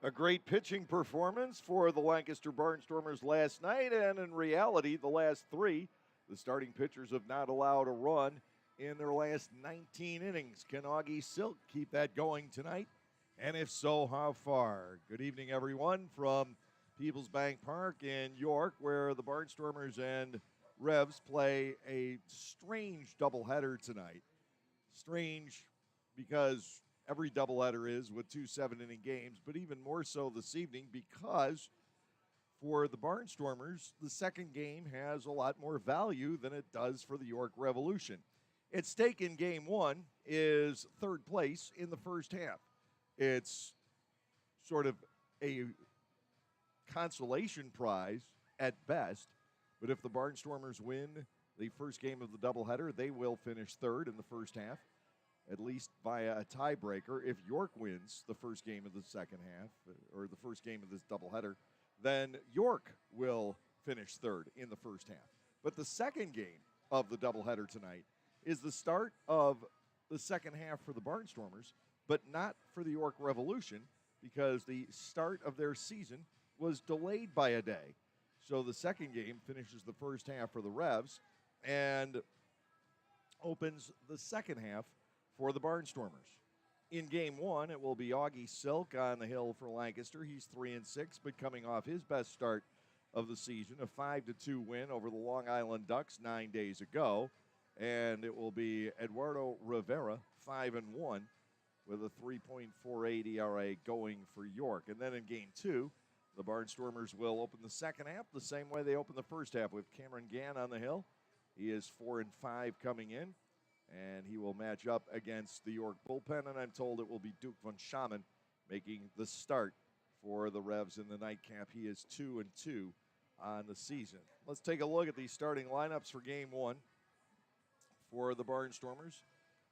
A great pitching performance for the Lancaster Barnstormers last night, and in reality, the last three. The starting pitchers have not allowed a run in their last 19 innings. Can Augie Silk keep that going tonight? And if so, how far? Good evening, everyone, from Peoples Bank Park in York, where the Barnstormers and Revs play a strange doubleheader tonight. Strange because every doubleheader is with two 7-inning games, but even more so this evening because for the Barnstormers, the second game has a lot more value than it does for the York Revolution. At stake in game one is third place in the first half. It's sort of a consolation prize at best, but if the Barnstormers win the first game of the doubleheader, they will finish third in the first half, at least via a tiebreaker. If York wins the first game of the second half, or the first game of this doubleheader, then York will finish third in the first half. But the second game of the doubleheader tonight is the start of the second half for the Barnstormers, but not for the York Revolution because the start of their season was delayed by a day. So the second game finishes the first half for the Revs and opens the second half for the Barnstormers. In game one, it will be Augie Silk on the hill for Lancaster. He's 3-6, but coming off his best start of the season, a 5-2 win over the Long Island Ducks 9 days ago. And it will be Eduardo Rivera, 5-1, with a 3.48 ERA going for York. And then in game two, the Barnstormers will open the second half the same way they opened the first half with Cameron Gann on the hill. He is 4-5 coming in, and he will match up against the York bullpen, and I'm told it will be Duke von Schaman making the start for the Revs in the nightcap. He is 2-2 on the season. Let's take a look at the starting lineups for game one. For the Barnstormers,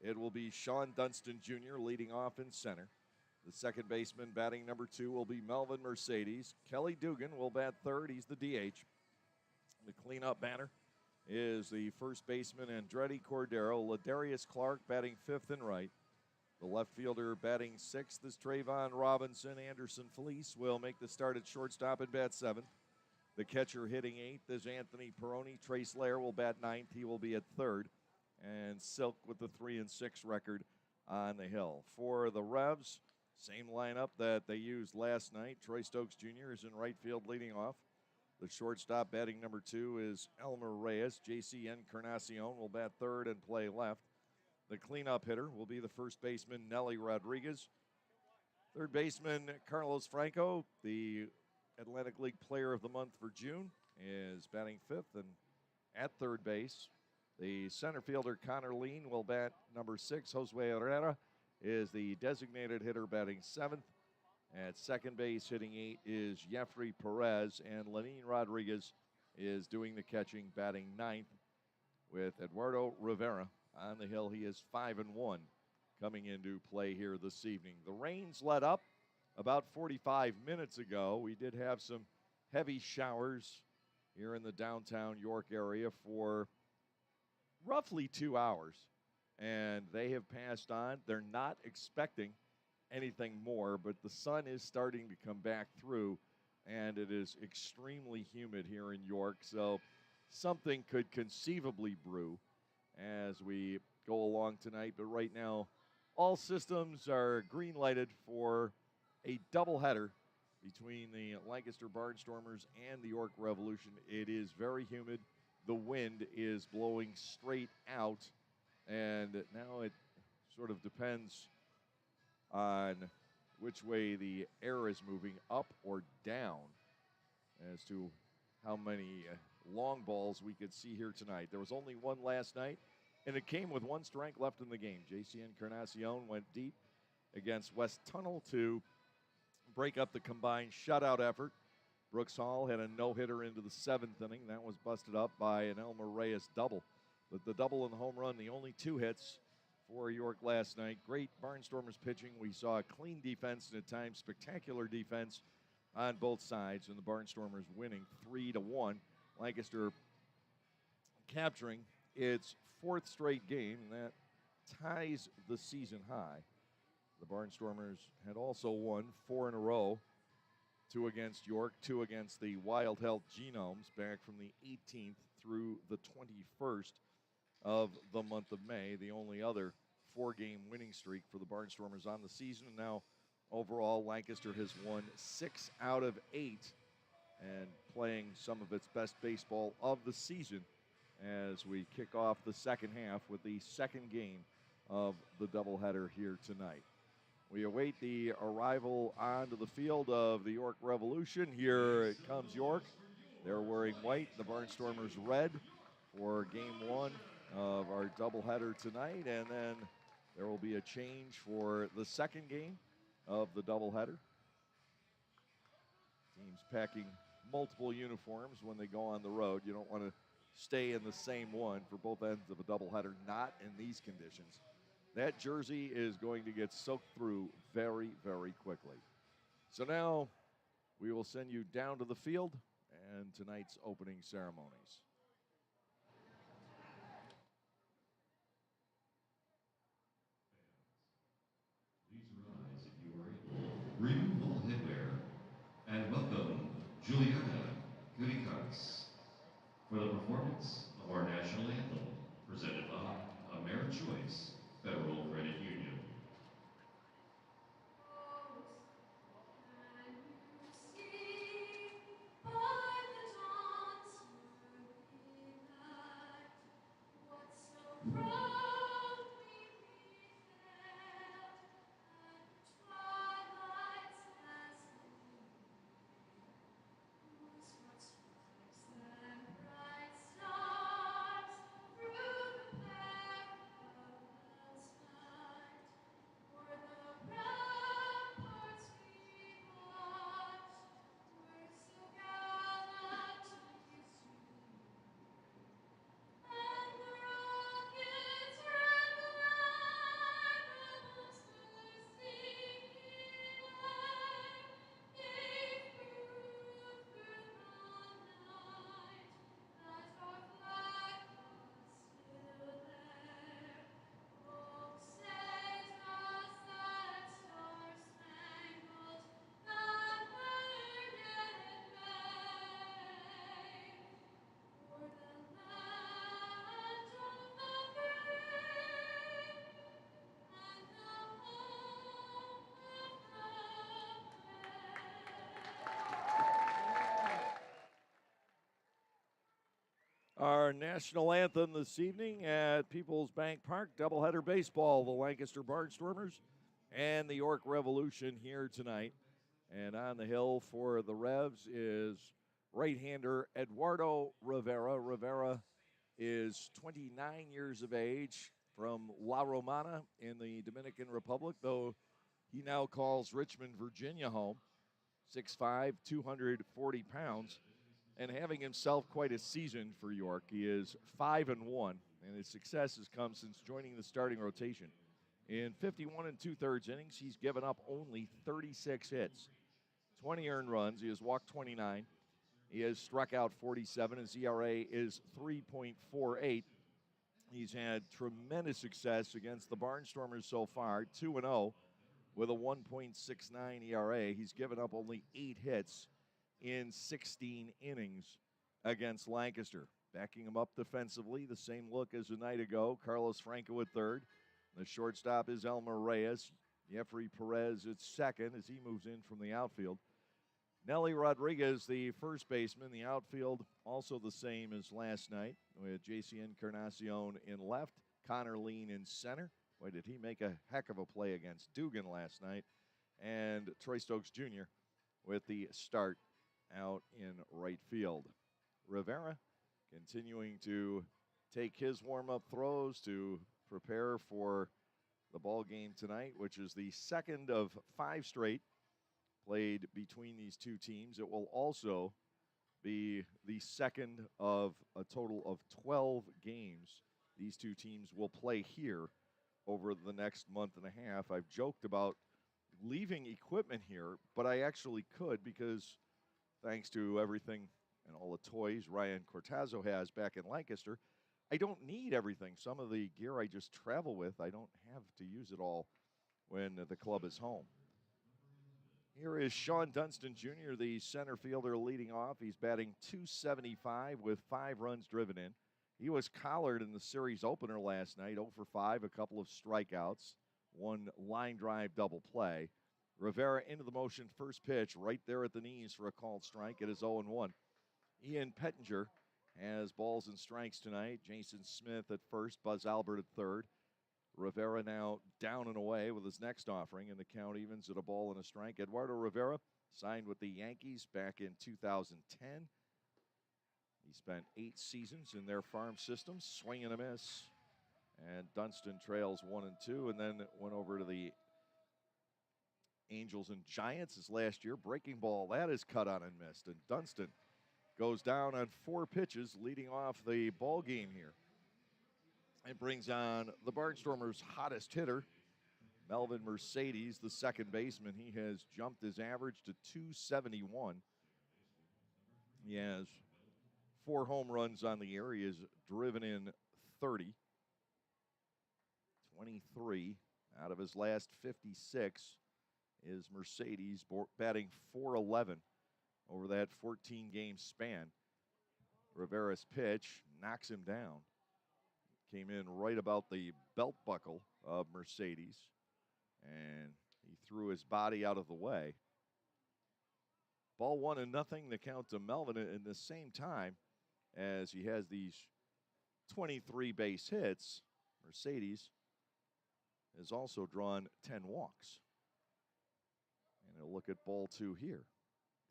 it will be Sean Dunston Jr. leading off in center. The second baseman batting number 2 will be Melvin Mercedes. Kelly Dugan will bat third. He's the DH. The cleanup batter is the first baseman Andretti Cordero. Ladarius Clark batting fifth and right. The left fielder batting sixth is Trayvon Robinson. Anderson Felice will make the start at shortstop and bat seventh. The catcher hitting eighth is Anthony Peroni. Trace Lair will bat ninth. He will be at third. And Silk with the 3-6 record on the hill. For the Revs, same lineup that they used last night. Troy Stokes Jr. is in right field leading off. The shortstop batting number 2 is Elmer Reyes. J.C. Encarnacion will bat third and play left. The cleanup hitter will be the first baseman Nelly Rodriguez. Third baseman Carlos Franco, the Atlantic League Player of the Month for June, is batting fifth and at third base. The center fielder, Connor Lean, will bat number 6. Josue Herrera is the designated hitter batting seventh. At second base, hitting 8 is Jeffrey Perez, and Lenin Rodriguez is doing the catching, batting ninth, with Eduardo Rivera on the hill. He is 5-1 coming into play here this evening. The rains let up about 45 minutes ago. We did have some heavy showers here in the downtown York area for roughly 2 hours, and they have passed on. They're not expecting anything more, but the sun is starting to come back through, and it is extremely humid here in York, so something could conceivably brew as we go along tonight. But right now, all systems are green lighted for a doubleheader between the Lancaster Barnstormers and the York Revolution. It is very humid. The wind is blowing straight out, and now it sort of depends on which way the air is moving, up or down, as to how many long balls we could see here tonight. There was only one last night, and it came with one strike left in the game. J.C. Encarnacion went deep against West Tunnel to break up the combined shutout effort. Brooks Hall had a no-hitter into the seventh inning. That was busted up by an Elmer Reyes double. But the double and the home run, the only 2 hits for York last night. Great Barnstormers pitching. We saw a clean defense and at times spectacular defense on both sides, and the Barnstormers winning 3-1. Lancaster capturing its 4th straight game, and that ties the season high. The Barnstormers had also won 4 in a row 2 against York, 2 against the Wild Health Genomes back from the 18th through the 21st of the month of May. The only other 4-game winning streak for the Barnstormers on the season. And now, overall, Lancaster has won 6 out of 8 and playing some of its best baseball of the season as we kick off the second half with the second game of the doubleheader here tonight. We await the arrival onto the field of the York Revolution. Here it comes York. They're wearing white, the Barnstormers red for game one of our doubleheader tonight. And then there will be a change for the second game of the doubleheader. Teams packing multiple uniforms when they go on the road. You don't want to stay in the same one for both ends of a doubleheader, not in these conditions. That jersey is going to get soaked through very, very quickly. So now we will send you down to the field and tonight's opening ceremonies. Please rise if you are able. Remove all headwear and welcome Juliana Kurikaks for the performance of our national anthem, presented by AmeriChoice Federal Credit Union. Our national anthem this evening at People's Bank Park, doubleheader baseball, the Lancaster Barnstormers and the York Revolution here tonight. And on the hill for the Revs is right-hander Eduardo Rivera. Rivera is 29 years of age from La Romana in the Dominican Republic, though he now calls Richmond, Virginia home. 6'5", 240 pounds. And having himself quite a season for York. He is 5-1, and his success has come since joining the starting rotation. In 51 2/3 innings, he's given up only 36 hits, 20 earned runs. He has walked 29. He has struck out 47. His ERA is 3.48. He's had tremendous success against the Barnstormers so far, 2-0 with a 1.69 ERA. He's given up only 8 hits in 16 innings against Lancaster. Backing him up defensively, the same look as a night ago. Carlos Franco at third. The shortstop is Elmer Reyes. Jeffrey Perez at second as he moves in from the outfield. Nelly Rodriguez, the first baseman. The outfield also the same as last night with J.C. Encarnacion in left, Connor Lean in center. Boy, did he make a heck of a play against Dugan last night. And Troy Stokes Jr. with the start out in right field. Rivera continuing to take his warm-up throws to prepare for the ball game tonight, which is the second of 5 straight played between these two teams. It will also be the second of a total of 12 games these two teams will play here over the next month and a half. I've joked about leaving equipment here, but I actually could because thanks to everything and all the toys Ryan Cortazzo has back in Lancaster, I don't need everything. Some of the gear I just travel with, I don't have to use it all when the club is home. Here is Sean Dunston Jr., the center fielder, leading off. He's batting .275 with 5 runs driven in. He was collared in the series opener last night, 0 for 5, a couple of strikeouts, 1 line drive double play. Rivera into the motion, first pitch, right there at the knees for a called strike. It is 0-1. Ian Pettinger has balls and strikes tonight. Jason Smith at first, Buzz Albert at third. Rivera now down and away with his next offering, and the count evens at a ball and a strike. Eduardo Rivera signed with the Yankees back in 2010. He spent 8 seasons in their farm system, swing and a miss. And Dunston trails 1-2, and then went over to the Angels and Giants his last year. Breaking ball, that is cut on and missed. And Dunston goes down on 4 pitches, leading off the ball game here. It brings on the Barnstormers' hottest hitter, Melvin Mercedes, the second baseman. He has jumped his average to .271. He has 4 home runs on the year. He has driven in 30. 23 out of his last 56 is Mercedes, batting .411 over that 14-game span. Rivera's pitch knocks him down. Came in right about the belt buckle of Mercedes, and he threw his body out of the way. Ball 1-0, the count to Melvin. In the same time as he has these 23 base hits, Mercedes has also drawn 10 walks. And a look at ball 2 here.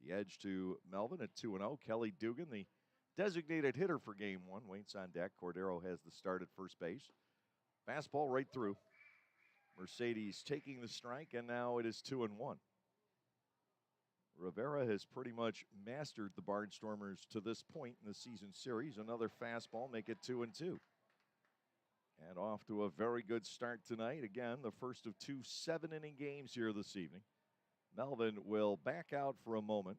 The edge to Melvin at 2-0. Kelly Dugan, the designated hitter for game 1, waits on deck. Cordero has the start at first base. Fastball right through. Mercedes taking the strike, and now it is 2-1. Rivera has pretty much mastered the Barnstormers to this point in the season series. Another fastball, make it 2-2. And off to a very good start tonight. Again, the first of 2 7-inning games here this evening. Melvin will back out for a moment.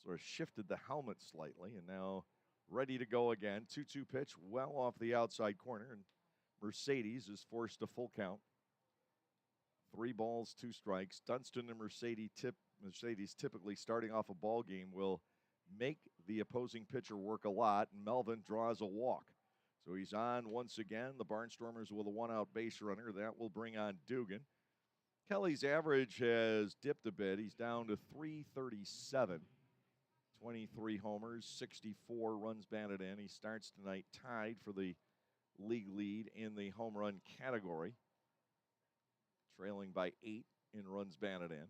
Sort of shifted the helmet slightly, and now ready to go again. 2-2 pitch well off the outside corner, and Mercedes is forced to full count. 3 balls, 2 strikes. Dunston and Mercedes typically starting off a ball game will make the opposing pitcher work a lot, and Melvin draws a walk. So he's on once again. The Barnstormers with a 1-out base runner. That will bring on Dugan. Kelly's average has dipped a bit. He's down to .337. 23 homers, 64 runs batted in. He starts tonight tied for the league lead in the home run category, trailing by 8 in runs batted in.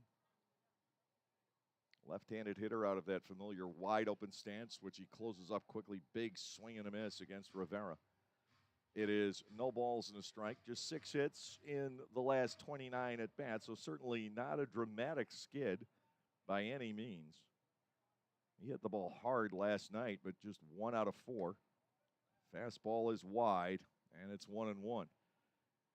Left-handed hitter out of that familiar wide open stance, which he closes up quickly. Big swing and a miss against Rivera. It is no balls and a strike, just 6 hits in the last 29 at bats, so certainly not a dramatic skid by any means. He hit the ball hard last night, but just 1 out of 4. Fastball is wide, and it's 1-1.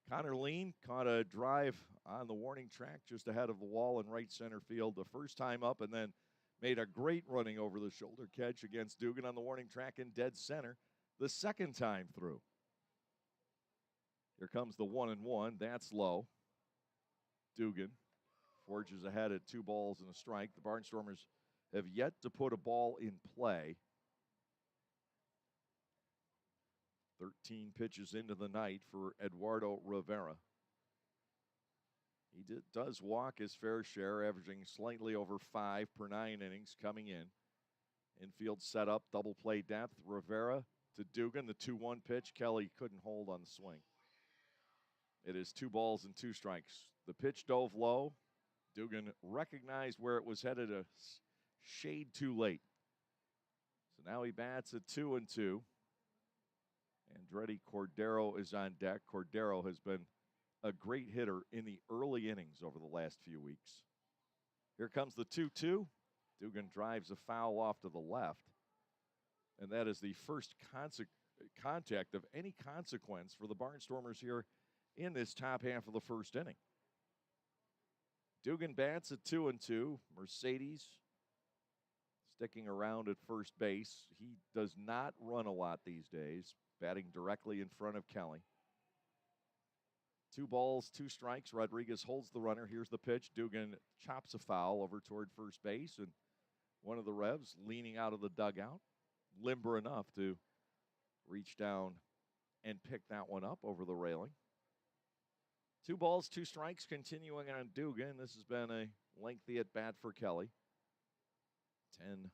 Connor Lean caught a drive on the warning track just ahead of the wall in right center field the first time up, and then made a great running over the shoulder catch against Dugan on the warning track in dead center the second time through. Here comes the 1-1. That's low. Dugan forges ahead at 2 balls and a strike. The Barnstormers have yet to put a ball in play. 13 pitches into the night for Eduardo Rivera. He does walk his fair share, averaging slightly over 5 per 9 innings coming in. Infield setup, double play depth. Rivera to Dugan, the 2-1 pitch. Kelly couldn't hold on the swing. It is 2 balls and 2 strikes. The pitch dove low. Dugan recognized where it was headed a shade too late. So now he bats at 2-2. Andretti Cordero is on deck. Cordero has been a great hitter in the early innings over the last few weeks. Here comes the 2-2. Dugan drives a foul off to the left. And that is the first contact of any consequence for the Barnstormers here in this top half of the first inning. Dugan bats at 2-2. Mercedes sticking around at first base. He does not run a lot these days, batting directly in front of Kelly. 2 balls, 2 strikes. Rodriguez holds the runner. Here's the pitch. Dugan chops a foul over toward first base, and one of the Revs leaning out of the dugout, limber enough to reach down and pick that one up over the railing. 2 balls, 2 strikes, continuing on Dugan. This has been a lengthy at-bat for Kelly. 10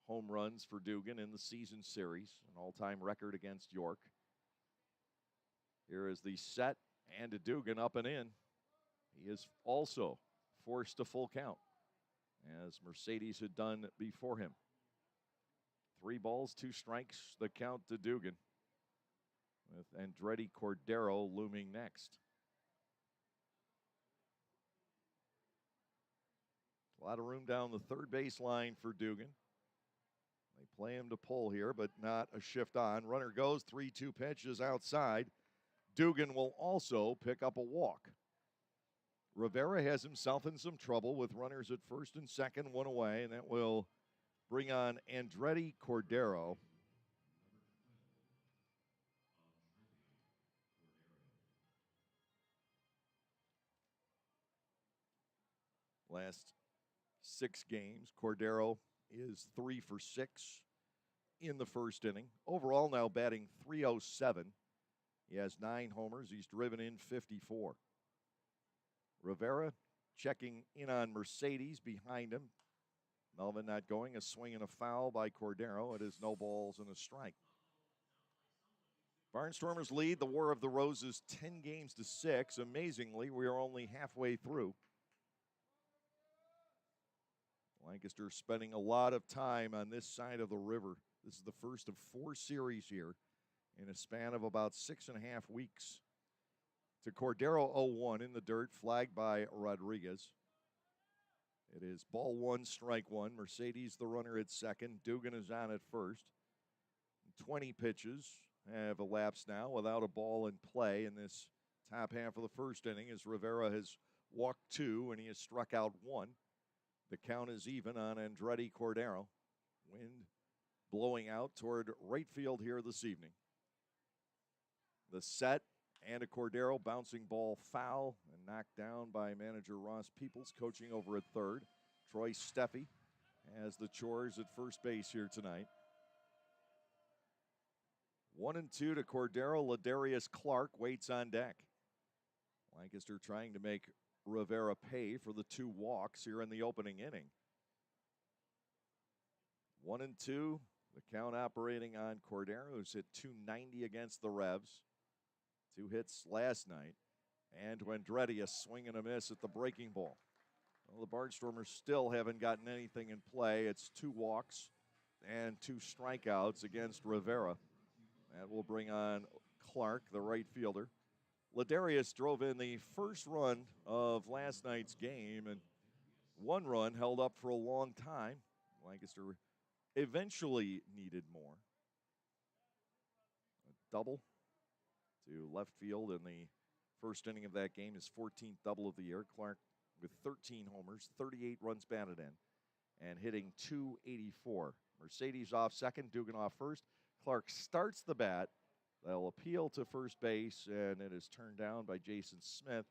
home runs for Dugan in the season series, an all-time record against York. Here is the set, and to Dugan up and in. He is also forced to full count, as Mercedes had done before him. 3 balls, 2 strikes, the count to Dugan, with Andretti Cordero looming next. A lot of room down the third base line for Dugan. They play him to pull here, but not a shift on. Runner goes, 3-2 pitch is outside. Dugan will also pick up a walk. Rivera has himself in some trouble with runners at first and second, 1 away, and that will bring on Andretti Cordero. Last 6 games, Cordero is 3 for 6 in the first inning. Overall now batting .307. He has 9 homers. He's driven in 54. Rivera checking in on Mercedes behind him. Melvin not going. A swing and a foul by Cordero. It is no balls and a strike. Barnstormers lead the War of the Roses 10 games to 6. Amazingly, we are only halfway through. Lancaster spending a lot of time on this side of the river. This is the first of 4 series here in a span of about 6.5 weeks. To Cordero, 0-1 in the dirt, flagged by Rodriguez. It is ball 1, strike 1. Mercedes the runner at second. Dugan is on at first. 20 pitches have elapsed now without a ball in play in this top half of the first inning, as Rivera has walked 2 and he has struck out 1. The count is even on Andretti Cordero. Wind blowing out toward right field here this evening. The set, and a Cordero bouncing ball foul and knocked down by manager Ross Peoples, coaching over at third. Troy Steffi has the chores at first base here tonight. 1-2 to Cordero. Ladarius Clark waits on deck. Lancaster trying to make Rivera pay for the 2 walks here in the opening inning. 1-2. The count operating on Cordero, who's hit .290 against the Revs. 2 hits last night. And to Andretti, a swing and a miss at the breaking ball. Well, the Barnstormers still haven't gotten anything in play. It's 2 walks and 2 strikeouts against Rivera. That will bring on Clark, the right fielder. Ladarius drove in the first run of last night's game, and 1 run held up for a long time. Lancaster eventually needed more. A double to left field in the first inning of that game, his 14th double of the year. Clark with 13 homers, 38 runs batted in, and hitting .284. Mercedes off second, Dugan off first. Clark starts the bat. They'll appeal to first base, and it is turned down by Jason Smith.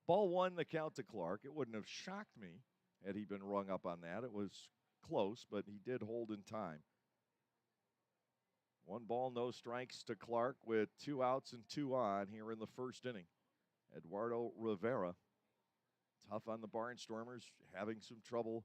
Ball 1, the count to Clark. It wouldn't have shocked me had he been rung up on that. It was close, but he did hold in time. 1 ball, no strikes to Clark with 2 outs and 2 on here in the first inning. Eduardo Rivera, tough on the Barnstormers, having some trouble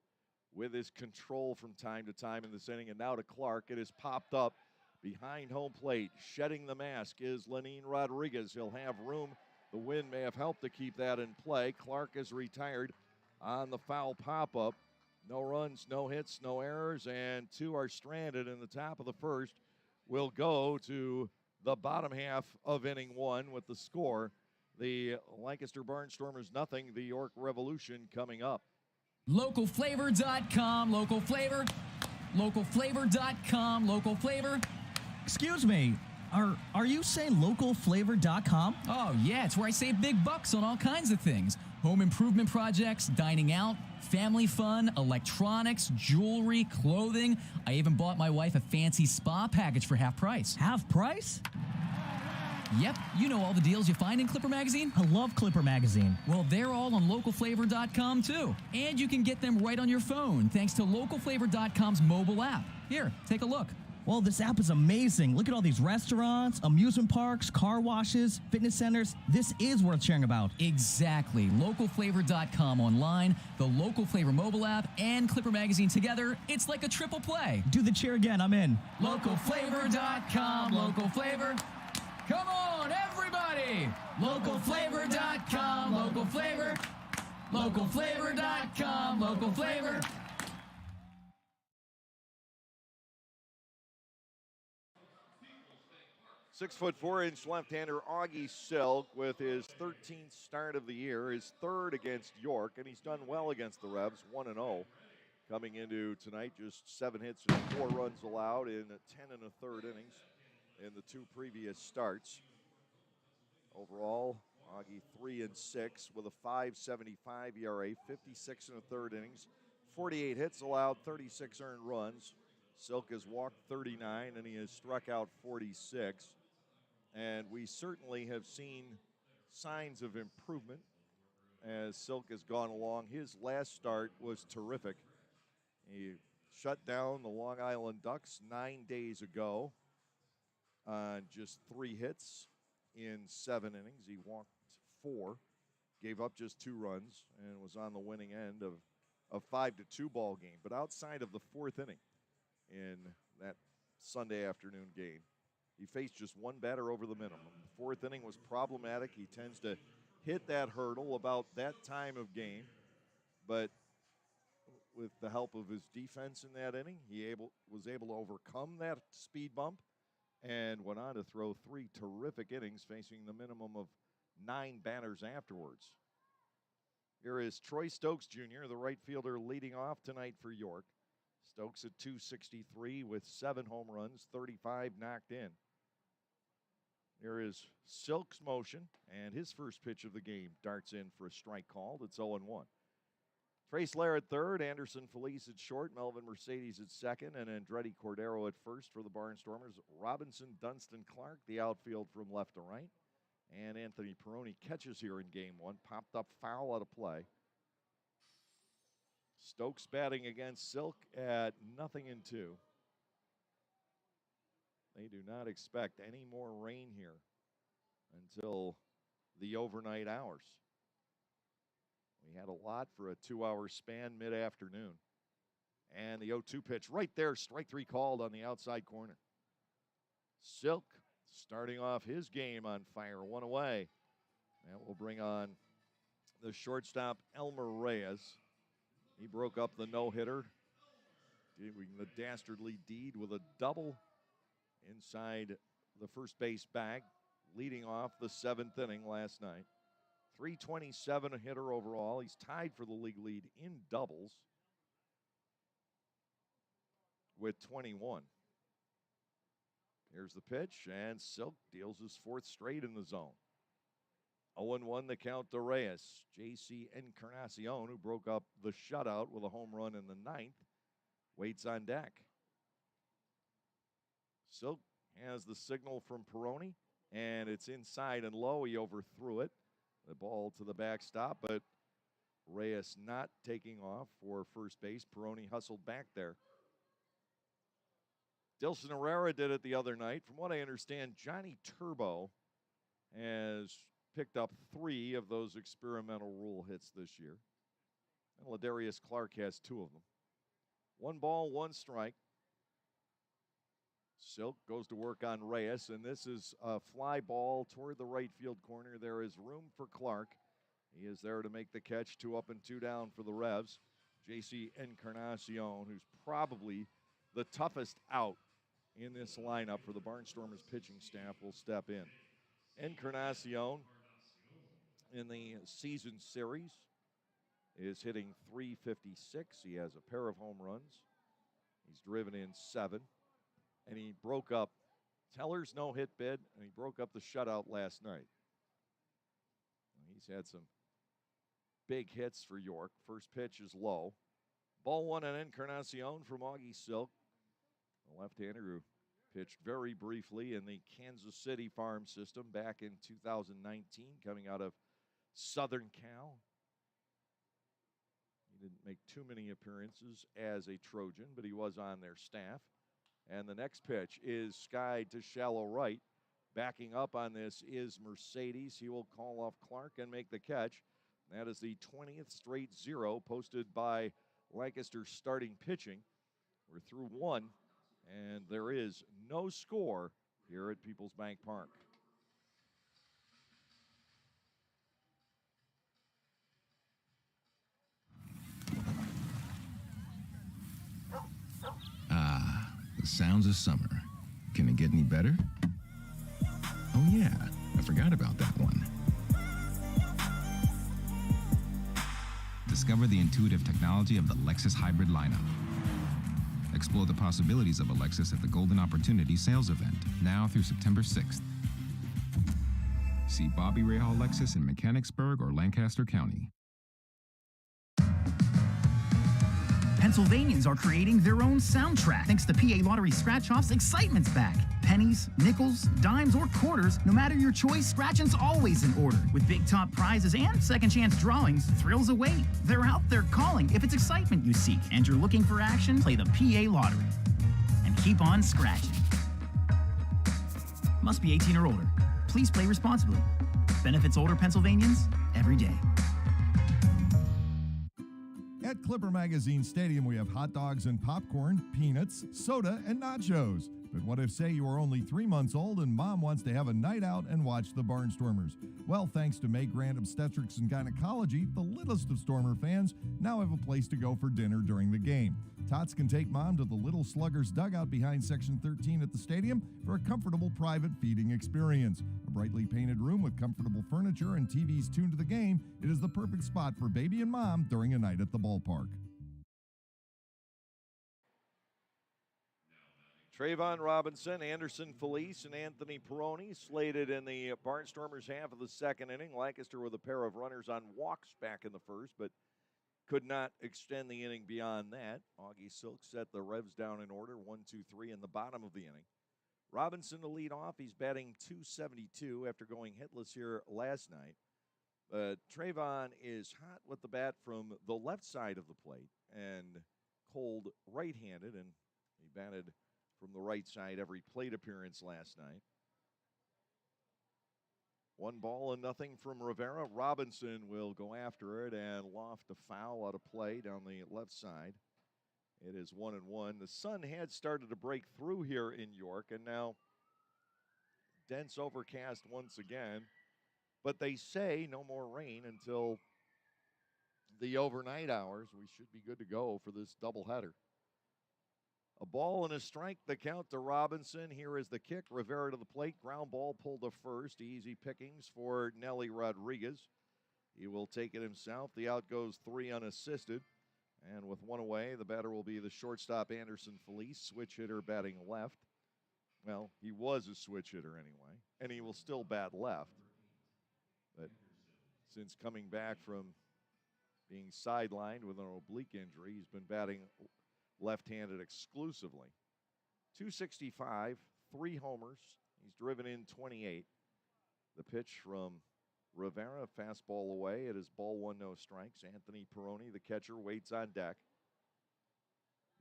with his control from time to time in this inning. And now to Clark. It is popped up behind home plate. Shedding the mask is Lenin Rodriguez. He'll have room. The wind may have helped to keep that in play. Clark is retired on the foul pop-up. No runs, no hits, no errors, and 2 are stranded in the top of the first. We'll go to the bottom half of inning 1 with the score. The Lancaster Barnstormers nothing, the York Revolution coming up. Localflavor.com, local flavor, localflavor.com, local flavor. Excuse me, are you saying localflavor.com? Oh, yeah, it's where I save big bucks on all kinds of things. Home improvement projects, dining out, family fun, electronics, jewelry, clothing. I even bought my wife a fancy spa package for half price. Half price? Yep, you know all the deals you find in Clipper Magazine. I love Clipper Magazine. Well, they're all on localflavor.com too. And you can get them right on your phone thanks to localflavor.com's mobile app. Here, take a look. Well, this app is amazing. Look at all these restaurants, amusement parks, car washes, fitness centers. This is worth sharing about. Exactly. Localflavor.com online, the Local Flavor mobile app, and Clipper Magazine together. It's like a triple play. Do the cheer again. I'm in. Localflavor.com, Local Flavor. Come on, everybody! Localflavor.com, Local Flavor. Localflavor.com, Local Flavor. 6'4" left-hander Augie Silk with his 13th start of the year, his third against York, and he's done well against the Revs, 1-0. Coming into tonight, just 7 hits and 4 runs allowed in 10 1/3 innings in the 2 previous starts. Overall, Augie 3-6 with a 5.75 ERA, 56 1/3 innings, 48 hits allowed, 36 earned runs. Silk has walked 39 and he has struck out 46. And we certainly have seen signs of improvement as Silk has gone along. His last start was terrific. He shut down the Long Island Ducks 9 days ago on just 3 hits in 7 innings. He walked 4, gave up just 2 runs, and was on the winning end of a 5-2 ball game. But outside of the 4th inning in that Sunday afternoon game, he faced just 1 batter over the minimum. The 4th inning was problematic. He tends to hit that hurdle about that time of game. But with the help of his defense in that inning, he was able to overcome that speed bump and went on to throw 3 terrific innings, facing the minimum of 9 batters afterwards. Here is Troy Stokes Jr., the right fielder, leading off tonight for York. Stokes at .263 with 7 home runs, 35 knocked in. There is Silk's motion, and his first pitch of the game darts in for a strike called. It's 0-1. Trace Lair at third, Anderson Felice at short, Melvin Mercedes at second, and Andretti Cordero at first for the Barnstormers. Robinson, Dunston, Clark, the outfield from left to right. And Anthony Peroni catches here in game 1, popped up foul out of play. Stokes batting against Silk at 0-2. They do not expect any more rain here until the overnight hours. We had a lot for a 2-hour span mid-afternoon. And the 0-2 pitch right there, strike 3 called on the outside corner. Silk starting off his game on fire, 1 away. That will bring on the shortstop, Elmer Reyes. He broke up the no-hitter, doing the dastardly deed with a double inside the first base bag, leading off the 7th inning last night. 327 a hitter overall. He's tied for the league lead in doubles with 21. Here's the pitch, and Silk deals his 4th straight in the zone. 0-1 the count to Reyes. J.C. Encarnacion, who broke up the shutout with a home run in the 9th, waits on deck. Silk has the signal from Peroni, and it's inside and low. He overthrew it. The ball to the backstop, but Reyes not taking off for first base. Peroni hustled back there. Dilson Herrera did it the other night. From what I understand, Johnny Turbo has picked up 3 of those experimental rule hits this year. And Ladarius Clark has 2 of them. 1 ball, 1 strike. Silk goes to work on Reyes, and this is a fly ball toward the right field corner. There is room for Clark. He is there to make the catch. 2 up and 2 down for the Revs. J.C. Encarnacion, who's probably the toughest out in this lineup for the Barnstormers pitching staff, will step in. Encarnacion in the season series is hitting .356. He has a pair of home runs. He's driven in 7. And he broke up Teller's no-hit bid, and he broke up the shutout last night. He's had some big hits for York. First pitch is low. Ball 1 on Encarnacion from Augie Silk, the left-hander who Pitched very briefly in the Kansas City farm system back in 2019, coming out of Southern Cal. He didn't make too many appearances as a Trojan, but he was on their staff. And the next pitch is skied to shallow right. Backing up on this is Mercedes. He will call off Clark and make the catch. That is the 20th straight zero posted by Lancaster's starting pitching. We're through one, and there is no score here at Peoples Bank Park. Ah, the sounds of summer. Can it get any better? Oh yeah, I forgot about that one. Discover the intuitive technology of the Lexus hybrid lineup. Explore the possibilities of a Lexus at the Golden Opportunity sales event, now through September 6th. See Bobby Rahal Lexus in Mechanicsburg or Lancaster County. Pennsylvanians are creating their own soundtrack thanks to PA Lottery Scratch-Off's Excitement's back. Pennies, nickels, dimes, or quarters, no matter your choice, scratching's always in order. With big top prizes and second chance drawings, thrills await. They're out there calling if it's excitement you seek and you're looking for action, play the PA Lottery. And keep on scratching. Must be 18 or older. Please play responsibly. Benefits older Pennsylvanians every day. At Clipper Magazine Stadium, we have hot dogs and popcorn, peanuts, soda, and nachos. But what if, say, you are only 3 months old and mom wants to have a night out and watch the Barnstormers? Well, thanks to May Grant Obstetrics and Gynecology, the littlest of Stormer fans now have a place to go for dinner during the game. Tots can take mom to the Little Sluggers dugout behind Section 13 at the stadium for a comfortable private feeding experience. A brightly painted room with comfortable furniture and TVs tuned to the game, it is the perfect spot for baby and mom during a night at the ballpark. Trayvon Robinson, Anderson Felice, and Anthony Peroni slated in the Barnstormers half of the second inning. Lancaster with a pair of runners on walks back in the first, but could not extend the inning beyond that. Augie Silk set the Revs down in order, 1-2-3 in the bottom of the inning. Robinson to lead off. He's batting .272 after going hitless here last night. Trayvon is hot with the bat from the left side of the plate and cold right-handed, and he batted from the right side every plate appearance last night. 1-0 from Rivera. Robinson will go after it and loft a foul out of play down the left side. It is 1-1. The sun had started to break through here in York, and now dense overcast once again. But they say no more rain until the overnight hours. We should be good to go for this doubleheader. A ball and a strike, the count to Robinson. Here is the kick. Rivera to the plate. Ground ball pulled to first. Easy pickings for Nelly Rodriguez. He will take it himself. The out goes 3 unassisted. And with 1 away, the batter will be the shortstop, Anderson Felice, switch hitter batting left. Well, he was a switch hitter anyway, and he will still bat left. But since coming back from being sidelined with an oblique injury, he's been batting left-handed exclusively. 265, 3 homers. He's driven in 28. The pitch from Rivera, fastball away. It is ball 1, no strikes. Anthony Peroni, the catcher, waits on deck.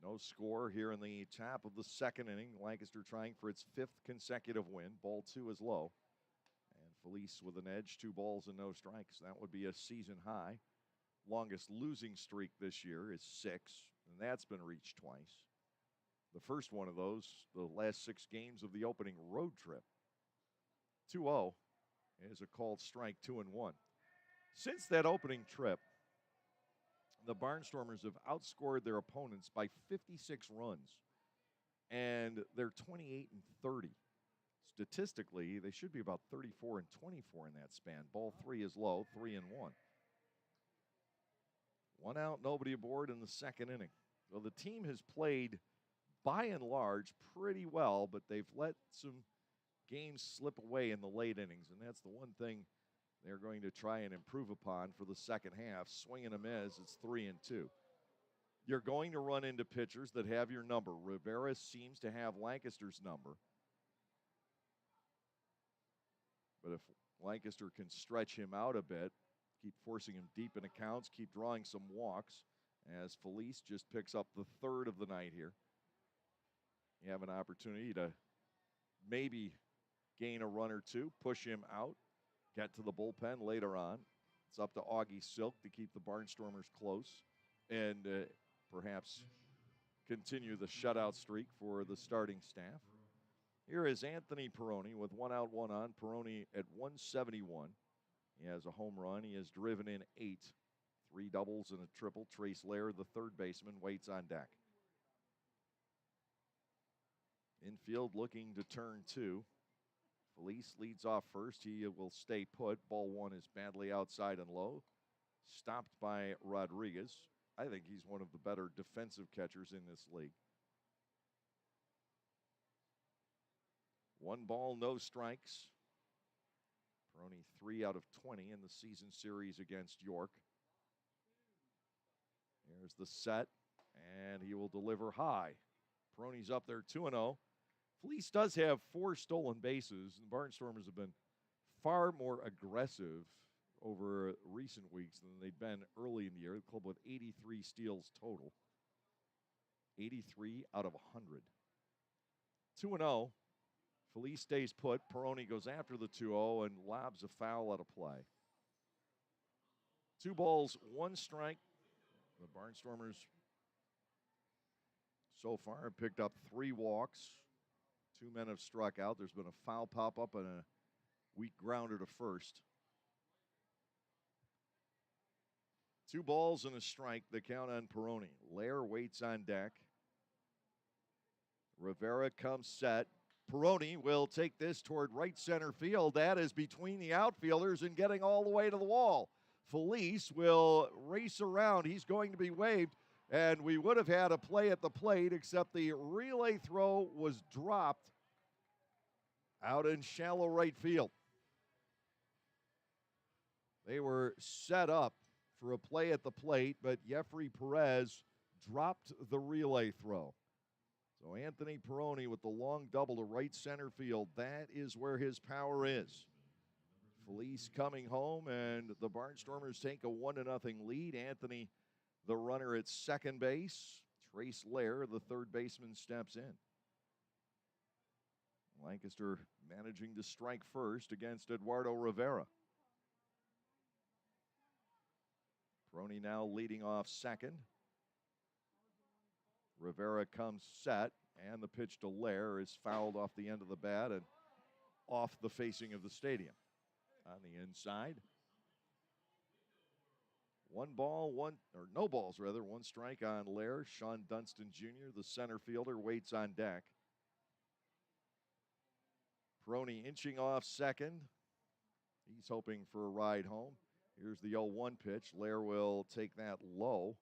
No score here in the top of the second inning. Lancaster trying for its 5th consecutive win. Ball 2 is low. And Felice with an edge, 2 balls and no strikes. That would be a season high. Longest losing streak this year is 6, and that's been reached twice. The first one of those, the last 6 games of the opening road trip. 2-0 is a called strike, 2-1. Since that opening trip, the Barnstormers have outscored their opponents by 56 runs, and they're 28-30. Statistically, they should be about 34-24 in that span. Ball 3 is low, 3-1. 1 out, nobody aboard in the second inning. Well, the team has played, by and large, pretty well, but they've let some games slip away in the late innings, and that's the one thing they're going to try and improve upon for the second half. Swing and a miss, it's 3-2. You're going to run into pitchers that have your number. Rivera seems to have Lancaster's number. But if Lancaster can stretch him out a bit, keep forcing him deep in accounts, keep drawing some walks, as Felice just picks up the third of the night here. You have an opportunity to maybe gain a run or two, push him out, get to the bullpen later on. It's up to Augie Silk to keep the Barnstormers close and perhaps continue the shutout streak for the starting staff. Here is Anthony Peroni with 1 out, 1 on. Peroni at 171. He has a home run. He has driven in 8. 3 doubles and a triple. Trace Lair, the third baseman, waits on deck. Infield looking to turn 2. Felice leads off first. He will stay put. Ball 1 is badly outside and low. Stopped by Rodriguez. I think he's one of the better defensive catchers in this league. 1 ball, no strikes. Peroni 3 out of 20 in the season series against York. There's the set, and he will deliver high. Peroni's up there 2-0. Felice does have 4 stolen bases, and the Barnstormers have been far more aggressive over recent weeks than they'd been early in the year. The club with 83 steals total. 83 out of 100. 2-0. Felice stays put. Peroni goes after the 2-0 and lobs a foul out of play. 2 balls, 1 strike. The Barnstormers so far have picked up 3 walks. 2 men have struck out. There's been a foul pop-up and a weak grounder to first. 2 balls and a strike. The count on Peroni. Lair waits on deck. Rivera comes set. Peroni will take this toward right center field. That is between the outfielders and getting all the way to the wall. Felice will race around. He's going to be waved, and we would have had a play at the plate, except the relay throw was dropped out in shallow right field. They were set up for a play at the plate, but Jeffrey Perez dropped the relay throw. So Anthony Peroni with the long double to right center field. That is where his power is. Felice coming home, and the Barnstormers take a 1-0 lead. Anthony, the runner at second base. Trace Lair, the third baseman, steps in. Lancaster managing to strike first against Eduardo Rivera. Peroni now leading off second. Rivera comes set, and the pitch to Lair is fouled off the end of the bat and off the facing of the stadium. On the inside, 1 ball, no balls rather, 1 strike on Lair. Sean Dunston Jr., the center fielder, waits on deck. Peroni inching off second. He's hoping for a ride home. Here's the 0-1 pitch. Lair will take that low.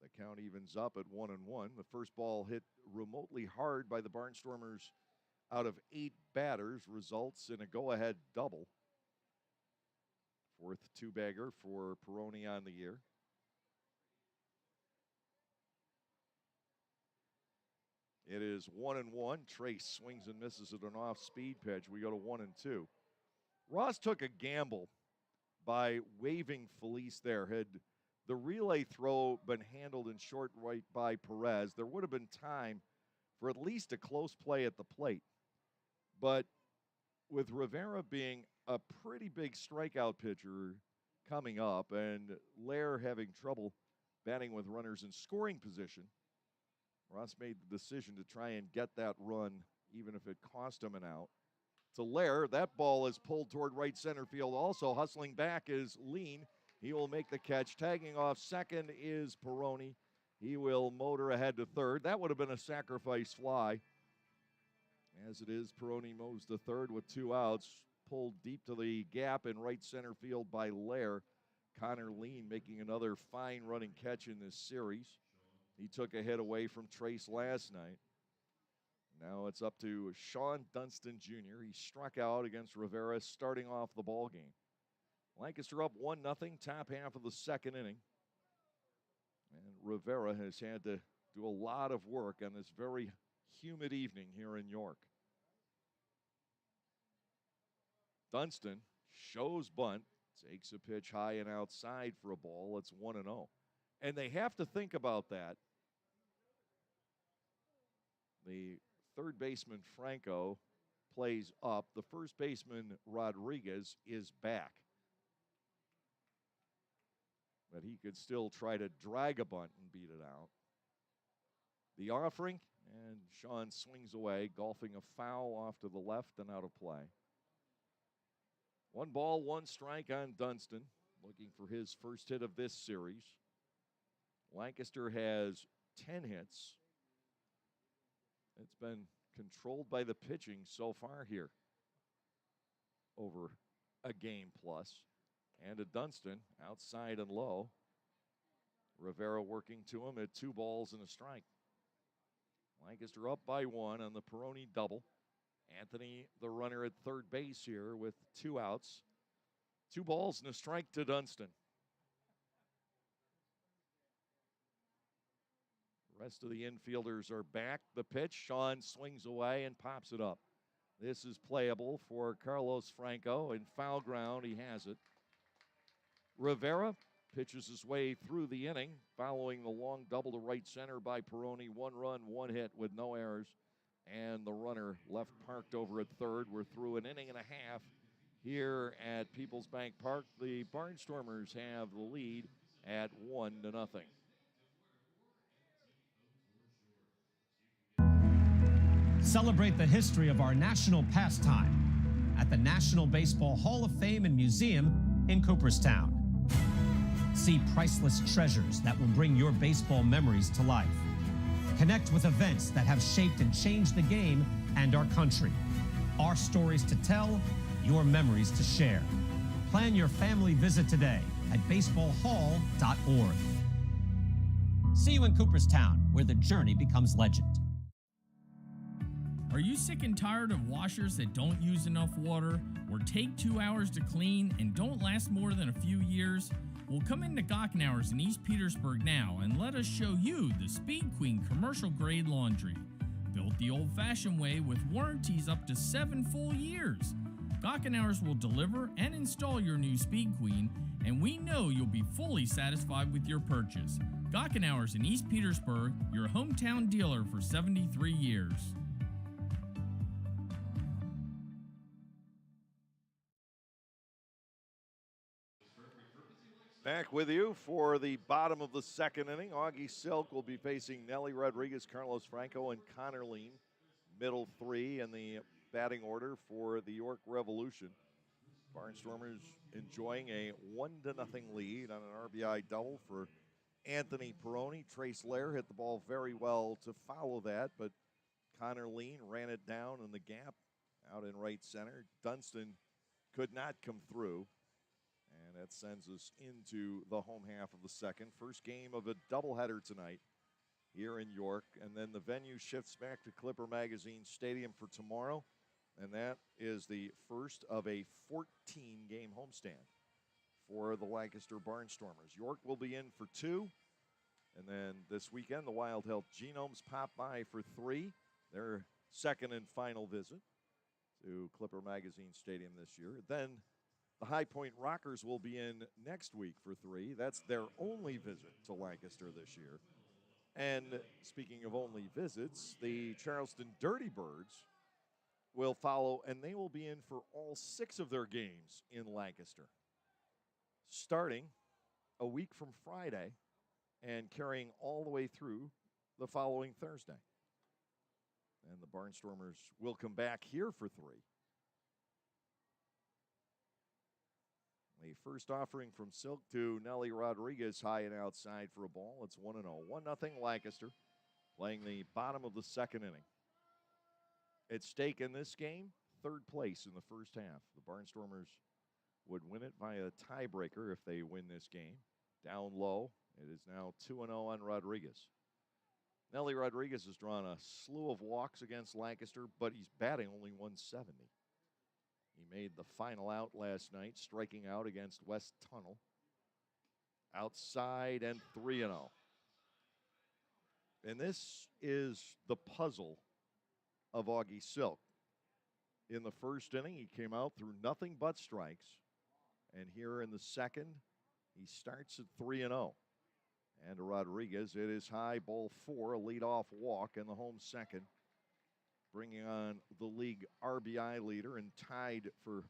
The count evens up at 1-1. The first ball hit remotely hard by the Barnstormers out of 8 batters, results in a go-ahead double. 4th 2-bagger for Peroni on the year. It is 1-1. Trace swings and misses at an off-speed pitch. We go to 1-2. Ross took a gamble by waving Felice there. Had the relay throw been handled in short right by Perez, there would have been time for at least a close play at the plate. But with Rivera being a pretty big strikeout pitcher coming up and Lair having trouble batting with runners in scoring position, Ross made the decision to try and get that run, even if it cost him an out. To Lair, that ball is pulled toward right center field also. Hustling back is Lean. He will make the catch. Tagging off second is Peroni. He will motor ahead to third. That would have been a sacrifice fly. As it is, Peroni moves to third with 2 outs. Pulled deep to the gap in right center field by Lair. Connor Lean making another fine running catch in this series. He took a hit away from Trace last night. Now it's up to Sean Dunston Jr. He struck out against Rivera starting off the ball game. Lancaster up 1-0, top half of the second inning. And Rivera has had to do a lot of work on this very humid evening here in York. Dunston shows bunt, takes a pitch high and outside for a ball. It's 1-0. And they have to think about that. The third baseman, Franco, plays up. The first baseman, Rodriguez, is back. But he could still try to drag a bunt and beat it out. The offering, and Sean swings away, golfing a foul off to the left and out of play. 1 ball, 1 strike on Dunston, looking for his first hit of this series. Lancaster has 10 hits. It's been controlled by the pitching so far here over a game plus. And a Dunston outside and low. Rivera working to him at 2 balls and a strike. Lancaster up by 1 on the Peroni double. Anthony, the runner at third base here with 2 outs. 2 balls and a strike to Dunston. The rest of the infielders are back. The pitch, Sean swings away and pops it up. This is playable for Carlos Franco. In foul ground, he has it. Rivera pitches his way through the inning, following the long double to right center by Peroni. 1 run, 1 hit with no errors. And the runner left parked over at third. We're through an inning and a half here at Peoples Bank Park. The Barnstormers have the lead at 1-0. Celebrate the history of our national pastime at the National Baseball Hall of Fame and Museum in Cooperstown. See priceless treasures that will bring your baseball memories to life. Connect with events that have shaped and changed the game and our country. Our stories to tell, your memories to share. Plan your family visit today at baseballhall.org. See you in Cooperstown, where the journey becomes legend. Are you sick and tired of washers that don't use enough water or take 2 hours to clean and don't last more than a few years? Well, come into Gockenauer's in East Petersburg now and let us show you the Speed Queen commercial grade laundry. Built the old-fashioned way with warranties up to 7 full years. Gockenauer's will deliver and install your new Speed Queen, and we know you'll be fully satisfied with your purchase. Gockenauer's in East Petersburg, your hometown dealer for 73 years. Back with you for the bottom of the second inning. Augie Silk will be facing Nelly Rodriguez, Carlos Franco, and Connor Lean. Middle 3 in the batting order for the York Revolution. Barnstormers enjoying a 1-0 lead on an RBI double for Anthony Peroni. Trace Lair hit the ball very well to follow that, but Connor Lean ran it down in the gap out in right center. Dunston could not come through. And that sends us into the home half of the second. First game of a doubleheader tonight here in York. And then the venue shifts back to Clipper Magazine Stadium for tomorrow. And that is the first of a 14-game homestand for the Lancaster Barnstormers. York will be in for 2. And then this weekend, the Wild Health Genomes pop by for 3. Their second and final visit to Clipper Magazine Stadium this year. Then the High Point Rockers will be in next week for 3. That's their only visit to Lancaster this year. And speaking of only visits, the Charleston Dirty Birds will follow, and they will be in for all 6 of their games in Lancaster, starting a week from Friday and carrying all the way through the following Thursday. And the Barnstormers will come back here for 3. The first offering from Silk to Nelly Rodriguez, high and outside for a ball. It's 1-0. 1-0 Lancaster, playing the bottom of the second inning. At stake in this game, 3rd place in the first half. The Barnstormers would win it by a tiebreaker if they win this game. Down low, it is now 2-0 on Rodriguez. Nelly Rodriguez has drawn a slew of walks against Lancaster, but he's batting only 170. He made the final out last night, striking out against West Tunnel. Outside and 3-0. And this is the puzzle of Augie Silk. In the first inning, he came out through nothing but strikes. And here in the second, he starts at 3-0. And to Rodriguez, it is high, ball 4, a leadoff walk in the home second, bringing on the league RBI leader and tied for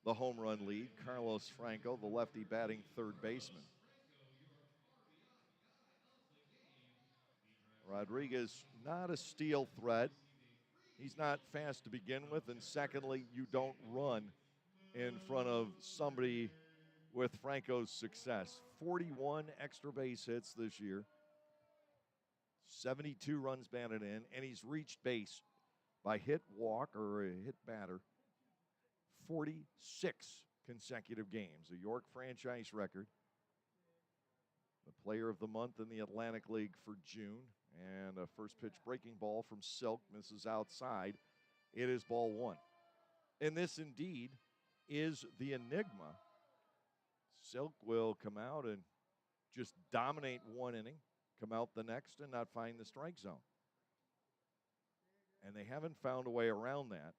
the home run lead, Carlos Franco, the lefty batting third baseman. Rodriguez, not a steal threat. He's not fast to begin with, and secondly, you don't run in front of somebody with Franco's success. 41 extra base hits this year, 72 runs batted in, and he's reached base by hit, walk, or a hit batter 46 consecutive games, a York franchise record. The player of the month in the Atlantic League for June, and a first pitch breaking ball from Silk misses outside. It is ball 1. And this indeed is the enigma. Silk will come out and just dominate one inning, come out the next and not find the strike zone. And they haven't found a way around that.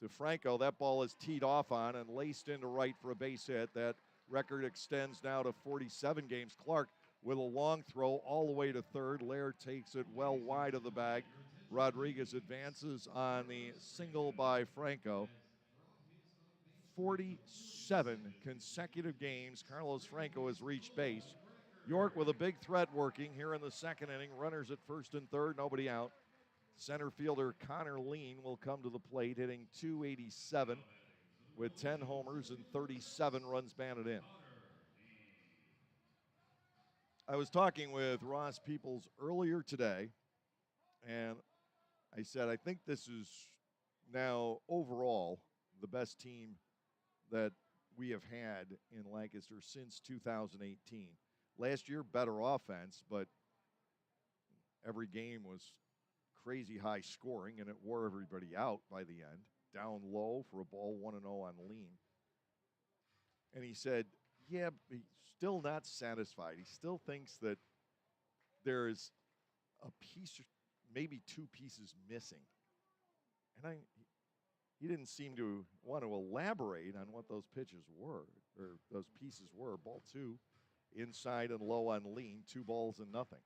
To Franco, that ball is teed off on and laced into right for a base hit. That record extends now to 47 games. Clark with a long throw all the way to third. Laird takes it well wide of the bag. Rodriguez advances on the single by Franco. 47 consecutive games, Carlos Franco has reached base. York with a big threat working here in the second inning. Runners at first and third, nobody out. Center fielder Connor Lean will come to the plate, hitting .287 with 10 homers and 37 runs batted in. I was talking with Ross Peoples earlier today, and I said, I think this is now overall the best team that we have had in Lancaster since 2018. Last year, better offense, but every game was crazy high scoring, and it wore everybody out by the end. Down low for a ball, 1-0 on Lean. And he said, yeah, he's still not satisfied. He still thinks that there's a piece, maybe two pieces missing. And he didn't seem to want to elaborate on what those pitches were, or those pieces were. Ball 2, inside and low on Lean, 2 balls and nothing.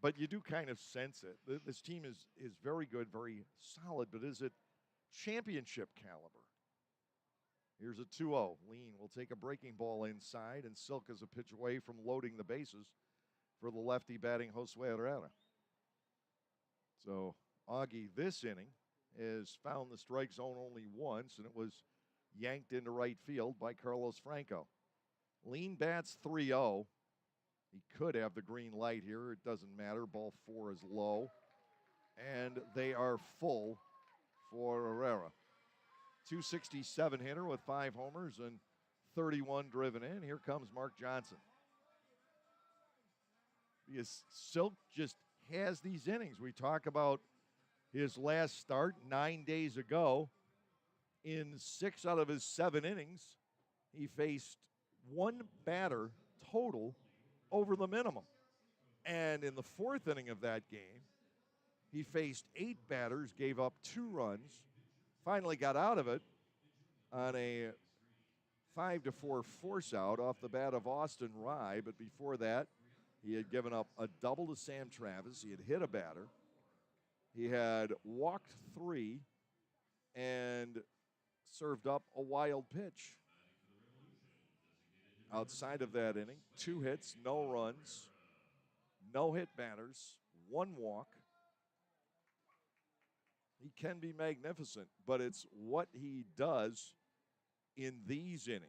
But you do kind of sense it. This team is very good, very solid, but is it championship caliber? Here's a 2-0. Lean will take a breaking ball inside, and Silk is a pitch away from loading the bases for the lefty batting Josue Herrera. So Augie this inning has found the strike zone only once, and it was yanked into right field by Carlos Franco. Lean bats 3-0. He could have the green light here. It doesn't matter. Ball 4 is low. And they are full for Herrera. 267 hitter with 5 homers and 31 driven in. Here comes Mark Johnson. Because Silk just has these innings. We talk about his last start 9 days ago. In 6 out of his 7 innings, he faced 1 batter total over the minimum. And in the 4th inning of that game, he faced 8 batters, gave up 2 runs, finally got out of it on a 5-4 force out off the bat of Austin Rye. But before that, he had given up a double to Sam Travis. He had hit a batter. He had walked 3 and served up a wild pitch. Outside of that inning, 2 hits, no runs, no hit batters, 1 walk. He can be magnificent, but it's what he does in these innings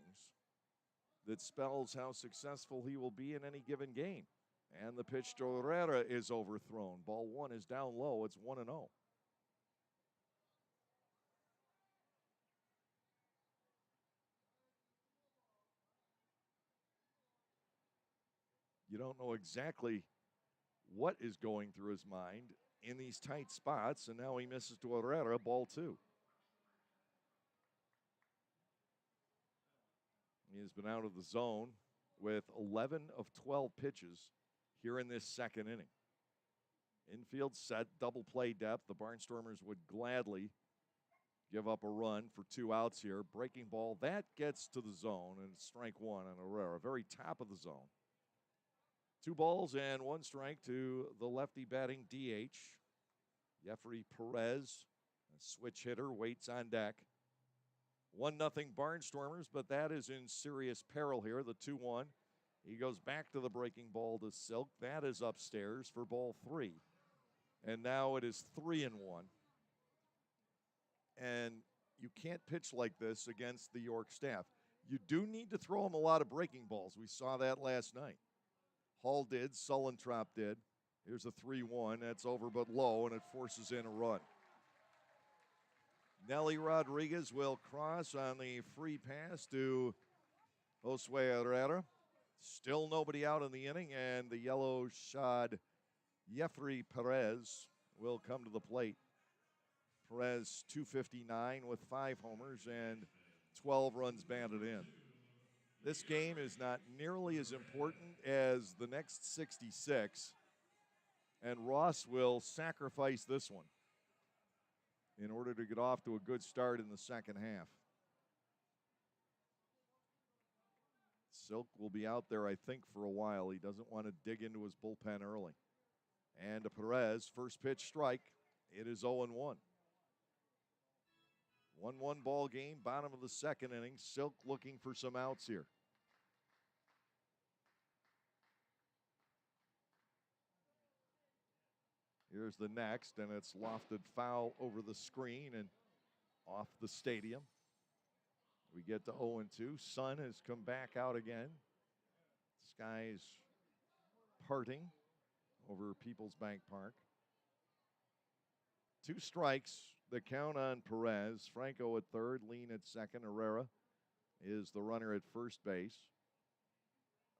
that spells how successful he will be in any given game. And the pitch to Herrera is overthrown. Ball 1 is down low. It's 1-0. You don't know exactly what is going through his mind in these tight spots, and now he misses to Herrera, ball 2. He has been out of the zone with 11 of 12 pitches here in this second inning. Infield set, double play depth. The Barnstormers would gladly give up a run for 2 outs here. Breaking ball, that gets to the zone, and it's strike 1 on Herrera, very top of the zone. 2 balls and 1 strike to the lefty batting DH. Jeffrey Perez, a switch hitter, waits on deck. 1-0 Barnstormers, but that is in serious peril here. The 2-1. He goes back to the breaking ball to Silk. That is upstairs for ball 3. And now it is 3-1. And you can't pitch like this against the York staff. You do need to throw them a lot of breaking balls. We saw that last night. Hall did, Sullentrop did. Here's a 3-1. That's over but low, and it forces in a run. Nelly Rodriguez will cross on the free pass to Josue Herrera. Still nobody out in the inning, and the yellow-shod Jeffrey Perez will come to the plate. Perez, 259 with 5 homers and 12 runs batted in. This game is not nearly as important as the next 66, and Ross will sacrifice this one in order to get off to a good start in the second half. Silk will be out there, I think, for a while. He doesn't want to dig into his bullpen early. And to Perez, first pitch strike. It is 0-1. 1-1 ball game, bottom of the second inning. Silk looking for some outs here. Here's the next, and it's lofted foul over the screen and off the stadium. We get to 0-2. Sun has come back out again. Skies parting over Peoples Bank Park. 2 strikes. The count on Perez. Franco at third, Lean at second. Herrera is the runner at first base.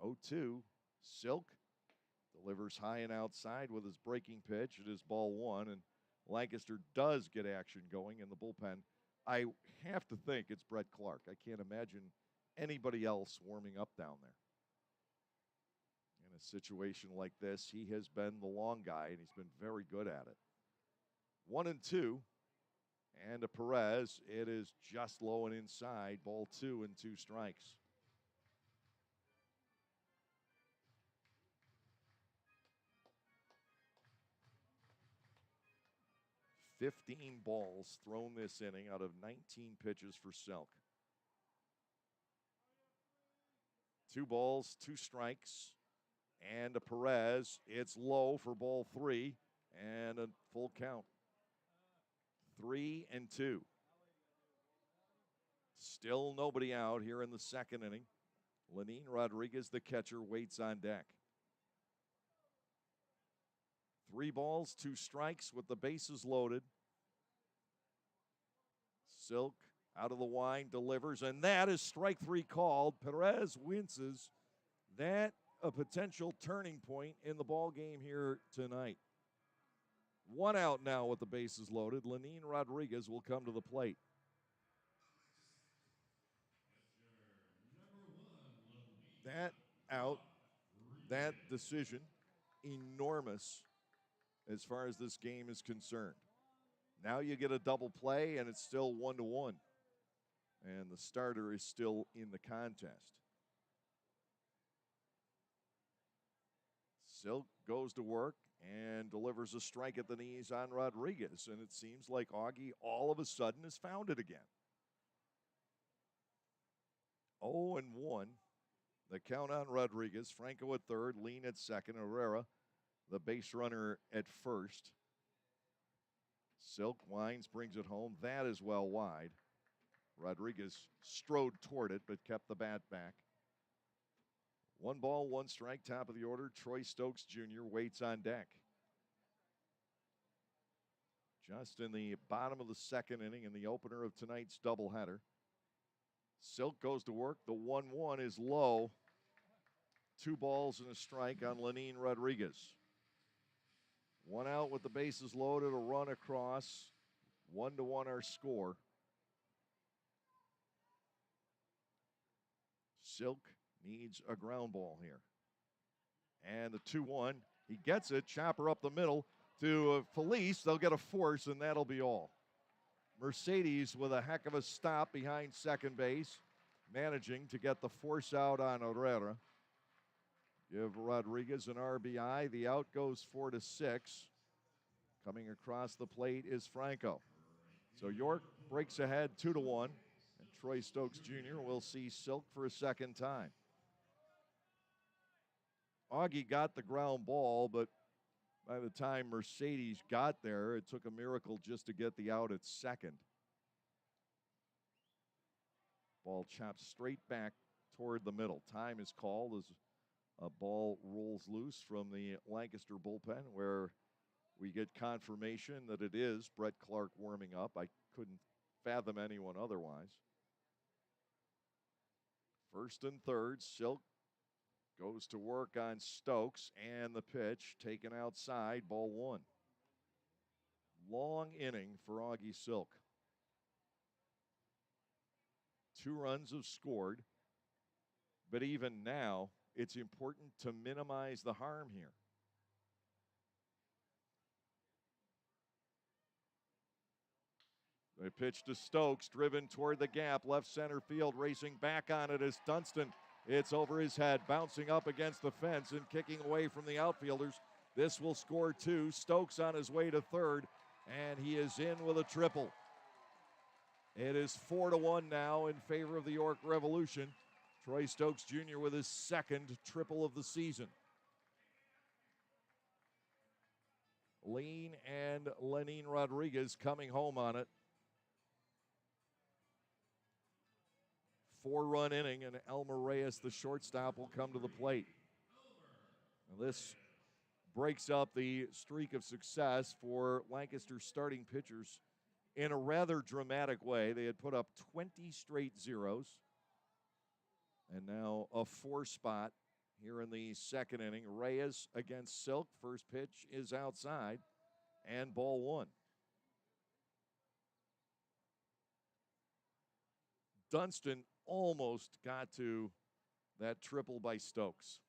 0-2. Silk delivers high and outside with his breaking pitch. It is ball 1, and Lancaster does get action going in the bullpen. I have to think it's Brett Clark. I can't imagine anybody else warming up down there. In a situation like this, he has been the long guy, and he's been very good at it. 1-2. And to Perez, it is just low and inside. Ball 2 and 2 strikes. 15 balls thrown this inning out of 19 pitches for Selk. 2 balls, 2 strikes. And to Perez, it's low for ball 3 and a full count. 3-2. Still nobody out here in the second inning. Lenin Rodriguez, the catcher, waits on deck. 3 balls, 2 strikes with the bases loaded. Silk out of the wind, delivers, and that is strike 3 called. Perez winces. That a potential turning point in the ball game here tonight. 1 out now with the bases loaded. Lenin Rodriguez will come to the plate. That out, that decision, enormous as far as this game is concerned. Now you get a double play, and it's still 1-1. And the starter is still in the contest. Silk goes to work and delivers a strike at the knees on Rodriguez. And it seems like Augie all of a sudden has found it again. 0-1. The count on Rodriguez. Franco at third, Lean at second. Herrera, the base runner, at first. Silk winds, brings it home. That is well wide. Rodriguez strode toward it, but kept the bat back. 1 ball, 1 strike, top of the order. Troy Stokes Jr. waits on deck. Just in the bottom of the second inning in the opener of tonight's doubleheader. Silk goes to work. The 1-1 is low. 2 balls and a strike on Lenin Rodriguez. 1 out with the bases loaded, a run across. 1-1 our score. Silk needs a ground ball here. And the 2-1, he gets it, chopper up the middle to Felice. They'll get a force, and that'll be all. Mercedes with a heck of a stop behind second base, managing to get the force out on Herrera. Give Rodriguez an RBI. The out goes 4-6. Coming across the plate is Franco. So York breaks ahead 2-1, and Troy Stokes Jr. will see Silk for a second time. Augie got the ground ball, but by the time Mercedes got there, it took a miracle just to get the out at second. Ball chopped straight back toward the middle. Time is called as a ball rolls loose from the Lancaster bullpen, where we get confirmation that it is Brett Clark warming up. I couldn't fathom anyone otherwise. First and third, Silk goes to work on Stokes, and the pitch taken outside, ball one. Long inning for Augie Silk. 2 runs have scored, but even now, it's important to minimize the harm here. The pitch to Stokes, driven toward the gap, left center field, racing back on it is Dunston. It's over his head, bouncing up against the fence and kicking away from the outfielders. This will score 2. Stokes on his way to third, and he is in with a triple. It is 4-1 now in favor of the York Revolution. Troy Stokes Jr. with his second triple of the season. Lean and Lenin Rodriguez coming home on it. 4-run inning, and Elmer Reyes, the shortstop, will come to the plate. Now this breaks up the streak of success for Lancaster starting pitchers in a rather dramatic way. They had put up 20 straight zeros, and now a 4 spot here in the second inning. Reyes against Silk. First pitch is outside, and ball 1. Dunston almost got to that triple by Stokes.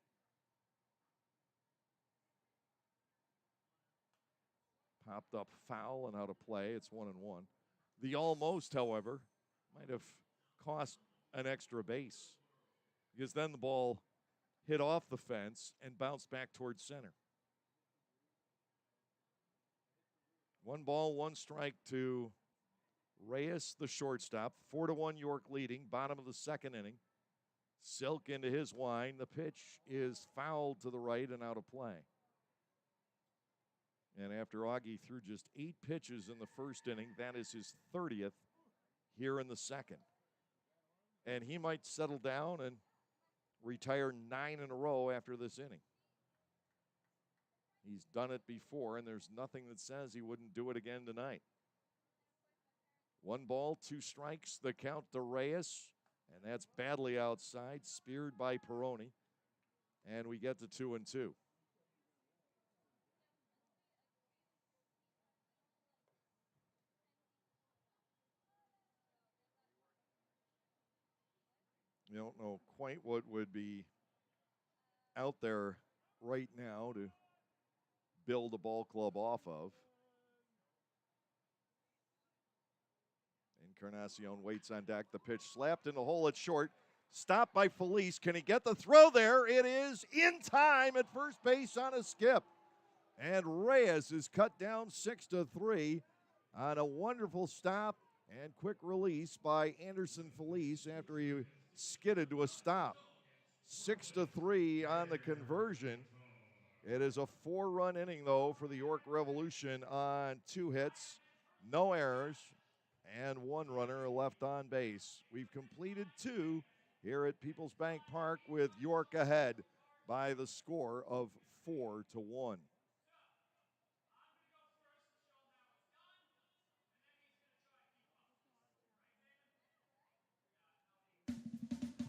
Popped up foul and out of play. It's 1-1. The almost, however, might have cost an extra base, because then the ball hit off the fence and bounced back towards center. 1 ball, 1 strike to Reyes, the shortstop. 4-1 York leading, bottom of the second inning. Silk into his wind. The pitch is fouled to the right and out of play. And after Augie threw just 8 pitches in the first inning, that is his 30th here in the second. And he might settle down and retire 9 in a row after this inning. He's done it before, and there's nothing that says he wouldn't do it again tonight. 1 ball, 2 strikes, the count to Reyes, and that's badly outside, speared by Peroni, and we get to 2-2. You don't know quite what would be out there right now to build a ball club off of. Encarnacion waits on deck. The pitch slapped in the hole at short. Stopped by Felice. Can he get the throw there? It is in time at first base on a skip. And Reyes is cut down 6-3 on a wonderful stop and quick release by Anderson Felice after he skidded to a stop. 6-3 on the conversion. It is a 4-run inning, though, for the York Revolution on 2 hits, no errors, and 1 runner left on base. We've completed 2 here at Peoples Bank Park, with York ahead by the score of 4-1.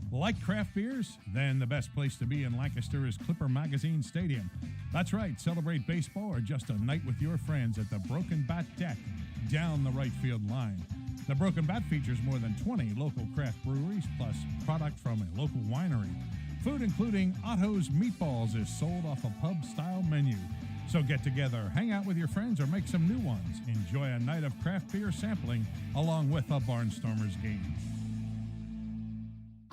Like craft beers? Then the best place to be in Lancaster is Clipper Magazine Stadium. That's right, celebrate baseball or just a night with your friends at the Broken Bat Deck down the right field line. The Broken Bat features more than 20 local craft breweries, plus product from a local winery. Food including Otto's Meatballs is sold off a pub-style menu. So get together, hang out with your friends, or make some new ones. Enjoy a night of craft beer sampling along with a Barnstormers game.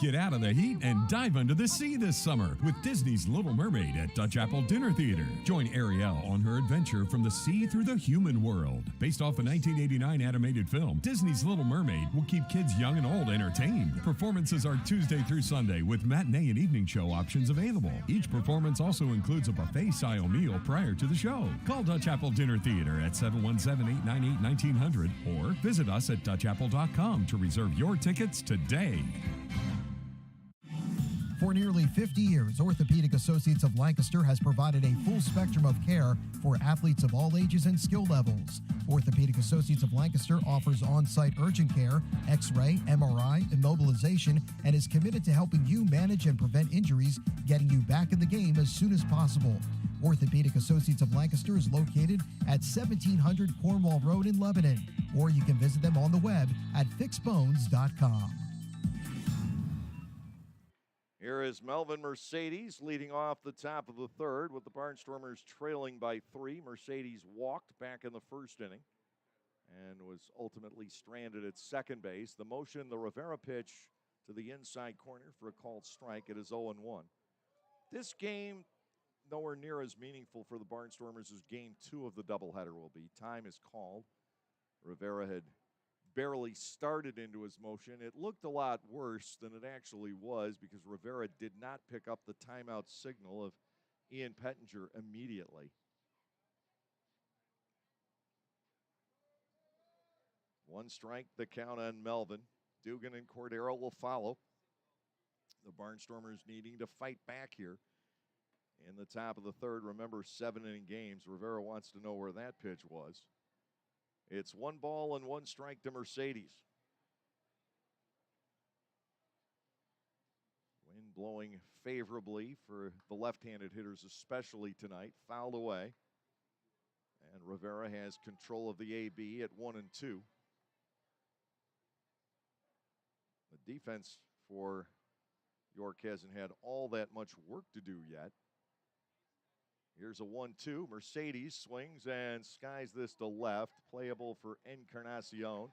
Get out of the heat and dive under the sea this summer with Disney's Little Mermaid at Dutch Apple Dinner Theater. Join Ariel on her adventure from the sea through the human world. Based off the 1989 animated film, Disney's Little Mermaid will keep kids young and old entertained. Performances are Tuesday through Sunday with matinee and evening show options available. Each performance also includes a buffet-style meal prior to the show. Call Dutch Apple Dinner Theater at 717-898-1900 or visit us at dutchapple.com to reserve your tickets today. For nearly 50 years, Orthopedic Associates of Lancaster has provided a full spectrum of care for athletes of all ages and skill levels. Orthopedic Associates of Lancaster offers on-site urgent care, X-ray, MRI, immobilization, and is committed to helping you manage and prevent injuries, getting you back in the game as soon as possible. Orthopedic Associates of Lancaster is located at 1700 Cornwall Road in Lebanon, or you can visit them on the web at fixbones.com. Here is Melvin Mercedes leading off the top of the third with the Barnstormers trailing by 3. Mercedes walked back in the first inning and was ultimately stranded at second base. The motion, the Rivera pitch to the inside corner for a called strike. It is 0-1. This game, nowhere near as meaningful for the Barnstormers as game 2 of the doubleheader will be. Time is called. Rivera had barely started into his motion. It looked a lot worse than it actually was because Rivera did not pick up the timeout signal of Ian Pettinger immediately. One strike, the count on Melvin. Dugan and Cordero will follow. The Barnstormers needing to fight back here in the top of the third. Remember, 7-inning games. Rivera wants to know where that pitch was. It's 1 ball and 1 strike to Mercedes. Wind blowing favorably for the left-handed hitters, especially tonight. Fouled away. And Rivera has control of the AB at 1-2. The defense for York hasn't had all that much work to do yet. Here's a 1-2. Mercedes swings and skies this to left. Playable for Encarnacion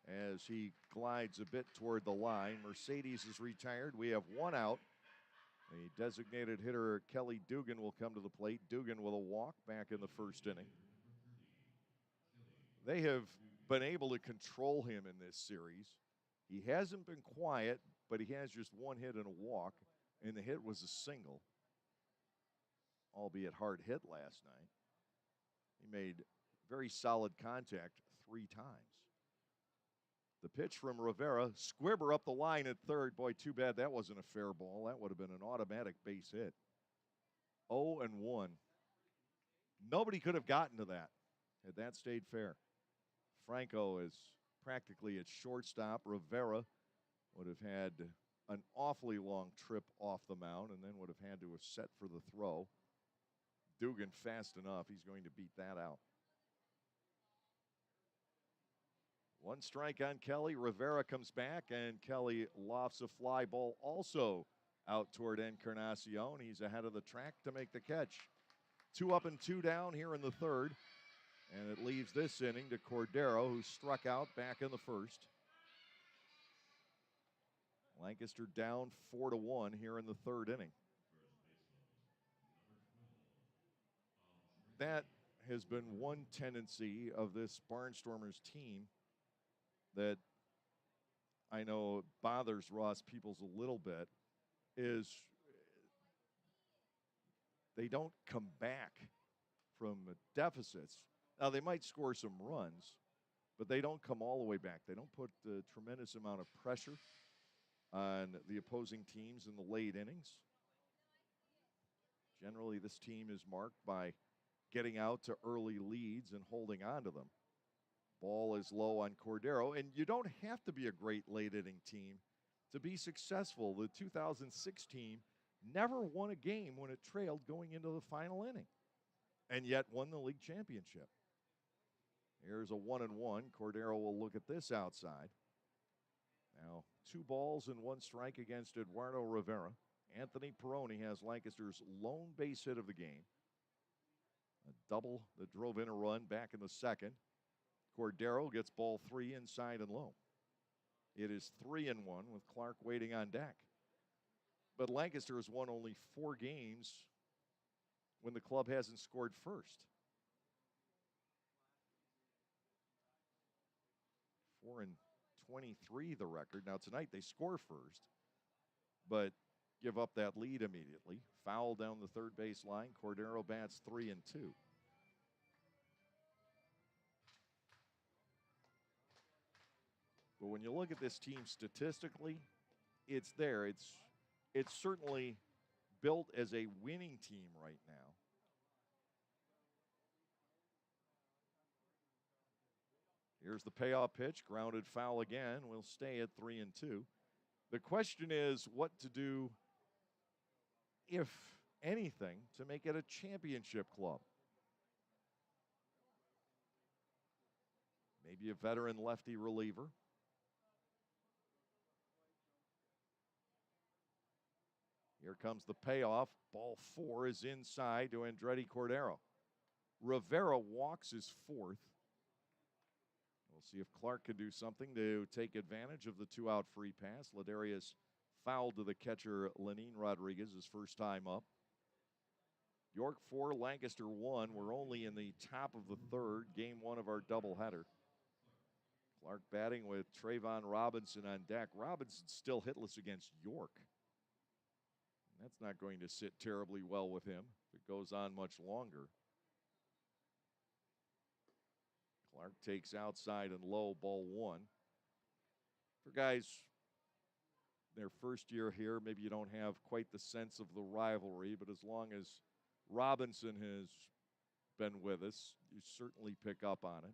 as he glides a bit toward the line. Mercedes is retired. We have 1 out. The designated hitter, Kelly Dugan, will come to the plate. Dugan with a walk back in the first inning. They have been able to control him in this series. He hasn't been quiet, but he has just 1 hit and a walk, and the hit was a single. Albeit hard hit last night. He made very solid contact 3 times. The pitch from Rivera, Squibber up the line at third. Boy, too bad that wasn't a fair ball. That would have been an automatic base hit. 0-1. Nobody could have gotten to that had that stayed fair. Franco is practically at shortstop. Rivera would have had an awfully long trip off the mound and then would have had to have set for the throw. Dugan fast enough. He's going to beat that out. 1 strike on Kelly. Rivera comes back, and Kelly lofts a fly ball also out toward Encarnacion. He's ahead of the track to make the catch. 2 up and 2 down here in the third. And it leaves this inning to Cordero, who struck out back in the first. Lancaster down 4-1 here in the third inning. That has been one tendency of this Barnstormers team that I know bothers Ross Peoples a little bit, is they don't come back from deficits. Now, they might score some runs, but they don't come all the way back. They don't put a tremendous amount of pressure on the opposing teams in the late innings. Generally, this team is marked by getting out to early leads and holding on to them. Ball is low on Cordero, and you don't have to be a great late inning team to be successful. The 2006 team never won a game when it trailed going into the final inning, and yet won the league championship. Here's a 1-1. Cordero will look at this outside. Now, 2 balls and 1 strike against Eduardo Rivera. Anthony Peroni has Lancaster's lone base hit of the game. A double that drove in a run back in the second. Cordero gets ball 3 inside and low. It is 3-1 with Clark waiting on deck. But Lancaster has won only 4 games when the club hasn't scored first. 4-23 the record. Now tonight they score first, but give up that lead immediately. Foul down the third base line. Cordero bats 3-2. But when you look at this team statistically, it's there. It's certainly built as a winning team right now. Here's the payoff pitch, grounded foul again. We'll stay at 3-2. The question is what to do, if anything, to make it a championship club. Maybe a veteran lefty reliever. Here comes the payoff. Ball 4 is inside to Andretti Cordero. Rivera walks his 4th. We'll see if Clark can do something to take advantage of the 2-out free pass. Ladarius fouled to the catcher, Lenin Rodriguez, his first time up. York 4, Lancaster 1. We're only in the top of the third, game 1 of our doubleheader. Clark batting with Trayvon Robinson on deck. Robinson still hitless against York. That's not going to sit terribly well with him if it goes on much longer. Clark takes outside and low, ball 1. For guys, their first year here, maybe you don't have quite the sense of the rivalry, but as long as Robinson has been with us, you certainly pick up on it.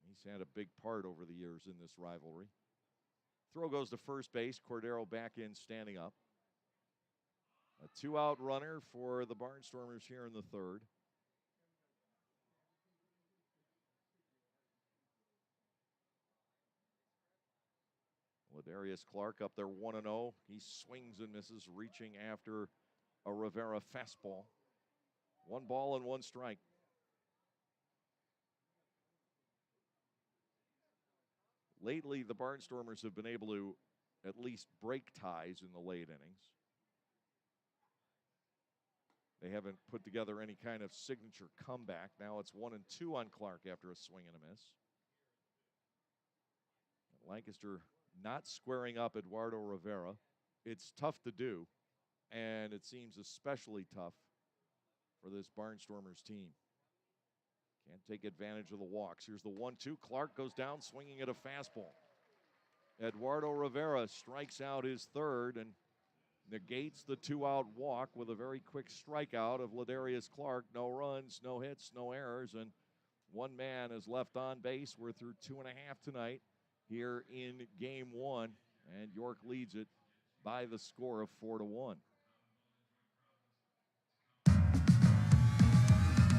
He's had a big part over the years in this rivalry. Throw goes to first base. Cordero back in, standing up. A 2-out runner for the Barnstormers here in the third. Ladarius Clark up there 1-0. He swings and misses, reaching after a Rivera fastball. 1 ball and 1 strike. Lately, the Barnstormers have been able to at least break ties in the late innings. They haven't put together any kind of signature comeback. Now it's 1-2 on Clark after a swing and a miss. Lancaster not squaring up Eduardo Rivera. It's tough to do, and it seems especially tough for this Barnstormers team. Can't take advantage of the walks. Here's the 1-2. Clark goes down swinging at a fastball. Eduardo Rivera strikes out his third and negates the 2-out walk with a very quick strikeout of Ladarius Clark. No runs, no hits, no errors, and 1 man is left on base. We're through 2.5 tonight here in game 1, and York leads it by the score of 4-1.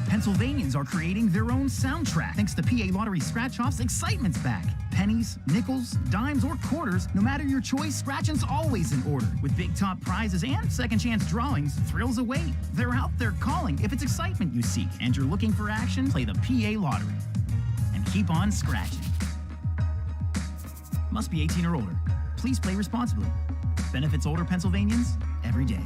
Pennsylvanians are creating their own soundtrack. Thanks to PA Lottery Scratch-Offs, excitement's back. Pennies, nickels, dimes, or quarters, no matter your choice, scratching's always in order. With big top prizes and second chance drawings, thrills await. They're out there calling if it's excitement you seek and you're looking for action, play the PA Lottery. And keep on scratching. Must be 18 or older. Please play responsibly. Benefits older Pennsylvanians every day.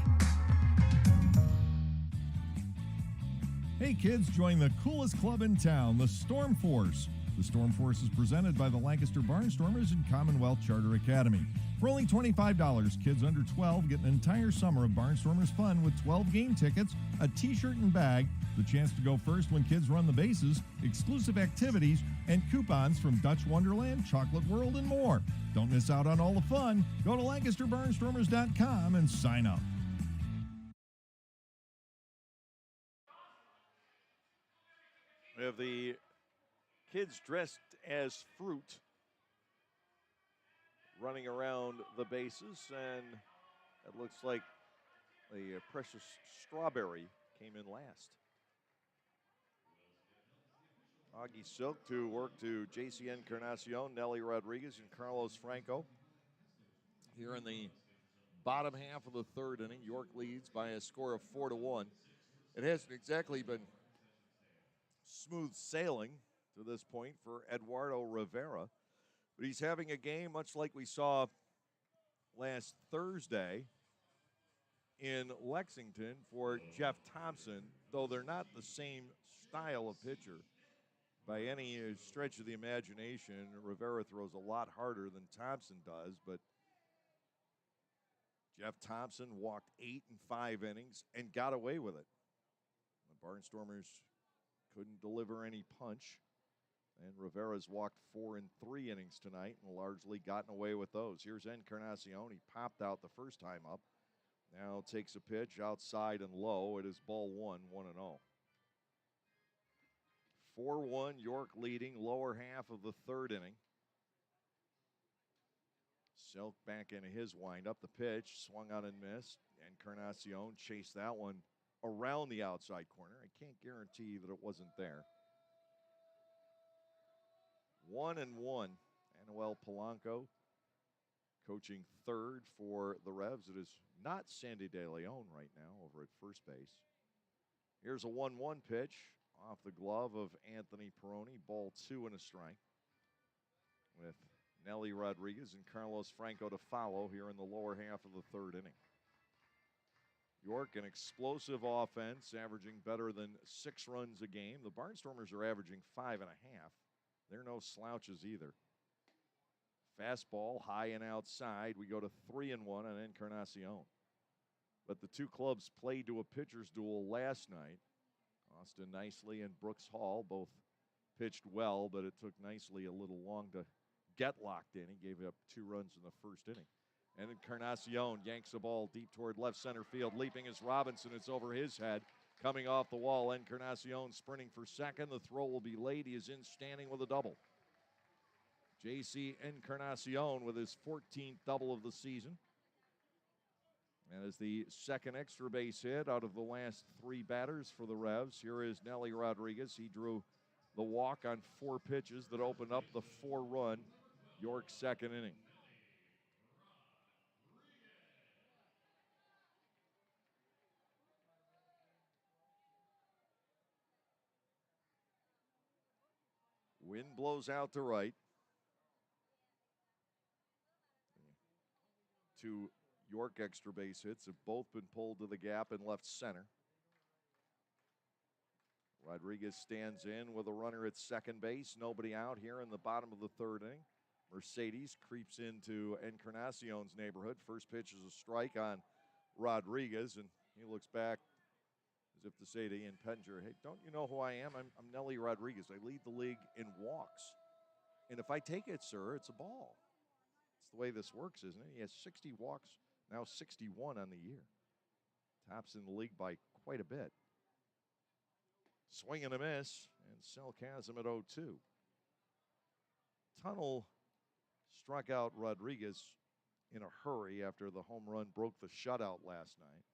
Hey kids, join the coolest club in town, the Storm Force. The Storm Force is presented by the Lancaster Barnstormers and Commonwealth Charter Academy. For only $25, kids under 12 get an entire summer of Barnstormers fun with 12 game tickets, a t-shirt and bag, the chance to go first when kids run the bases, exclusive activities, and coupons from Dutch Wonderland, Chocolate World, and more. Don't miss out on all the fun. Go to LancasterBarnstormers.com and sign up. We have the kids dressed as fruit running around the bases, and it looks like the precious strawberry came in last. Augie Silk to work to J.C. Encarnacion, Nelly Rodriguez, and Carlos Franco here in the Bottom half of the third inning, York leads by a score of 4-1. It hasn't exactly been smooth sailing to this point for Eduardo Rivera, but he's having a game much like we saw last Thursday in Lexington for Jeff Thompson, though they're not the same style of pitcher. By any stretch of the imagination, Rivera throws a lot harder than Thompson does, but Jeff Thompson walked 8 in 5 innings and got away with it. The Barnstormers couldn't deliver any punch, and Rivera's walked 4 in 3 innings tonight and largely gotten away with those. Here's Encarnacion. He popped out the first time up. Now takes a pitch outside and low. It is ball 1, 1-0. 4-1, York leading, lower half of the third inning. Selk back into his windup. The pitch swung on and missed. Encarnacion chased that one around the outside corner. I can't guarantee that it wasn't there. 1-1. Anuel Polanco coaching third for the Revs. It is not Sandy De Leon right now over at first base. Here's a 1-1 pitch off the glove of Anthony Peroni. Ball 2 and a strike, with Nelly Rodriguez and Carlos Franco to follow here in the lower half of the third inning. York, an explosive offense, averaging better than 6 runs a game. The Barnstormers are averaging 5.5. They're no slouches either. Fastball high and outside. We go to 3-1 on Encarnacion. But the two clubs played to a pitcher's duel last night. Austin Nicely and Brooks Hall both pitched well, but it took Nicely a little long to get locked in. He gave up 2 runs in the first inning. And Encarnacion yanks the ball deep toward left center field. Leaping is Robinson. It's over his head. Coming off the wall, Encarnacion sprinting for second. The throw will be late. He is in standing with a double. J.C. Encarnacion with his 14th double of the season. And as the second extra base hit out of the last 3 batters for the Revs, here is Nelly Rodriguez. He drew the walk on 4 pitches that opened up the 4-run York second inning. Wind blows out to right. 2 York extra base hits have both been pulled to the gap in left center. Rodriguez stands in with a runner at second base. Nobody out here in the bottom of the third inning. Mercedes creeps into Encarnacion's neighborhood. First pitch is a strike on Rodriguez, and he looks back as if to say to Ian Penninger, hey, don't you know who I am? I'm Nelly Rodriguez. I lead the league in walks. And if I take it, sir, it's a ball. It's the way this works, isn't it? He has 60 walks, now 61 on the year. Tops in the league by quite a bit. Swing and a miss, and Selk has him at 0-2. Tunnel struck out Rodriguez in a hurry after the home run broke the shutout last night.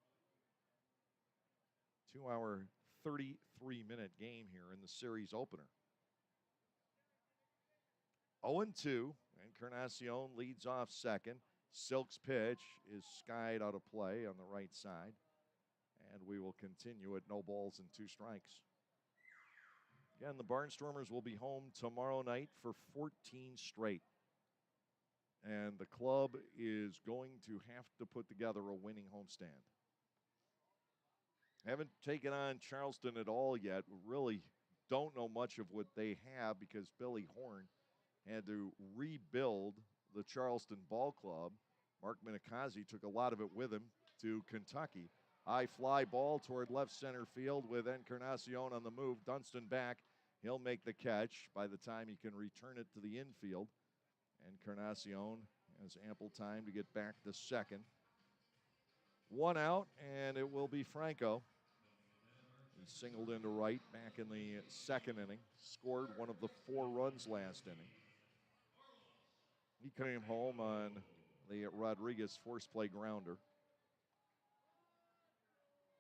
2-hour, 33-minute game here in the series opener. 0-2. Encarnacion leads off second. Silk's pitch is skied out of play on the right side. And we will continue at no balls and 2 strikes. Again, the Barnstormers will be home tomorrow night for 14 straight. And the club is going to have to put together a winning homestand. Haven't taken on Charleston at all yet. We really don't know much of what they have because Billy Horn had to rebuild the Charleston Ball Club. Mark Minikazi took a lot of it with him to Kentucky. High fly ball toward left center field with Encarnacion on the move. Dunston back. He'll make the catch by the time he can return it to the infield. Encarnacion has ample time to get back to second. 1 out, and it will be Franco. He singled into right back in the second inning. Scored one of the 4 runs last inning. He came home on the Rodriguez force play grounder.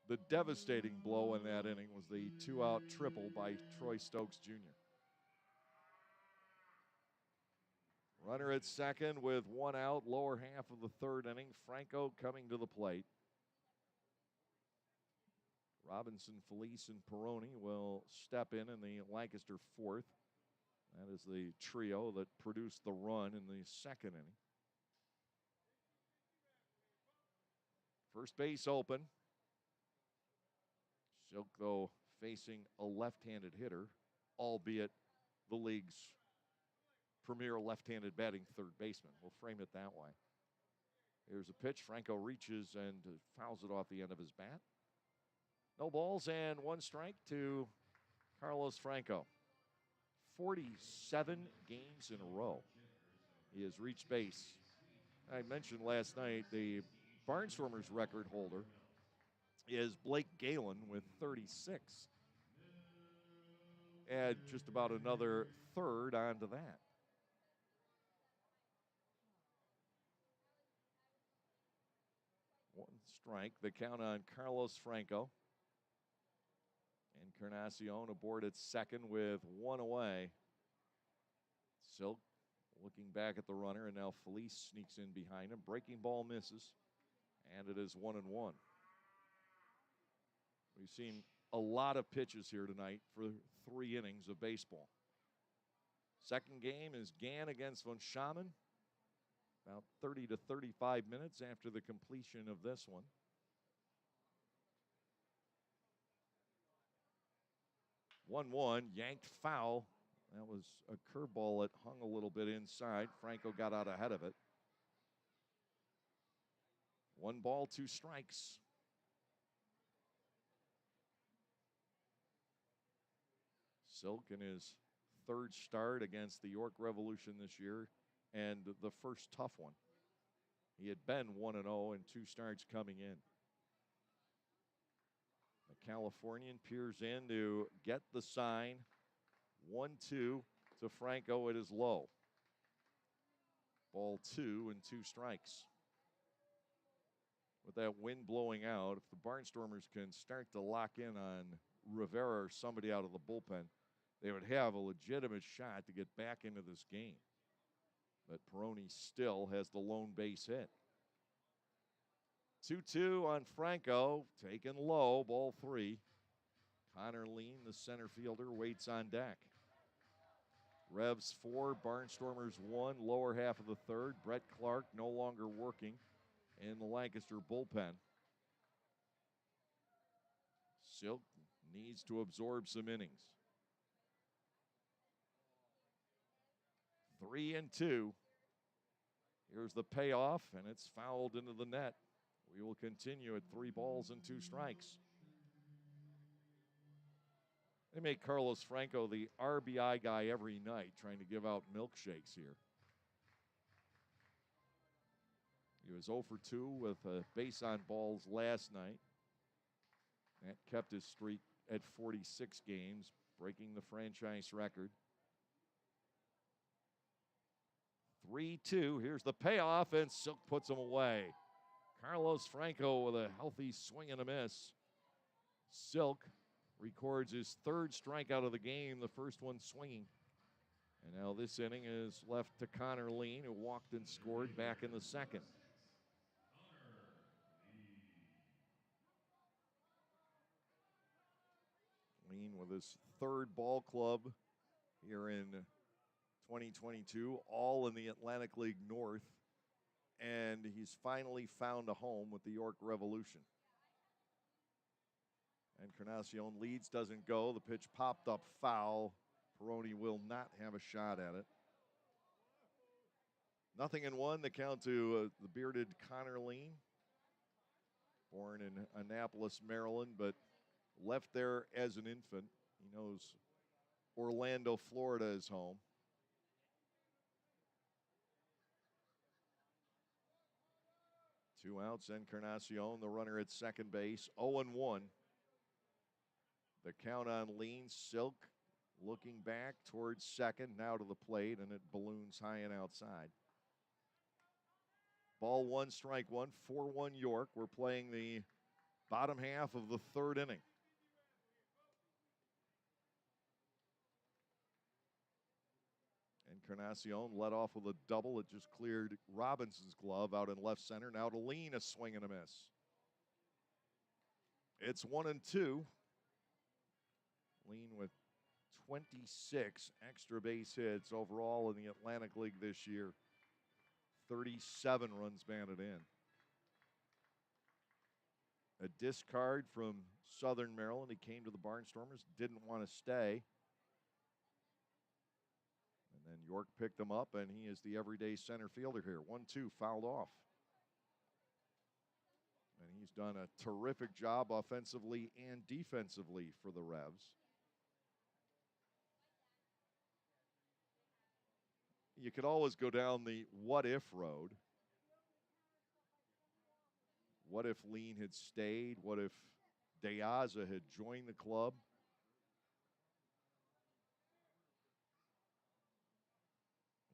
The devastating blow in that inning was the 2-out triple by Troy Stokes Jr. Runner at second with one out, lower half of the third inning. Franco coming to the plate. Robinson, Felice, and Peroni will step in the Lancaster fourth. That is the trio that produced the run in the second inning. First base open. Silk, though, facing a left-handed hitter, albeit the league's premier left-handed batting third baseman. We'll frame it that way. Here's a pitch. Franco reaches and fouls it off the end of his bat. No balls and one strike to Carlos Franco. 47 games in a row he has reached base. I mentioned last night the Barnstormers record holder is Blake Galen with 36. Add just about another third onto that. One strike, the count on Carlos Franco. Encarnacion aboard at second with one away. Silk looking back at the runner, and now Felice sneaks in behind him. Breaking ball misses, and it is 1-1. We've seen a lot of pitches here tonight for 3 innings of baseball. Second game is Gann against von Schaman. About 30 to 35 minutes after the completion of this one. One, yanked foul. That was a curveball that hung a little bit inside. Franco got out ahead of it. 1 ball, 2 strikes. Silk in his third start against the York Revolution this year, and the first tough one. He had been 1-0 in 2 starts coming in. The Californian peers in to get the sign. 1-2 to Franco at his low. Ball 2 and 2 strikes. With that wind blowing out, if the Barnstormers can start to lock in on Rivera or somebody out of the bullpen, they would have a legitimate shot to get back into this game. But Peroni still has the lone base hit. 2-2 on Franco, taken low, ball 3. Connor Lean, the center fielder, waits on deck. Revs 4, Barnstormers 1, lower half of the third. Brett Clark no longer working in the Lancaster bullpen. Silk needs to absorb some innings. 3-2. Here's the payoff, and it's fouled into the net. We will continue at 3 balls and 2 strikes. They make Carlos Franco the RBI guy every night, trying to give out milkshakes here. He was 0 for 2 with a base on balls last night. That kept his streak at 46 games, breaking the franchise record. 3-2. Here's the payoff, and Silk puts him away. Carlos Franco with a healthy swing and a miss. Silk records his 3rd strikeout of the game, the first one swinging. And now this inning is left to Connor Lean, who walked and scored back in the second. Lean with his 3rd ball club here in 2022, all in the Atlantic League North. And he's finally found a home with the York Revolution. Encarnacion leads, doesn't go. The pitch popped up foul. Peroni will not have a shot at it. 0-1, the count to the bearded Connor Lean. Born in Annapolis, Maryland, but left there as an infant. He knows Orlando, Florida is home. Two outs, Encarnacion, the runner at second base. 0-1. The count on Lean. Silk looking back towards second, now to the plate, and it balloons high and outside. Ball 1, strike 1, 4-1 York. We're playing the bottom half of the 3rd inning. Encarnacion led off with a double. It just cleared Robinson's glove out in left center. Now to Lean, a swing and a miss. It's 1-2. Lean with 26 extra base hits overall in the Atlantic League this year. 37 runs batted in. A discard from Southern Maryland. He came to the Barnstormers, didn't want to stay. And then York picked him up, and he is the everyday center fielder here. 1-2, fouled off. And he's done a terrific job offensively and defensively for the Revs. You could always go down the what-if road. What if Lean had stayed? What if De Aza had joined the club?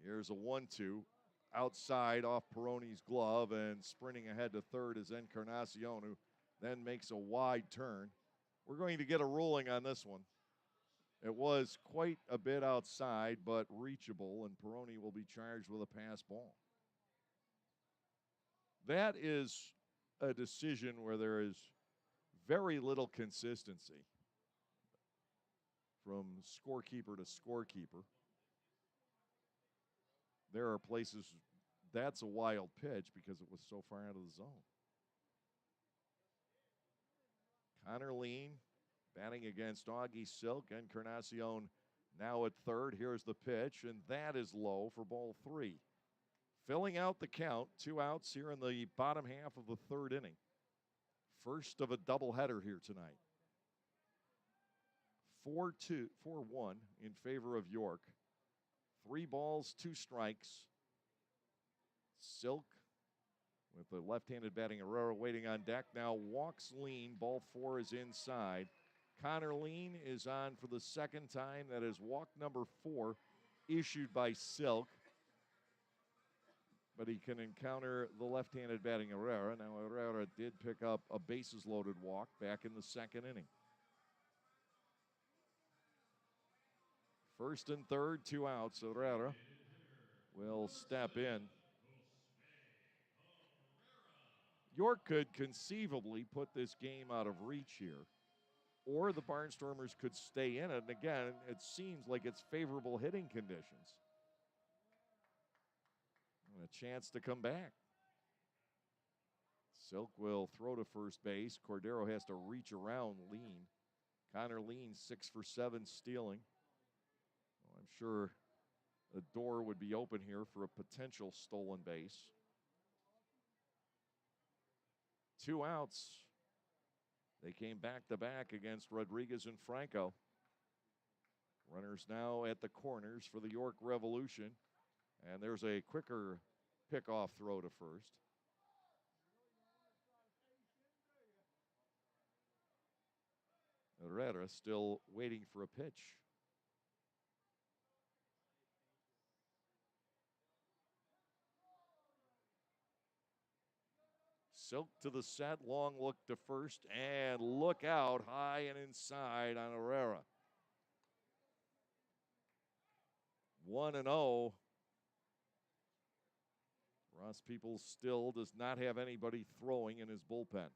Here's a 1-2. Outside off Peroni's glove, and sprinting ahead to third is Encarnacion, who then makes a wide turn. We're going to get a ruling on this one. It was quite a bit outside, but reachable, and Peroni will be charged with a pass ball. That is a decision where there is very little consistency from scorekeeper to scorekeeper. There are places that's a wild pitch because it was so far out of the zone. Connor Lean batting against Augie Silk. Encarnacion now at third. Here's the pitch, and that is low for ball 3. Filling out the count, 2 outs here in the bottom half of the third inning. First of a doubleheader here tonight. 4-1 in favor of York. 3 balls, 2 strikes. Silk with the left-handed batting Herrera waiting on deck. Now walks Lean. Ball 4 is inside. Connor Lean is on for the second time. That is walk number 4 issued by Silk. But he can encounter the left-handed batting Herrera. Now Herrera did pick up a bases-loaded walk back in the second inning. First and third, 2 outs. Herrera will step in. York could conceivably put this game out of reach here, or the Barnstormers could stay in it. And again, it seems like it's favorable hitting conditions. And a chance to come back. Silk will throw to first base. Cordero has to reach around Lean. Connor Lean 6 for 7 stealing. Well, I'm sure the door would be open here for a potential stolen base. 2 outs. They came back-to-back against Rodriguez and Franco. Runners now at the corners for the York Revolution. And there's a quicker pickoff throw to first. Herrera still waiting for a pitch. Silk to the set, long look to first, and look out high and inside on Herrera. 1-0. Ross Peoples still does not have anybody throwing in his bullpen.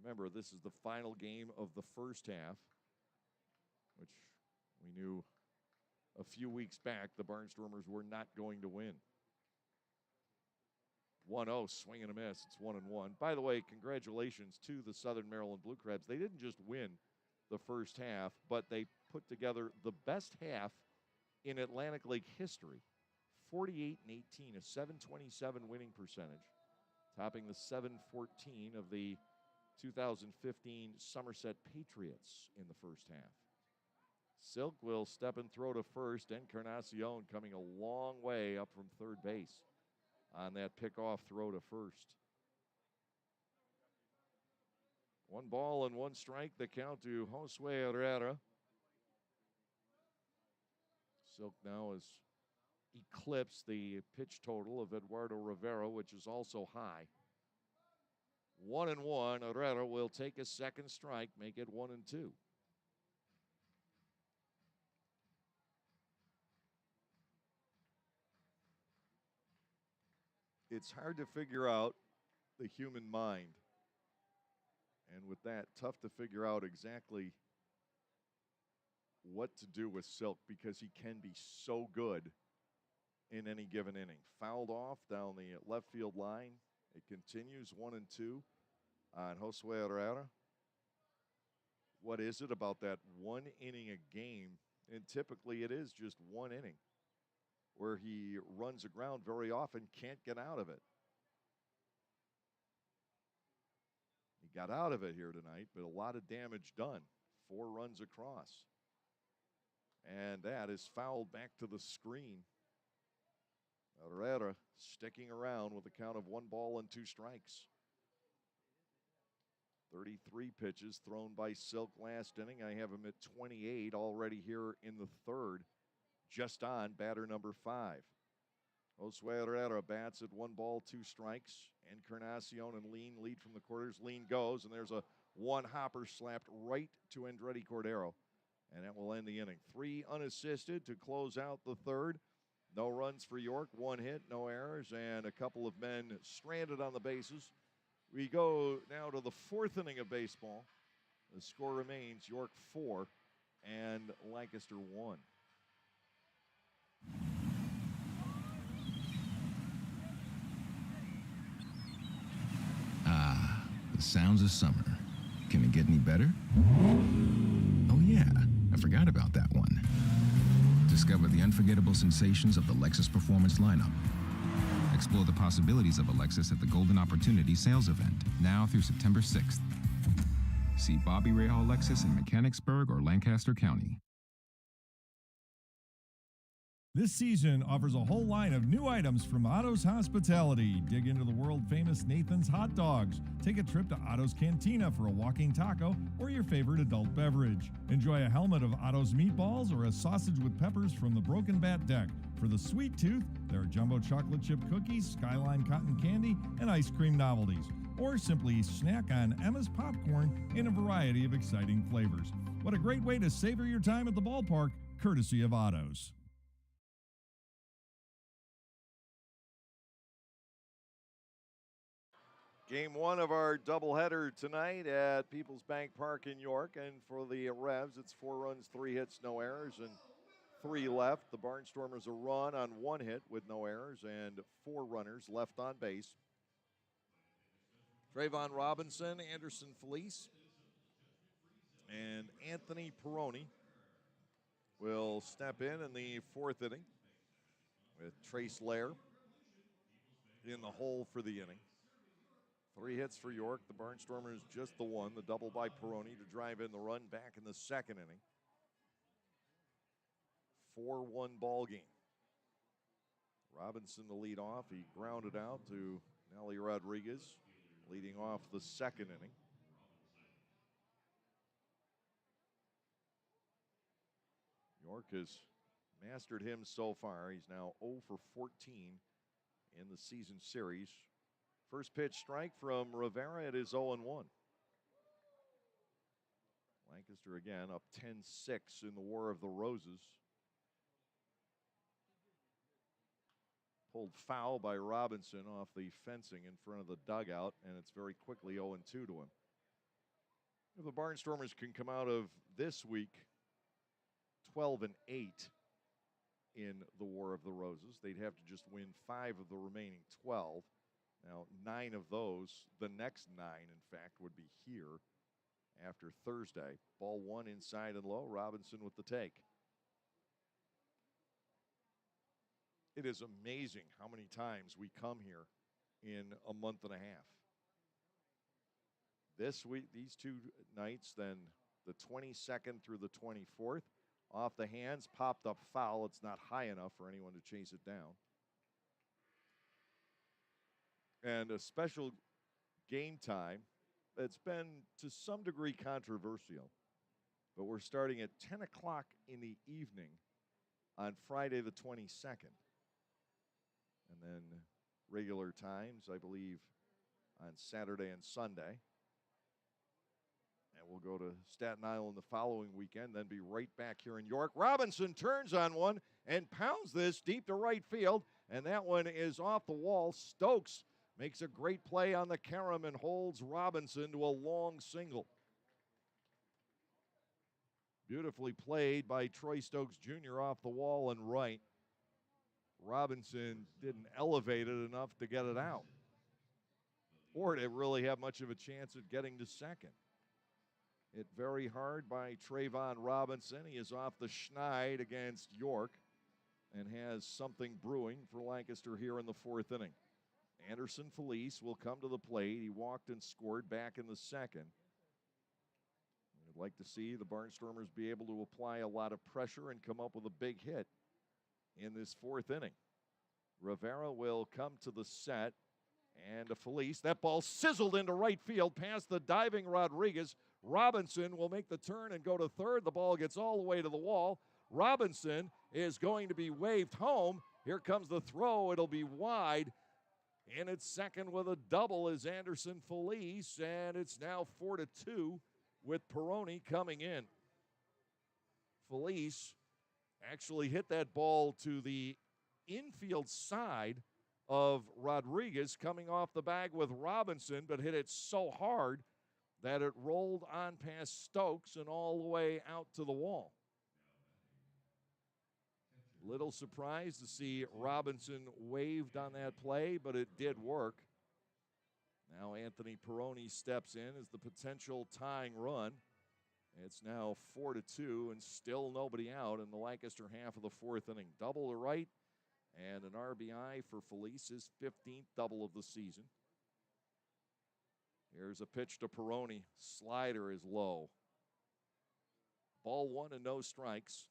Remember, this is the final game of the first half, which we knew a few weeks back the Barnstormers were not going to win. 1-0, swing and a miss. It's 1-1. By the way, congratulations to the Southern Maryland Blue Crabs. They didn't just win the first half, but they put together the best half in Atlantic League history. 48-18, a 727 winning percentage, topping the 714 of the 2015 Somerset Patriots in the first half. Silk will step and throw to first. Encarnacion coming a long way up from third base on that pickoff throw to first. 1 ball and 1 strike, the count to Josue Herrera. Silk now has eclipsed the pitch total of Eduardo Rivera, which is also high. 1-1. Herrera will take a second strike, make it 1-2. it's hard to figure out the human mind. And with that, tough to figure out exactly what to do with Silk because he can be so good in any given inning. Fouled off down the left field line. It continues 1-2 on Josue Herrera. What is it about that 1 inning a game? And typically it is just 1 inning where he runs aground very often, can't get out of it. He got out of it here tonight, but a lot of damage done. 4 runs across. And that is fouled back to the screen. Herrera sticking around with a count of 1 ball and 2 strikes. 33 pitches thrown by Silk last inning. I have him at 28 already here in the third, just on batter number 5. Josue Herrera bats at 1 ball, 2 strikes. Encarnacion and Lean lead from the quarters. Lean goes, and there's a 1-hopper slapped right to Andretti Cordero. And that will end the inning. 3 unassisted to close out the third. No runs for York, 1 hit, no errors, and a couple of men stranded on the bases. We go now to the 4th inning of baseball. The score remains York 4 and Lancaster 1. Ah, the sounds of summer. Can it get any better? Oh yeah, I forgot about that one. Discover the unforgettable sensations of the Lexus Performance lineup. Explore the possibilities of a Lexus at the Golden Opportunity sales event, now through September 6th. See Bobby Rahal Lexus in Mechanicsburg or Lancaster County. This season offers a whole line of new items from Otto's Hospitality. Dig into the world-famous Nathan's Hot Dogs. Take a trip to Otto's Cantina for a walking taco or your favorite adult beverage. Enjoy a helmet of Otto's meatballs or a sausage with peppers from the Broken Bat Deck. For the sweet tooth, there are jumbo chocolate chip cookies, Skyline cotton candy, and ice cream novelties. Or simply snack on Emma's popcorn in a variety of exciting flavors. What a great way to savor your time at the ballpark, courtesy of Otto's. Game 1 of our doubleheader tonight at People's Bank Park in York. And for the Revs, it's 4 runs, 3 hits, no errors, and 3 left. The Barnstormers a run on 1 hit with no errors and 4 runners left on base. Trayvon Robinson, Anderson Felice, and Anthony Peroni will step in the 4th inning with Trace Lair in the hole for the inning. 3 hits for York. The Barnstormers just the 1. The double by Peroni to drive in the run back in the 2nd inning. 4-1 ball game. Robinson to lead off. He grounded out to Nelly Rodriguez, leading off the 2nd inning. York has mastered him so far. He's now 0 for 14 in the season series. First pitch strike from Rivera. It is 0-1. Lancaster again up 10-6 in the War of the Roses. Pulled foul by Robinson off the fencing in front of the dugout, and it's very quickly 0-2 to him. If the Barnstormers can come out of this week 12-8 in the War of the Roses, they'd have to just win 5 of the remaining 12. Now, 9 of those, the next 9, in fact, would be here after Thursday. Ball 1 inside and low. Robinson with the take. It is amazing how many times we come here in a month and a half. This week, these 2 nights, then the 22nd through the 24th, off the hands, popped up foul. It's not high enough for anyone to chase it down. And a special game time that's been to some degree controversial. But we're starting at 10 o'clock in the evening on Friday the 22nd. And then regular times, I believe, on Saturday and Sunday. And we'll go to Staten Island the following weekend, then be right back here in York. Robinson turns on one and pounds this deep to right field, and that one is off the wall. Stokes makes a great play on the carom and holds Robinson to a long single. Beautifully played by Troy Stokes Jr. off the wall and right. Robinson didn't elevate it enough to get it out, or to really have much of a chance at getting to second. Hit very hard by Trayvon Robinson. He is off the schneid against York and has something brewing for Lancaster here in the fourth inning. Anderson Felice will come to the plate. He walked and scored back in the second. I'd like to see the Barnstormers be able to apply a lot of pressure and come up with a big hit in this fourth inning. Rivera will come to the set, and a Felice. That ball sizzled into right field past the diving Rodriguez. Robinson will make the turn and go to third. The ball gets all the way to the wall. Robinson is going to be waved home. Here comes the throw. It'll be wide. And it's second with a double is Anderson Felice, and it's now 4-2 with Peroni coming in. Felice actually hit that ball to the infield side of Rodriguez coming off the bag with Robinson, but hit it so hard that it rolled on past Stokes and all the way out to the wall. Little surprised to see Robinson waved on that play, but it did work. Now Anthony Peroni steps in as the potential tying run. It's now 4-2 and still nobody out in the Lancaster half of the fourth inning. Double to right and an RBI for Felice's 15th double of the season. Here's a pitch to Peroni. Slider is low. Ball one and no strikes.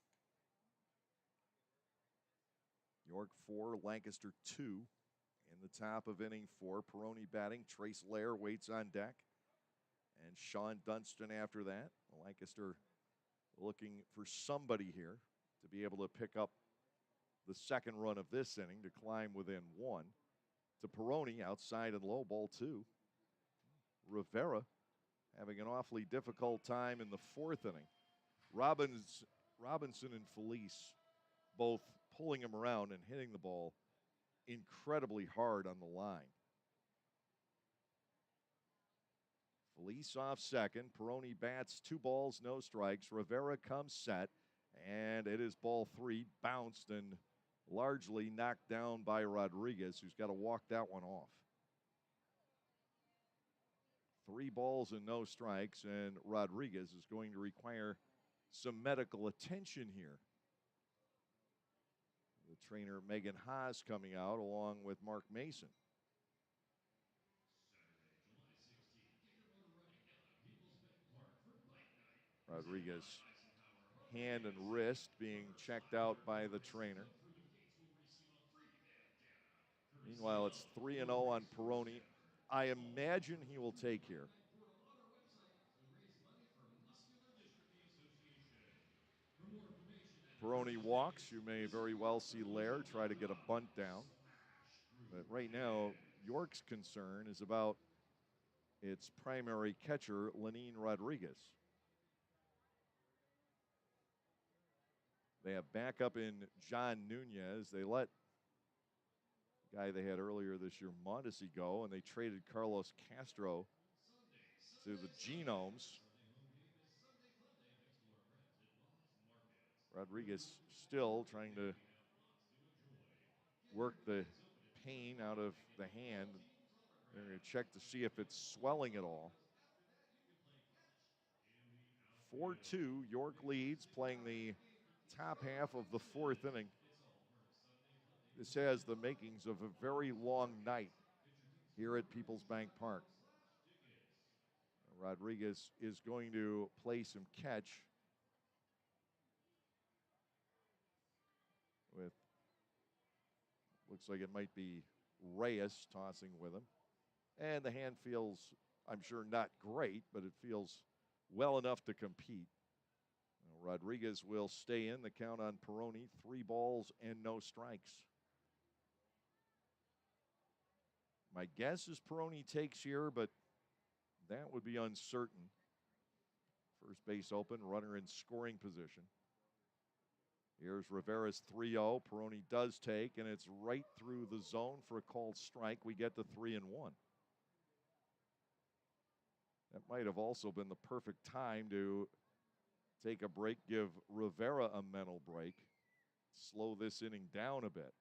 York 4, Lancaster 2 in the top of inning 4. Peroni batting. Trace Lair waits on deck. And Sean Dunston after that. Lancaster looking for somebody here to be able to pick up the second run of this inning to climb within one. To Peroni, outside and low, ball 2. Rivera having an awfully difficult time in the fourth inning. Robinson and Felice both pulling him around and hitting the ball incredibly hard on the line. Felice off second. Peroni bats 2 balls, no strikes. Rivera comes set, and it is ball 3, bounced and largely knocked down by Rodriguez, who's got to walk that one off. 3 balls and no strikes, and Rodriguez is going to require some medical attention here. The trainer, Megan Haas, coming out along with Mark Mason. Rodriguez, hand and wrist being checked out by the trainer. Meanwhile, it's 3-0 on Peroni. I imagine he will take here. Peroni walks. You may very well see Lair try to get a bunt down. But right now, York's concern is about its primary catcher, Lenine Rodriguez. They have backup in John Nunez. They let the guy they had earlier this year, Mondesi, go, and they traded Carlos Castro to the Genomes. Rodriguez still trying to work the pain out of the hand. They're going to check to see if it's swelling at all. 4-2, York leads, playing the top half of the fourth inning. This has the makings of a very long night here at Peoples Bank Park. Rodriguez is going to play some catch with, looks like it might be Reyes tossing with him. And the hand feels, I'm sure, not great, but it feels well enough to compete. Rodriguez will stay in. The count on Peroni, 3 balls and no strikes. My guess is Peroni takes here, but that would be uncertain. First base open, runner in scoring position. Here's Rivera's 3-0. Peroni does take, and it's right through the zone for a called strike. We get to 3-1. That might have also been the perfect time to take a break, give Rivera a mental break, slow this inning down a bit.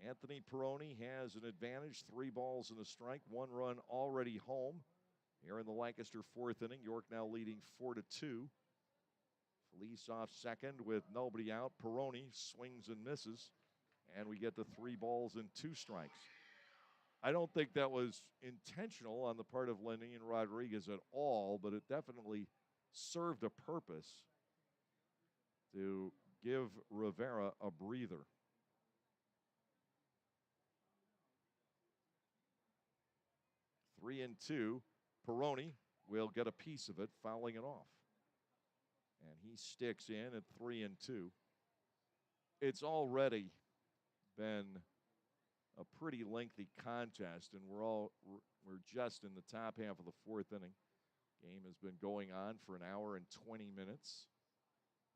Anthony Peroni has an advantage, 3 balls and a strike, 1 run already home. Here in the Lancaster 4th inning, York now leading 4-2. Felice off second with nobody out. Peroni swings and misses, and we get to 3 balls and 2 strikes. I don't think that was intentional on the part of Lenin Rodriguez at all, but it definitely served a purpose to give Rivera a breather. Three and two. Peroni will get a piece of it, fouling it off. And he sticks in at 3-2. It's already been a pretty lengthy contest, and we're just in the top half of the 4th inning. Game has been going on for an hour and 20 minutes.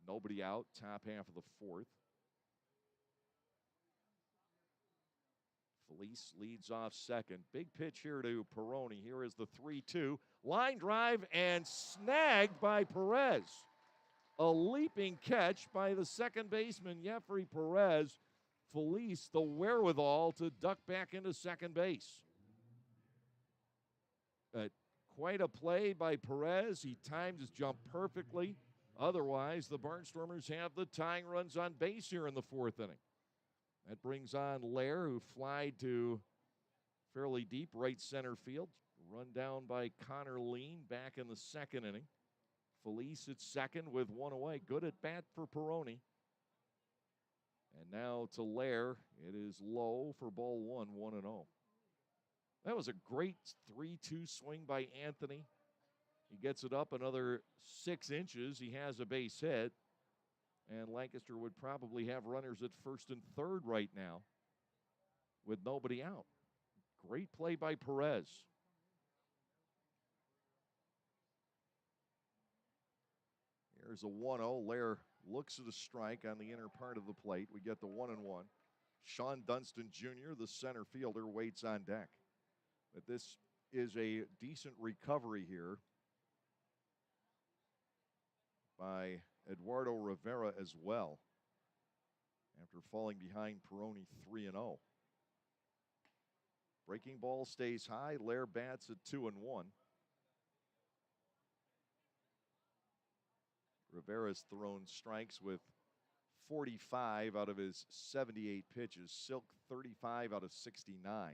Nobody out, top half of the 4th. Felice leads off second. Big pitch here to Peroni. Here is the 3-2. Line drive and snagged by Perez. A leaping catch by the second baseman, Jeffrey Perez. Felice, the wherewithal to duck back into second base. Quite a play by Perez. He timed his jump perfectly. Otherwise, the Barnstormers have the tying runs on base here in the 4th inning. That brings on Lair, who flied to fairly deep right center field. Run down by Connor Lean back in the 2nd inning. Felice at second with 1 away. Good at bat for Peroni. And now to Lair. It is low for ball 1, 1-0. That was a great 3-2 swing by Anthony. He gets it up another 6 inches. He has a base hit. And Lancaster would probably have runners at first and third right now with nobody out. Great play by Perez. Here's a 1-0. Lair looks at a strike on the inner part of the plate. We get the 1-1. Sean Dunston Jr., the center fielder, waits on deck. But this is a decent recovery here by Eduardo Rivera as well, after falling behind Peroni 3-0. Breaking ball stays high. Lair bats at 2-1. Rivera's thrown strikes with 45 out of his 78 pitches. Silk 35 out of 69.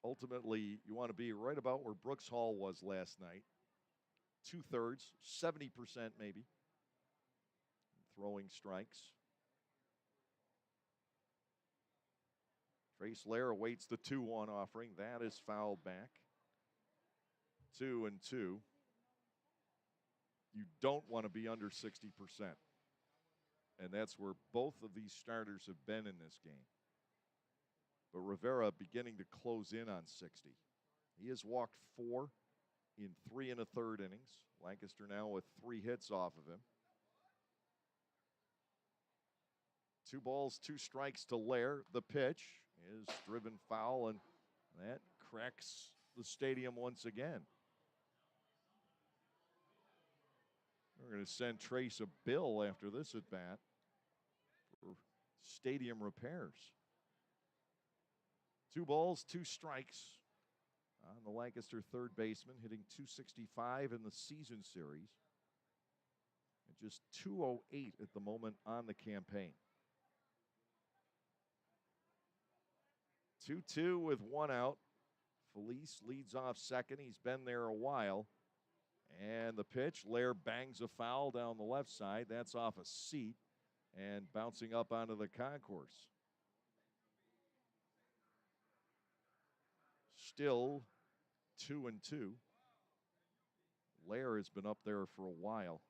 Ultimately, you want to be right about where Brooks Hall was last night. 2/3, 70% maybe. Throwing strikes. Trace Lair awaits the 2-1 offering. That is fouled back. 2-2. You don't want to be under 60%. And that's where both of these starters have been in this game. But Rivera beginning to close in on 60. He has walked 4 in 3 1/3 innings. Lancaster now with 3 hits off of him. 2 balls, 2 strikes to Lair. The pitch is driven foul, and that cracks the stadium once again. We're going to send Trace a bill after this at bat for stadium repairs. 2 balls, 2 strikes on the Lancaster third baseman, hitting .265 in the season series. And just .208 at the moment on the campaign. 2-2 with 1 out. Felice leads off second. He's been there a while. And the pitch, Lair bangs a foul down the left side. That's off a seat and bouncing up onto the concourse. Still 2-2. Lair has been up there for a while.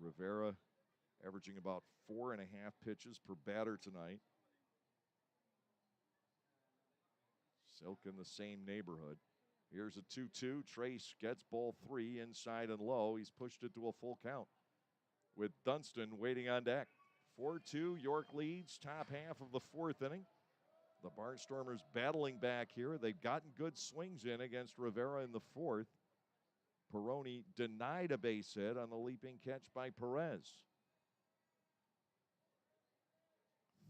Rivera averaging about 4.5 pitches per batter tonight. Silk in the same neighborhood. Here's a 2-2. Trace gets ball 3 inside and low. He's pushed it to a full count with Dunston waiting on deck. 4-2, York leads top half of the 4th inning. The Barnstormers battling back here. They've gotten good swings in against Rivera in the 4th. Peroni denied a base hit on the leaping catch by Perez.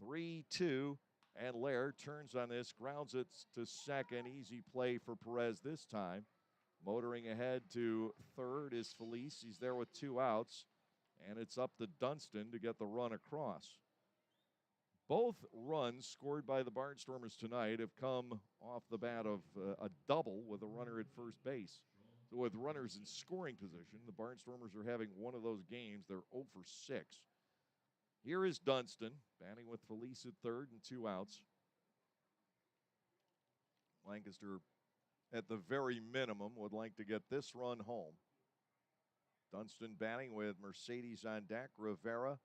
3-2, and Lair turns on this, grounds it to second. Easy play for Perez this time. Motoring ahead to third is Felice. He's there with 2 outs, and it's up to Dunston to get the run across. Both runs scored by the Barnstormers tonight have come off the bat of a double with a runner at first base. So with runners in scoring position, the Barnstormers are having one of those games. They're 0 for 6. Here is Dunston, batting with Felice at third and 2 outs. Lancaster, at the very minimum, would like to get this run home. Dunston batting with Mercedes on deck. Rivera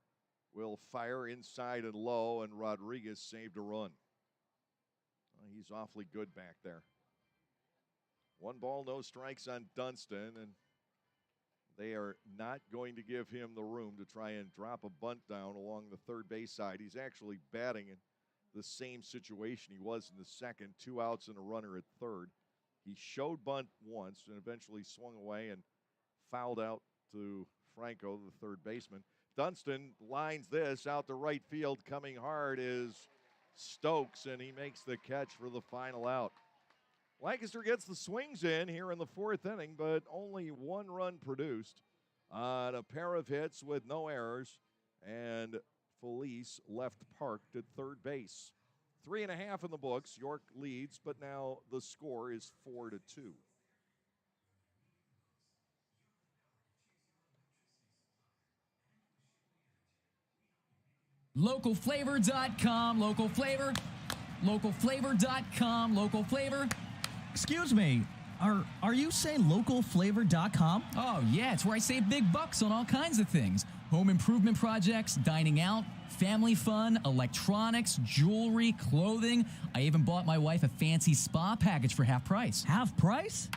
will fire inside and low, and Rodriguez saved a run. He's awfully good back there. 1 ball, no strikes on Dunston, and they are not going to give him the room to try and drop a bunt down along the third base side. He's actually batting in the same situation he was in the second, 2 outs and a runner at third. He showed bunt once and eventually swung away and fouled out to Franco, the third baseman. Dunston lines this out to right field. Coming hard is Stokes, and he makes the catch for the final out. Lancaster gets the swings in here in the 4th inning, but only 1 run produced on a pair of hits with no errors, and Felice left parked at third base. 3.5 in the books. York leads, but now the score is 4-2. Localflavor.com, local flavor. Localflavor.com, local flavor. Excuse me, are you saying localflavor.com? Oh, yeah, it's where I save big bucks on all kinds of things. Home improvement projects, dining out, family fun, electronics, jewelry, clothing. I even bought my wife a fancy spa package for half price. Half price?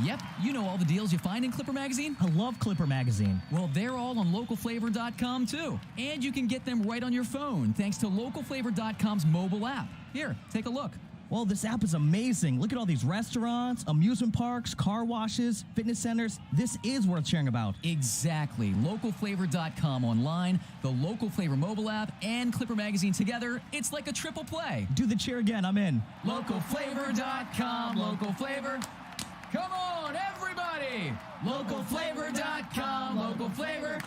Yep, you know all the deals you find in Clipper Magazine. I love Clipper Magazine. Well, they're all on localflavor.com too. And you can get them right on your phone thanks to localflavor.com's mobile app. Here, take a look. Well, this app is amazing. Look at all these restaurants, amusement parks, car washes, fitness centers. This is worth sharing about. Exactly. Localflavor.com online, the Local Flavor mobile app, and Clipper Magazine together. It's like a triple play. Do the cheer again. I'm in. Localflavor.com, local flavor. Come on, everybody! Localflavor.com, local flavor.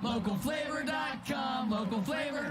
Localflavor.com, local flavor.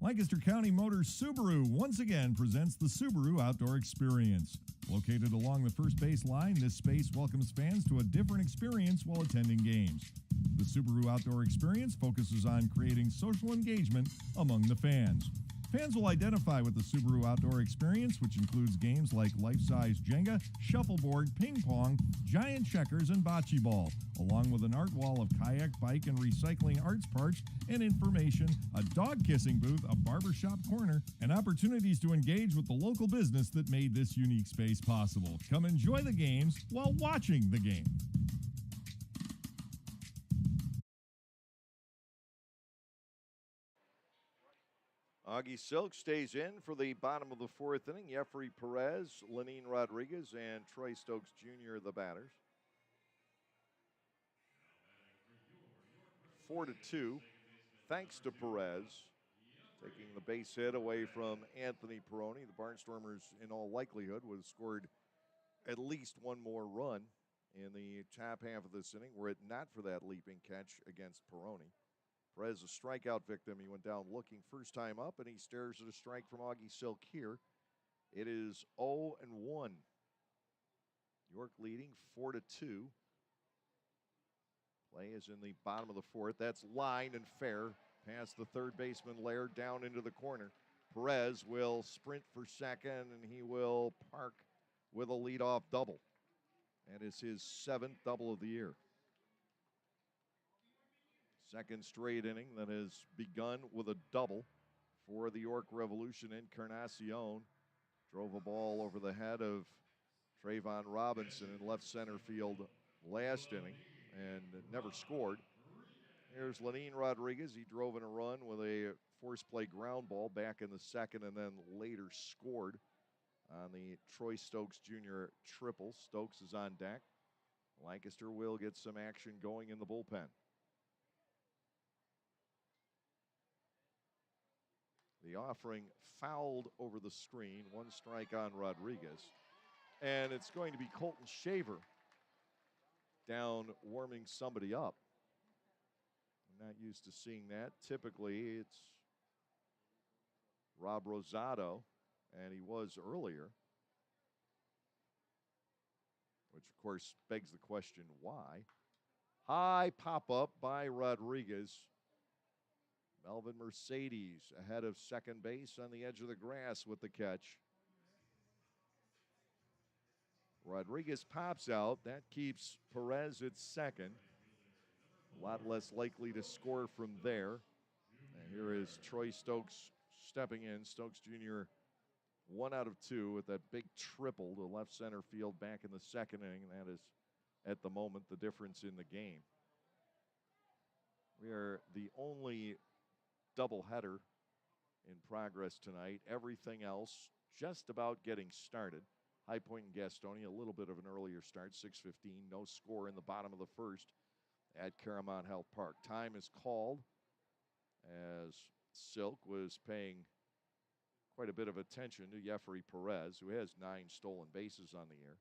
Lancaster County Motors Subaru once again presents the Subaru Outdoor Experience. Located along the first base line, this space welcomes fans to a different experience while attending games. The Subaru Outdoor Experience focuses on creating social engagement among the fans. Fans will identify with the Subaru Outdoor Experience, which includes games like life-size Jenga, shuffleboard, ping pong, giant checkers, and bocce ball, along with an art wall of kayak, bike, and recycling arts parts and information, a dog-kissing booth, a barbershop corner, and opportunities to engage with the local business that made this unique space possible. Come enjoy the games while watching the game. Augie Silk stays in for the bottom of the 4th inning. Jeffrey Perez, Lenine Rodriguez, and Troy Stokes Jr. the batters. 4-2, thanks to Perez taking the base hit away from Anthony Peroni. The Barnstormers, in all likelihood, would have scored at least 1 more run in the top half of this inning were it not for that leaping catch against Peroni. Perez, a strikeout victim. He went down looking first time up, and he stares at a strike from Augie Silk here. It is 0-1. York leading 4-2. Play is in the bottom of the 4th. That's line and fair. Past the third baseman Lair down into the corner. Perez will sprint for second, and he will park with a leadoff double. That is his 7th double of the year. Second straight inning that has begun with a double for the York Revolution. Encarnacion drove a ball over the head of Trayvon Robinson in left center field last inning and never scored. Here's Lenin Rodriguez. He drove in a run with a force play ground ball back in the second and then later scored on the Troy Stokes Jr. triple. Stokes is on deck. Lancaster will get some action going in the bullpen. The offering fouled over the screen. One strike on Rodriguez. And it's going to be Colton Shaver down warming somebody up. I'm not used to seeing that. Typically, it's Rob Rosado, and he was earlier. Which, of course, begs the question, why? High pop-up by Rodriguez. Melvin Mercedes ahead of second base on the edge of the grass with the catch. Rodriguez pops out. That keeps Perez at second. A lot less likely to score from there. And here is Troy Stokes stepping in. Stokes Jr. 1 out of 2 with that big triple to left center field back in the second inning. And that is, at the moment, the difference in the game. We are the only doubleheader in progress tonight. Everything else just about getting started. High Point and Gastonia, a little bit of an earlier start, 6:15. No score in the bottom of the first at Caramount Health Park. Time is called as Silk was paying quite a bit of attention to Jeffrey Perez, who has 9 stolen bases on the year.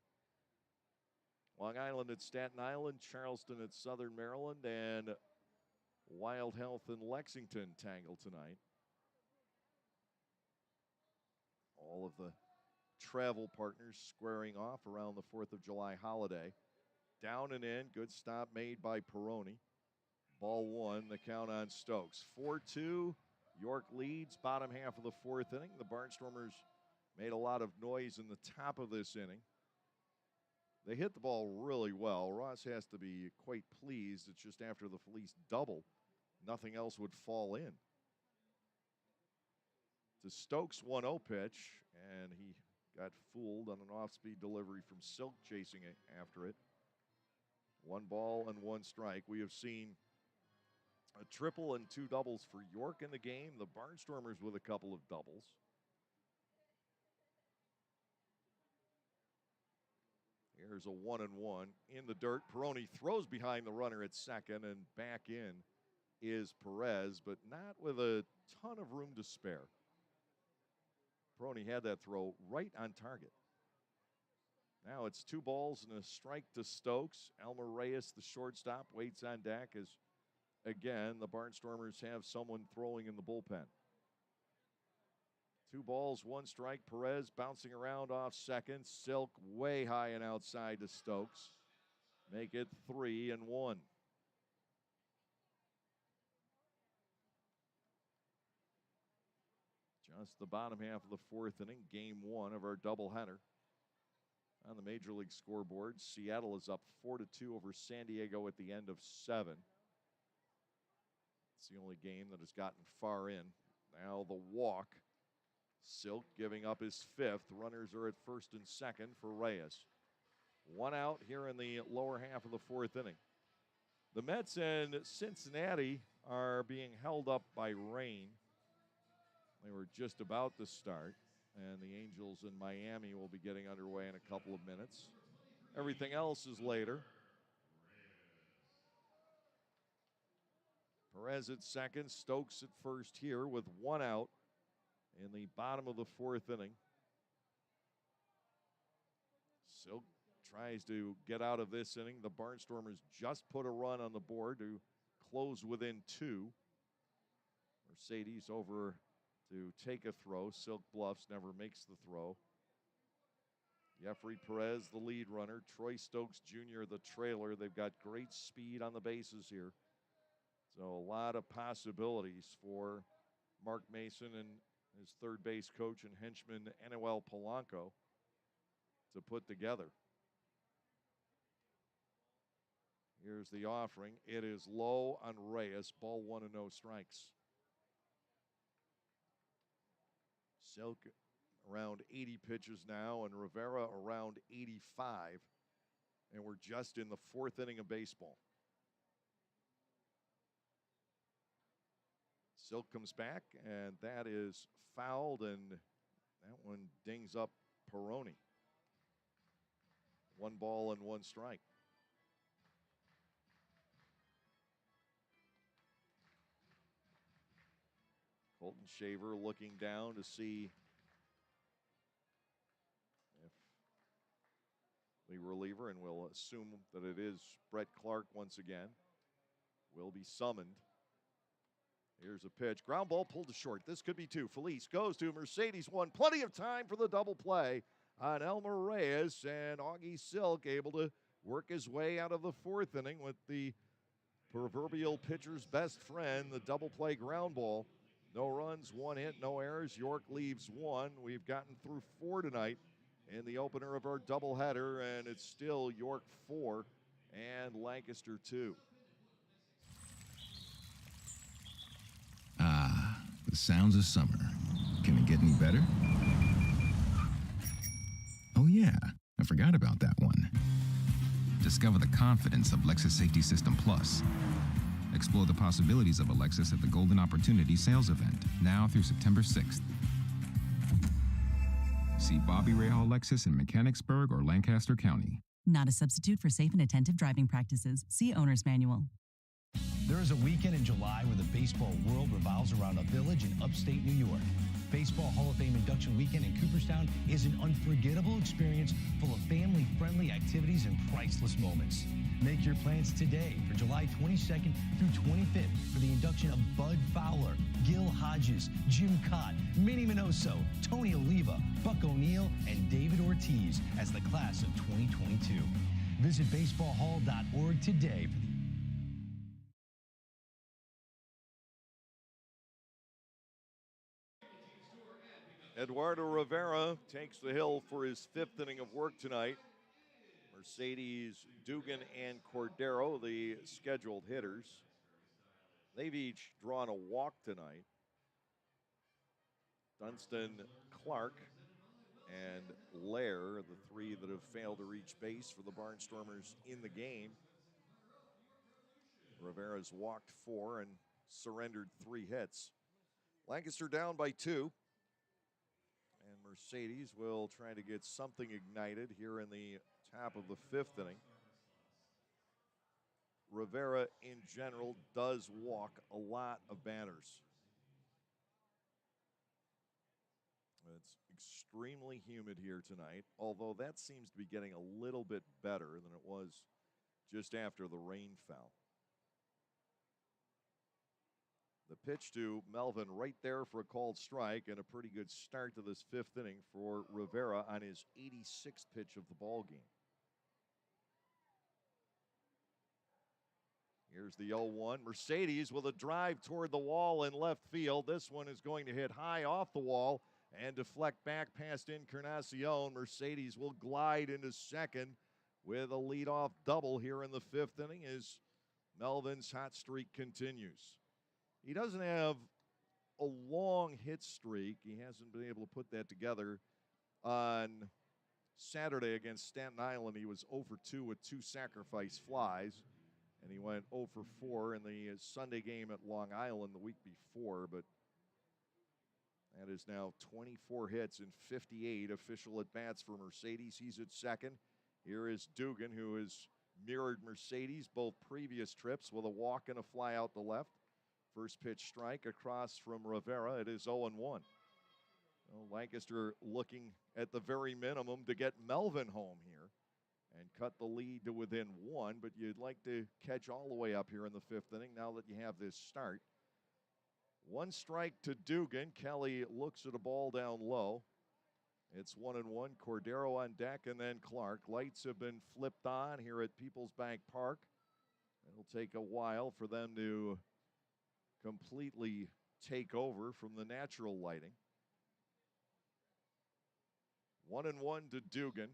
Long Island at Staten Island, Charleston at Southern Maryland, and Wild Health in Lexington tangle tonight. All of the travel partners squaring off around the 4th of July holiday. Down and in, good stop made by Peroni. Ball 1, the count on Stokes. 4-2, York leads, bottom half of the 4th inning. The Barnstormers made a lot of noise in the top of this inning. They hit the ball really well. Ross has to be quite pleased. It's just after the Felice double, nothing else would fall in. To Stokes' 1-0 pitch, and he got fooled on an off-speed delivery from Silk chasing it after it. 1 ball and 1 strike. We have seen a triple and 2 doubles for York in the game. The Barnstormers with a couple of doubles. Here's a 1-1 in the dirt. Peroni throws behind the runner at second, and back in is Perez, but not with a ton of room to spare. Peroni had that throw right on target. Now it's 2 balls and a strike to Stokes. Elmer Reyes, the shortstop, waits on deck as, again, the Barnstormers have someone throwing in the bullpen. 2 balls, 1 strike. Perez bouncing around off second. Silk way high and outside to Stokes. Make it 3-1. Just the bottom half of the 4th inning, game 1 of our doubleheader. On the Major League scoreboard, Seattle is up 4-2 over San Diego at the end of 7. It's the only game that has gotten far in. Now the walk. Silk giving up his 5th. Runners are at first and second for Reyes. 1 out here in the lower half of the 4th inning. The Mets and Cincinnati are being held up by rain. They were just about to start, and the Angels in Miami will be getting underway in a couple of minutes. Everything else is later. Perez at second, Stokes at first here with 1 out in the bottom of the 4th inning. Silk tries to get out of this inning. The Barnstormers just put a run on the board to close within 2. Mercedes over to take a throw. Silk bluffs, never makes the throw. Jeffrey Perez, the lead runner. Troy Stokes Jr., the trailer. They've got great speed on the bases here. So a lot of possibilities for Mark Mason and his third base coach and henchman, Anuel Polanco, to put together. Here's the offering. It is low on Reyes. Ball 1 and no strikes. Silk around 80 pitches now, and Rivera around 85. And we're just in the 4th inning of baseball. Silk comes back, and that is fouled, and that one dings up Peroni. 1 ball and 1 strike. Colton Shaver looking down to see if the reliever, and we'll assume that it is Brett Clark once again, will be summoned. Here's a pitch. Ground ball pulled to short. This could be 2. Felice goes to Mercedes 1. Plenty of time for the double play on Elmer Reyes, and Augie Silk able to work his way out of the 4th inning with the proverbial pitcher's best friend, the double play ground ball. No runs, 1 hit, no errors. York leaves 1. We've gotten through 4 tonight in the opener of our doubleheader, and it's still York 4 and Lancaster 2. Ah, the sounds of summer. Can it get any better? Oh yeah, I forgot about that one. Discover the confidence of Lexus Safety System Plus. Explore the possibilities of a Lexus at the Golden Opportunity Sales Event, now through September 6th. See Bobby Rahal Lexus in Mechanicsburg or Lancaster County. Not a substitute for safe and attentive driving practices. See Owner's Manual. There is a weekend in July where the baseball world revolves around a village in upstate New York. Baseball Hall of Fame induction weekend in Cooperstown is an unforgettable experience full of family-friendly activities and priceless moments. Make your plans today for July 22nd through 25th for the induction of Bud Fowler, Gil Hodges, Jim Cott, Minnie Minoso, Tony Oliva, Buck O'Neill, and David Ortiz as the class of 2022. Visit baseballhall.org today for the Eduardo Rivera takes the hill for his 5th inning of work tonight. Mercedes, Dugan, and Cordero, the scheduled hitters. They've each drawn a walk tonight. Dunston, Clark, and Lair, the 3 that have failed to reach base for the Barnstormers in the game. Rivera's walked 4 and surrendered 3 hits. Lancaster down by 2. And Mercedes will try to get something ignited here in the top of the 5th inning. Rivera, in general, does walk a lot of batters. It's extremely humid here tonight, although that seems to be getting a little bit better than it was just after the rain fell. The pitch to Melvin right there for a called strike, and a pretty good start to this 5th inning for Rivera on his 86th pitch of the ball game. Here's the 0-1. Mercedes with a drive toward the wall in left field. This one is going to hit high off the wall and deflect back past Encarnacion. Mercedes will glide into second with a leadoff double here in the 5th inning as Melvin's hot streak continues. He doesn't have a long hit streak. He hasn't been able to put that together. On Saturday against Staten Island, he was 0 for 2 with 2 sacrifice flies, and he went 0 for 4 in the Sunday game at Long Island the week before, but that is now 24 hits and 58 official at-bats for Mercedes. He's at second. Here is Dugan, who has mirrored Mercedes both previous trips with a walk and a fly out the left. First pitch strike across from Rivera. It is 0-1. Well, Lancaster looking at the very minimum to get Melvin home here and cut the lead to within 1, but you'd like to catch all the way up here in the 5th inning now that you have this start. 1 strike to Dugan. Kelly looks at a ball down low. It's 1-1. Cordero on deck, and then Clark. Lights have been flipped on here at Peoples Bank Park. It'll take a while for them to completely take over from the natural lighting. 1-1 to Dugan.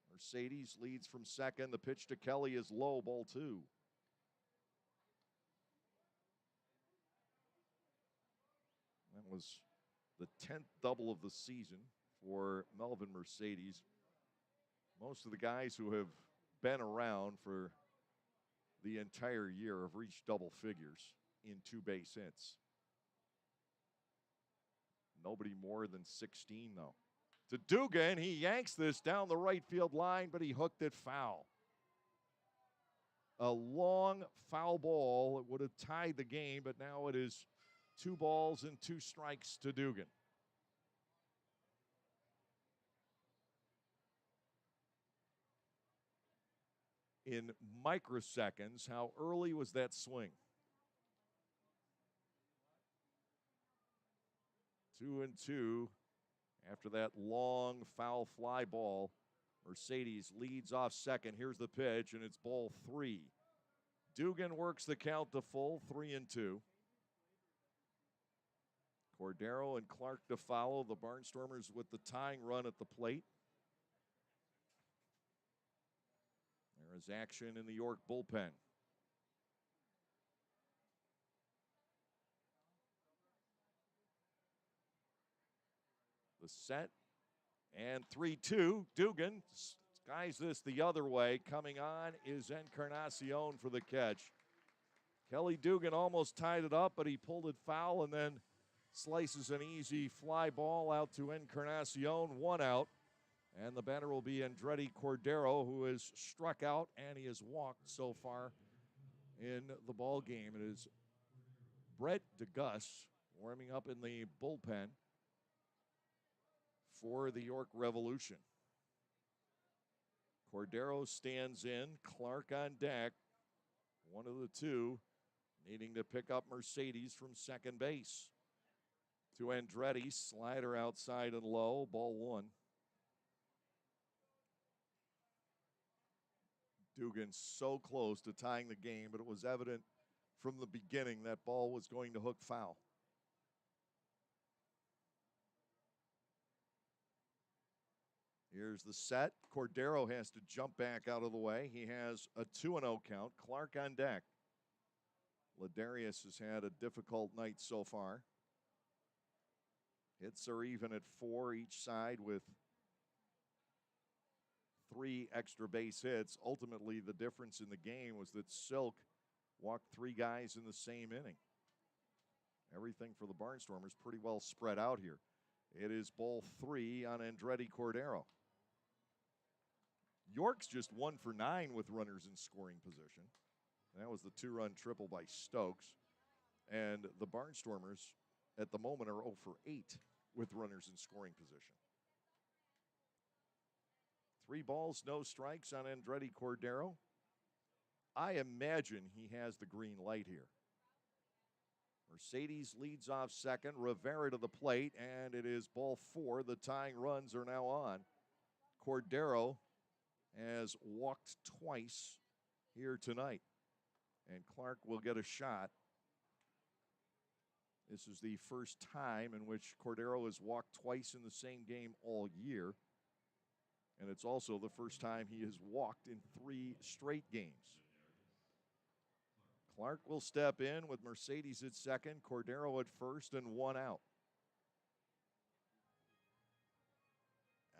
Mercedes leads from second. The pitch to Kelly is low, ball 2. That was the 10th double of the season for Melvin Mercedes. Most of the guys who have been around for the entire year have reached double figures in 2 base hits. Nobody more than 16, though. To Dugan, he yanks this down the right field line, but he hooked it foul. A long foul ball. It would have tied the game, but now it is 2 balls and 2 strikes to Dugan. In microseconds, how early was that swing? 2-2 after that long foul fly ball. Mercedes leads off second. Here's the pitch, and it's ball 3. Dugan works the count to full, 3-2. Cordero and Clark to follow. The Barnstormers with the tying run at the plate. There is action in the York bullpen. The set, and 3-2. Dugan skies this the other way. Coming on is Encarnacion for the catch. Kelly Dugan almost tied it up, but he pulled it foul and then slices an easy fly ball out to Encarnacion. 1 out. And the batter will be Andretti Cordero, who has struck out and he has walked so far in the ball game. It is Brett DeGus warming up in the bullpen for the York Revolution. Cordero stands in. Clark on deck. One of the two needing to pick up Mercedes from second base. To Andretti, slider outside and low, ball 1. Dugan so close to tying the game, but it was evident from the beginning that ball was going to hook foul. Here's the set. Cordero has to jump back out of the way. He has a 2-0 count. Clark on deck. Ladarius has had a difficult night so far. Hits are even at 4 each side with 3 extra base hits. Ultimately, the difference in the game was that Silk walked 3 guys in the same inning. Everything for the Barnstormers pretty well spread out here. It is ball 3 on Andretti Cordero. York's just 1 for 9 with runners in scoring position. That was the 2-run triple by Stokes. And the Barnstormers at the moment are 0 for 8 with runners in scoring position. 3 balls, no strikes on Andretti Cordero. I imagine he has the green light here. Mercedes leads off second. Rivera to the plate, and it is ball 4. The tying runs are now on. Cordero has walked twice here tonight, and Clark will get a shot. This is the first time in which Cordero has walked twice in the same game all year, and it's also the first time he has walked in 3 straight games. Clark will step in with Mercedes at second, Cordero at first, and 1 out.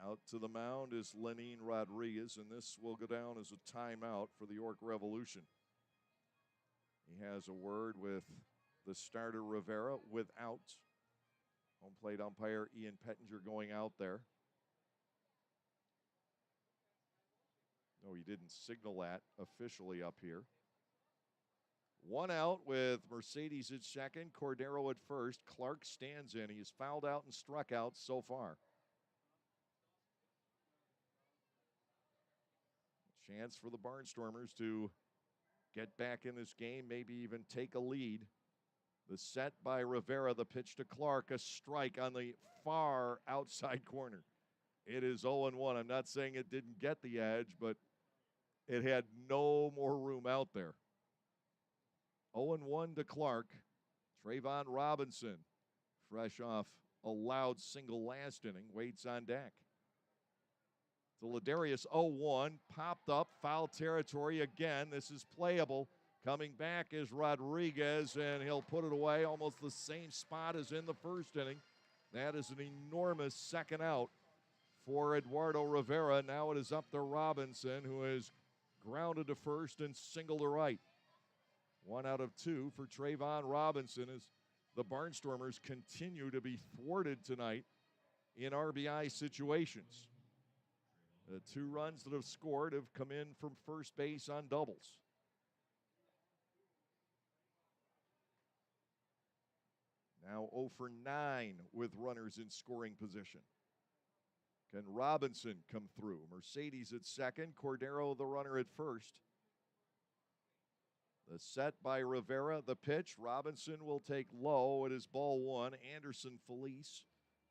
Out to the mound is Lenin Rodriguez, and this will go down as a timeout for the York Revolution. He has a word with the starter Rivera without home plate umpire Ian Pettinger going out there. No, he didn't signal that officially up here. 1 out with Mercedes at second, Cordero at first. Clark stands in. He's fouled out and struck out so far. Chance for the Barnstormers to get back in this game, maybe even take a lead. The set by Rivera, the pitch to Clark, a strike on the far outside corner. It is 0-1. I'm not saying it didn't get the edge, but it had no more room out there. 0-1 to Clark. Trayvon Robinson, fresh off a loud single last inning, waits on deck. To Ladarius, 0-1, popped up, foul territory again. This is playable. Coming back is Rodriguez, and he'll put it away almost the same spot as in the first inning. That is an enormous second out for Eduardo Rivera. Now it is up to Robinson, who is grounded to first and single to right. 1 out of 2 for Trayvon Robinson as the Barnstormers continue to be thwarted tonight in RBI situations. The 2 runs that have scored have come in from first base on doubles. Now 0 for 9 with runners in scoring position. Can Robinson come through? Mercedes at second, Cordero the runner at first. The set by Rivera, the pitch. Robinson will take low. It is ball 1. Anderson Felice,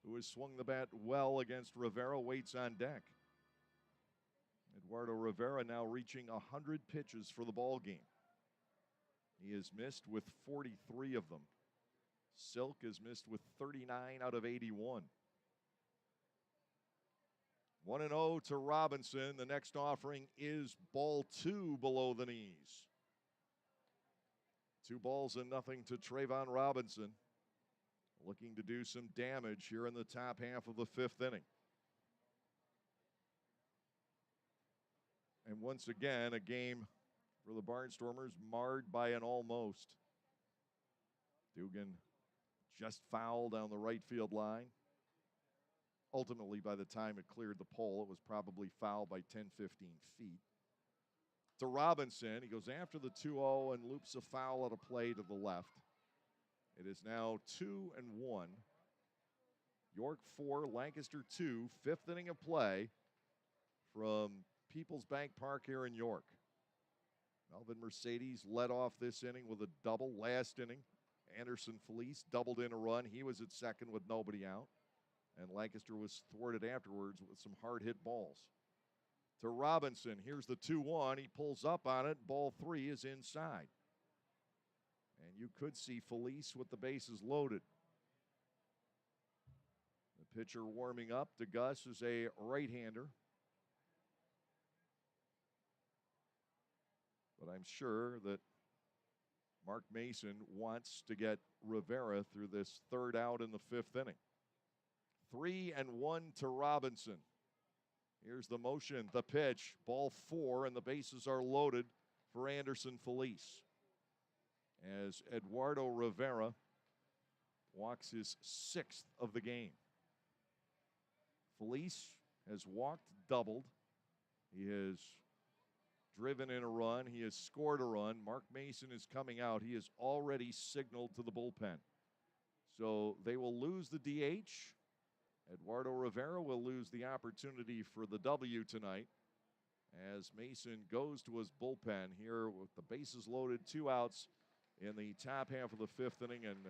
who has swung the bat well against Rivera, waits on deck. Eduardo Rivera now reaching 100 pitches for the ball game. He has missed with 43 of them. Silk has missed with 39 out of 81. 1-0 to Robinson. The next offering is ball 2 below the knees. 2 balls and nothing to Trayvon Robinson. Looking to do some damage here in the top half of the 5th inning. And once again, a game for the Barnstormers marred by an almost. Dugan just fouled down the right field line. Ultimately, by the time it cleared the pole, it was probably fouled by 10, 15 feet. To Robinson, he goes after the 2-0 and loops a foul at a play to the left. It is now 2-1. York 4, Lancaster 2, 5th inning of play from Peoples Bank Park here in York. Melvin Mercedes led off this inning with a double. Last inning, Anderson Felice doubled in a run. He was at second with nobody out. And Lancaster was thwarted afterwards with some hard-hit balls. To Robinson, here's the 2-1. He pulls up on it. Ball 3 is inside. And you could see Felice with the bases loaded. The pitcher warming up to Gus is a right-hander. But I'm sure that Mark Mason wants to get Rivera through this 3rd out in the 5th inning. 3-1 to Robinson. Here's the motion, the pitch, ball 4, and the bases are loaded for Anderson Felice. As Eduardo Rivera walks his 6th of the game. Felice has walked, doubled. He has driven in a run. He has scored a run. Mark Mason is coming out. He has already signaled to the bullpen. So they will lose the DH. Eduardo Rivera will lose the opportunity for the W tonight as Mason goes to his bullpen here with the bases loaded, 2 outs in the top half of the 5th inning, and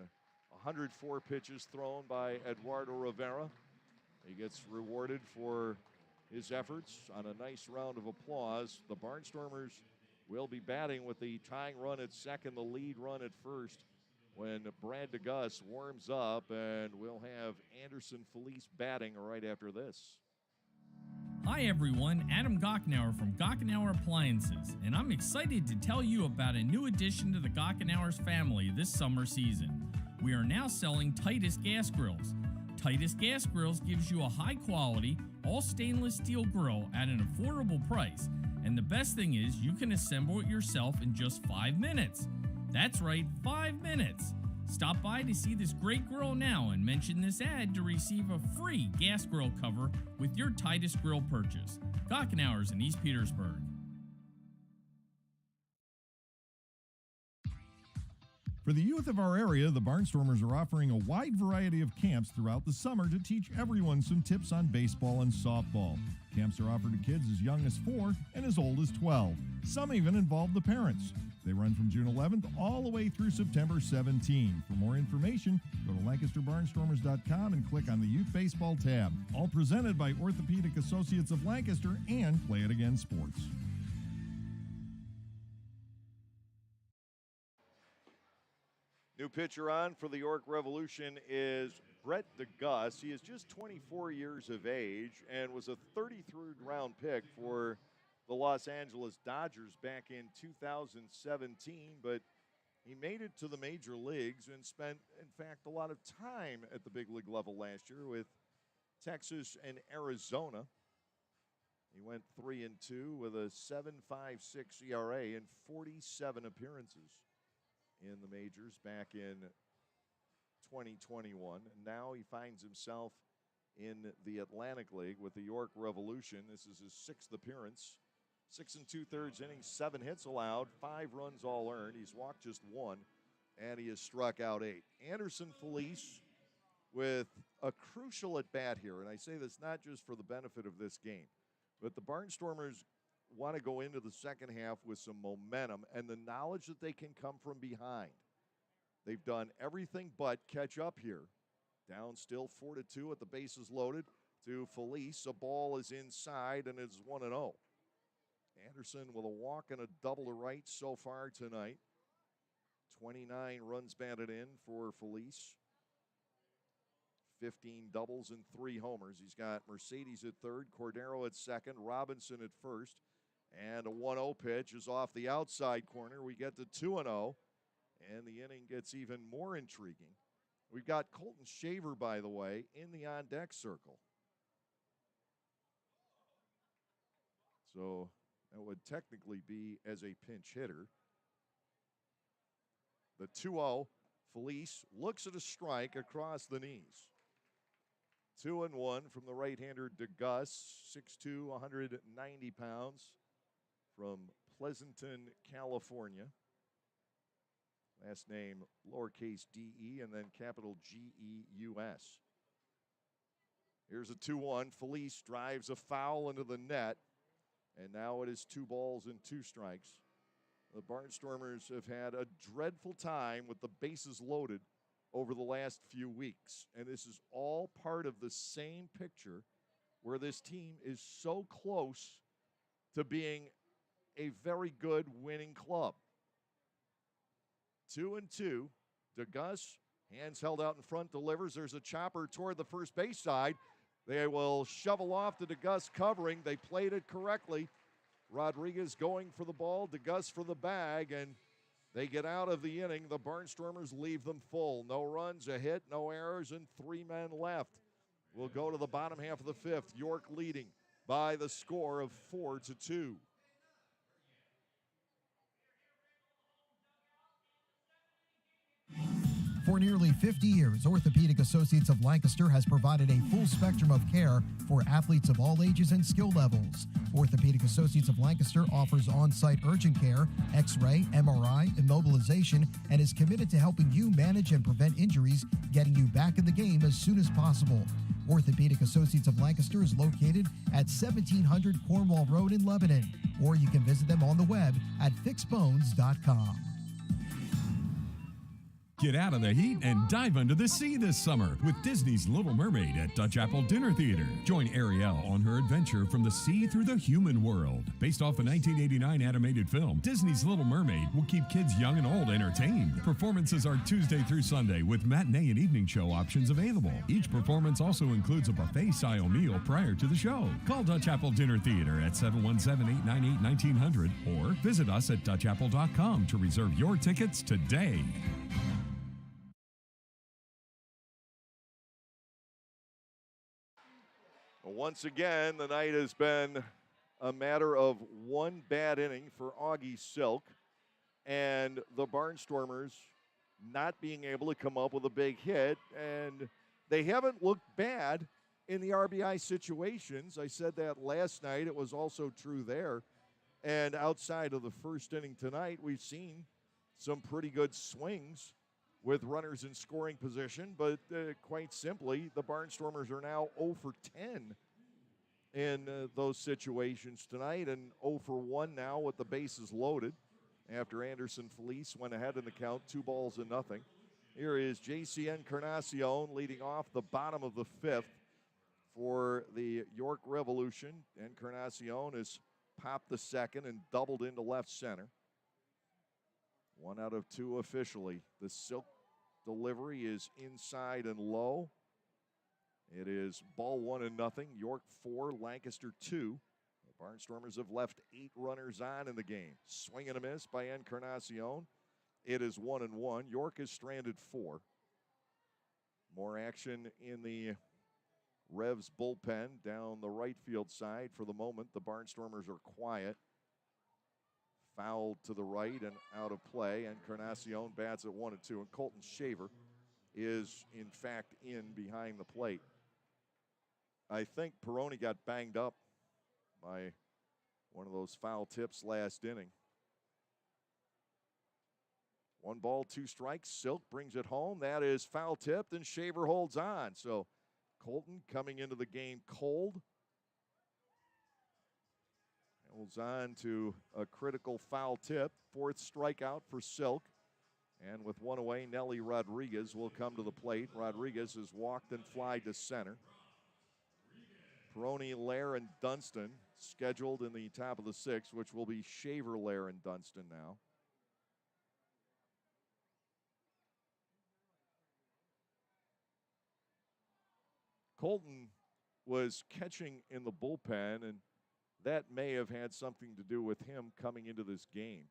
104 pitches thrown by Eduardo Rivera. He gets rewarded for his efforts on a nice round of applause. The Barnstormers will be batting with the tying run at second, the lead run at first, when Brad DeGuss warms up, and we'll have Anderson Felice batting right after this. Hi everyone, Adam Gockenauer from Gockenauer Appliances, and I'm excited to tell you about a new addition to the Gockenauer's family this summer season. We are now selling Titus gas grills. Titus gas grills gives you a high quality, all stainless steel grill at an affordable price, and the best thing is you can assemble it yourself in just 5 minutes. That's right, 5 minutes. Stop by to see this great grill now and mention this ad to receive a free gas grill cover with your Titus grill purchase. Gockenauer's in East Petersburg. For the youth of our area, the Barnstormers are offering a wide variety of camps throughout the summer to teach everyone some tips on baseball and softball. Camps are offered to kids as young as 4 and as old as 12. Some even involve the parents. They run from June 11th all the way through September 17. For more information, go to LancasterBarnstormers.com and click on the Youth Baseball tab. All presented by Orthopedic Associates of Lancaster and Play It Again Sports. New pitcher on for the York Revolution is Brett DeGuss. He is just 24 years of age and was a 33rd round pick for the Los Angeles Dodgers back in 2017, but he made it to the major leagues and spent, in fact, a lot of time at the big league level last year with Texas and Arizona. He went 3-2 with a 7.56 ERA in 47 appearances in the majors back in 2021. And now he finds himself in the Atlantic League with the York Revolution. This is his 6th appearance. 6 2/3 innings, 7 hits allowed, 5 runs all earned. He's walked just 1, and he has struck out 8. Anderson Felice with a crucial at-bat here, and I say this not just for the benefit of this game, but the Barnstormers want to go into the second half with some momentum and the knowledge that they can come from behind. They've done everything but catch up here. Down still 4-2 at the bases loaded to Felice. A ball is inside, and it's 1-0. Anderson with a walk and a double to right so far tonight. 29 runs batted in for Felice. 15 doubles and 3 homers. He's got Mercedes at third, Cordero at second, Robinson at first. And a 1-0 pitch is off the outside corner. We get to 2-0, and the inning gets even more intriguing. We've got Colton Shaver, by the way, in the on-deck circle. So that would technically be as a pinch hitter. The 2-0, Felice looks at a strike across the knees. 2-1 from the right-hander DeGus, 6'2", 190 pounds, from Pleasanton, California. Last name lowercase d-e and then capital G-E-U-S. Here's a 2-1. Felice drives a foul into the net, and now it is 2 balls and 2 strikes. The Barnstormers have had a dreadful time with the bases loaded over the last few weeks, and this is all part of the same picture where this team is so close to being a very good winning club. 2-2. DeGus, hands held out in front, delivers. There's a chopper toward the first base side. They will shovel off to DeGus covering. They played it correctly. Rodriguez going for the ball, DeGus for the bag, and they get out of the inning. The Barnstormers leave them full. No runs, a hit, no errors, and 3 men left. We'll go to the bottom half of the 5th. York leading by the score of 4-2. For nearly 50 years, Orthopedic Associates of Lancaster has provided a full spectrum of care for athletes of all ages and skill levels. Orthopedic Associates of Lancaster offers on-site urgent care, X-ray, MRI, immobilization, and is committed to helping you manage and prevent injuries, getting you back in the game as soon as possible. Orthopedic Associates of Lancaster is located at 1700 Cornwall Road in Lebanon, or you can visit them on the web at fixbones.com. Get out of the heat and dive under the sea this summer with Disney's Little Mermaid at Dutch Apple Dinner Theater. Join Ariel on her adventure from the sea through the human world. Based off the 1989 animated film, Disney's Little Mermaid will keep kids young and old entertained. Performances are Tuesday through Sunday with matinee and evening show options available. Each performance also includes a buffet-style meal prior to the show. Call Dutch Apple Dinner Theater at 717-898-1900 or visit us at DutchApple.com to reserve your tickets today. Once again, the night has been a matter of one bad inning for Augie Silk and the Barnstormers not being able to come up with a big hit, and they haven't looked bad in the RBI situations. I said that last night. It was also true there. And outside of the first inning tonight, we've seen some pretty good swings with runners in scoring position, but quite simply, the Barnstormers are now 0 for 10 in those situations tonight, and 0 for 1 now with the bases loaded after Anderson Felice went ahead in the count, 2 balls and nothing. Here is J.C. Encarnacion leading off the bottom of the 5th for the York Revolution. Encarnacion has popped the second and doubled into left center. 1 out of 2 officially. The Silk delivery is inside and low. It is ball 1-0. York 4, Lancaster 2. The Barnstormers have left 8 runners on in the game. Swing and a miss by Encarnacion. It is 1-1. York is stranded 4. More action in the Revs bullpen down the right field side. For the moment, the Barnstormers are quiet. Foul to the right and out of play. Encarnacion bats at 1-2. And Colton Shaver is, in fact, in behind the plate. I think Peroni got banged up by one of those foul tips last inning. 1 ball, 2 strikes. Silk brings it home. That is foul tipped, and Shaver holds on. So Colton coming into the game cold. Holds on to a critical foul tip. 4th strikeout for Silk. And with 1 away, Nelly Rodriguez will come to the plate. Rodriguez has walked and flied to center. Peroni, Lair, and Dunston scheduled in the top of the 6th, which will be Shaver, Lair, and Dunston now. Colton was catching in the bullpen, and that may have had something to do with him coming into this game.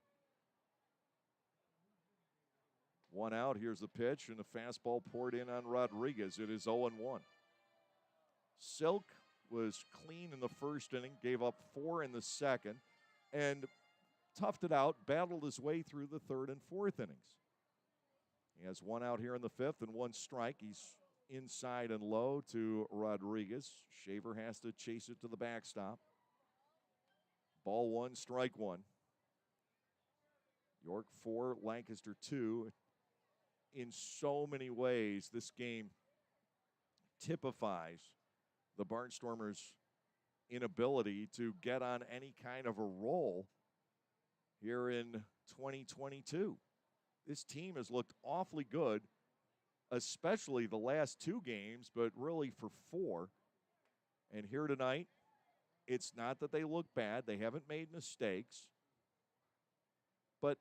1 out, here's the pitch, and a fastball poured in on Rodriguez. It is 0-1. Silk was clean in the first inning, gave up 4 in the second, and toughed it out, battled his way through the 3rd and 4th innings. He has 1 out here in the 5th and 1 strike. He's inside and low to Rodriguez. Shaver has to chase it to the backstop. Ball 1, strike 1. York 4, Lancaster 2. In so many ways, this game typifies the Barnstormers' inability to get on any kind of a roll here in 2022. This team has looked awfully good, especially the last 2 games, but really for 4. And here tonight, it's not that they look bad. They haven't made mistakes. But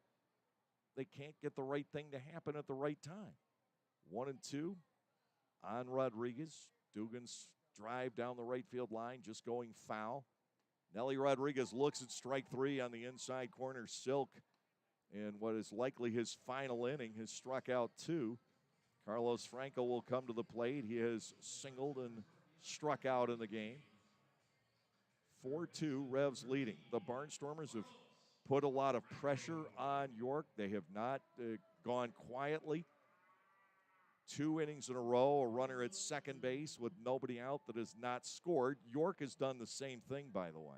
they can't get the right thing to happen at the right time. 1-2 on Rodriguez. Dugan's drive down the right field line, just going foul. Nelly Rodriguez looks at strike 3 on the inside corner. Silk, in what is likely his final inning, has struck out 2. Carlos Franco will come to the plate. He has singled and struck out in the game. 4-2, Revs leading. The Barnstormers have put a lot of pressure on York. They have not gone quietly. 2 innings in a row, a runner at second base with nobody out that has not scored. York has done the same thing, by the way.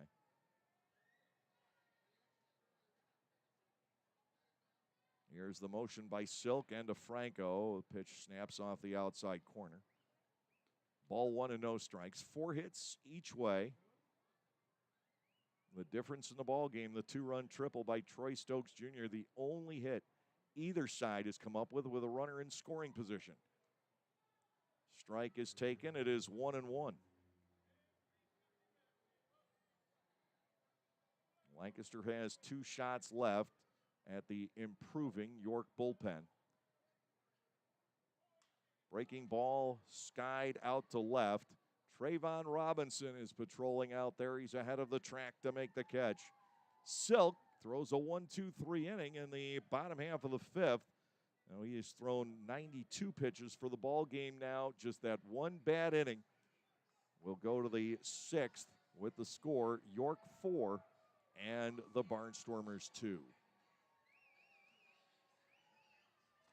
Here's the motion by Silk and to Franco. The pitch snaps off the outside corner. Ball 1 and no strikes. 4 hits each way. The difference in the ball game, the 2-run triple by Troy Stokes Jr., the only hit either side has come up with a runner in scoring position. Strike is taken. It is 1-1. Lancaster has 2 shots left at the improving York bullpen. Breaking ball skied out to left. Trayvon Robinson is patrolling out there. He's ahead of the track to make the catch. Silk throws a 1-2-3 inning in the bottom half of the 5th. Now he has thrown 92 pitches for the ball game now. Just that one bad inning. We'll go to the 6th with the score, York 4 and the Barnstormers 2.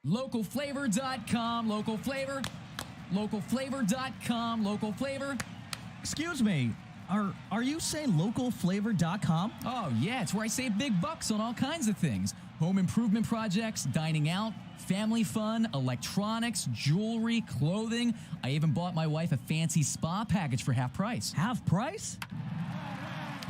Localflavor.com, local flavor. Localflavor.com, local flavor. Excuse me, are you saying localflavor.com? Oh, yeah, it's where I save big bucks on all kinds of things. Home improvement projects, dining out, family fun, electronics, jewelry, clothing. I even bought my wife a fancy spa package for half price. Half price?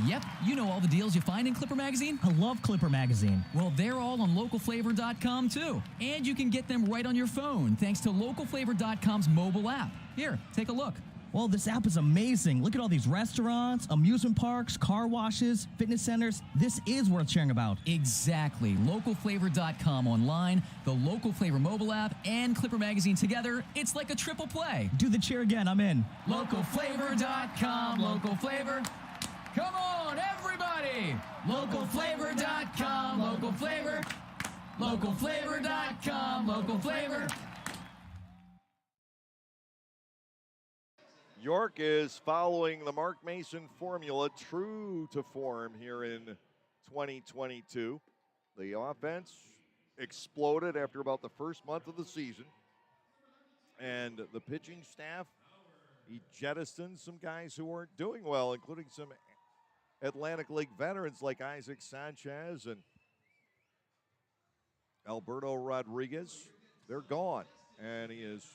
Yep, you know all the deals you find in Clipper Magazine. I love Clipper Magazine. Well, they're all on localflavor.com too. And you can get them right on your phone thanks to localflavor.com's mobile app. Here, take a look. Well, this app is amazing. Look at all these restaurants, amusement parks, car washes, fitness centers. This is worth sharing about. Exactly. Localflavor.com online, the Local Flavor mobile app, and Clipper Magazine together. It's like a triple play. Do the cheer again. I'm in. Localflavor.com, local flavor. Come on, everybody! Localflavor.com, local flavor. Localflavor.com, local flavor. York is following the Mark Mason formula, true to form here in 2022. The offense exploded after about the first month of the season. And the pitching staff, he jettisoned some guys who weren't doing well, including some Atlantic League veterans like Isaac Sanchez and Alberto Rodriguez. They're gone. And he has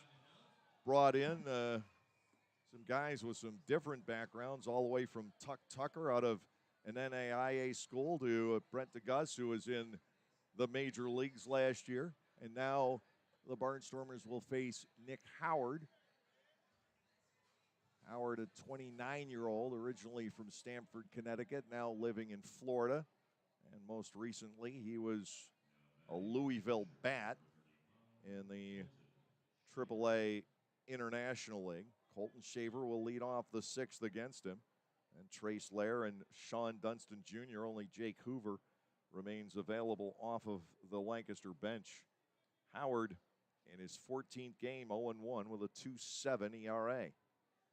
brought in some guys with some different backgrounds, all the way from Tuck Tucker out of an NAIA school to Brent DeGus, who was in the major leagues last year. And now the Barnstormers will face Nick Howard. Howard, a 29-year-old, originally from Stamford, Connecticut, now living in Florida. And most recently, he was a Louisville Bat in the AAA International League. Colton Shaver will lead off the sixth against him. And Trace Lair and Sean Dunston Jr., only Jake Hoover remains available off of the Lancaster bench. Howard in his 14th game, 0-1 with a 2.7 ERA.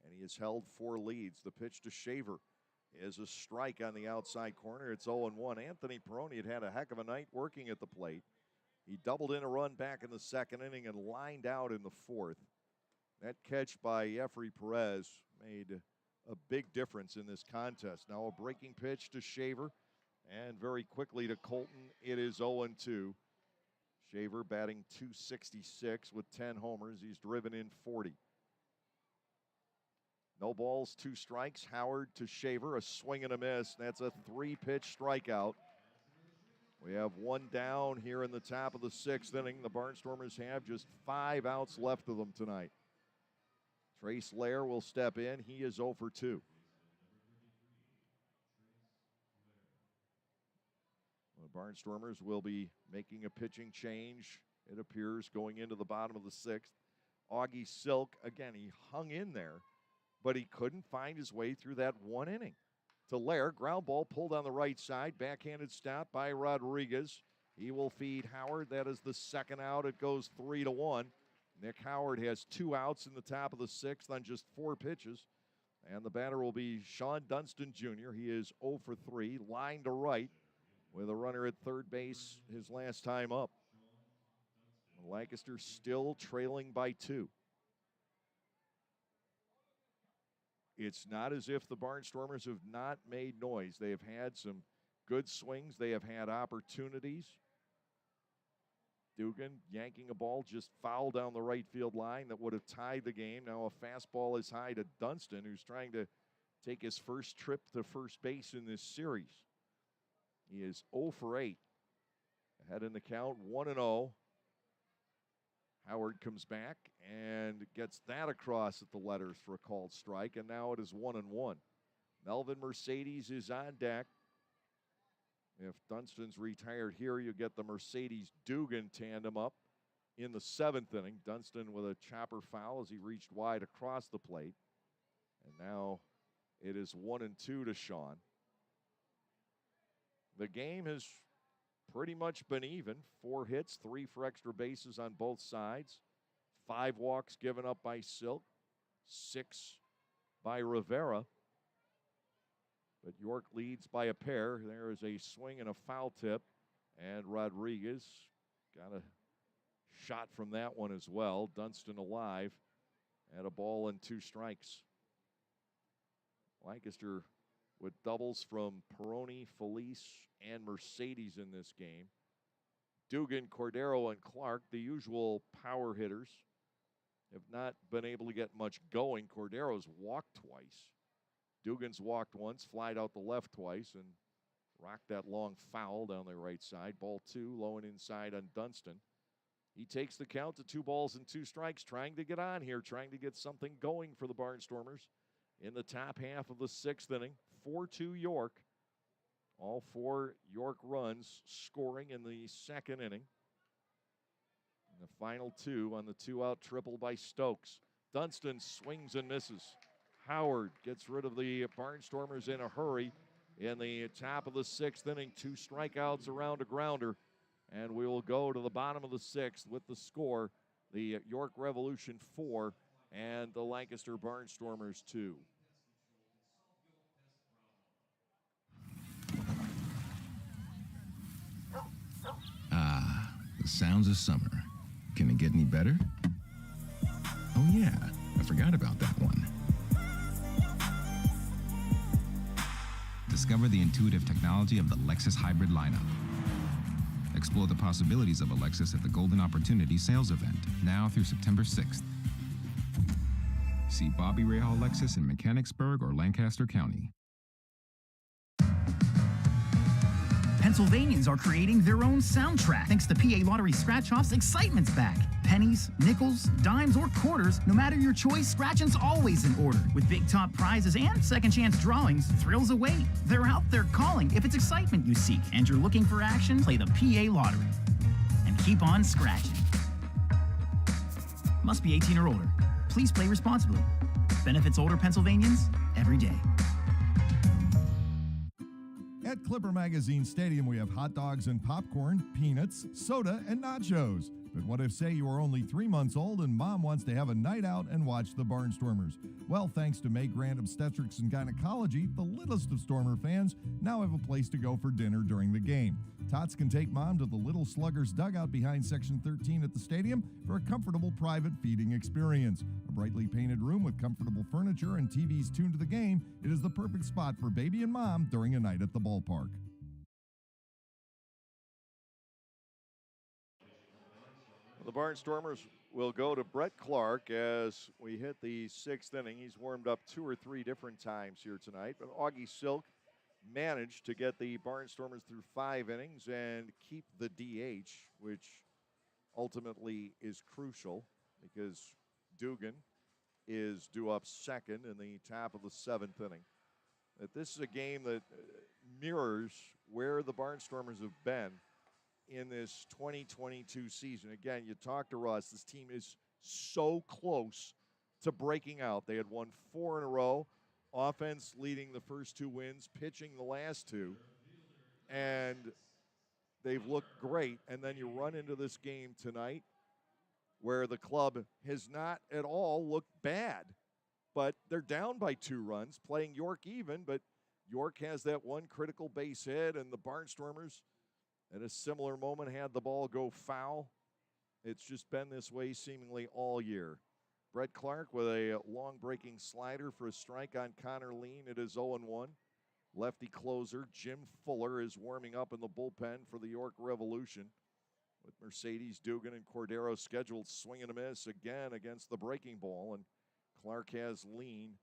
And he has held 4 leads. The pitch to Shaver is a strike on the outside corner. It's 0-1. Anthony Peroni had a heck of a night working at the plate. He doubled in a run back in the second inning and lined out in the fourth. That catch by Jeffrey Perez made a big difference in this contest. Now a breaking pitch to Shaver, and very quickly to Colton. It is 0-2. Shaver batting .266 with 10 homers. He's driven in 40. No balls, 2 strikes. Howard to Shaver, a swing and a miss. That's a 3-pitch strikeout. We have 1 down here in the top of the 6th inning. The Barnstormers have just 5 outs left of them tonight. Trace Lair will step in. He is 0 for 2. The Barnstormers will be making a pitching change, it appears, going into the bottom of the 6th. Augie Silk, again, he hung in there, but he couldn't find his way through that 1 inning. To Lair, ground ball pulled on the right side, backhanded stop by Rodriguez. He will feed Howard. That is the second out. It goes 3-1. Nick Howard has 2 outs in the top of the 6th on just 4 pitches. And the batter will be Sean Dunston Jr. He is 0 for 3, line to right, with a runner at third base his last time up. Lancaster still trailing by 2. It's not as if the Barnstormers have not made noise. They have had some good swings. They have had opportunities. Dugan yanking a ball just foul down the right field line that would have tied the game. Now a fastball is high to Dunston, who's trying to take his first trip to first base in this series. He is 0 for 8. Ahead in the count, 1-0. Howard comes back and gets that across at the letters for a called strike, and now it is 1-1. Melvin Mercedes is on deck. If Dunston's retired here, you get the Mercedes-Dugan tandem up in the 7th inning. Dunston with a chopper foul as he reached wide across the plate. And now it is 1-2 to Sean. The game has pretty much been even. 4 hits, 3 for extra bases on both sides. 5 walks given up by Silk, 6 by Rivera. But York leads by a pair. There is a swing and a foul tip. And Rodriguez got a shot from that one as well. Dunston alive at a ball and 2 strikes. Lancaster with doubles from Peroni, Felice, and Mercedes in this game. Dugan, Cordero, and Clark, the usual power hitters, have not been able to get much going. Cordero's walked twice. Dugan's walked once, flied out the left twice, and rocked that long foul down the right side. Ball 2, low and inside on Dunston. He takes the count to 2 balls and 2 strikes, trying to get on here, trying to get something going for the Barnstormers in the top half of the 6th inning. 4-2 York. All 4 York runs scoring in the 2nd inning. And the final 2 on the 2-out triple by Stokes. Dunston swings and misses. Howard gets rid of the Barnstormers in a hurry in the top of the 6th inning. 2 strikeouts around a grounder. And we will go to the bottom of the 6th with the score. The York Revolution 4 and the Lancaster Barnstormers 2. Ah, the sounds of summer. Can it get any better? Oh yeah, I forgot about that one. Discover the intuitive technology of the Lexus hybrid lineup. Explore the possibilities of a Lexus at the Golden Opportunity sales event, now through September 6th. See Bobby Rahal Lexus in Mechanicsburg or Lancaster County. Pennsylvanians are creating their own soundtrack. Thanks to PA Lottery Scratch-Offs, excitement's back. Pennies, nickels, dimes, or quarters, no matter your choice, scratching's always in order. With big top prizes and second chance drawings, thrills await. They're out there calling. If it's excitement you seek and you're looking for action, play the PA Lottery. And keep on scratching. Must be 18 or older. Please play responsibly. Benefits older Pennsylvanians every day. At Clipper Magazine Stadium, we have hot dogs and popcorn, peanuts, soda, and nachos. But what if, say, you are only 3 months old and mom wants to have a night out and watch the Barnstormers? Well, thanks to May Grant Obstetrics and Gynecology, the littlest of Stormer fans now have a place to go for dinner during the game. Tots can take mom to the Little Sluggers dugout behind Section 13 at the stadium for a comfortable private feeding experience. A brightly painted room with comfortable furniture and TVs tuned to the game, it is the perfect spot for baby and mom during a night at the ballpark. The Barnstormers will go to Brett Clark as we hit the 6th inning. He's warmed up 2 or 3 different times here tonight, but Augie Silk managed to get the Barnstormers through 5 innings and keep the DH, which ultimately is crucial because Dugan is due up second in the top of the 7th inning. That this is a game that mirrors where the Barnstormers have been in this 2022 season. Again, you talk to Russ, this team is so close to breaking out. They had won 4 in a row, offense leading the first 2 wins, pitching the last 2, and they've looked great. And then you run into this game tonight where the club has not at all looked bad, but they're down by 2 runs, playing York even, but York has that one critical base hit, and the Barnstormers at a similar moment had the ball go foul. It's just been this way seemingly all year. Brett Clark with a long breaking slider for a strike on Connor Lean. It is 0-1. Lefty closer Jim Fuller is warming up in the bullpen for the York Revolution, with Mercedes, Dugan, and Cordero scheduled swing and a miss again against the breaking ball. And Clark has Lean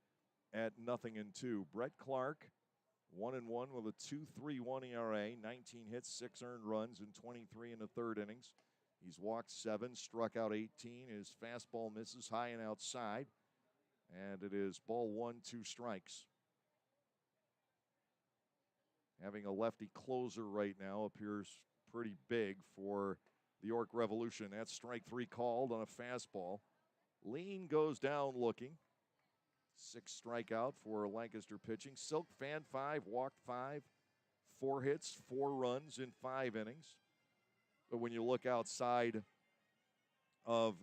at 0-2. Brett Clark 1-1 with a 2.31 ERA, 19 hits, 6 earned runs in 23 and a third innings. He's walked 7, struck out 18. His fastball misses high and outside, and it is ball 1, 2 strikes. Having a lefty closer right now appears pretty big for the York Revolution. That's strike 3 called on a fastball. Lean goes down looking. 6 strikeout for Lancaster pitching. Silk fanned 5, walked 5, 4 hits, 4 runs in 5 innings. But when you look outside of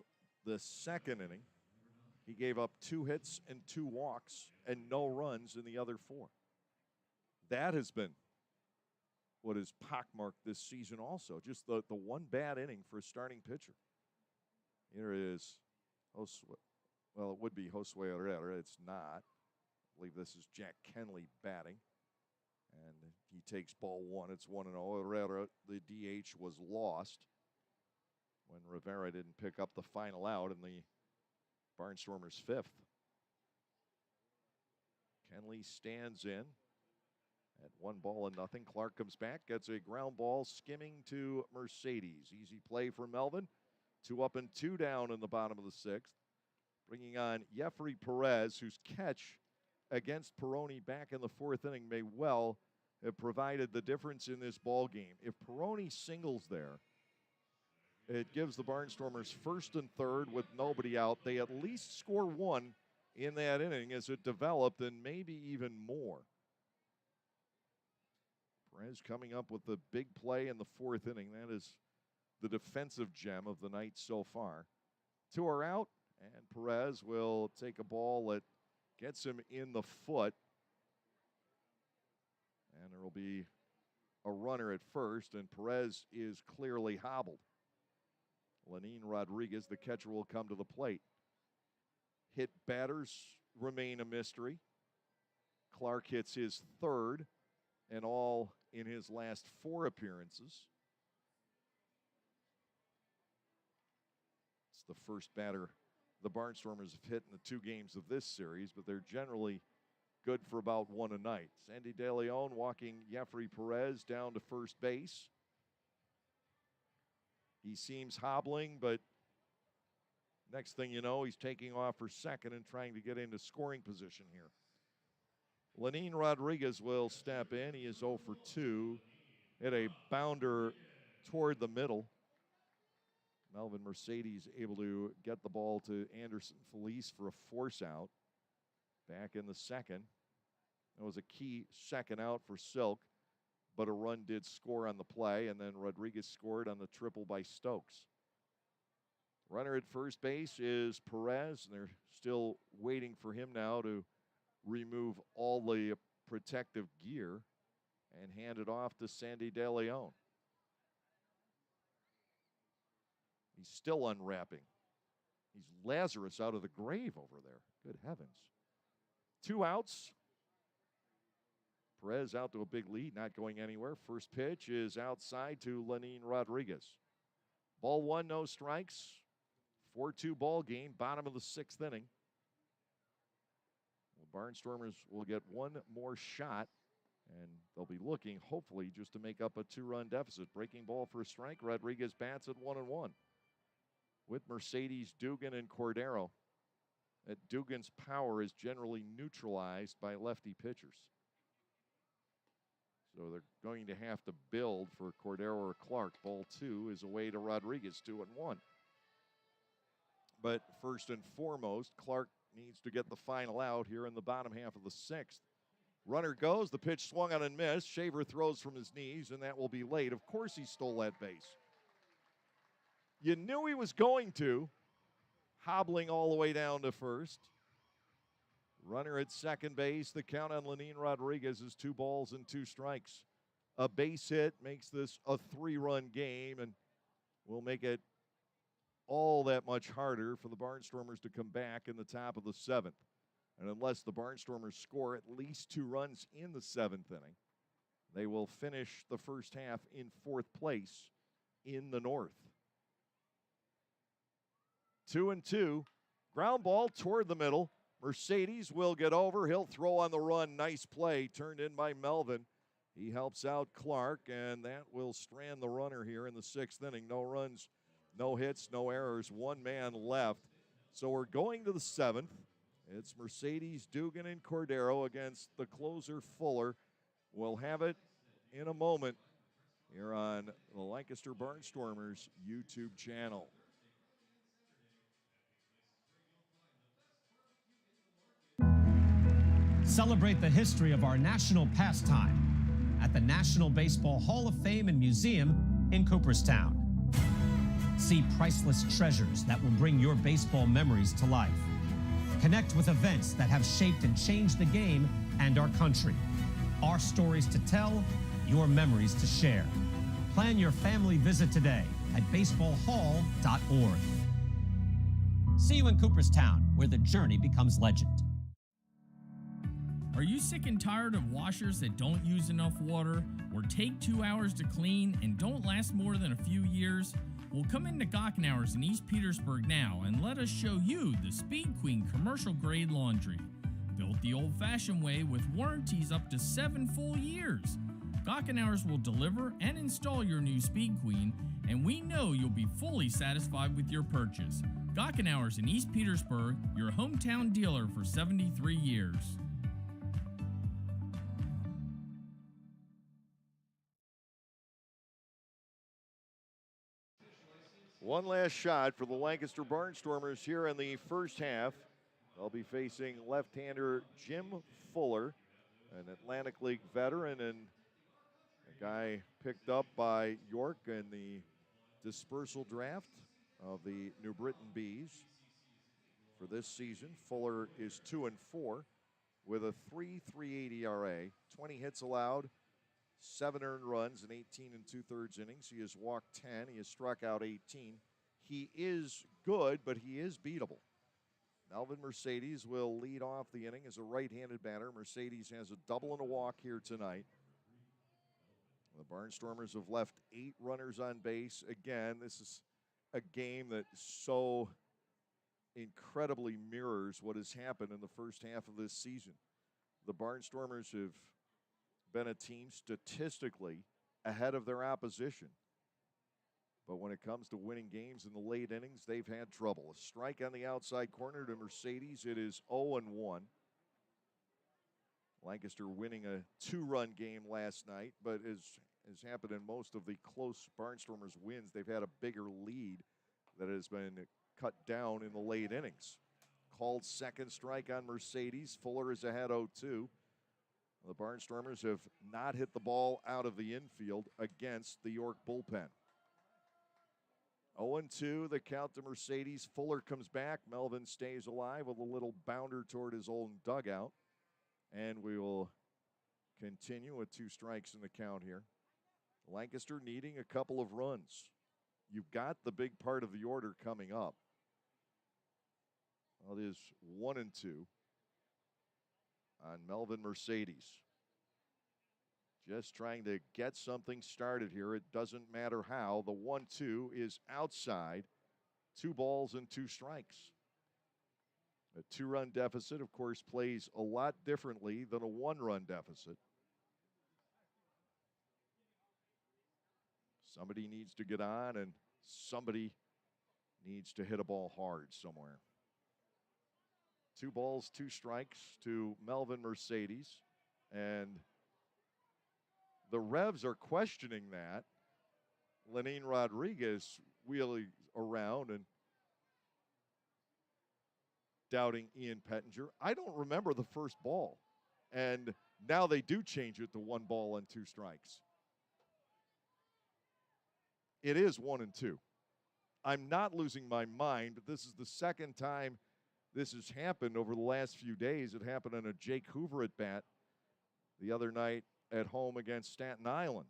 the 2nd inning, he gave up 2 hits and 2 walks and no runs in the other 4. That has been what is pockmarked this season also. Just the one bad inning for a starting pitcher. Here is Josue. Well, it would be Josue Herrera. It's not. I believe this is Jack Kenley batting. And he takes ball 1. It's 1-0. Herrera, the DH, was lost when Rivera didn't pick up the final out in the Barnstormers' 5th. Kenley stands in at 1-0. Clark comes back, gets a ground ball skimming to Mercedes. Easy play for Melvin. 2 up and 2 down in the bottom of the 6th. Bringing on Jeffrey Perez, whose catch against Peroni back in the 4th inning may well have provided the difference in this ball game. If Peroni singles there, it gives the Barnstormers 1st and 3rd with nobody out. They at least score 1 in that inning as it developed, and maybe even more. Perez coming up with the big play in the fourth inning. That is the defensive gem of the night so far. 2 are out, and Perez will take a ball that gets him in the foot. And there will be a runner at first, and Perez is clearly hobbled. Lenin Rodriguez, the catcher, will come to the plate. Hit batters remain a mystery. Clark hits his third, and all in his last 4 appearances. It's the first batter the Barnstormers have hit in the 2 games of this series, but they're generally good for about 1 a night. Sandy De Leon walking Jeffrey Perez down to first base. He seems hobbling, but next thing you know, he's taking off for second and trying to get into scoring position here. Lenin Rodriguez will step in. He is 0 for 2. Hit a bounder toward the middle. Melvin Mercedes able to get the ball to Anderson Felice for a force out. Back in the second. That was a key second out for Silk, but a run did score on the play, and then Rodriguez scored on the triple by Stokes. Runner at first base is Perez, and they're still waiting for him now to remove all the protective gear and hand it off to Sandy De Leon. He's still unwrapping. He's Lazarus out of the grave over there. Good heavens. 2 outs. Perez out to a big lead, not going anywhere. First pitch is outside to Lenin Rodriguez. Ball 1, no strikes. 4-2 ball game, bottom of the 6th inning. The Barnstormers will get 1 more shot, and they'll be looking, hopefully, just to make up a 2-run deficit. Breaking ball for a strike. Rodriguez bats at 1-1. With Mercedes, Dugan, and Cordero. That Dugan's power is generally neutralized by lefty pitchers. So they're going to have to build for Cordero or Clark. Ball 2 is away to Rodriguez, 2-1. But first and foremost, Clark needs to get the final out here in the bottom half of the 6th. Runner goes, the pitch swung on and missed. Shaver throws from his knees, and that will be late. Of course he stole that base. You knew he was going to, hobbling all the way down to first. Runner at second base. The count on Lenin Rodriguez is 2 balls and 2 strikes. A base hit makes this a 3-run game and will make it all that much harder for the Barnstormers to come back in the top of the 7th. And unless the Barnstormers score at least 2 runs in the 7th inning, they will finish the first half in 4th place in the North. 2-2. Ground ball toward the middle. Mercedes will get over. He'll throw on the run. Nice play turned in by Melvin. He helps out Clark, and that will strand the runner here in the 6th inning. No runs, no hits, no errors. 1 man left. So we're going to the 7th. It's Mercedes, Dugan, and Cordero against the closer, Fuller. We'll have it in a moment here on the Lancaster Barnstormers YouTube channel. Celebrate the history of our national pastime at the National Baseball Hall of Fame and Museum in Cooperstown. See priceless treasures that will bring your baseball memories to life. Connect with events that have shaped and changed the game and our country. Our stories to tell, your memories to share. Plan your family visit today at baseballhall.org. See you in Cooperstown, where the journey becomes legend. Are you sick and tired of washers that don't use enough water or take 2 hours to clean and don't last more than a few years? Well, come into Gockenauer's in East Petersburg now and let us show you the Speed Queen commercial grade laundry. Built the old-fashioned way with warranties up to 7 full years. Gockenauer's will deliver and install your new Speed Queen, and we know you'll be fully satisfied with your purchase. Gockenauer's in East Petersburg, your hometown dealer for 73 years. One last shot for the Lancaster Barnstormers here in the first half. They'll be facing left-hander Jim Fuller, an Atlantic League veteran and a guy picked up by York in the dispersal draft of the New Britain Bees. For this season, Fuller is 2-4 with a 3.38 ERA, 20 hits allowed, 7 earned runs in 18 2/3 innings. He has walked 10. He has struck out 18. He is good, but he is beatable. Melvin Mercedes will lead off the inning as a right-handed batter. Mercedes has a double and a walk here tonight. The Barnstormers have left 8 runners on base. Again, this is a game that so incredibly mirrors what has happened in the first half of this season. The Barnstormers have been a team statistically ahead of their opposition. But when it comes to winning games in the late innings, they've had trouble. A strike on the outside corner to Mercedes. It is 0-1. Lancaster winning a 2-run game last night, but as happened in most of the close Barnstormers wins, they've had a bigger lead that has been cut down in the late innings. Called second strike on Mercedes. Fuller is ahead 0-2. The Barnstormers have not hit the ball out of the infield against the York bullpen. 0-2, the count to Mercedes. Fuller comes back. Melvin stays alive with a little bounder toward his own dugout. And we will continue with 2 strikes in the count here. Lancaster needing a couple of runs. You've got the big part of the order coming up. Well, it is 1-2 on Melvin Mercedes. Just trying to get something started here. It doesn't matter how. The 1-2 is outside. 2 balls and 2 strikes. A 2-run deficit, of course, plays a lot differently than a 1-run deficit. Somebody needs to get on, and somebody needs to hit a ball hard somewhere. 2 balls, 2 strikes to Melvin Mercedes. And the Revs are questioning that. Lenin Rodriguez wheeling around and doubting Ian Pettinger. I don't remember the first ball. And now they do change it to 1 ball and 2 strikes. It is 1-2. I'm not losing my mind, but this is the second time this has happened over the last few days. It happened on a Jake Hoover at bat the other night at home against Staten Island.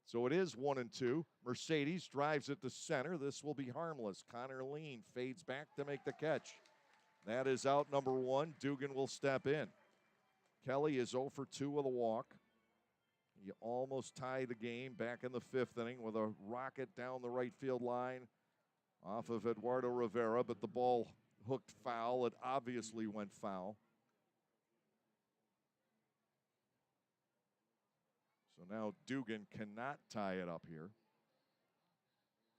So it is 1-2. Mercedes drives it to center. This will be harmless. Connor Lean fades back to make the catch. That is out number 1. Dugan will step in. Kelly is 0 for 2 with a walk. He almost tied the game back in the 5th inning with a rocket down the right field line off of Eduardo Rivera, but the ball hooked foul. It obviously went foul. So now Dugan cannot tie it up here.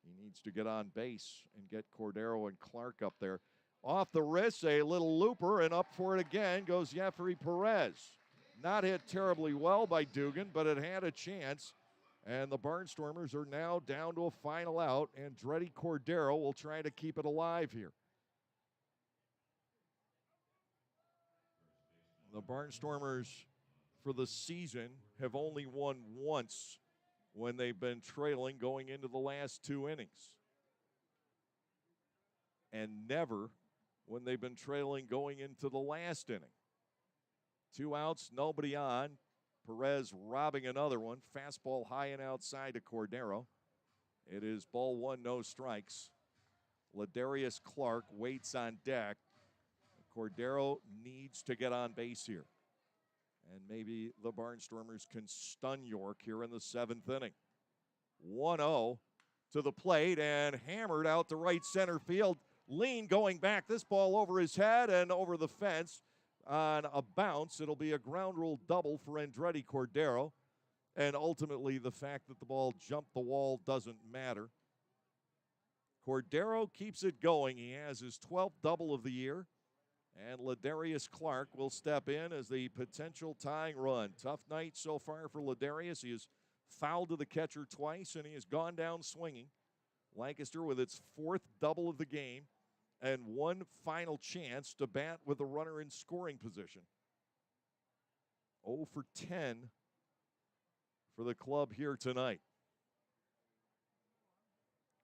He needs to get on base and get Cordero and Clark up there. Off the wrist, a little looper, and up for it again goes Jeffrey Perez. Not hit terribly well by Dugan, but it had a chance. And the Barnstormers are now down to a final out, and Andretti Cordero will try to keep it alive here. The Barnstormers for the season have only won once when they've been trailing going into the last 2 innings. And never when they've been trailing going into the last inning. 2 outs, nobody on. Perez robbing another one. Fastball high and outside to Cordero. It is ball 1, no strikes. Ladarius Clark waits on deck. Cordero needs to get on base here. And maybe the Barnstormers can stun York here in the 7th inning. 1-0 to the plate and hammered out to right center field. Lean going back. This ball over his head and over the fence on a bounce. It'll be a ground rule double for Andretti Cordero. And ultimately, the fact that the ball jumped the wall doesn't matter. Cordero keeps it going. He has his 12th double of the year. And Ladarius Clark will step in as the potential tying run. Tough night so far for Ladarius. He has fouled to the catcher twice, and he has gone down swinging. Lancaster with its 4th double of the game and one final chance to bat with a runner in scoring position. 0 for 10 for the club here tonight.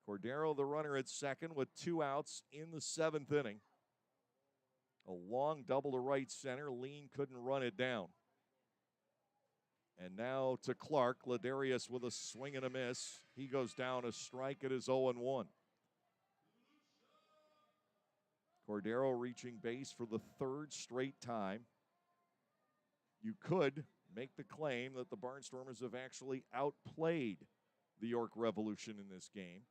Cordero, the runner at second with 2 outs in the 7th inning. A long double to right center. Lean couldn't run it down. And now to Clark. Ladarius with a swing and a miss. He goes down a strike at his 0-1. Cordero reaching base for the 3rd straight time. You could make the claim that the Barnstormers have actually outplayed the York Revolution in this game.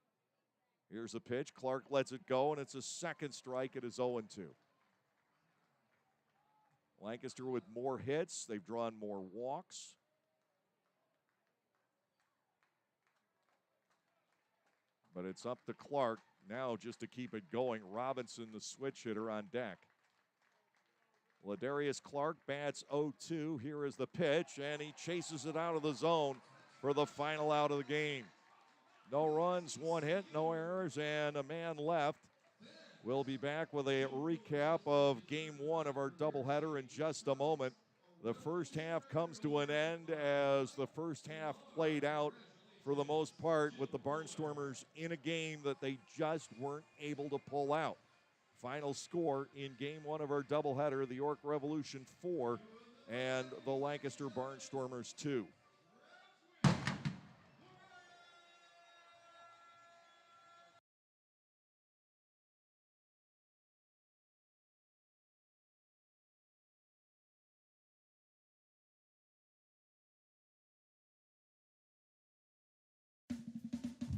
Here's a pitch. Clark lets it go, and it's a 2nd strike at his 0-2. Lancaster with more hits. They've drawn more walks. But it's up to Clark now just to keep it going. Robinson, the switch hitter, on deck. Ladarius Clark bats 0-2. Here is the pitch, and he chases it out of the zone for the final out of the game. No runs, 1 hit, no errors, and a man left. We'll be back with a recap of Game 1 of our doubleheader in just a moment. The first half comes to an end as the first half played out for the most part with the Barnstormers in a game that they just weren't able to pull out. Final score in Game 1 of our doubleheader, the York Revolution 4 and the Lancaster Barnstormers 2.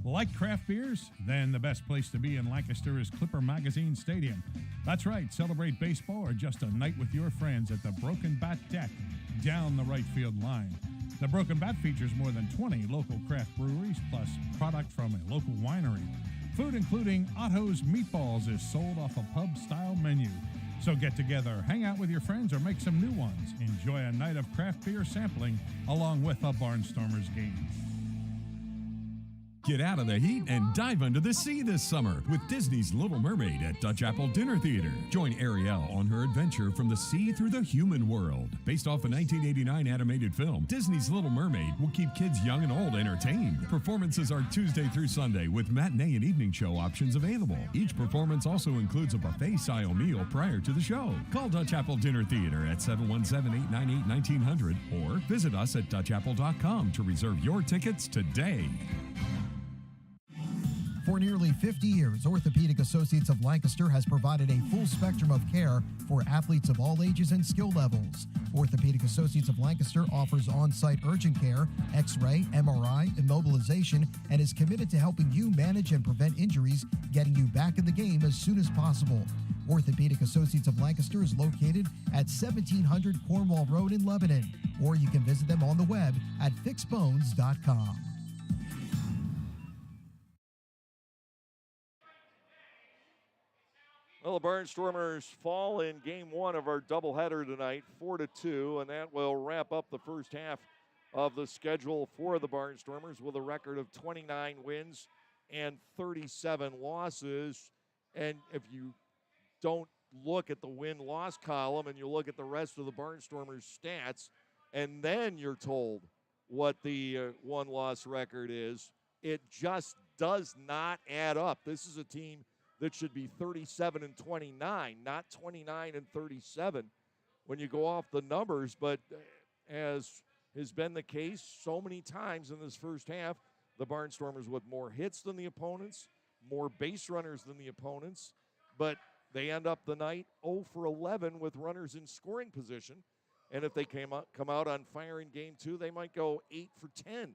Like craft beers? Then the best place to be in Lancaster is Clipper Magazine Stadium. That's right, celebrate baseball or just a night with your friends at the Broken Bat Deck down the right field line. The Broken Bat features more than 20 local craft breweries plus product from a local winery. Food including Otto's Meatballs is sold off a pub-style menu. So get together, hang out with your friends, or make some new ones. Enjoy a night of craft beer sampling along with a Barnstormers game. Get out of the heat and dive under the sea this summer with Disney's Little Mermaid at Dutch Apple Dinner Theater. Join Ariel on her adventure from the sea through the human world. Based off a 1989 animated film, Disney's Little Mermaid will keep kids young and old entertained. Performances are Tuesday through Sunday with matinee and evening show options available. Each performance also includes a buffet-style meal prior to the show. Call Dutch Apple Dinner Theater at 717-898-1900 or visit us at dutchapple.com to reserve your tickets today. For nearly 50 years, Orthopedic Associates of Lancaster has provided a full spectrum of care for athletes of all ages and skill levels. Orthopedic Associates of Lancaster offers on-site urgent care, X-ray, MRI, immobilization, and is committed to helping you manage and prevent injuries, getting you back in the game as soon as possible. Orthopedic Associates of Lancaster is located at 1700 Cornwall Road in Lebanon, or you can visit them on the web at fixbones.com. Well, the Barnstormers fall in Game 1 of our doubleheader tonight, 4-2, and that will wrap up the first half of the schedule for the Barnstormers with a record of 29 wins and 37 losses. And if you don't look at the win-loss column and you look at the rest of the Barnstormers' stats, and then you're told what the one-loss record is, it just does not add up. This is a team that should be 37-29, not 29-37 when you go off the numbers. But as has been the case so many times in this first half, the Barnstormers with more hits than the opponents, more base runners than the opponents, but they end up the night 0 for 11 with runners in scoring position. And if they come out on fire in Game 2, they might go 8 for 10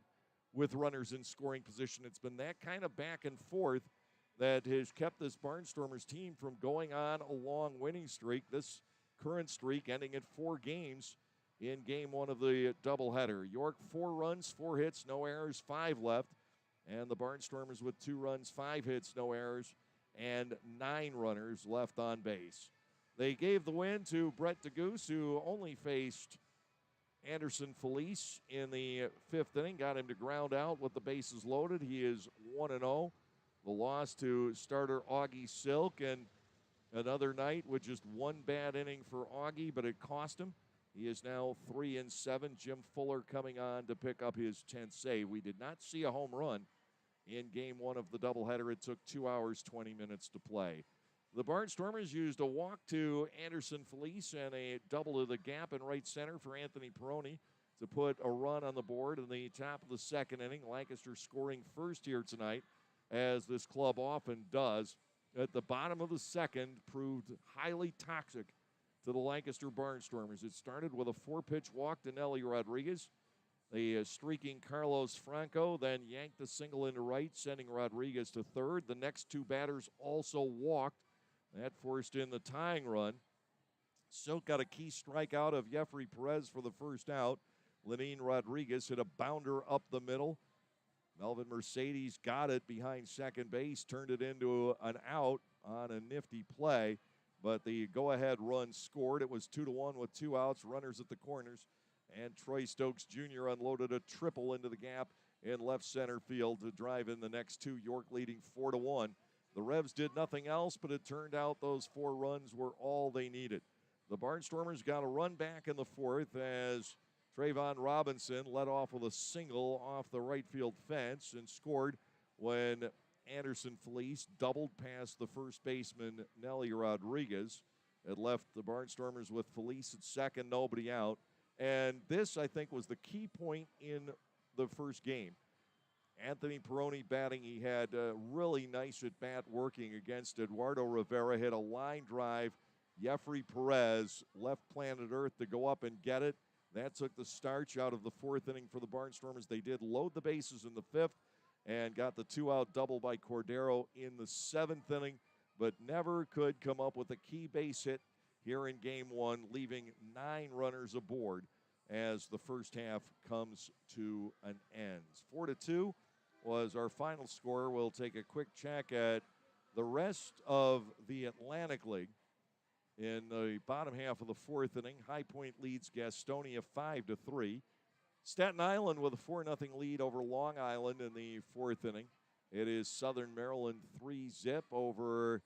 with runners in scoring position. It's been that kind of back and forth that has kept this Barnstormers team from going on a long winning streak. This current streak ending at 4 games in Game 1 of the doubleheader. York 4 runs, 4 hits, no errors, 5 left. And the Barnstormers with 2 runs, 5 hits, no errors, and 9 runners left on base. They gave the win to Brett DeGoose, who only faced Anderson Felice in the 5th inning, got him to ground out with the bases loaded. He is 1-0. The loss to starter Augie Silk, and Another night with just one bad inning for Augie, but it cost him. He is now 3-7. Jim Fuller coming on to pick up his 10th save. We did not see a home run in game one of the doubleheader. It took 2 hours, 20 minutes to play. The Barnstormers used a walk to Anderson Felice and a double to the gap in right center for Anthony Peroni to put a run on the board in the top of the second inning. Lancaster scoring first here tonight, as this club often does. At the bottom of the second, proved highly toxic to the Lancaster Barnstormers. It started with a 4-pitch walk to Nelly Rodriguez. The streaking Carlos Franco then yanked the single into right, sending Rodriguez to third. The next two batters also walked. That forced in the tying run. Silk got a key strikeout of Jeffrey Perez for the first out. Lenine Rodriguez hit a bounder up the middle. Melvin Mercedes got it behind second base, turned it into an out on a nifty play, but the go-ahead run scored. It was 2-1 with 2 outs, runners at the corners, and Troy Stokes Jr. unloaded a triple into the gap in left center field to drive in the next two, York leading 4-1. The Revs did nothing else, but it turned out those 4 runs were all they needed. The Barnstormers got a run back in the fourth as Trayvon Robinson led off with a single off the right field fence and scored when Anderson Felice doubled past the first baseman, Nelly Rodriguez. It left the Barnstormers with Felice at second, nobody out. And this, I think, was the key point in the first game. Anthony Peroni batting. He had a really nice at-bat working against Eduardo Rivera. Hit a line drive. Jeffrey Perez left planet Earth to go up and get it. That took the starch out of the fourth inning for the Barnstormers. They did load the bases in the fifth and got the 2-out double by Cordero in the seventh inning, but never could come up with a key base hit here in game one, leaving 9 runners aboard as the first half comes to an end. 4-2 was our final score. We'll take a quick check at the rest of the Atlantic League. In the bottom half of the fourth inning, High Point leads Gastonia 5-3. Staten Island with a 4-0 lead over Long Island in the fourth inning. It is Southern Maryland 3-0 over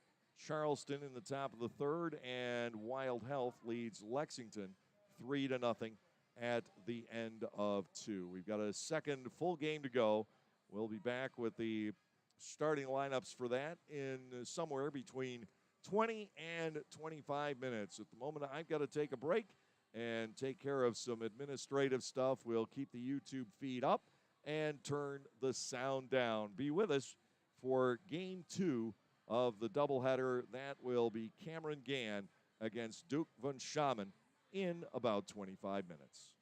Charleston in the top of the third, and Wild Health leads Lexington 3-0 at the end of 2. We've got a second full game to go. We'll be back with the starting lineups for that in somewhere between 20 and 25 minutes. At the moment, I've got to take a break and take care of some administrative stuff. We'll keep the YouTube feed up and turn the sound down. Be with us for game 2 of the doubleheader. That will be Cameron Gann against Duke von Schaman in about 25 minutes.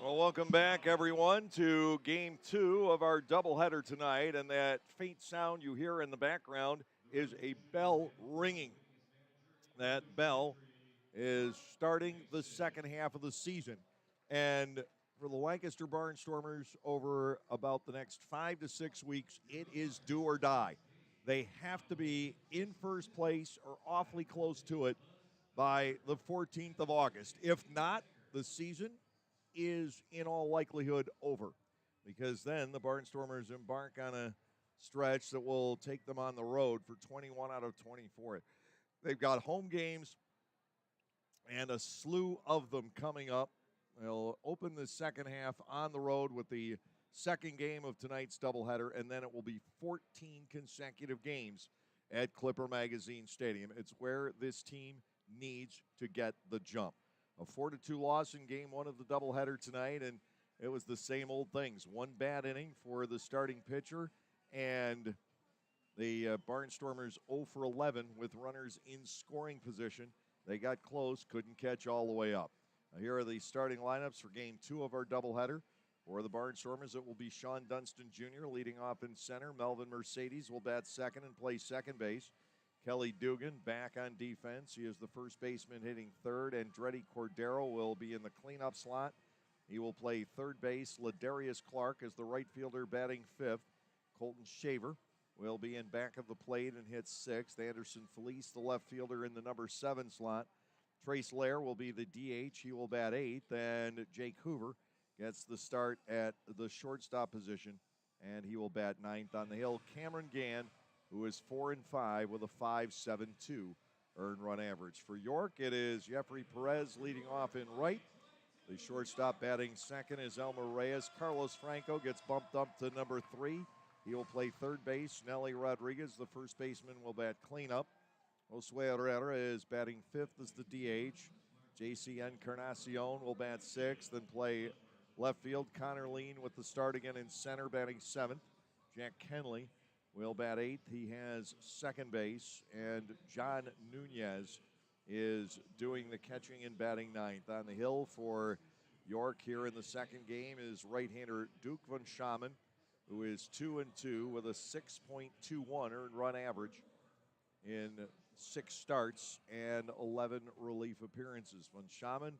Well, welcome back, everyone, to Game 2 of our doubleheader tonight. And that faint sound you hear in the background is a bell ringing. That bell is starting the second half of the season. And for the Lancaster Barnstormers, over about the next 5 to 6 weeks, it is do or die. They have to be in first place or awfully close to it by the 14th of August. If not, the season is in all likelihood over, because then the Barnstormers embark on a stretch that will take them on the road for 21 out of 24. They've got home games and a slew of them coming up. They'll open the second half on the road with the second game of tonight's doubleheader, and then it will be 14 consecutive games at Clipper Magazine Stadium. It's where this team needs to get the jump. A 4-2 loss in game one of the doubleheader tonight, and it was the same old things. One bad inning for the starting pitcher, and the Barnstormers 0 for 11 with runners in scoring position. They got close, couldn't catch all the way up. Now, here are the starting lineups for game two of our doubleheader. For the Barnstormers, it will be Sean Dunston Jr. leading off in center. Melvin Mercedes will bat second and play second base. Kelly Dugan back on defense. He is the first baseman hitting third. Andretti Cordero will be in the cleanup slot. He will play third base. Ladarius Clark is the right fielder batting fifth. Colton Shaver will be in back of the plate and hit sixth. Anderson Felice, the left fielder, in the number 7 slot. Trace Lair will be the DH. He will bat eighth. And Jake Hoover gets the start at the shortstop position, and he will bat ninth. On the hill, Cameron Gann, who is 4-5 with a 5.72 earned run average. For York, it is Jeffrey Perez leading off in right. The shortstop batting second is Elmer Reyes. Carlos Franco gets bumped up to number 3. He will play third base. Nelly Rodriguez, the first baseman, will bat cleanup. Josue Herrera is batting fifth as the DH. J.C. Encarnacion will bat sixth and play left field. Connor Lean with the start again in center, batting seventh. Jack Kenley will bat eighth. He has second base. And John Nunez is doing the catching and batting ninth. On the hill for York here in the second game is right-hander Duke Van Schamen, who is 2-2 with a 6.21 earned run average in 6 starts and 11 relief appearances. Van Schamen,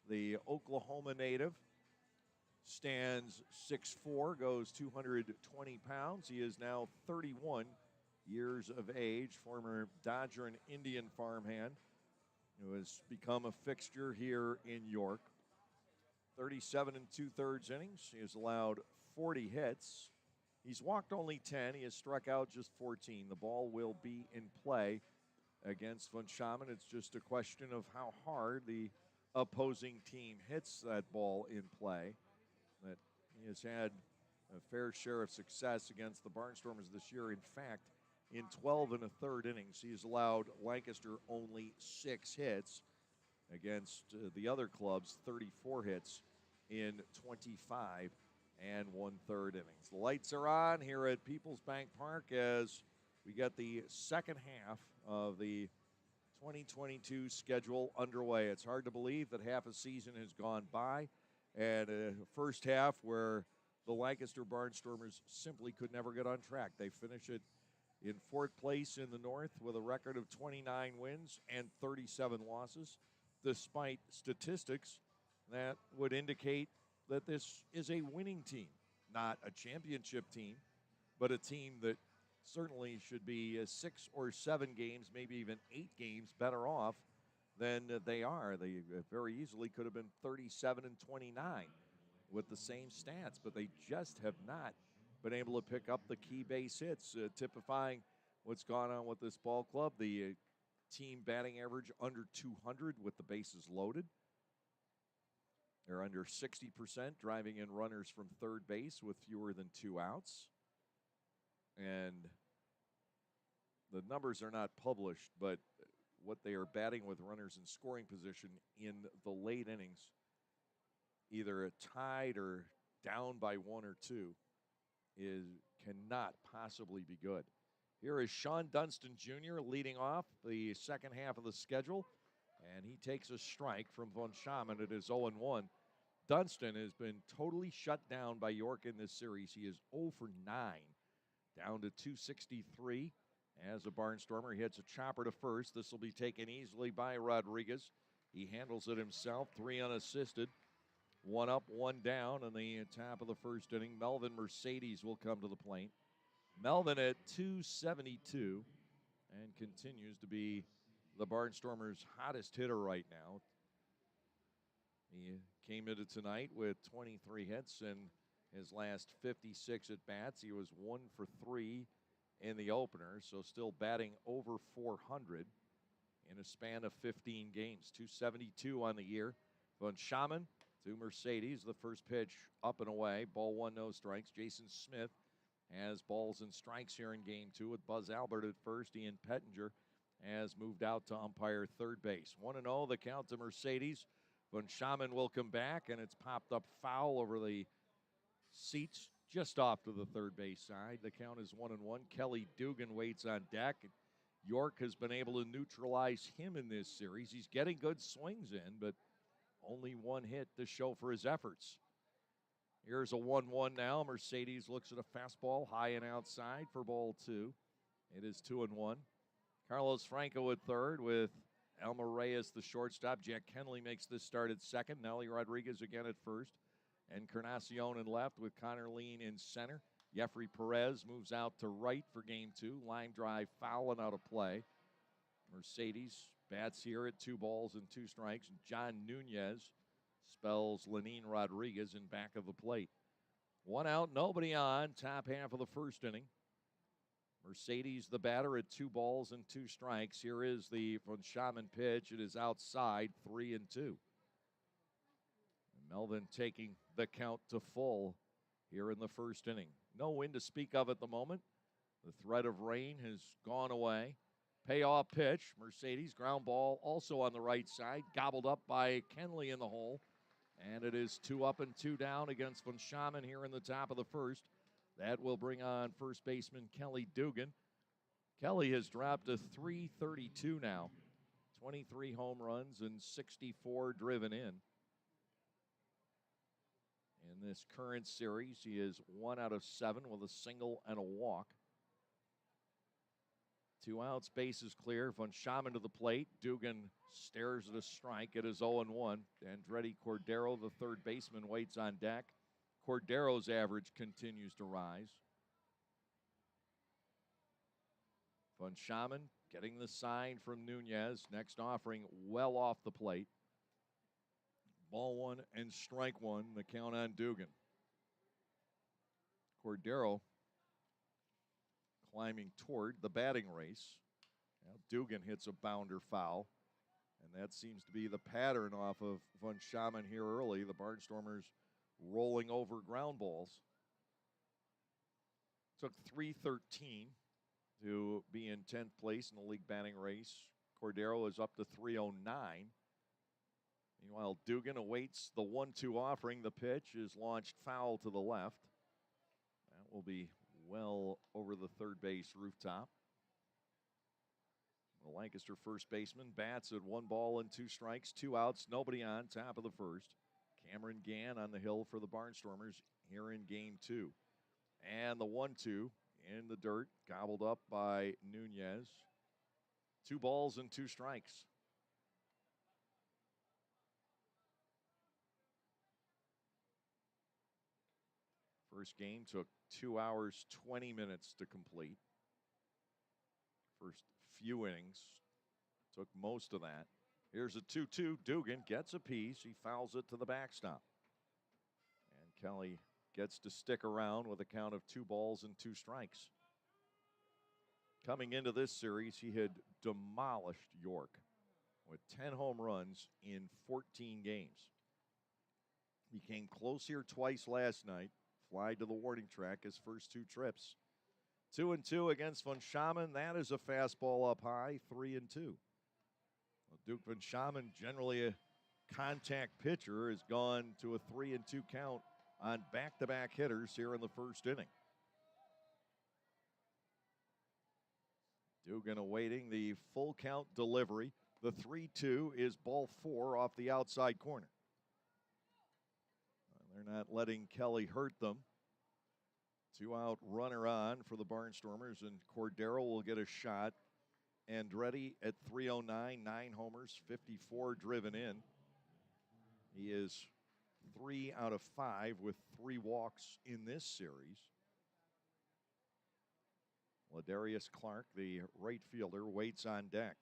the Oklahoma native, stands 6'4", goes 220 pounds. He is now 31 years of age, former Dodger and Indian farmhand, who has become a fixture here in York. 37 2/3 innings. He has allowed 40 hits. He's walked only 10. He has struck out just 14. The ball will be in play against Van Schamen. It's just a question of how hard the opposing team hits that ball in play. That he has had a fair share of success against the Barnstormers this year. In fact, in 12 1/3 innings, he has allowed Lancaster only 6 hits against the other clubs, 34 hits in 25 1/3 innings. The lights are on here at Peoples Bank Park as we get the second half of the 2022 schedule underway. It's hard to believe that half a season has gone by, and a first half where the Lancaster Barnstormers simply could never get on track. They finish it in 4th place in the North with a record of 29 wins and 37 losses, despite statistics that would indicate that this is a winning team, not a championship team, but a team that certainly should be 6 or 7 games, maybe even 8 games better off than they are. They very easily could have been 37 29 with the same stats, but they just have not been able to pick up the key base hits, typifying what's gone on with this ball club. The team batting average under 200 with the bases loaded. They're under 60% driving in runners from third base with fewer than 2 outs. And the numbers are not published, but what they are batting with runners in scoring position in the late innings, either tied or down by 1 or 2, cannot possibly be good. Here is Sean Dunston Jr. leading off the second half of the schedule, and he takes a strike from Van Schamen. It is 0-1. Dunston has been totally shut down by York in this series. He is 0 for 9, down to 263. As a Barnstormer hits a chopper to first, this will be taken easily by Rodriguez. He handles it himself, 3 unassisted. 1 up, 1 down in the top of the first inning. Melvin Mercedes will come to the plate. Melvin at 272 and continues to be the Barnstormers' hottest hitter right now. He came into tonight with 23 hits in his last 56 at-bats. He was 1 for 3 in the opener, so still batting over 400 in a span of 15 games. 272 on the year. Von Schaman to Mercedes. The first pitch up and away. Ball 1, no strikes. Jason Smith has balls and strikes here in game 2 with Buzz Albert at first. Ian Pettinger has moved out to umpire third base. 1-0 the count to Mercedes. Von Schaman will come back, and it's popped up foul over the seats just off to the third base side. The count is 1-1. Kelly Dugan waits on deck. York has been able to neutralize him in this series. He's getting good swings in, but only 1 hit to show for his efforts. Here's a 1-1 now. Mercedes looks at a fastball high and outside for ball 2. It is 2-1. Carlos Franco at third with Elmer Reyes, the shortstop. Jack Kenley makes this start at second. Nelly Rodriguez again at first. Encarnacion in left with Connor Lean in center. Jeffrey Perez moves out to right for game 2. Line drive foul and out of play. Mercedes bats here at 2 balls and 2 strikes. John Nunez spells Lenin Rodriguez in back of the plate. 1 out, nobody on. Top half of the first inning. Mercedes, the batter, at 2 balls and 2 strikes. Here is the Von Schaman pitch. It is outside, 3-2. Melvin taking the count to full here in the first inning. No wind to speak of at the moment. The threat of rain has gone away. Payoff pitch. Mercedes, ground ball also on the right side. Gobbled up by Kenley in the hole. And it is 2 up and 2 down against Von Schaman here in the top of the first. That will bring on first baseman Kelly Dugan. Kelly has dropped to .332 now. 23 home runs and 64 driven in. In this current series, he is 1 out of 7 with a single and a walk. 2 outs, bases clear. Von Schaman to the plate. Dugan stares at a strike. It is 0-1. Andretti Cordero, the third baseman, waits on deck. Cordero's average continues to rise. Von Schaman getting the sign from Nunez. Next offering well off the plate. Ball 1 and strike 1. The count on Dugan. Cordero climbing toward the batting race. Now Dugan hits a bounder foul. And that seems to be the pattern off of Von Schaman here early. The Barnstormers rolling over ground balls. Took .313 to be in 10th place in the league batting race. Cordero is up to .309. Meanwhile, Dugan awaits the 1-2 offering. The pitch is launched foul to the left. That will be well over the third base rooftop. The Lancaster first baseman bats at 1 ball and 2 strikes, 2 outs, nobody on, top of the first. Cameron Gann on the hill for the Barnstormers here in game 2. And the 1-2 in the dirt, gobbled up by Nunez. 2 balls and 2 strikes. First game took 2 hours, 20 minutes to complete. First few innings took most of that. Here's a 2-2. Dugan gets a piece. He fouls it to the backstop. And Kelly gets to stick around with a count of 2 balls and 2 strikes. Coming into this series, he had demolished York with 10 home runs in 14 games. He came close here twice last night. Fly to the warning track his first 2 trips. 2-2 against Von Schaman. That is a fastball up high, 3-2. Well, Duke Von Schaman, generally a contact pitcher, has gone to a 3-2 count on back-to-back hitters here in the first inning. Dugan awaiting the full count delivery. The 3-2 is ball 4 off the outside corner. They're not letting Kelly hurt them. 2-out runner on for the Barnstormers, and Cordero will get a shot. Andretti at 309, 9 homers, 54 driven in. He is 3 out of 5 with 3 walks in this series. Ladarius Clark, the right fielder, waits on deck.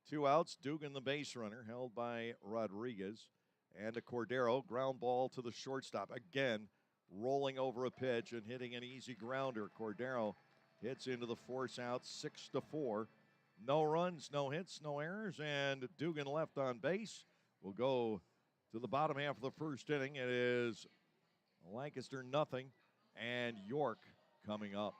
2 outs, Dugan the base runner, held by Rodriguez. And a Cordero ground ball to the shortstop. Again, rolling over a pitch and hitting an easy grounder. Cordero hits into the force out, 6-4. No runs, no hits, no errors, and Dugan left on base. We'll go to the bottom half of the first inning. It is Lancaster nothing, and York coming up.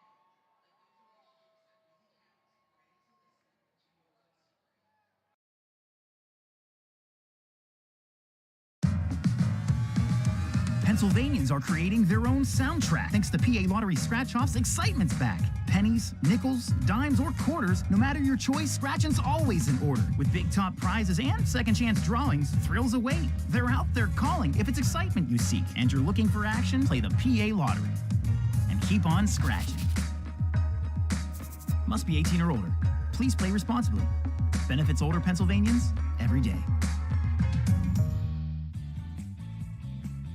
Pennsylvanians are creating their own soundtrack. Thanks to PA Lottery Scratch-Offs, excitement's back. Pennies, nickels, dimes, or quarters, no matter your choice, scratching's always in order. With big top prizes and second chance drawings, thrills await. They're out there calling. If it's excitement you seek and you're looking for action, play the PA Lottery. And keep on scratching. Must be 18 or older. Please play responsibly. Benefits older Pennsylvanians every day.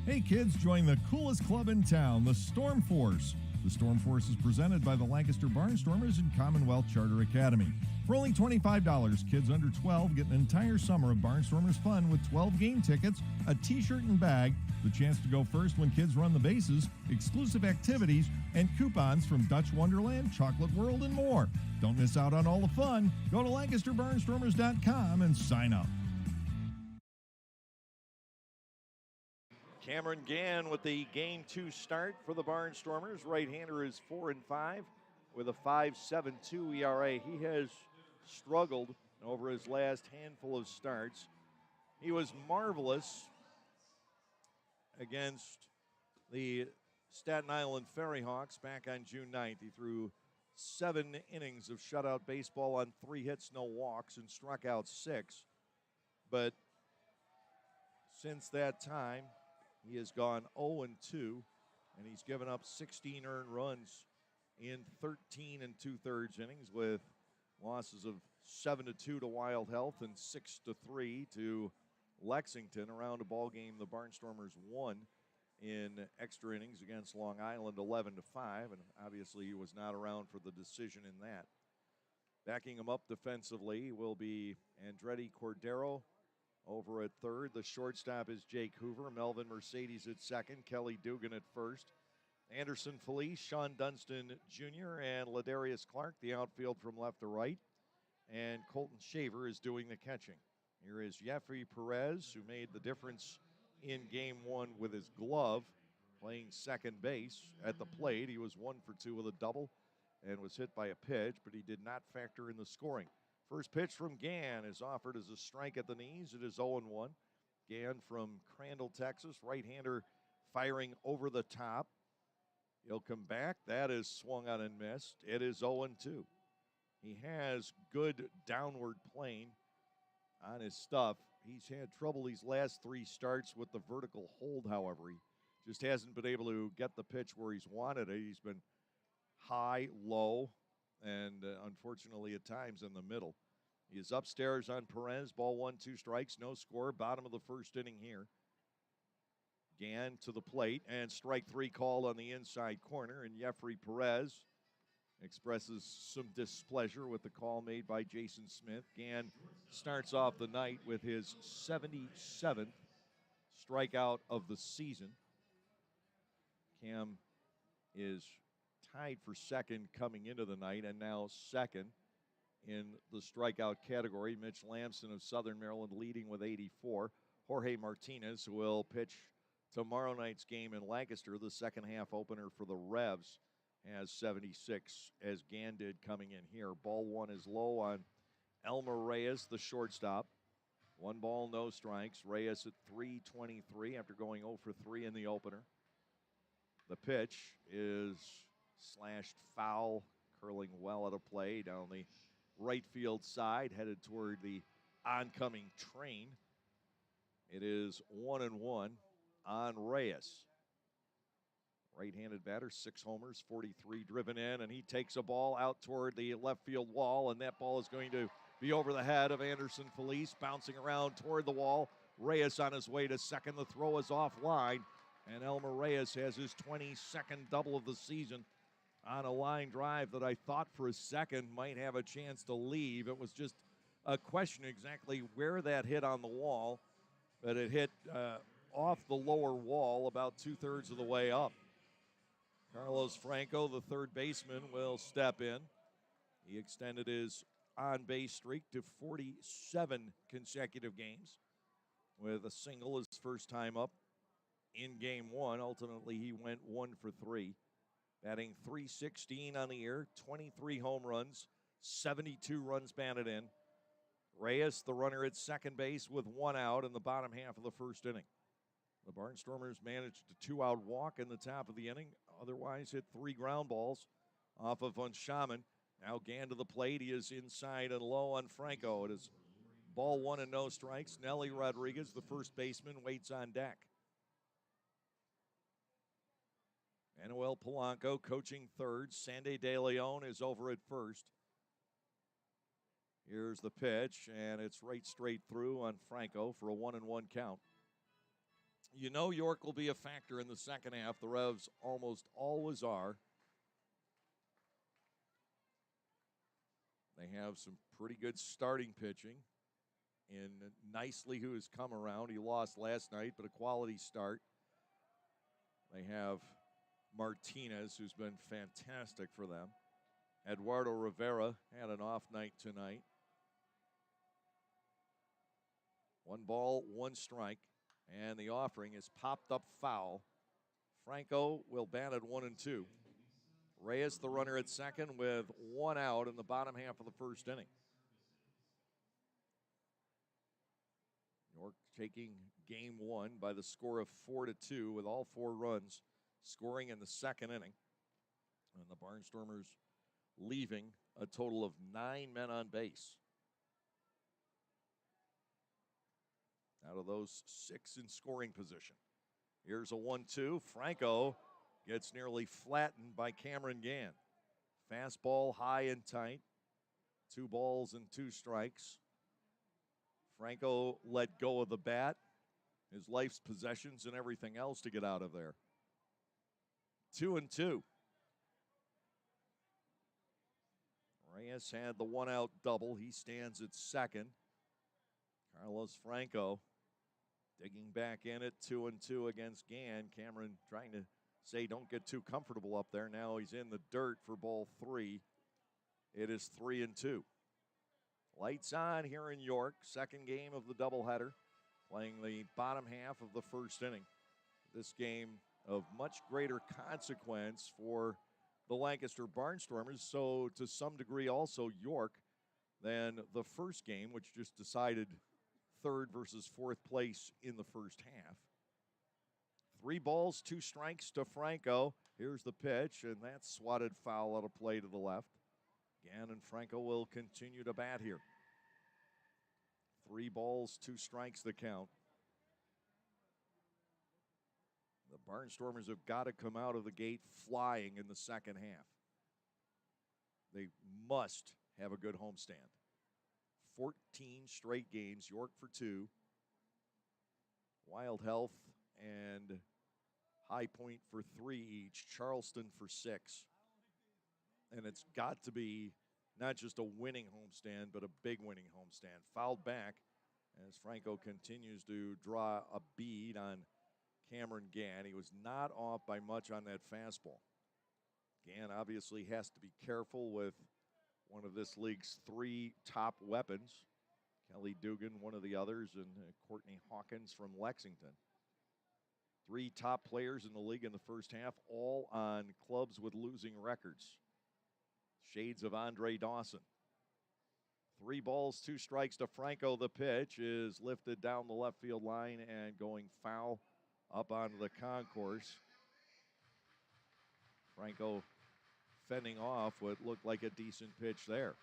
Hey kids, join the coolest club in town, the Storm Force. The Storm Force is presented by the Lancaster Barnstormers and Commonwealth Charter Academy. For only $25, kids under 12 get an entire summer of Barnstormers fun with 12 game tickets, a t-shirt and bag, the chance to go first when kids run the bases, exclusive activities, and coupons from Dutch Wonderland, Chocolate World, and more. Don't miss out on all the fun. Go to LancasterBarnstormers.com and sign up. Cameron Gann with the Game 2 start for the Barnstormers. Right-hander is 4-5 with a 5.72 ERA. He has struggled over his last handful of starts. He was marvelous against the Staten Island Ferry Hawks back on June 9th. He threw 7 innings of shutout baseball on 3 hits, no walks, and struck out 6. But since that time, he has gone 0-2, and he's given up 16 earned runs in 13 2/3 innings with losses of 7-2 to Wild Health and 6-3 to Lexington. Around a ball game, the Barnstormers won in extra innings against Long Island 11-5, and obviously he was not around for the decision in that. Backing him up defensively will be Andretti Cordero. Over at third, the shortstop is Jake Hoover, Melvin Mercedes at second, Kelly Dugan at first, Anderson Felice, Sean Dunston Jr., and Ladarius Clark, the outfield from left to right, and Colton Shaver is doing the catching. Here is Jeffrey Perez, who made the difference in Game 1 with his glove, playing second base at the plate. He was 1 for 2 with a double and was hit by a pitch, but he did not factor in the scoring. First pitch from Gann is offered as a strike at the knees. It is 0-1. Gann from Crandall, Texas, right-hander firing over the top. He'll come back. That is swung on and missed. It is 0-2. He has good downward plane on his stuff. He's had trouble these last 3 starts with the vertical hold, however. He just hasn't been able to get the pitch where he's wanted it. He's been high, low, and unfortunately at times in the middle. He is upstairs on Perez. Ball 1, 2 strikes, no score. Bottom of the first inning here. Gann to the plate, and strike 3 called on the inside corner, and Jeffrey Perez expresses some displeasure with the call made by Jason Smith. Gann starts off the night with his 77th strikeout of the season. Cam is tied for second coming into the night, and now second in the strikeout category. Mitch Lamson of Southern Maryland leading with 84. Jorge Martinez will pitch tomorrow night's game in Lancaster, the second half opener for the Revs, has 76, as Gann did coming in here. Ball 1 is low on Elmer Reyes, the shortstop. 1 ball, no strikes. Reyes at .323 after going 0 for 3 in the opener. The pitch is slashed foul, curling well out of play down the right field side, headed toward the oncoming train. It is 1-1 on Reyes. Right-handed batter, 6 homers, 43 driven in, and he takes a ball out toward the left field wall, and that ball is going to be over the head of Anderson Felice, bouncing around toward the wall. Reyes on his way to second. The throw is offline, and Elmer Reyes has his 22nd double of the season on a line drive that I thought for a second might have a chance to leave. It was just a question exactly where that hit on the wall, but it hit off the lower wall about 2/3 of the way up. Carlos Franco, the third baseman, will step in. He extended his on-base streak to 47 consecutive games with a single his first time up in Game 1. Ultimately, he went 1 for 3, batting .316 on the year, 23 home runs, 72 runs batted in. Reyes, the runner at second base with 1 out in the bottom half of the first inning. The Barnstormers managed a 2-out walk in the top of the inning, otherwise hit 3 ground balls off of Von Schaman. Now Gann to the plate. He is inside and low on Franco. It is ball 1 and no strikes. Nelly Rodriguez, the first baseman, waits on deck. Manuel Polanco coaching third. Sandy De Leon is over at first. Here's the pitch, and it's right straight through on Franco for a 1-1 count. You know York will be a factor in the second half. The Revs almost always are. They have some pretty good starting pitching. And Nicely, who has come around. He lost last night, but a quality start. They have Martinez, who's been fantastic for them. Eduardo Rivera had an off night tonight. 1 ball, 1 strike. And the offering is popped up foul. Franco will bat at 1-2. Reyes, the runner at second, with 1 out in the bottom half of the first inning. York taking Game 1 by the score of 4-2 with all 4 runs scoring in the second inning. And the Barnstormers leaving a total of 9 men on base. Out of those, 6 in scoring position. Here's a 1-2. Franco gets nearly flattened by Cameron Gann. Fastball high and tight. 2 balls and 2 strikes. Franco let go of the bat, his life's possessions and everything else to get out of there. 2-2. Reyes had the 1-out double. He stands at second. Carlos Franco digging back in at 2-2 against Gann. Cameron trying to say don't get too comfortable up there. Now he's in the dirt for ball 3. It is 3-2. Lights on here in York. Second game of the doubleheader. Playing the bottom half of the first inning. This game of much greater consequence for the Lancaster Barnstormers. So to some degree also York than the first game, which just decided third versus fourth place in the first half. 3 balls, 2 strikes to Franco. Here's the pitch, and that's swatted foul out of play to the left. Gann and Franco will continue to bat here. 3 balls, 2 strikes the count. The Barnstormers have got to come out of the gate flying in the second half. They must have a good homestand. 14 straight games, York for 2. Wild Health and High Point for 3 each, Charleston for 6. And it's got to be not just a winning homestand, but a big winning homestand. Fouled back as Franco continues to draw a bead on Cameron Gann. He was not off by much on that fastball. Gann obviously has to be careful with one of this league's 3 top weapons. Kelly Dugan, one of the others, and Courtney Hawkins from Lexington. 3 top players in the league in the first half, all on clubs with losing records. Shades of Andre Dawson. 3 balls, 2 strikes to Franco. The pitch is lifted down the left field line and going foul up onto the concourse. Franco fending off what looked like a decent pitch there.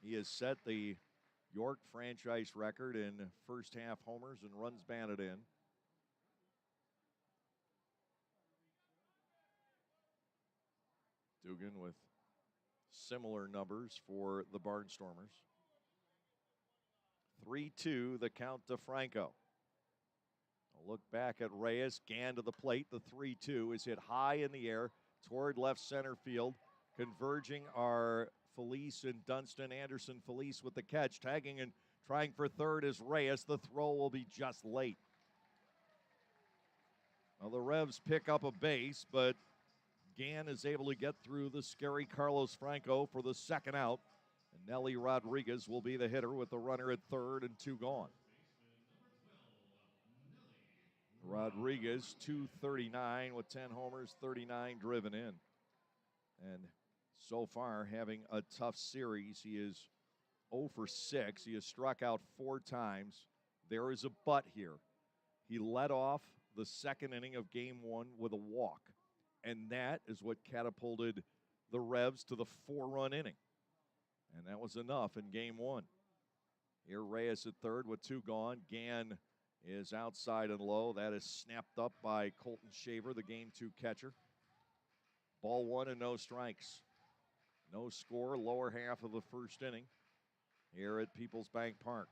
He has set the York franchise record in first half homers and runs batted in. Dugan with similar numbers for the Barnstormers. 3-2, the count to Franco. A look back at Reyes. Gann to the plate. The 3-2 is hit high in the air toward left center field. Converging are Felice and Dunston. Anderson Felice with the catch. Tagging and trying for third is Reyes. The throw will be just late. Well, the Revs pick up a base, but Gann is able to get through the scary Carlos Franco for the second out. And Nelly Rodriguez will be the hitter with the runner at third and 2 gone. Rodriguez, 239 with 10 homers, 39 driven in. And so far, having a tough series. He is 0 for 6. He has struck out 4 times. There is a but here. He led off the second inning of Game 1 with a walk. And that is what catapulted the Revs to the 4-run inning. And that was enough in Game 1. Here Reyes at third with 2 gone. Gann is outside and low. That is snapped up by Colton Shaver, the Game 2 catcher. Ball 1 and no strikes. No score, lower half of the first inning here at Peoples Bank Park.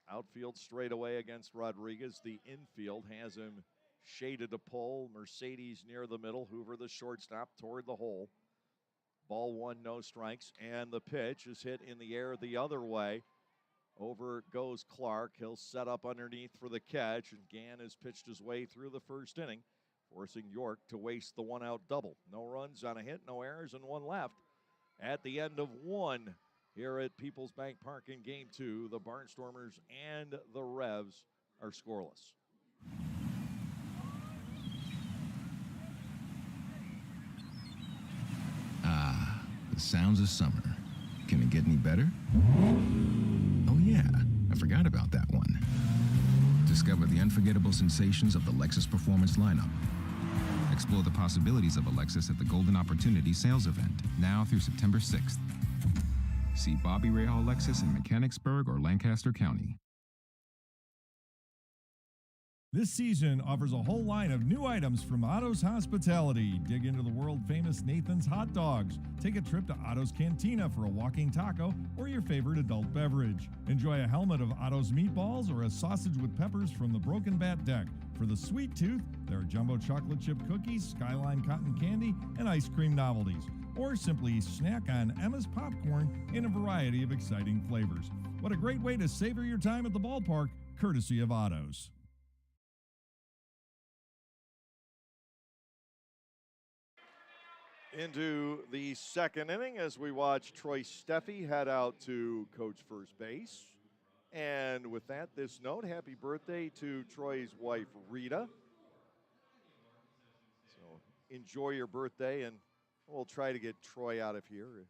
Outfield straight away against Rodriguez. The infield has him shaded to pull. Mercedes near the middle. Hoover, the shortstop, toward the hole. Ball 1, no strikes. And the pitch is hit in the air the other way. Over goes Clark. He'll set up underneath for the catch. And Gann has pitched his way through the first inning, forcing York to waste the 1-out double. No runs on a hit, no errors, and 1 left. At the end of 1 here at Peoples Bank Park in Game 2, the Barnstormers and the Revs are scoreless. Ah, the sounds of summer. Can it get any better? Oh yeah, I forgot about that one. Discover the unforgettable sensations of the Lexus Performance lineup. Explore the possibilities of a Lexus at the Golden Opportunity Sales Event, now through September 6th. See Bobby Rahal Lexus in Mechanicsburg or Lancaster County. This season offers a whole line of new items from Otto's Hospitality. Dig into the world-famous Nathan's Hot Dogs. Take a trip to Otto's Cantina for a walking taco or your favorite adult beverage. Enjoy a helmet of Otto's meatballs or a sausage with peppers from the Broken Bat Deck. For the sweet tooth, there are jumbo chocolate chip cookies, Skyline cotton candy, and ice cream novelties. Or simply snack on Emma's popcorn in a variety of exciting flavors. What a great way to savor your time at the ballpark, courtesy of Otto's. Into the second inning as we watch Troy Steffi head out to coach first base. And with that, this note, happy birthday to Troy's wife, Rita. So enjoy your birthday, and we'll try to get Troy out of here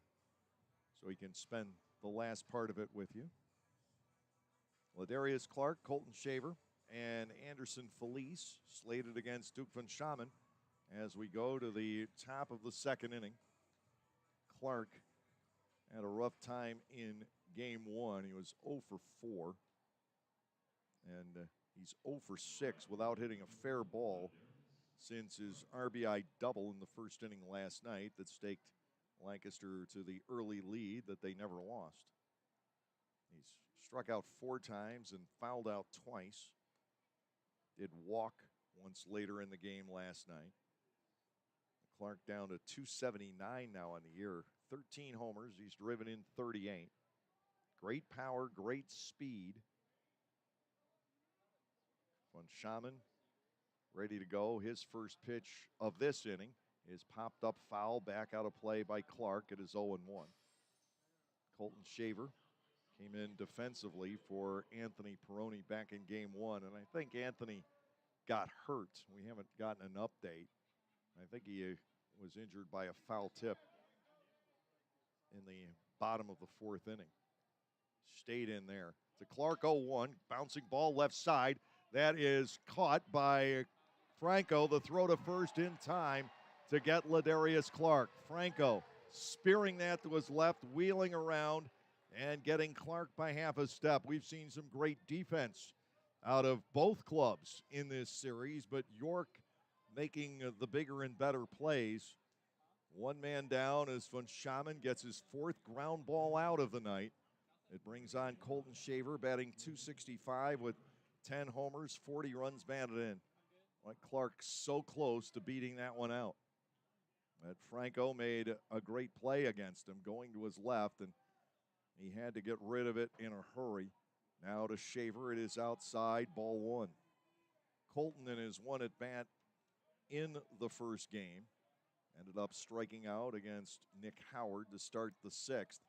so he can spend the last part of it with you. Ladarius Clark, Colton Shaver, and Anderson Felice slated against Duke Van Schamen as we go to the top of the second inning. Clark had a rough time in Game 1. He was 0 for 4. And he's 0 for 6 without hitting a fair ball since his RBI double in the first inning last night that staked Lancaster to the early lead that they never lost. He's struck out 4 times and fouled out twice. Did walk once later in the game last night. Clark down to 279 now on the year. 13 homers. He's driven in 38. Great power, great speed. Van Schamen ready to go. His first pitch of this inning is popped up foul, back out of play by Clark. It is 0-1. Colton Shaver came in defensively for Anthony Peroni back in Game 1, and I think Anthony got hurt. We haven't gotten an update. I think he was injured by a foul tip in the bottom of the 4th inning. Stayed in there. To Clark, 0-1. Bouncing ball left side. That is caught by Franco. The throw to first in time to get Ladarius Clark. Franco spearing that to his left, wheeling around, and getting Clark by half a step. We've seen some great defense out of both clubs in this series, but York making the bigger and better plays. One man down as von Schaman gets his 4th ground ball out of the night. It brings on Colton Shaver, batting .265 with 10 homers, 40 runs batted in. Like Clark so close to beating that one out. But Franco made a great play against him, going to his left, and he had to get rid of it in a hurry. Now to Shaver, it is outside, ball 1. Colton in his one at bat in the first game ended up striking out against Nick Howard to start the 6th.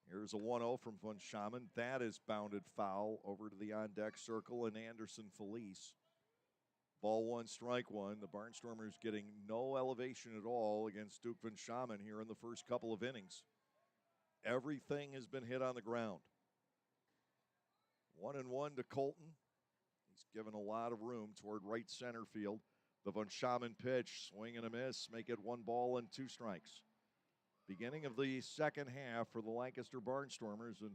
Here's a 1-0 from von Schaman. That is bounded foul over to the on-deck circle, and Anderson Felice. Ball 1, strike 1. The Barnstormers getting no elevation at all against Duke von Schaman here in the first couple of innings. Everything has been hit on the ground. 1-1 to Colton. He's given a lot of room toward right center field. The von Schaman pitch, swing and a miss, make it 1 ball and 2 strikes. Beginning of the second half for the Lancaster Barnstormers, and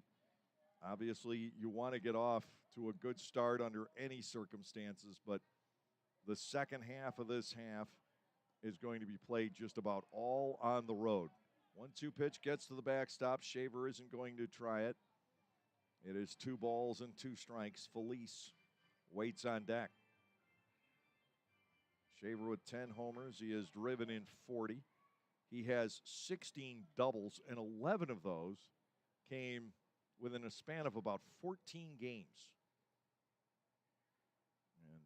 obviously you want to get off to a good start under any circumstances, but the second half of this half is going to be played just about all on the road. 1-2 pitch gets to the backstop. Shaver isn't going to try it. It is 2 balls and 2 strikes. Felice waits on deck. Shaver with 10 homers. He has driven in 40. He has 16 doubles, and 11 of those came within a span of about 14 games. And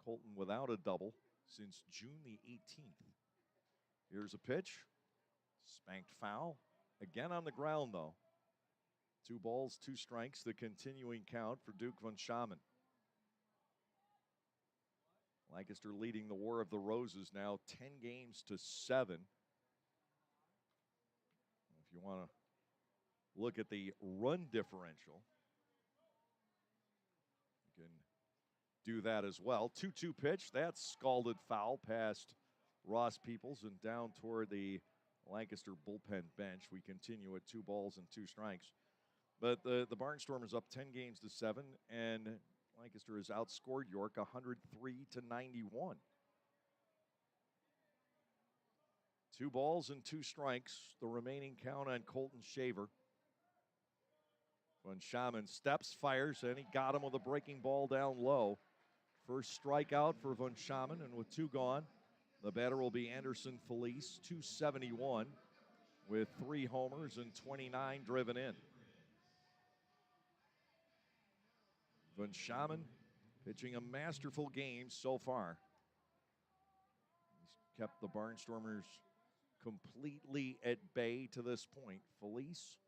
Colton without a double since June the 18th. Here's a pitch. Spanked foul. Again on the ground, though. 2 balls, 2 strikes, the continuing count for Duke von Schaman. Lancaster leading the War of the Roses now 10 games to 7. If you want to look at the run differential, you can do that as well. 2-2 pitch, that's scalded foul past Ross Peoples and down toward the Lancaster bullpen bench. We continue at 2 balls and 2 strikes. But the Barnstormers up 10 games to 7, and Lancaster has outscored York 103-91. 2 balls and 2 strikes, the remaining count on Colton Shaver. Von Schaman steps, fires, and he got him with a breaking ball down low. First strikeout for von Schaman, and with 2 gone, the batter will be Anderson Felice, 271, with 3 homers and 29 driven in. Von Schaman pitching a masterful game so far. He's kept the Barnstormers completely at bay to this point. Felice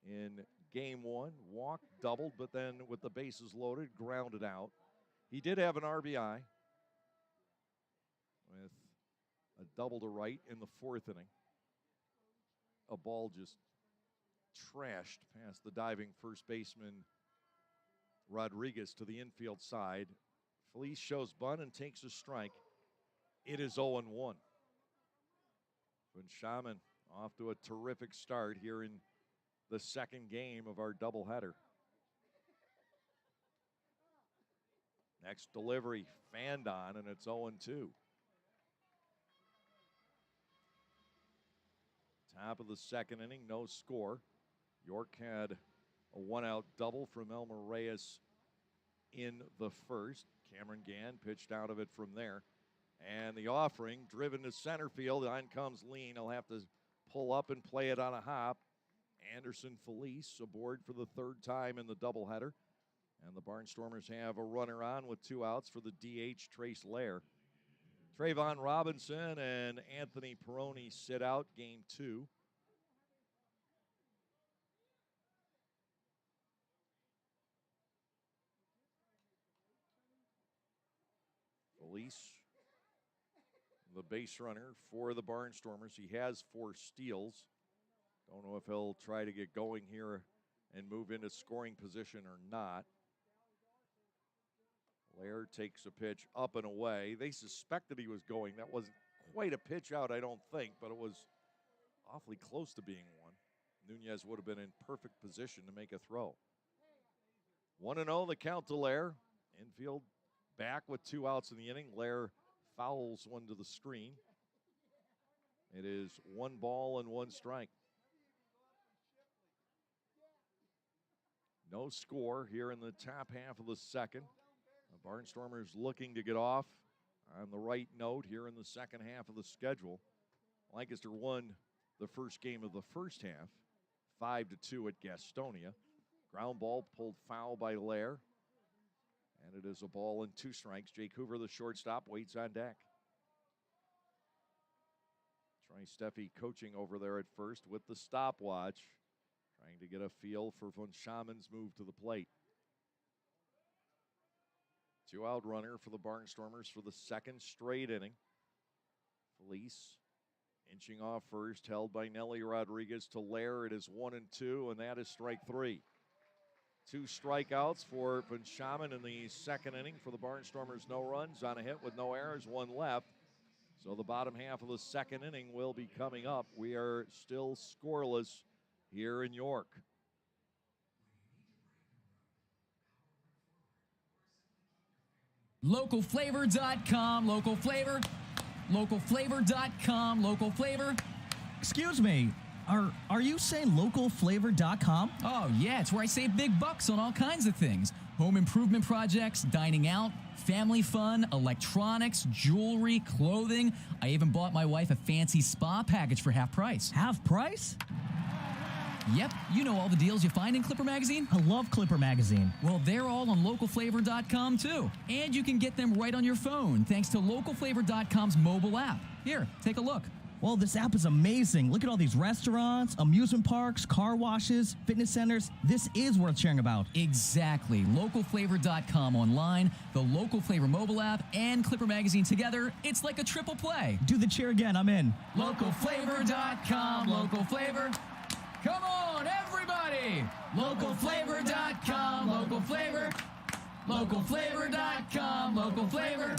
in game 1, walked, doubled, but then with the bases loaded, grounded out. He did have an RBI with a double to right in the 4th inning. A ball just trashed past the diving first baseman Rodriguez to the infield side. Felice shows bunt and takes a strike. It is 0-1. Von Schaman off to a terrific start here in the second game of our doubleheader. Next delivery, fanned on, and it's 0-2. Top of the second inning, no score. York had a 1-out double from Elmer Reyes in the first. Cameron Gann pitched out of it from there. And the offering, driven to center field. On comes Lean. He'll have to pull up and play it on a hop. Anderson Felice aboard for the 3rd time in the doubleheader. And the Barnstormers have a runner on with 2 outs for the DH, Trace Lair. Trayvon Robinson and Anthony Peroni sit out game 2. Felice, the base runner for the Barnstormers. He has 4 steals. Don't know if he'll try to get going here and move into scoring position or not. Lair takes a pitch up and away. They suspected he was going. That wasn't quite a pitch out, I don't think, but it was awfully close to being one. Nunez would have been in perfect position to make a throw. 1-0 the count to Lair. Infield back with 2 outs in the inning. Lair fouls one to the screen. It is 1 ball and 1 strike. No score here in the top half of the second. The Barnstormers looking to get off on the right note here in the second half of the schedule. Lancaster won the first game of the first half, 5-2 at Gastonia. Ground ball pulled foul by Lair. And it is a ball and 2 strikes. Jake Hoover, the shortstop, waits on deck. Troy Steffi coaching over there at first with the stopwatch, trying to get a feel for von Schaman's move to the plate. 2-out runner for the Barnstormers for the second straight inning. Felice inching off first, held by Nelly Rodriguez to Lair. It is 1-2, and that is strike 3. 2 strikeouts for von Schaman in the second inning for the Barnstormers. No runs on a hit with no errors, 1 left. So the bottom half of the second inning will be coming up. We are still scoreless here in York. Localflavor.com, local flavor. Localflavor.com, local flavor. Excuse me, are you saying localflavor.com? Oh, yeah, it's where I save big bucks on all kinds of things. Home improvement projects, dining out, family fun, electronics, jewelry, clothing. I even bought my wife a fancy spa package for half price. Half price? Yep, you know all the deals you find in Clipper Magazine. I love Clipper Magazine. Well, they're all on localflavor.com too. And you can get them right on your phone thanks to localflavor.com's mobile app. Here, take a look. Well, this app is amazing. Look at all these restaurants, amusement parks, car washes, fitness centers. This is worth sharing about. Exactly. Localflavor.com online, the Local Flavor mobile app, and Clipper Magazine together. It's like a triple play. Do the cheer again. I'm in. Localflavor.com, local flavor. Come on, everybody! Localflavor.com, local flavor. Localflavor.com, local flavor.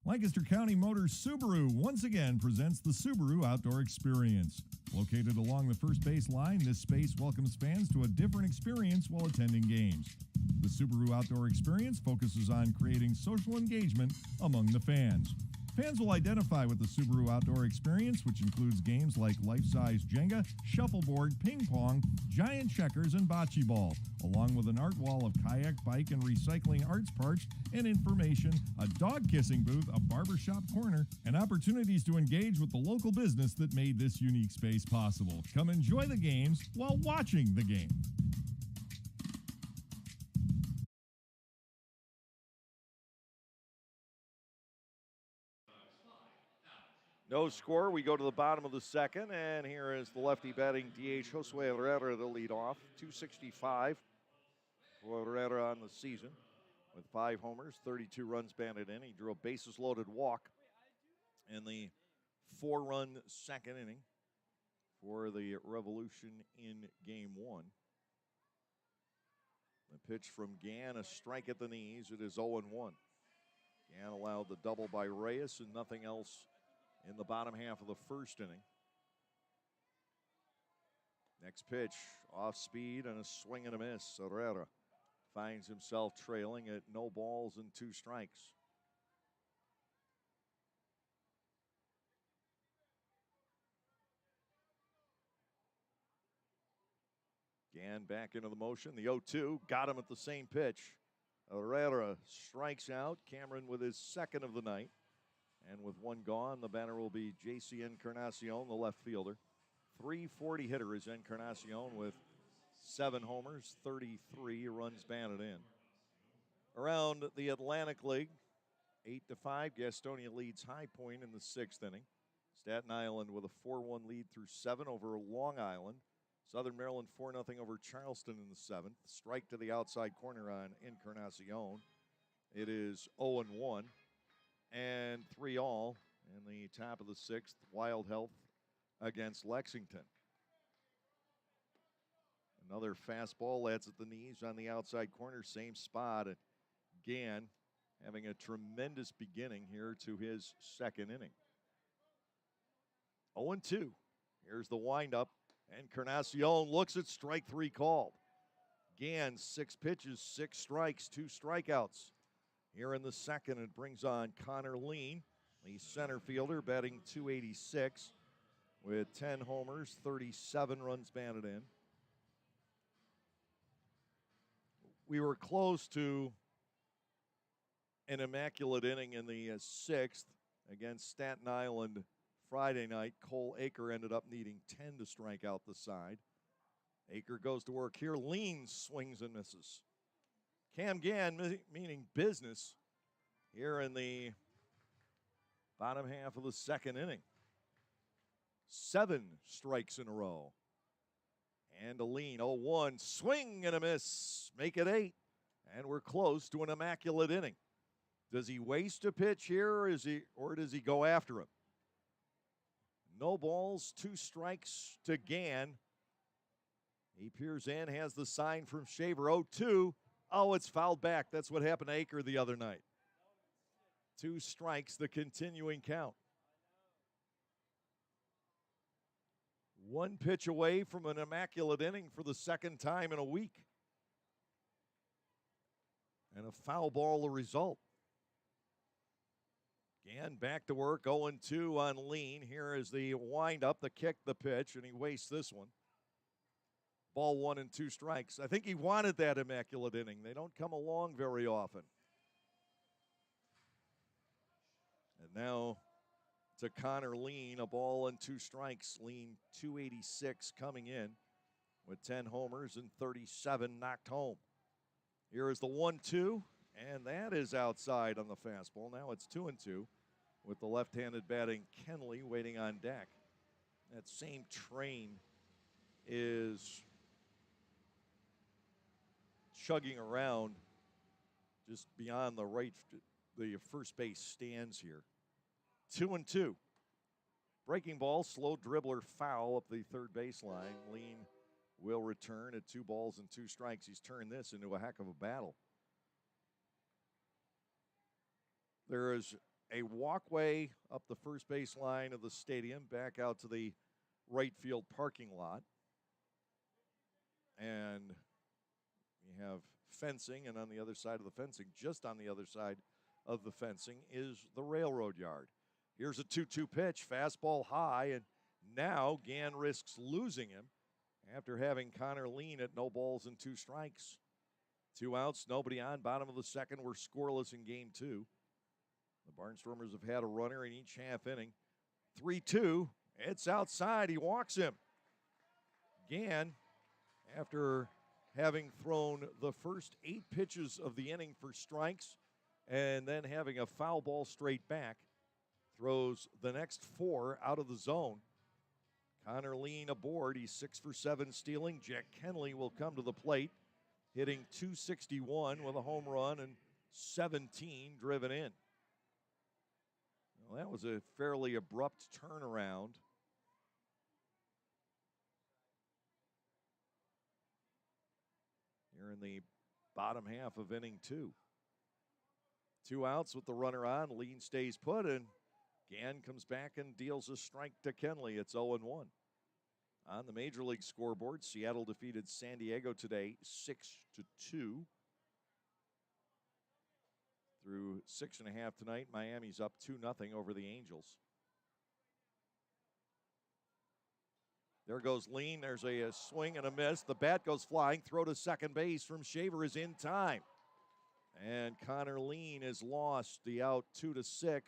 Lancaster County Motors Subaru once again presents the Subaru Outdoor Experience. Located along the first base line, this space welcomes fans to a different experience while attending games. The Subaru Outdoor Experience focuses on creating social engagement among the fans. Fans will identify with the Subaru Outdoor Experience, which includes games like life-size Jenga, shuffleboard, ping pong, giant checkers, and bocce ball, along with an art wall of kayak, bike, and recycling arts parts and information, a dog-kissing booth, a barbershop corner, and opportunities to engage with the local business that made this unique space possible. Come enjoy the games while watching the game. No score. We go to the bottom of the second, and here is the lefty batting DH Josue Herrera to lead off. 265 for Herrera on the season with 5 homers, 32 runs banded in. He drew a bases-loaded walk in the 4-run second inning for the Revolution in Game 1. The pitch from Gann, a strike at the knees. It is 0-1. Gann allowed the double by Reyes and nothing else in the bottom half of the first inning. Next pitch, off speed and a swing and a miss. Herrera finds himself trailing at no balls and 2 strikes. Gann back into the motion. The 0-2 got him at the same pitch. Herrera strikes out. Cameron with his second of the night. And with 1 gone, the batter will be J.C. Encarnacion, the left fielder. .340 hitter is Encarnacion with 7 homers, 33 runs banded in. Around the Atlantic League, 8-5, Gastonia leads High Point in the 6th inning. Staten Island with a 4-1 lead through 7 over Long Island. Southern Maryland 4-0 over Charleston in the 7th. Strike to the outside corner on Encarnacion. It is 0-1. And 3-all in the top of the 6th. Wild Health against Lexington. Another fastball lands at the knees on the outside corner, same spot. And Gann having a tremendous beginning here to his second inning. 0-2. Here's the windup. Encarnacion looks at strike 3 called. Gann, 6 pitches, 6 strikes, 2 strikeouts. Here in the second, it brings on Connor Lean, the center fielder, batting .286 with 10 homers, 37 runs batted in. We were close to an immaculate inning in the sixth against Staten Island Friday night. Cole Aker ended up needing 10 to strike out the side. Aker goes to work here. Lean swings and misses. Cam Gann, meaning business, here in the bottom half of the second inning. 7 strikes in a row. And a Lean, 0-1, swing and a miss, make it 8. And we're close to an immaculate inning. Does he waste a pitch here, or does he go after him? No balls, 2 strikes to Gann. He peers in, has the sign from Shaver, 0-2. Oh, it's fouled back. That's what happened to Aker the other night. 2 strikes, the continuing count. 1 pitch away from an immaculate inning for the second time in a week. And a foul ball the result. Gann back to work, 0-2 on Lean. Here is the windup, the kick, the pitch, and he wastes this one. Ball 1 and 2 strikes. I think he wanted that immaculate inning. They don't come along very often. And now to Connor Lean, a ball and 2 strikes. Lean .286 coming in with 10 homers and 37 knocked home. Here is the 1-2, and that is outside on the fastball. Now it's 2-2 with the left-handed batting Kenley waiting on deck. That same train is chugging around just beyond the first base stands here. 2-2. Breaking ball, slow dribbler foul up the third baseline. Lean will return at 2 balls and 2 strikes. He's turned this into a heck of a battle. There is a walkway up the first baseline of the stadium back out to the right field parking lot. And we have fencing, and on the other side of the fencing, just on the other side of the fencing, is the railroad yard. Here's a 2-2 pitch, fastball high, and now Gann risks losing him after having Connor Lean at no balls and 2 strikes. 2 outs, nobody on, bottom of the second. We're scoreless in game 2. The Barnstormers have had a runner in each half inning. 3-2, it's outside, he walks him. Gann, after having thrown the first 8 pitches of the inning for strikes and then having a foul ball straight back, throws the next 4 out of the zone. Connor Lean aboard. He's 6 for 7 stealing. Jack Kenley will come to the plate, hitting .261 with a home run and 17 driven in. Well, that was a fairly abrupt turnaround. Here in the bottom half of inning 2. 2 outs with the runner on. Lean stays put, and Gann comes back and deals a strike to Kenley. It's 0-1. On the Major League scoreboard, Seattle defeated San Diego today 6-2. Through 6.5 tonight, Miami's up 2-0 over the Angels. There goes Lean. There's a swing and a miss. The bat goes flying. Throw to second base from Shaver is in time. And Connor Lean is lost. The out 2-6.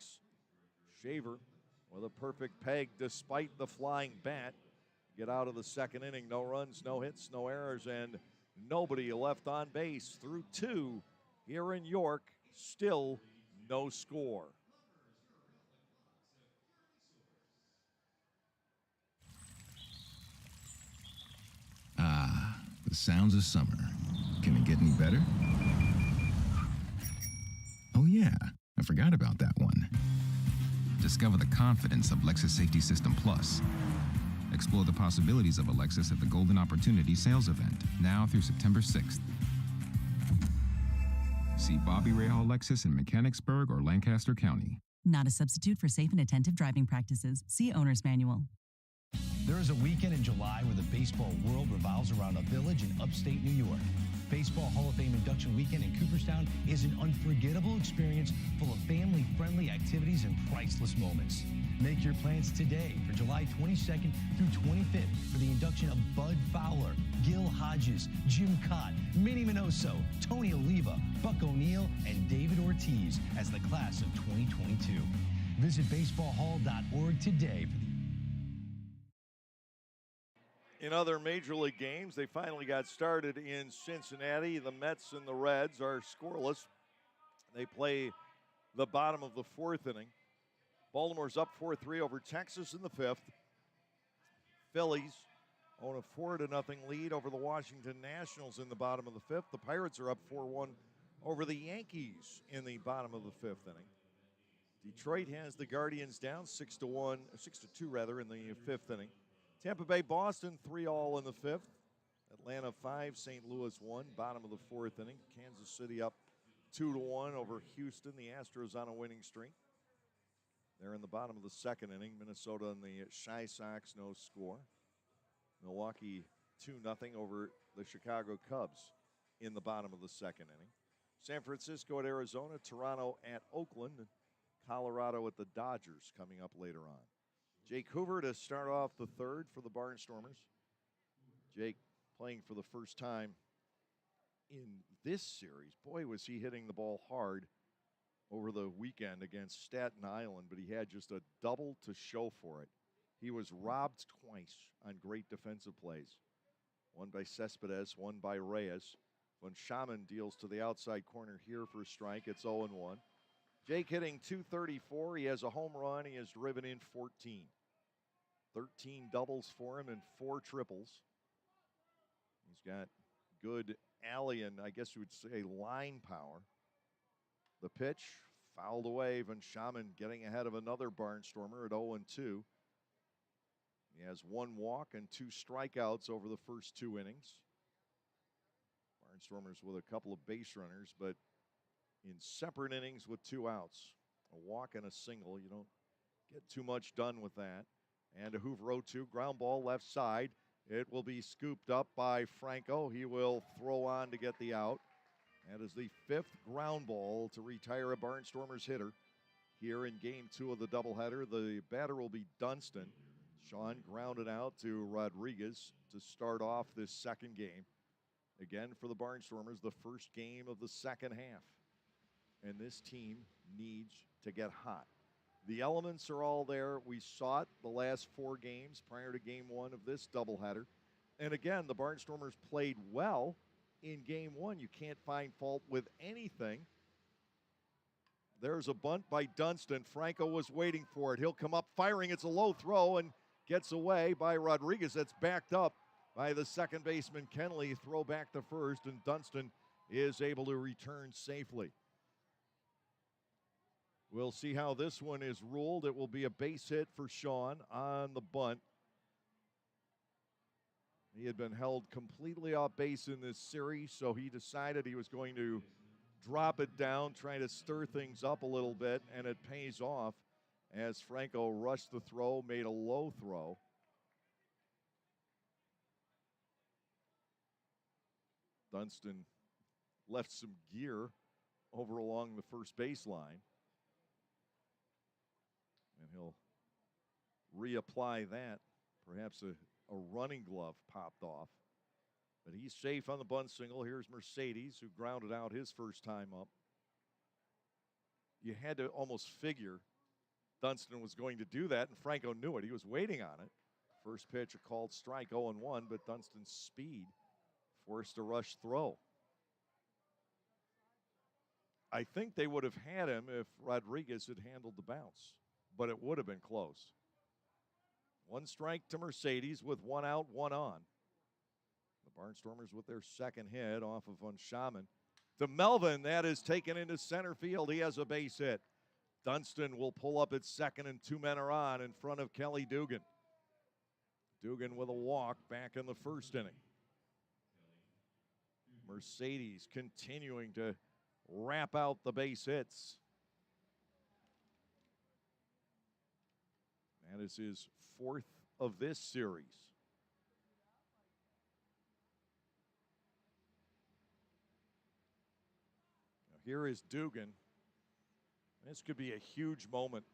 Shaver with a perfect peg despite the flying bat. Get out of the second inning. No runs, no hits, no errors, and nobody left on base through 2 here in York. Still no score. Ah, the sounds of summer. Can it get any better? Oh yeah, I forgot about that one. Discover the confidence of Lexus Safety System Plus. Explore the possibilities of a Lexus at the Golden Opportunity Sales Event, now through September 6th. See Bobby Rahal Lexus in Mechanicsburg or Lancaster County. Not a substitute for safe and attentive driving practices. See Owner's Manual. There There is a weekend in July where the baseball world revolves around a village in upstate New York. Baseball Hall of Fame induction weekend in Cooperstown is an unforgettable experience full of family-friendly activities and priceless moments. Make your plans today for July 22nd through 25th for the induction of Bud Fowler, Gil Hodges, Jim Cott, Minnie Minoso, Tony Oliva, Buck O'Neill, and David Ortiz as the class of 2022. Visit baseballhall.org today for the In other Major League games, they finally got started in Cincinnati. The Mets and the Reds are scoreless. They play the bottom of the fourth inning. Baltimore's up 4-3 over Texas in the fifth. Phillies own a 4-0 lead over the Washington Nationals in the bottom of the fifth. The Pirates are up 4-1 over the Yankees in the bottom of the fifth inning. Detroit has the Guardians down 6-2 in the fifth inning. Tampa Bay, Boston, 3-all in the fifth. Atlanta 5, St. Louis 1, bottom of the fourth inning. Kansas City up 2-1 over Houston. The Astros on a winning streak. They're in the bottom of the second inning. Minnesota and the Chi Sox, no score. Milwaukee 2-0 over the Chicago Cubs in the bottom of the second inning. San Francisco at Arizona, Toronto at Oakland, and Colorado at the Dodgers coming up later on. Jake Hoover to start off the third for the Barnstormers. Jake playing for the first time in this series. Boy, was he hitting the ball hard over the weekend against Staten Island, but he had just a double to show for it. He was robbed twice on great defensive plays. One by Cespedes, one by Reyes. When Shaman deals to the outside corner here for a strike, it's 0-1. Jake hitting .234. He has a home run. He has driven in 14. 13 doubles for him and 4 triples. He's got good alley and I guess you would say line power. The pitch fouled away. Van Shaman getting ahead of another Barnstormer at 0-2. He has 1 walk and 2 strikeouts over the first 2 innings. Barnstormers with a couple of base runners, but in separate innings with 2 outs. A walk and a single. You don't get too much done with that. And a Hoover 0-2, ground ball left side. It will be scooped up by Franco. He will throw on to get the out. That is the 5th ground ball to retire a Barnstormers hitter here in game 2 of the doubleheader. The batter will be Dunston. Sean grounded out to Rodriguez to start off this second game. Again, for the Barnstormers, the first game of the second half. And this team needs to get hot. The elements are all there. We saw it the last 4 games prior to game 1 of this doubleheader. And again, the Barnstormers played well in game 1. You can't find fault with anything. There's a bunt by Dunston. Franco was waiting for it. He'll come up firing. It's a low throw and gets away by Rodriguez. That's backed up by the second baseman Kenley. Throw back to first, and Dunston is able to return safely. We'll see how this one is ruled. It will be a base hit for Sean on the bunt. He had been held completely off base in this series, so he decided he was going to drop it down, try to stir things up a little bit, and it pays off as Franco rushed the throw, made a low throw. Dunston left some gear over along the first baseline. And he'll reapply that. Perhaps a running glove popped off. But he's safe on the bunt single. Here's Mercedes, who grounded out his first time up. You had to almost figure Dunston was going to do that, and Franco knew it. He was waiting on it. First pitch, a called strike, 0-1, but Dunston's speed forced a rush throw. I think they would have had him if Rodriguez had handled the bounce, but it would have been close. 1 strike to Mercedes with 1 out, 1 on. The Barnstormers with their second hit off of Van Shaman. To Melvin, that is taken into center field. He has a base hit. Dunston will pull up at second, and 2 men are on in front of Kelly Dugan. Dugan with a walk back in the first inning. Mercedes continuing to wrap out the base hits. That is his 4th of this series. Now here is Dugan. This could be a huge moment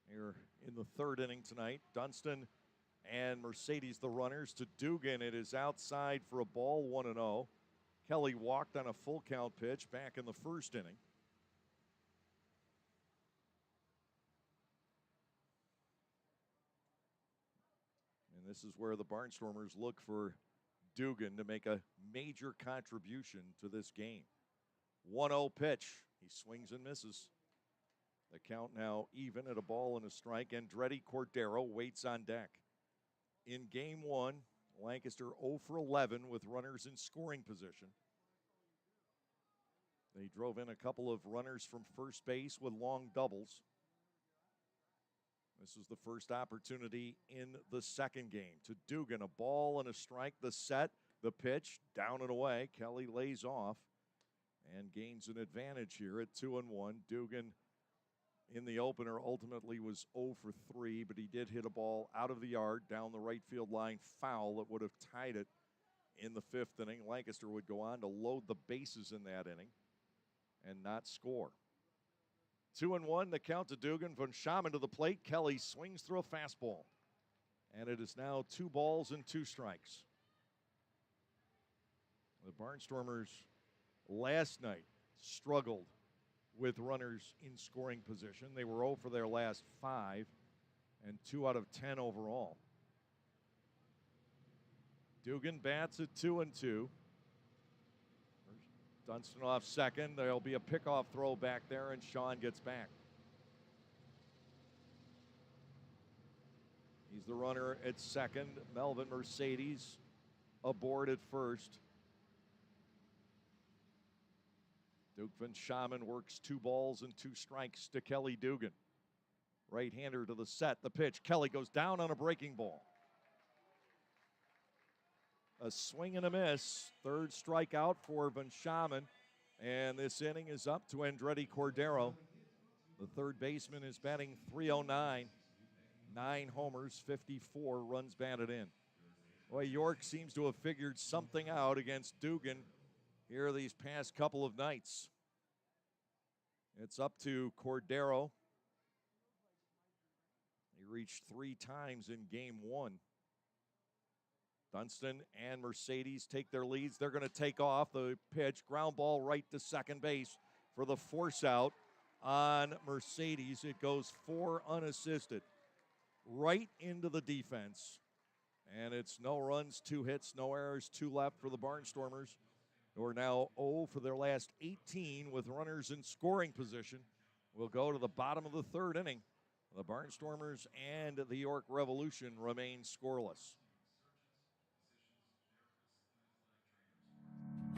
here in the third inning tonight. Dunston and Mercedes the runners. To Dugan, it is outside for a ball, 1-0. Kelly walked on a full count pitch back in the first inning. And this is where the Barnstormers look for Dugan to make a major contribution to this game. 1-0 pitch. He swings and misses. The count now even at a ball and a strike. Andretti Cordero waits on deck. In game one, Lancaster 0 for 11 with runners in scoring position. They drove in a couple of runners from first base with long doubles. This is the first opportunity in the second game. To Dugan, a ball and a strike. The set, the pitch, down and away. Kelly lays off and gains an advantage here at 2-1. Dugan in the opener ultimately was 0 for 3, but he did hit a ball out of the yard down the right field line, foul that would have tied it in the fifth inning. Lancaster would go on to load the bases in that inning and not score. 2-1, the count to Dugan. Von Schaman to the plate. Kelly swings through a fastball. And it is now 2 balls and 2 strikes. The Barnstormers last night struggled with runners in scoring position. They were 0 for their last 5 and 2 out of 10 overall. Dugan bats at 2-2. Dunston off second. There'll be a pickoff throw back there, and Sean gets back. He's the runner at second. Melvin Mercedes aboard at first. Duke Van Schaman works 2 balls and 2 strikes to Kelly Dugan. Right-hander to the set. The pitch. Kelly goes down on a breaking ball. A swing and a miss. Third strikeout for Van Schaman. And this inning is up to Andretti Cordero. The third baseman is batting .309. 9 homers, 54 runs batted in. Boy, York seems to have figured something out against Dugan here these past couple of nights. It's up to Cordero. He reached 3 times in game 1. Dunston and Mercedes take their leads. They're going to take off. The pitch, ground ball right to second base for the force out on Mercedes. It goes 4 unassisted right into the defense. And it's no runs, 2 hits, no errors, 2 left for the Barnstormers, who are now 0 for their last 18 with runners in scoring position. We'll go to the bottom of the third inning. The Barnstormers and the York Revolution remain scoreless.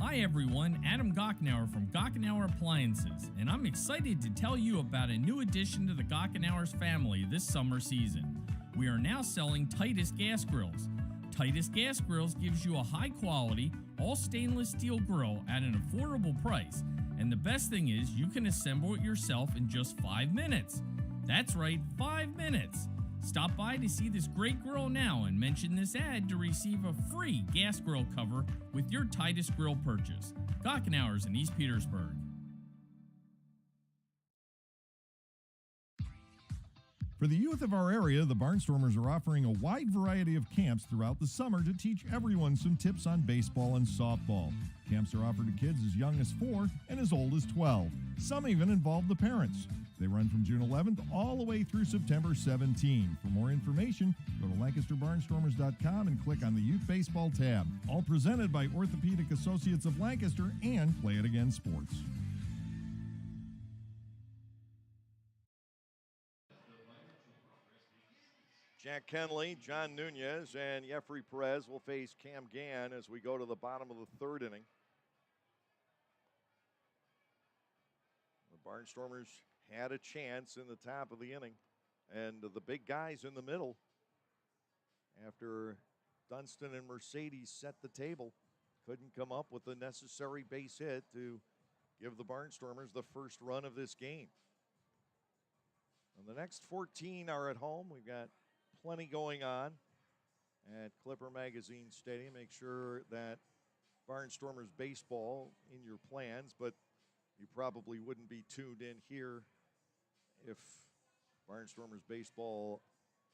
Hi everyone, Adam Gochenauer from Gochenauer Appliances, and I'm excited to tell you about a new addition to the Gochenauer's family this summer season. We are now selling Titus Gas Grills. Titus Gas Grills gives you a high quality, all stainless steel grill at an affordable price, and the best thing is you can assemble it yourself in just 5 minutes. That's right, 5 minutes. Stop by to see this great grill now and mention this ad to receive a free gas grill cover with your Titus Grill purchase. Gochenauer's in East Petersburg. For the youth of our area, the Barnstormers are offering a wide variety of camps throughout the summer to teach everyone some tips on baseball and softball. Camps are offered to kids as young as 4 and as old as 12. Some even involve the parents. They run from June 11th all the way through September 17. For more information, go to LancasterBarnstormers.com and click on the Youth Baseball tab. All presented by Orthopedic Associates of Lancaster and Play It Again Sports. Jack Kenley, John Nunez, and Jeffrey Perez will face Cam Gann as we go to the bottom of the third inning. The Barnstormers had a chance in the top of the inning, and the big guys in the middle, after Dunston and Mercedes set the table, couldn't come up with the necessary base hit to give the Barnstormers the first run of this game. And the next 14 are at home. We've got plenty going on at Clipper Magazine Stadium. Make sure that Barnstormers baseball in your plans, but you probably wouldn't be tuned in here if Barnstormers baseball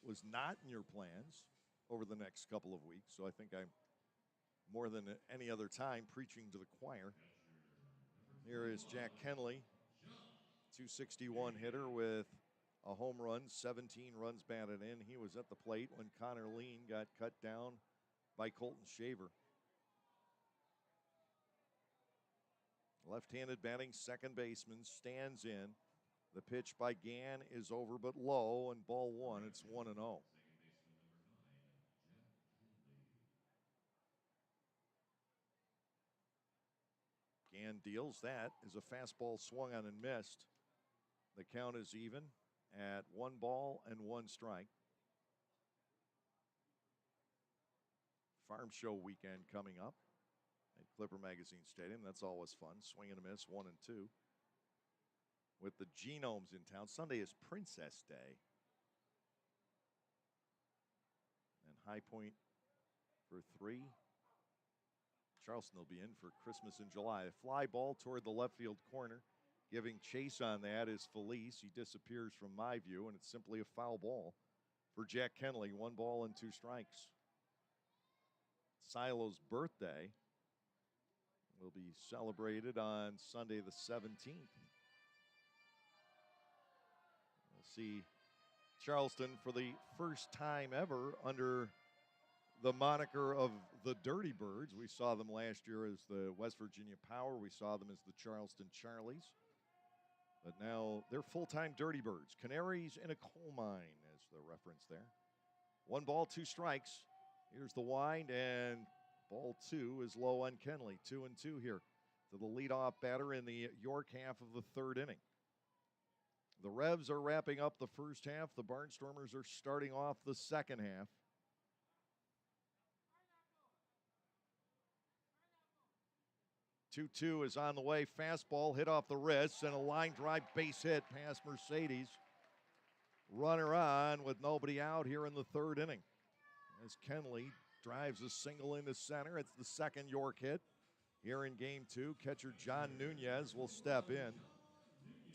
was not in your plans over the next couple of weeks. So I think I'm more than any other time preaching to the choir. Here is Jack Kenley, 261 hitter with a home run, 17 runs batted in. He was at the plate when Connor Lean got cut down by Colton Shaver. Left-handed batting second baseman stands in. The pitch by Gann is over but low, and ball one. It's 1-0. Gann deals that as a fastball swung on and missed. The count is even at 1 ball and 1 strike. Farm show weekend coming up at Clipper Magazine Stadium. That's always fun. Swing and a miss, 1 and 2. With the Genomes in town. Sunday is Princess Day. And High Point for 3. Charleston will be in for Christmas in July. A fly ball toward the left field corner. Giving chase on that is Felice. He disappears from my view, and it's simply a foul ball for Jack Kenley. 1 ball and 2 strikes. Silo's birthday will be celebrated on Sunday the 17th. We'll see Charleston for the first time ever under the moniker of the Dirty Birds. We saw them last year as the West Virginia Power. We saw them as the Charleston Charlies. But now they're full-time Dirty Birds. Canaries in a coal mine is the reference there. 1 ball, 2 strikes. Here's the wind, and ball 2 is low on Kenley. 2 and 2 here to the leadoff batter in the York half of the 3rd inning. The Revs are wrapping up the first half. The Barnstormers are starting off the second half. Two is on the way. Fastball hit off the wrist and a line drive base hit past Mercedes. Runner on with nobody out here in the 3rd inning. As Kenley drives a single into center. It's the second York hit here in game 2. Catcher John Nunez will step in.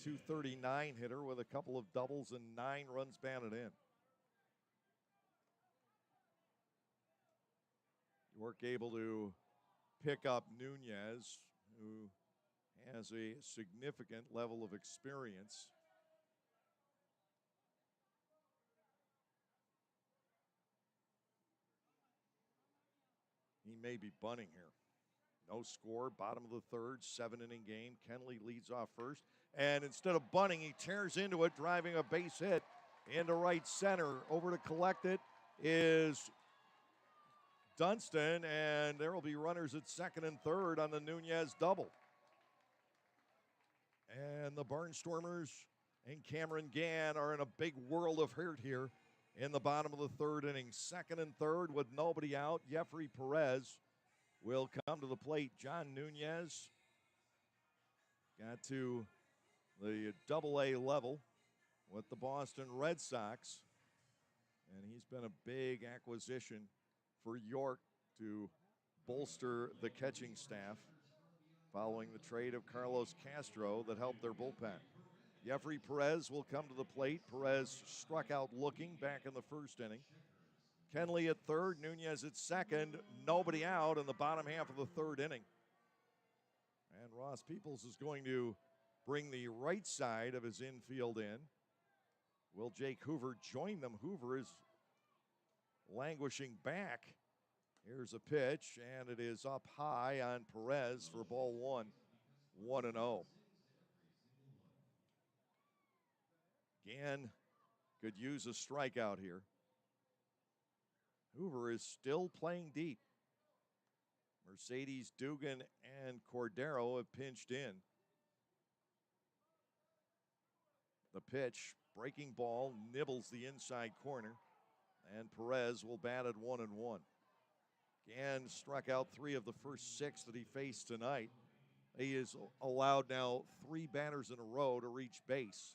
239 hitter with a couple of doubles and 9 runs batted in. York able to pick up Nunez, who has a significant level of experience. He may be bunting here. No score, bottom of the 3rd, 7-inning game. Kenley leads off first, and instead of bunting, he tears into it, driving a base hit into right center. Over to collect it is Dunston, and there will be runners at 2nd and 3rd on the Nunez double. And the Barnstormers and Cameron Gann are in a big world of hurt here in the bottom of the 3rd inning. 2nd and 3rd with nobody out. Jeffrey Perez will come to the plate. John Nunez got to the Double-A level with the Boston Red Sox, and he's been a big acquisition for York to bolster the catching staff following the trade of Carlos Castro that helped their bullpen. Jeffrey Perez will come to the plate. Perez struck out looking back in the 1st inning. Kenley at 3rd, Nunez at 2nd, nobody out in the bottom half of the 3rd inning. And Ross Peoples is going to bring the right side of his infield in. Will Jake Hoover join them? Hoover is languishing back. Here's a pitch, and it is up high on Perez for ball 1, 1-0. Gann could use a strikeout here. Hoover is still playing deep. Mercedes, Dugan, and Cordero have pinched in. The pitch, breaking ball, nibbles the inside corner, and Perez will bat at 1-1. Gann struck out 3 of the first 6 that he faced tonight. He is allowed now 3 batters in a row to reach base.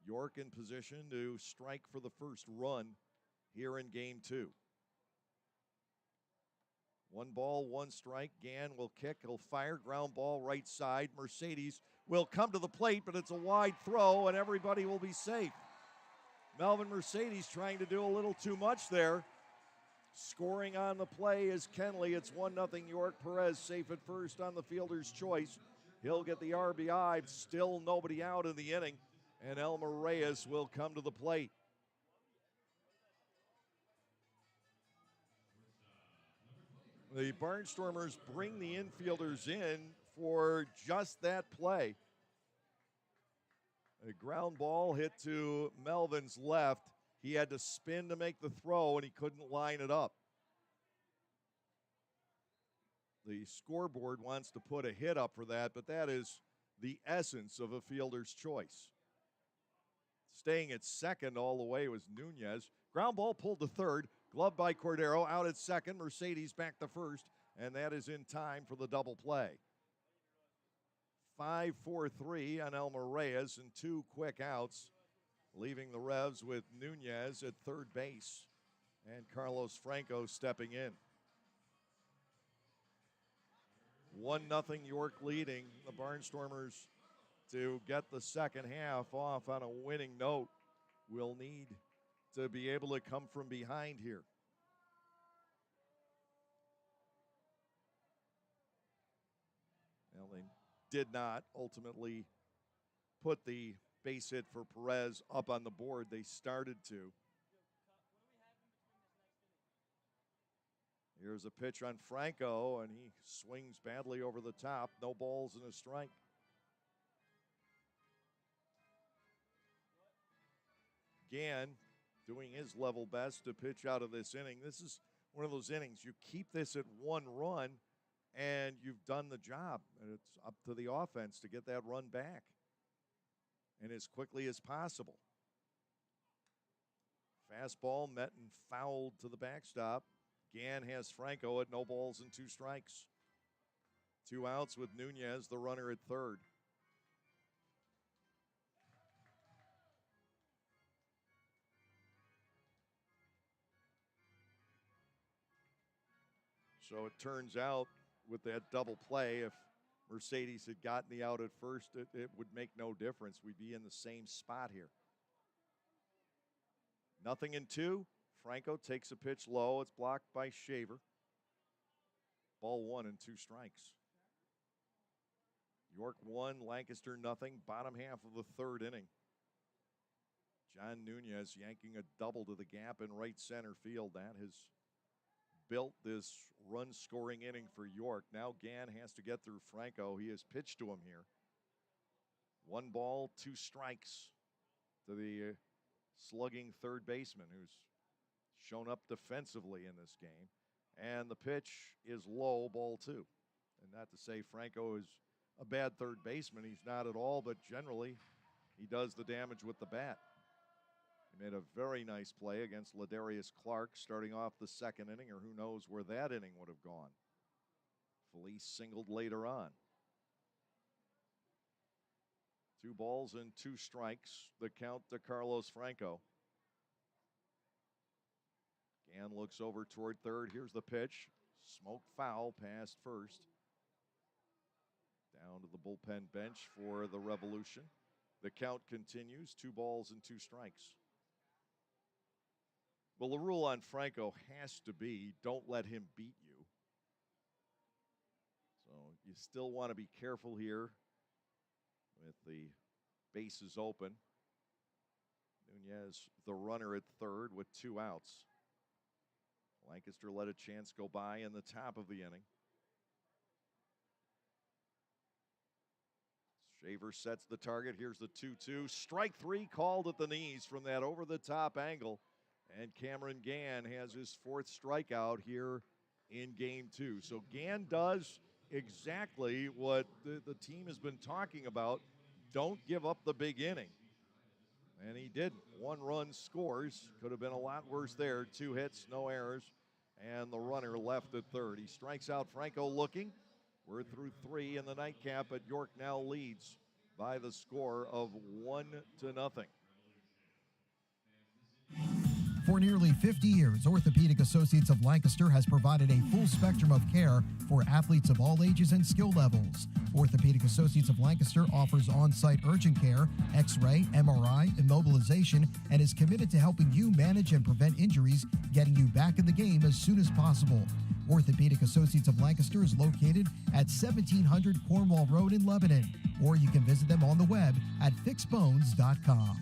York in position to strike for the first run here in game 2. 1 ball, 1 strike. Gann will kick. He'll fire. Ground ball right side. Mercedes will come to the plate, but it's a wide throw, and everybody will be safe. Melvin Mercedes trying to do a little too much there. Scoring on the play is Kenley. It's 1-0 York. Perez safe at first on the fielder's choice. He'll get the RBI. Still nobody out in the inning, and Elmer Reyes will come to the plate. The Barnstormers bring the infielders in for just that play. A ground ball hit to Melvin's left. He had to spin to make the throw, and he couldn't line it up. The scoreboard wants to put a hit up for that, but that is the essence of a fielder's choice. Staying at second all the way was Nunez. Ground ball pulled to third. Gloved by Cordero. Out at second. Mercedes back to first, and that is in time for the double play. 5-4-3 on Elmer Reyes and 2 quick outs, leaving the Revs with Nunez at third base and Carlos Franco stepping in. 1-0 York leading. The Barnstormers, to get the second half off on a winning note, will need to be able to come from behind here. Well, they did not ultimately put the base hit for Perez up on the board. They started to. Here's a pitch on Franco, and he swings badly over the top. No balls and a strike. Gann doing his level best to pitch out of this inning. This is one of those innings. You keep this at 1 run, and you've done the job. And it's up to the offense to get that run back, and as quickly as possible. Fastball met and fouled to the backstop. Gann has Franco at no balls and 2 strikes. 2 outs with Nunez, the runner at third. So it turns out with that double play, if Mercedes had gotten the out at first, it would make no difference. We'd be in the same spot here. 0-2. Franco takes a pitch low. It's blocked by Shaver. Ball 1 and 2 strikes. York 1, Lancaster 0. Bottom half of the third inning. John Nunez yanking a double to the gap in right center field. That has built this run-scoring inning for York. Now Gann has to get through Franco. He has pitched to him here. 1 ball, 2 strikes to the slugging third baseman who's shown up defensively in this game. And the pitch is low, ball 2. And not to say Franco is a bad third baseman. He's not at all, but generally he does the damage with the bat. He made a very nice play against Ladarius Clark starting off the second inning, or who knows where that inning would have gone. Felice singled later on. 2 balls and 2 strikes, the count to Carlos Franco. Gann looks over toward third. Here's the pitch. Smoked foul past first. Down to the bullpen bench for the Revolution. The count continues. 2 balls and 2 strikes. Well, the rule on Franco has to be don't let him beat you. So you still want to be careful here with the bases open. Nunez, the runner at third with 2 outs. Lancaster let a chance go by in the top of the inning. Shaver sets the target. Here's the 2-2. Strike 3 called at the knees from that over-the-top angle. And Cameron Gann has his 4th strikeout here in game 2. So Gann does exactly what the team has been talking about. Don't give up the big inning. And he didn't. 1 run scores. Could have been a lot worse there. 2 hits, no errors. And the runner left at third. He strikes out Franco looking. We're through 3 in the nightcap, but York now leads by the score of 1-0. For nearly 50 years, Orthopedic Associates of Lancaster has provided a full spectrum of care for athletes of all ages and skill levels. Orthopedic Associates of Lancaster offers on-site urgent care, X-ray, MRI, immobilization, and is committed to helping you manage and prevent injuries, getting you back in the game as soon as possible. Orthopedic Associates of Lancaster is located at 1700 Cornwall Road in Lebanon, or you can visit them on the web at fixbones.com.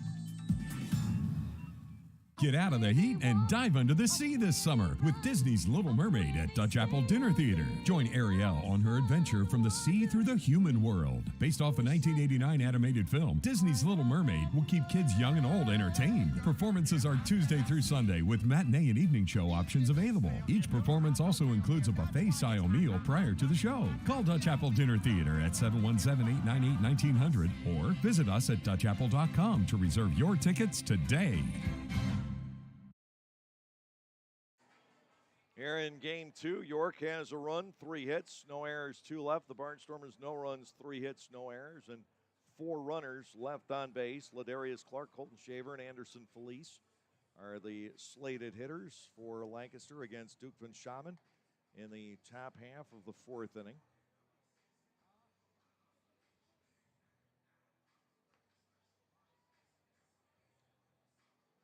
Get out of the heat and dive under the sea this summer with Disney's Little Mermaid at Dutch Apple Dinner Theater. Join Ariel on her adventure from the sea through the human world. Based off a 1989 animated film, Disney's Little Mermaid will keep kids young and old entertained. Performances are Tuesday through Sunday with matinee and evening show options available. Each performance also includes a buffet-style meal prior to the show. Call Dutch Apple Dinner Theater at 717-898-1900 or visit us at dutchapple.com to reserve your tickets today. Here in game two, York has a run, 3 hits, no errors, 2 left. The Barnstormers, no runs, 3 hits, no errors, and 4 runners left on base. Ladarius Clark, Colton Shaver, and Anderson Felice are the slated hitters for Lancaster against Duke Van Schamen in the top half of the 4th inning.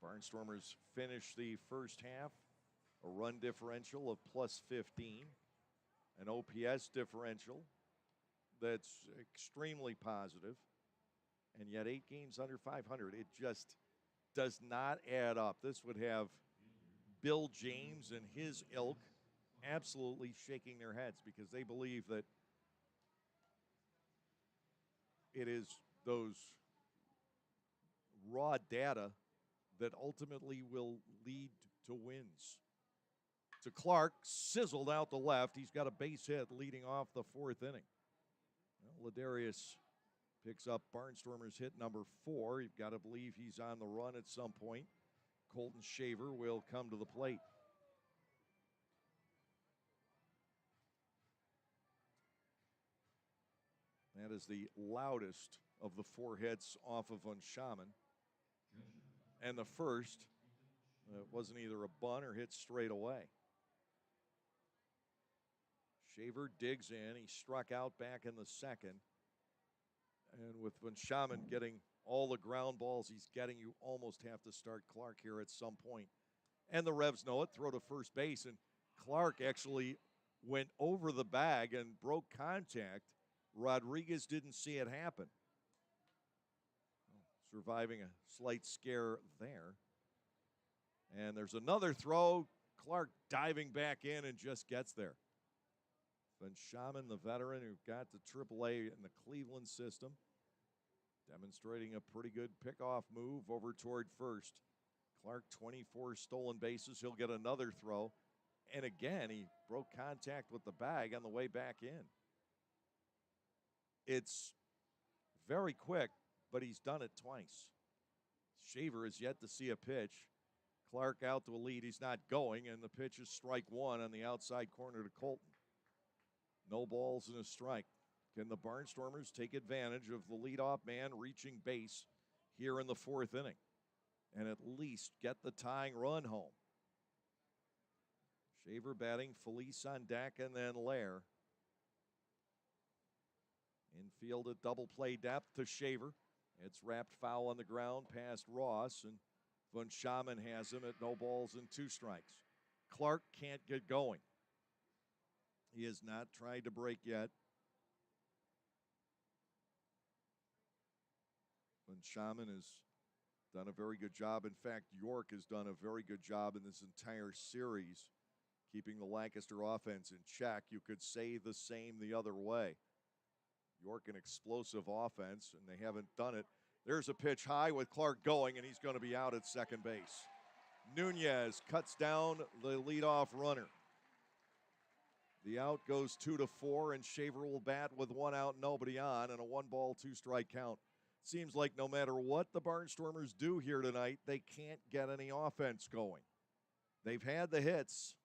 Barnstormers finish the first half. A run differential of plus 15, an OPS differential that's extremely positive, and yet 8 games under 500. It just does not add up. This would have Bill James and his ilk absolutely shaking their heads because they believe that it is those raw data that ultimately will lead to wins. To Clark, sizzled out the left. He's got a base hit leading off the 4th inning. Well, Ladarius picks up Barnstormer's hit number 4. You've got to believe he's on the run at some point. Colton Shaver will come to the plate. That is the loudest of the 4 hits off of Van Schamen. And the first wasn't either a bunt or hit straight away. Shaver digs in. He struck out back in the 2nd. And with Van Schamen getting all the ground balls he's getting, you almost have to start Clark here at some point. And the Revs know it, throw to first base. And Clark actually went over the bag and broke contact. Rodriguez didn't see it happen. Surviving a slight scare there. And there's another throw. Clark diving back in and just gets there. Van Schamen, the veteran who got to AAA in the Cleveland system, demonstrating a pretty good pickoff move over toward first. Clark, 24 stolen bases. He'll get another throw. And again, he broke contact with the bag on the way back in. It's very quick, but he's done it twice. Shaver is yet to see a pitch. Clark out to a lead. He's not going, and the pitch is strike 1 on the outside corner to Colton. No balls and a strike. Can the Barnstormers take advantage of the leadoff man reaching base here in the 4th inning and at least get the tying run home? Shaver batting, Felice on deck, and then Lair. Infield at double play depth to Shaver. It's wrapped foul on the ground past Ross, and Van Schamen has him at no balls and 2 strikes. Clark can't get going. He has not tried to break yet. Van Schamen has done a very good job. In fact, York has done a very good job in this entire series, keeping the Lancaster offense in check. You could say the same the other way. York an explosive offense, and they haven't done it. There's a pitch high with Clark going, and he's going to be out at second base. Nunez cuts down the leadoff runner. The out goes 2-4, and Shaver will bat with 1 out, nobody on, and a 1-ball, 2-strike count. Seems like no matter what the Barnstormers do here tonight, they can't get any offense going. They've had the hits.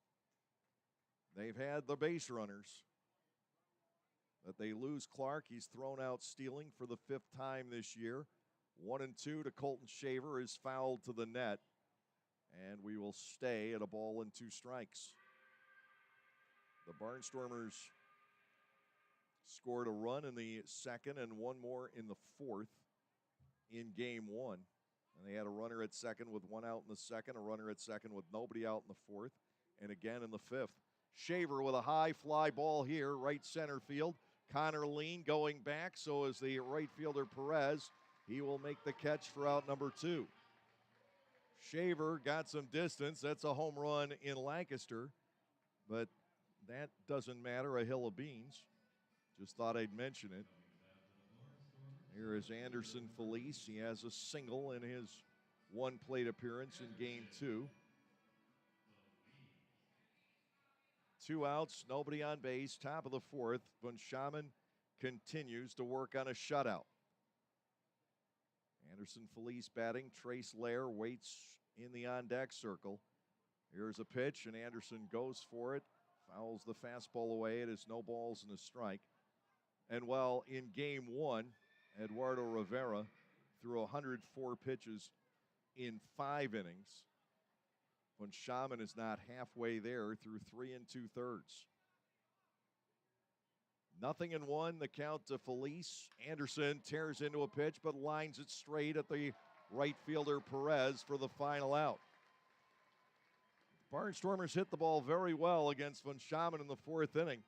They've had the base runners. But they lose Clark. He's thrown out stealing for the 5th time this year. 1-2 to Colton Shaver is fouled to the net. And we will stay at a ball and 2 strikes. The Barnstormers scored a run in the second and one more in the fourth in game 1. And they had a runner at second with 1 out in the second, a runner at second with nobody out in the fourth, and again in the fifth. Shaver with a high fly ball here, right center field. Connor Lean going back, so is the right fielder Perez. He will make the catch for out number 2. Shaver got some distance. That's a home run in Lancaster, but that doesn't matter. A hill of beans. Just thought I'd mention it. Here is Anderson Felice. He has a single in his 1 plate appearance in game 2. 2 outs, nobody on base, top of the fourth. Von Schaman continues to work on a shutout. Anderson Felice batting. Trace Lair waits in the on-deck circle. Here's a pitch, and Anderson goes for it. Fouls the fastball away. It is no balls and a strike. And while in game 1, Eduardo Rivera threw 104 pitches in 5 innings, Von Schaman is not halfway there through 3 2/3. 0-1, the count to Felice. Anderson tears into a pitch, but lines it straight at the right fielder Perez for the final out. Barnstormers hit the ball very well against Von Schaman in the 4th inning.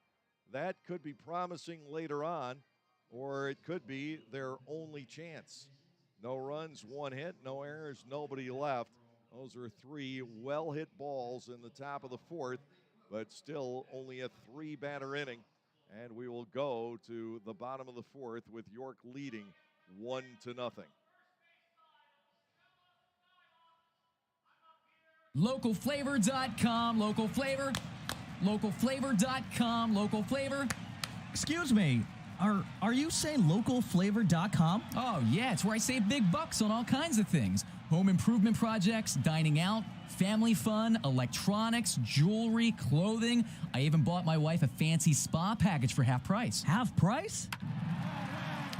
That could be promising later on, or it could be their only chance. No runs, 1 hit, no errors, nobody left. Those are 3 well-hit balls in the top of the 4th, but still only a 3-batter inning. And we will go to the bottom of the 4th with York leading 1-0. Localflavor.com, local flavor. Localflavor.com, local flavor. Excuse me, are you saying localflavor.com? Oh, yeah, it's where I save big bucks on all kinds of things. Home improvement projects, dining out, family fun, electronics, jewelry, clothing. I even bought my wife a fancy spa package for half price. Half price?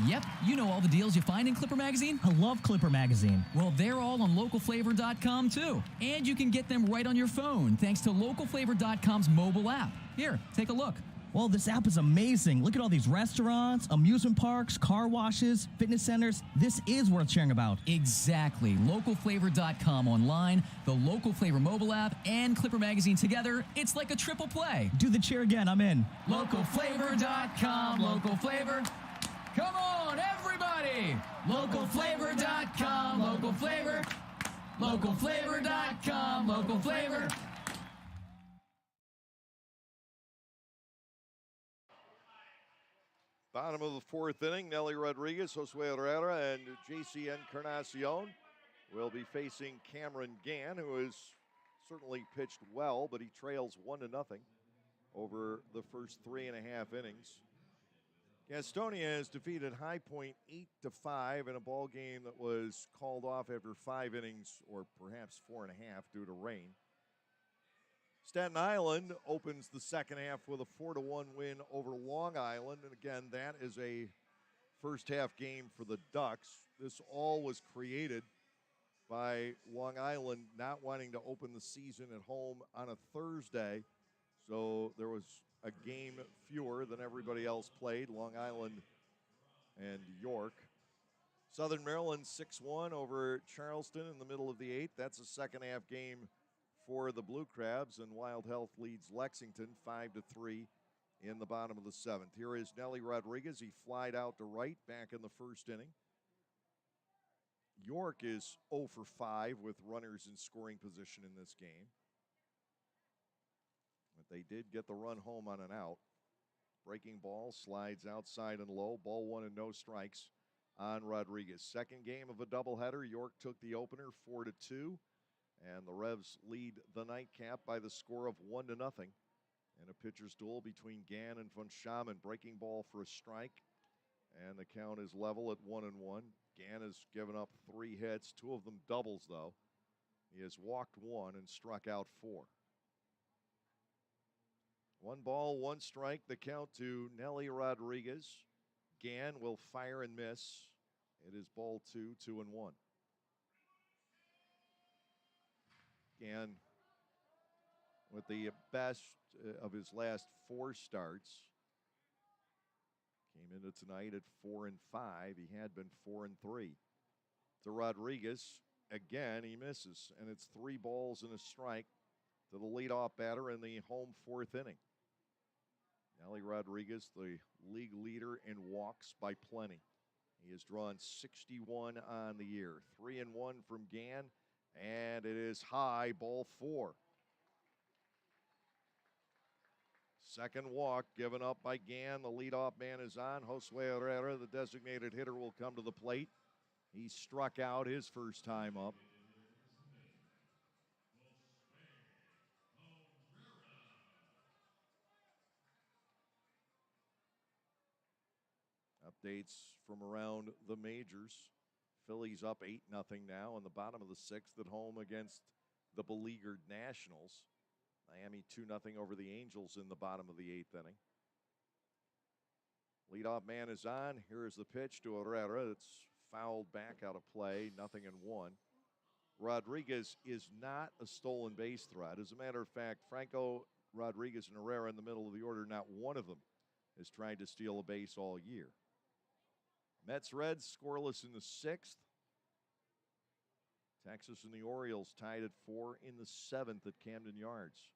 Yep, you know all the deals you find in Clipper Magazine. I love Clipper Magazine. Well, they're all on localflavor.com too. And you can get them right on your phone thanks to localflavor.com's mobile app. Here, take a look. Well, this app is amazing. Look at all these restaurants, amusement parks, car washes, fitness centers. This is worth sharing about. Exactly. Localflavor.com online, the Local Flavor mobile app, and Clipper Magazine together. It's like a triple play. Do the cheer again. I'm in. Localflavor.com, local flavor. Come on, everybody! Localflavor.com, local flavor. Localflavor.com, local flavor. Bottom of the 4th inning, Nelly Rodriguez, Josue Herrera, and J.C. Encarnacion will be facing Cameron Gann, who has certainly pitched well, but he trails 1-0 over the first 3.5 innings. Gastonia has defeated High Point 8-5 in a ball game that was called off after 5 innings, or perhaps 4.5 due to rain. Staten Island opens the second half with a 4-1 win over Long Island. And again, that is a first half game for the Ducks. This all was created by Long Island not wanting to open the season at home on a Thursday. So there was a game fewer than everybody else played, Long Island and York. Southern Maryland 6-1 over Charleston in the middle of the 8th. That's a second half game for the Blue Crabs, and Wild Health leads Lexington 5-3 in the bottom of the 7th. Here is Nelly Rodriguez. He flied out to right back in the first inning. York is 0 for 5 with runners in scoring position in this game. But they did get the run home on an out. Breaking ball slides outside and low. Ball 1 and no strikes on Rodriguez. Second game of a doubleheader. York took the opener 4-2. And the Revs lead the nightcap by the score of 1-0. And a pitcher's duel between Gann and Von Schaman. Breaking ball for a strike. And the count is level at 1-1. Gann has given up 3 hits, 2 of them doubles, though. He has walked 1 and struck out 4. 1 ball, 1 strike. The count to Nelly Rodriguez. Gann will fire and miss. It is ball 2, 2-1. Gann with the best of his last 4 starts. Came into tonight at 4-5. He had been 4-3. To Rodriguez, again, he misses, and it's 3 balls and a strike to the leadoff batter in the home 4th inning. Nelly Rodriguez, the league leader in walks by plenty. He has drawn 61 on the year. 3-1 from Gann, and it is high, ball 4. Second walk given up by Gann. The leadoff man is on. Josue Herrera, the designated hitter, will come to the plate. He struck out his first time up. Updates from around the majors. Phillies up 8-0 now in the bottom of the 6th at home against the beleaguered Nationals. Miami 2-0 over the Angels in the bottom of the 8th inning. Leadoff man is on. Here is the pitch to Herrera. It's fouled back out of play, 0-1. Rodriguez is not a stolen base threat. As a matter of fact, Franco, Rodriguez, and Herrera in the middle of the order, not one of them has tried to steal a base all year. Mets-Reds scoreless in the 6th. Texas and the Orioles tied at 4 in the 7th at Camden Yards.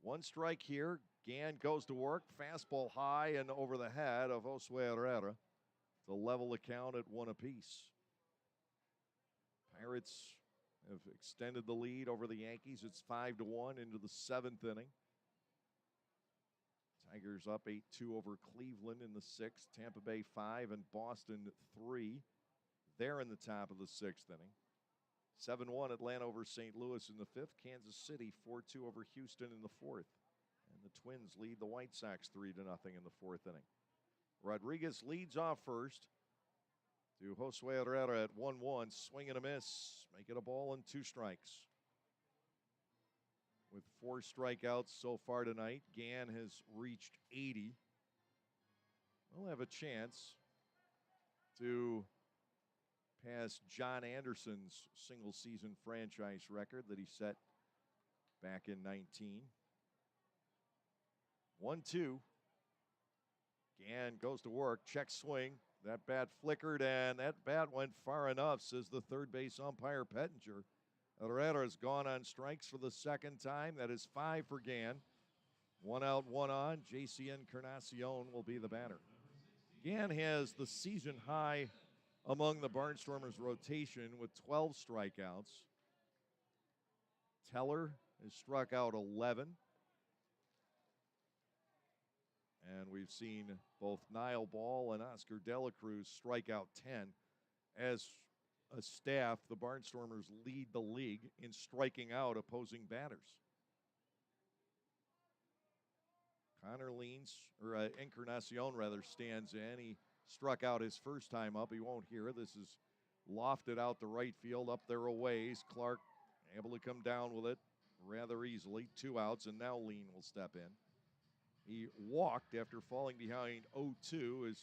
1 strike here. Gann goes to work. Fastball high and over the head of Josue Herrera to level the count at 1 apiece. Pirates have extended the lead over the Yankees. It's 5-1 into the 7th inning. Tigers up 8-2 over Cleveland in the 6th. Tampa Bay 5 and Boston 3. They're in the top of the 6th inning. 7-1 Atlanta over St. Louis in the 5th. Kansas City 4-2 over Houston in the 4th. And the Twins lead the White Sox 3-0 in the 4th inning. Rodriguez leads off first to Josue Herrera at 1-1. Swing and a miss. Make it a ball and 2 strikes. With 4 strikeouts so far tonight, Gann has reached 80. We'll have a chance to pass John Anderson's single-season franchise record that he set back in 19. 1-2. Gann goes to work, check swing. That bat flickered, and that bat went far enough, says the third base umpire, Pettinger. Herrera has gone on strikes for the 2nd time. That is 5 for Gann. 1 out, 1 on. J.C. Encarnacion will be the batter. Gann has the season high among the Barnstormers rotation with 12 strikeouts. Teller has struck out 11. And we've seen both Niall Ball and Oscar De La Cruz strike out 10. As a staff, the Barnstormers lead the league in striking out opposing batters. Encarnacion stands in. He struck out his first time up. He won't hear. This is lofted out to right field, up there a ways. Clark able to come down with it rather easily. 2 outs, and now Lean will step in. He walked after falling behind 0-2 as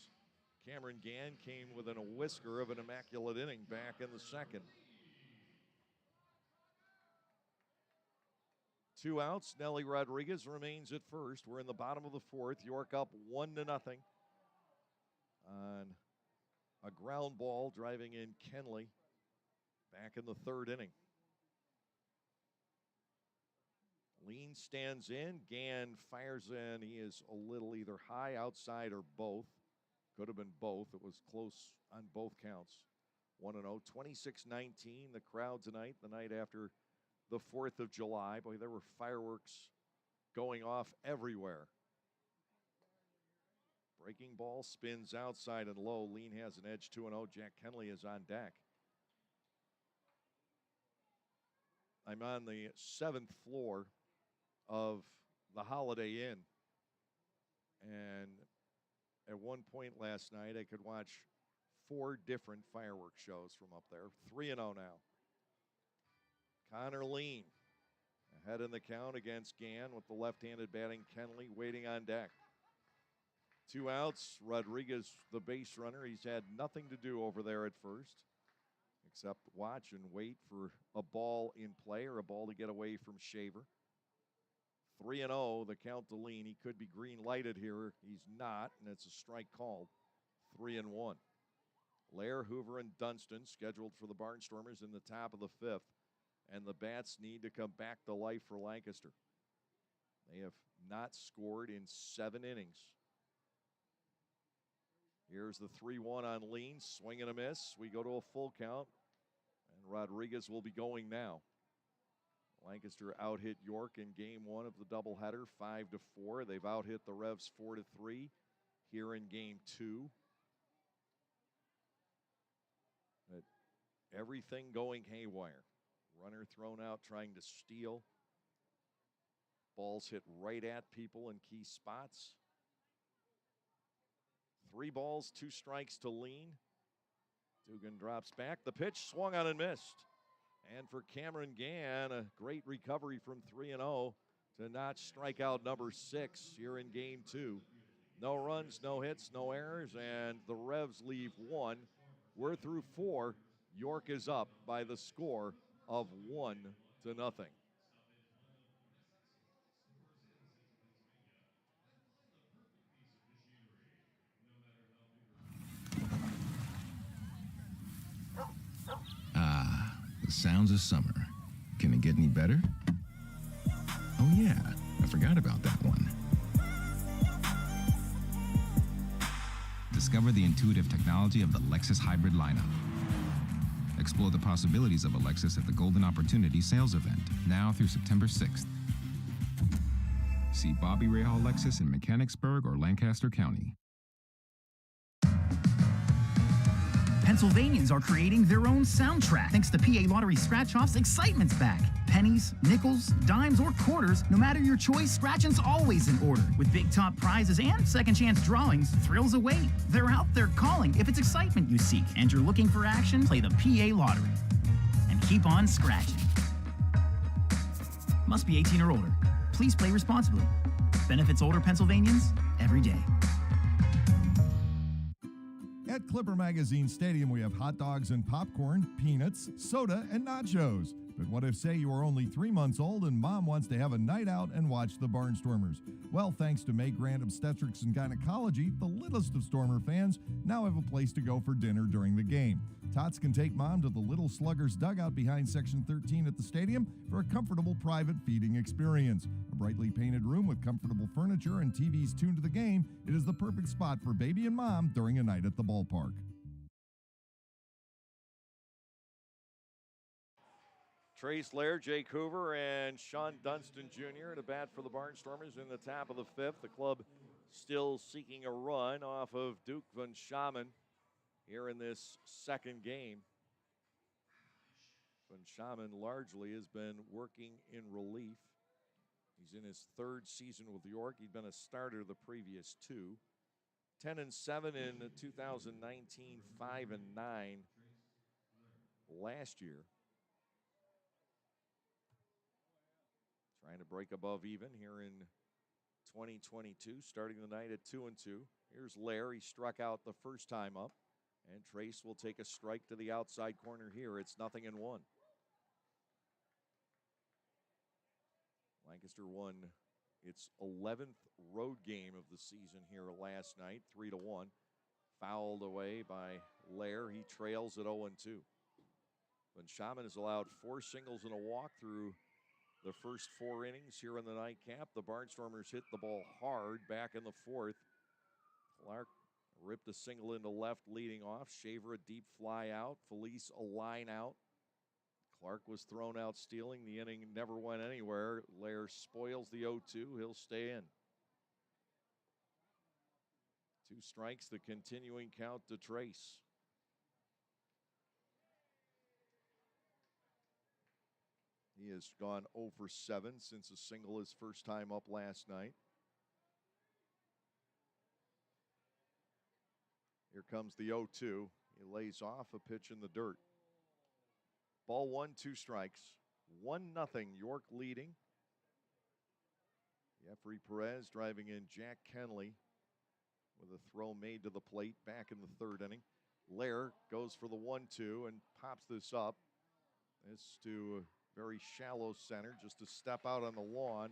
Cameron Gann came within a whisker of an immaculate inning back in the 2nd. 2 outs. Nelly Rodriguez remains at first. We're in the bottom of the 4th. York up 1-0 on a ground ball driving in Kenley back in the 3rd inning. Lean stands in. Gann fires in. He is a little either high, outside, or both. Could have been both. It was close on both counts. 1-0. 26-19. The crowd tonight, the night after the 4th of July. Boy, there were fireworks going off everywhere. Breaking ball spins outside and low. Lean has an edge, 2-0. Jack Kenley is on deck. I'm on the 7th floor of the Holiday Inn. And at one point last night, I could watch 4 different fireworks shows from up there. 3-0 now. Connor Lean ahead in the count against Gann with the left-handed batting Kenley waiting on deck. 2 outs. Rodriguez, the base runner. He's had nothing to do over there at first except watch and wait for a ball in play or a ball to get away from Shaver. 3-0, the count to Lean. He could be green lighted here. He's not, and it's a strike called. 3-1. Lair, Hoover, and Dunston scheduled for the Barnstormers in the top of the fifth, and the bats need to come back to life for Lancaster. They have not scored in 7 innings. Here's the 3-1 on Lean, swing and a miss. We go to a full count, and Rodriguez will be going now. Lancaster out-hit York in game 1 of the doubleheader, 5-4. They've out-hit the Revs 4-3 here in game 2. But everything going haywire. Runner thrown out trying to steal. Balls hit right at people in key spots. 3 balls, 2 strikes to Lean. Dugan drops back. The pitch swung on and missed. And for Cameron Gann, a great recovery from 3-0 to notch strikeout number 6 here in game 2. No runs, no hits, no errors, and the Revs leave 1. We're through 4. York is up by the score of 1-0. Ah, the sounds of summer. Can it get any better? Oh yeah, I forgot about that one. Discover the intuitive technology of the Lexus hybrid lineup. Explore the possibilities of a Lexus at the Golden Opportunity sales event, now through September 6th. See Bobby Rahal Lexus in Mechanicsburg or Lancaster County. Pennsylvanians are creating their own soundtrack. Thanks to PA Lottery Scratch-Offs, excitement's back. Pennies, nickels, dimes, or quarters, no matter your choice, scratching's always in order. With big top prizes and second chance drawings, thrills await. They're out there calling. If it's excitement you seek and you're looking for action, play the PA Lottery. And keep on scratching. Must be 18 or older. Please play responsibly. Benefits older Pennsylvanians every day. At Clipper Magazine Stadium, we have hot dogs and popcorn, peanuts, soda, and nachos. But what if, say, you are only 3 months old and mom wants to have a night out and watch the Barnstormers? Well, thanks to May Grant Obstetrics and Gynecology, the littlest of Stormer fans now have a place to go for dinner during the game. Tots can take mom to the Little Sluggers dugout behind Section 13 at the stadium for a comfortable private feeding experience. A brightly painted room with comfortable furniture and TVs tuned to the game, it is the perfect spot for baby and mom during a night at the ballpark. Trace Lair, Jake Hoover, and Sean Dunston Jr. to bat for the Barnstormers in the top of the 5th. The club still seeking a run off of Duke Van Schamen here in this second game. Van Schamen largely has been working in relief. He's in his 3rd season with York. He'd been a starter the previous 2. 10-7 in 2019, 5-9 last year. Trying to break above even here in 2022, starting the night at 2-2. Here's Lair. He struck out the first time up, and Trace will take a strike to the outside corner here. It's 0-1. Lancaster won its 11th road game of the season here last night, 3-1. Fouled away by Lair. He trails at 0-2. Van Schamen has allowed 4 singles and a walk through the first 4 innings here in the nightcap. The Barnstormers hit the ball hard back in the 4th. Clark ripped a single into left leading off. Shaver a deep fly out. Felice a line out. Clark was thrown out stealing. The inning never went anywhere. Lair spoils the 0-2. He'll stay in. 2 strikes, the continuing count to Trace. He has gone 0 for 7 since a single his first time up last night. Here comes the 0-2. He lays off a pitch in the dirt. Ball 1, 2 strikes. 1-0, York leading. Jeffrey Perez driving in Jack Kenley with a throw made to the plate back in the 3rd inning. Lair goes for the 1-2 and pops this up. This to a very shallow center, just to step out on the lawn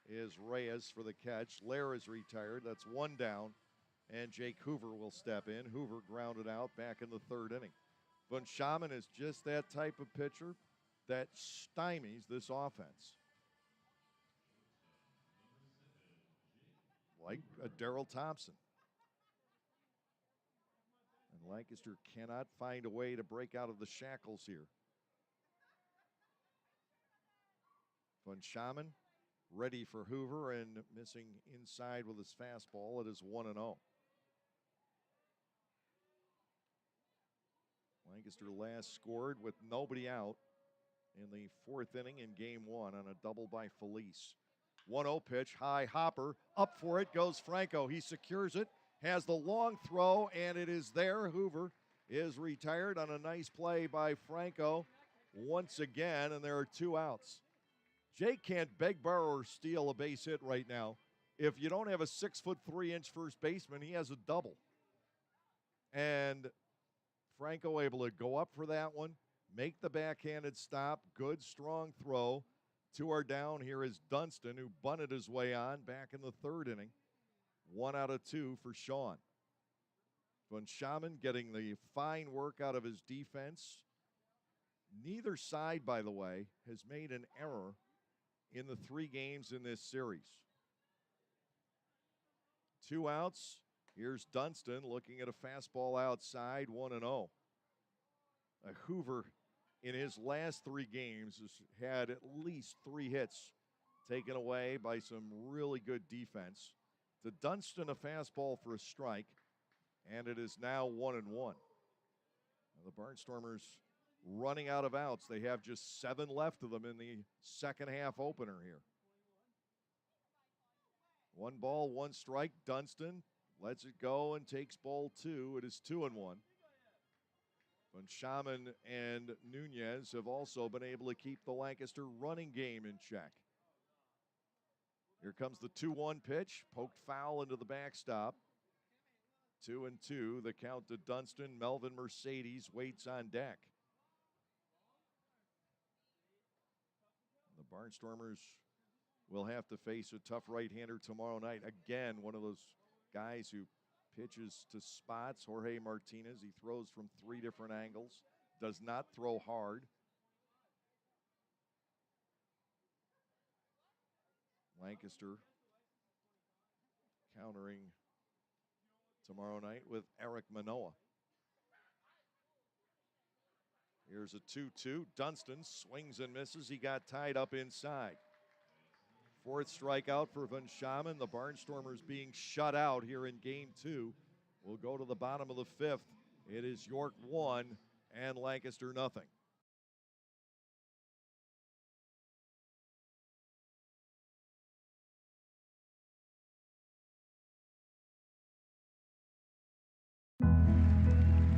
is Reyes for the catch. Lair is retired. That's one down, and Jake Hoover will step in. Hoover grounded out back in the third inning. Von Schaman is just that type of pitcher that stymies this offense. Like a Darrell Thompson. And Lancaster cannot find a way to break out of the shackles here. Von Schaman ready for Hoover and missing inside with his fastball. It is 1-0. Lancaster last scored with nobody out in the fourth inning in game one on a double by Felice. 1-0 pitch, high hopper, up for it goes Franco. He secures it, has the long throw, and it is there. Hoover is retired on a nice play by Franco once again, and there are two outs. Jake can't beg, borrow, or steal a base hit right now. If you don't have a 6'3" first baseman, he has a double. And Franco able to go up for that one, make the backhanded stop, good strong throw. Two are down. Here is Dunston, who bunted his way on back in the third inning. 1 out of 2 for Sean. Von Schaman getting the fine work out of his defense. Neither side, by the way, has made an error in the 3 games in this series. 2 outs. Here's Dunston looking at a fastball outside, 1-0. Hoover, in his last 3 games, has had at least 3 hits taken away by some really good defense. To Dunston, a fastball for a strike, and it is now 1-1. Now the Barnstormers running out of outs. They have just 7 left of them in the second half opener here. 1 ball, 1 strike. Dunston lets it go and takes ball 2. It is 2-1. Von Schaman and Nunez have also been able to keep the Lancaster running game in check. Here comes the 2-1 pitch, poked foul into the backstop. 2-2, the count to Dunston. Melvin Mercedes waits on deck. The Barnstormers will have to face a tough right-hander tomorrow night. Again, one of those guys who pitches to spots. Jorge Martinez, he throws from 3 different angles, does not throw hard. Lancaster countering tomorrow night with Eric Manoah. Here's a 2-2. Dunston swings and misses. He got tied up inside. 4th strikeout for Von Schaman. The Barnstormers being shut out here in game 2. We'll go to the bottom of the 5th. It is York 1 and Lancaster nothing.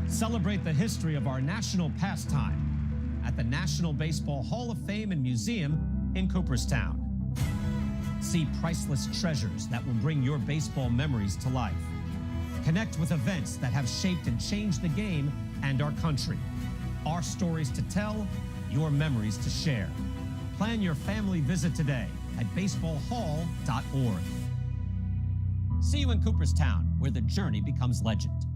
Celebrate the history of our national pastime at the National Baseball Hall of Fame and Museum in Cooperstown. See priceless treasures that will bring your baseball memories to life. Connect with events that have shaped and changed the game and our country. Our stories to tell, your memories to share. Plan your family visit today at baseballhall.org. See you in Cooperstown, where the journey becomes legend.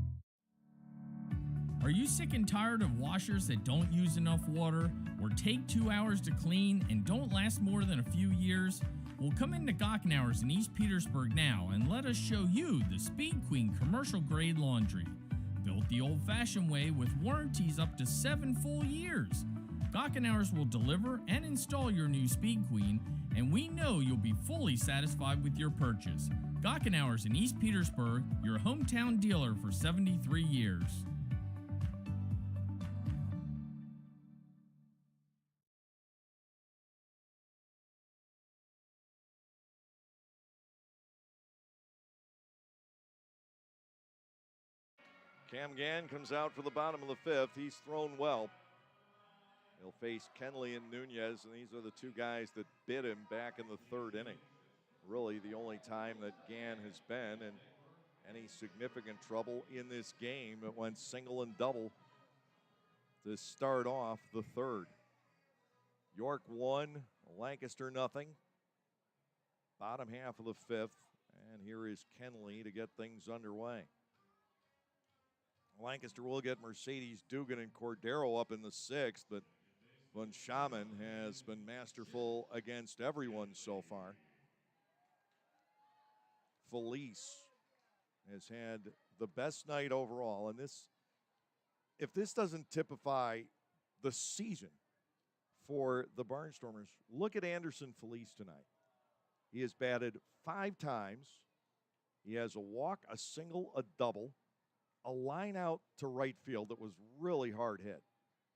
Are you sick and tired of washers that don't use enough water or take 2 hours to clean and don't last more than a few years? Well, come into Gockenauer's in East Petersburg now and let us show you the Speed Queen commercial grade laundry. Built the old-fashioned way with warranties up to 7 full years. Gockenauer's will deliver and install your new Speed Queen, and we know you'll be fully satisfied with your purchase. Gockenauer's in East Petersburg, your hometown dealer for 73 years. Cam Gann comes out for the bottom of the 5th. He's thrown well. He'll face Kenley and Nunez, and these are the 2 guys that bit him back in the 3rd inning. Really the only time that Gann has been, and any significant trouble in this game. It went single and double to start off the third. York 1, Lancaster nothing. Bottom half of the fifth, and here is Kenley to get things underway. Lancaster will get Mercedes, Dugan, and Cordero up in the sixth, but Von Schaman has been masterful against everyone so far. Felice has had the best night overall, and if this doesn't typify the season for the Barnstormers, look at Anderson Felice tonight. He has batted 5 times. He has a walk, a single, a double, a line out to right field that was really hard hit.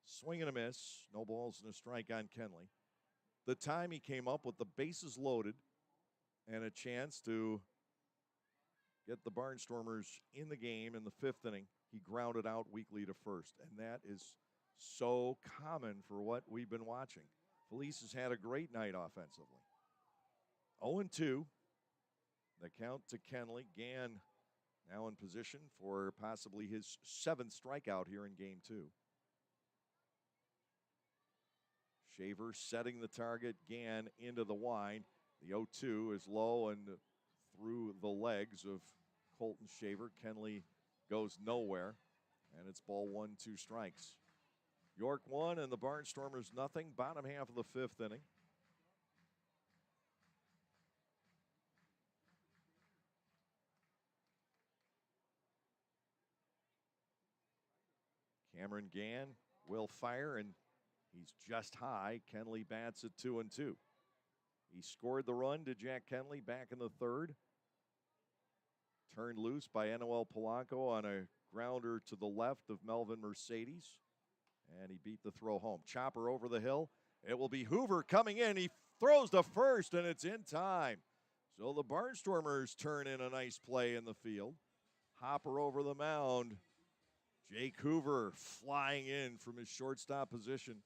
Swing and a miss, no balls and a strike on Kenley. The time he came up with the bases loaded and a chance to get the Barnstormers in the game in the 5th inning, he grounded out weakly to first, and that is so common for what we've been watching. Felice has had a great night offensively. 0-2, the count to Kenley. Gann now in position for possibly his 7th strikeout here in game 2. Shaver setting the target, Gann into the wind. The 0-2 is low and through the legs of Colton Shaver. Kenley goes nowhere, and it's ball 1, 2 strikes. York 1 and the Barnstormers nothing. Bottom half of the 5th inning. Cameron Gann will fire, and he's just high. Kenley bats at 2-2. He scored the run to Jack Kenley back in the 3rd. Turned loose by Noel Polanco on a grounder to the left of Melvin Mercedes. And he beat the throw home. Chopper over the hill. It will be Hoover coming in. He throws to first, and it's in time. So the Barnstormers turn in a nice play in the field. Hopper over the mound. Jake Hoover flying in from his shortstop position.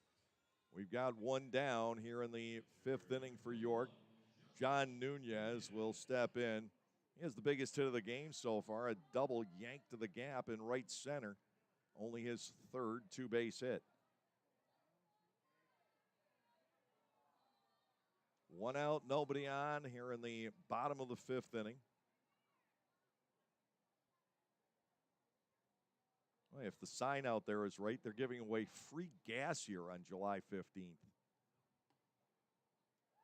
We've got one down here in the 5th inning for York. John Nunez will step in. He has the biggest hit of the game so far, a double yank to the gap in right center. Only his 3rd 2-base hit. 1 out, nobody on here in the bottom of the 5th inning. Well, if the sign out there is right, they're giving away free gas here on July 15th.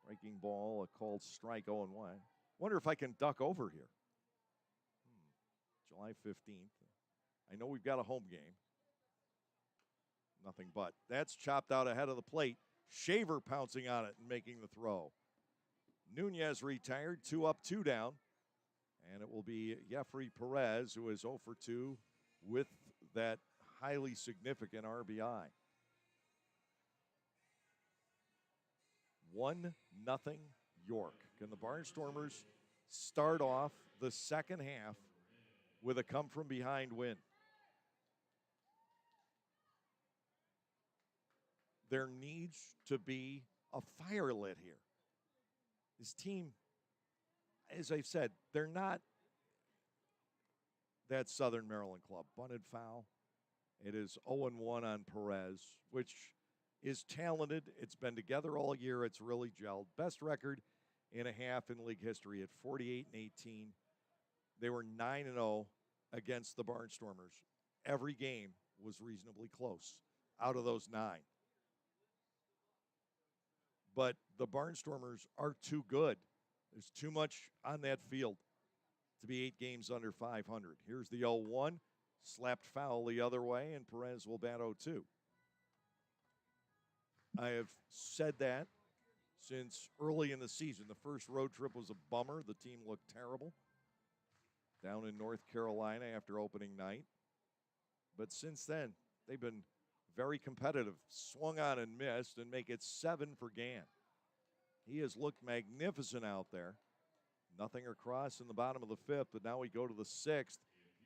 Breaking ball, a called strike, 0-1. Wonder if I can duck over here. July 15th. I know we've got a home game. Nothing but. That's chopped out ahead of the plate. Shaver pouncing on it and making the throw. Nunez retired, 2 up, 2 down. And it will be Jeffrey Perez, who is 0 for 2 with that highly significant RBI. 1-0 York. Can the Barnstormers start off the second half with a come-from-behind win? There needs to be a fire lit here. This team, as I've said, they're not that Southern Maryland club. Bunted foul. It is 0-1 on Perez, which is talented. It's been together all year. It's really gelled. Best record and a half in league history at 48-18. They were 9-0 against the Barnstormers. Every game was reasonably close out of those 9. But the Barnstormers are too good. There's too much on that field to be 8 games under 500. Here's the 0-1. Slapped foul the other way, and Perez will bat 0-2. I have said that since early in the season. The first road trip was a bummer. The team looked terrible down in North Carolina after opening night. But since then, they've been very competitive. Swung on and missed, and make it 7 for Gann. He has looked magnificent out there. Nothing across in the bottom of the 5th, but now we go to the 6th,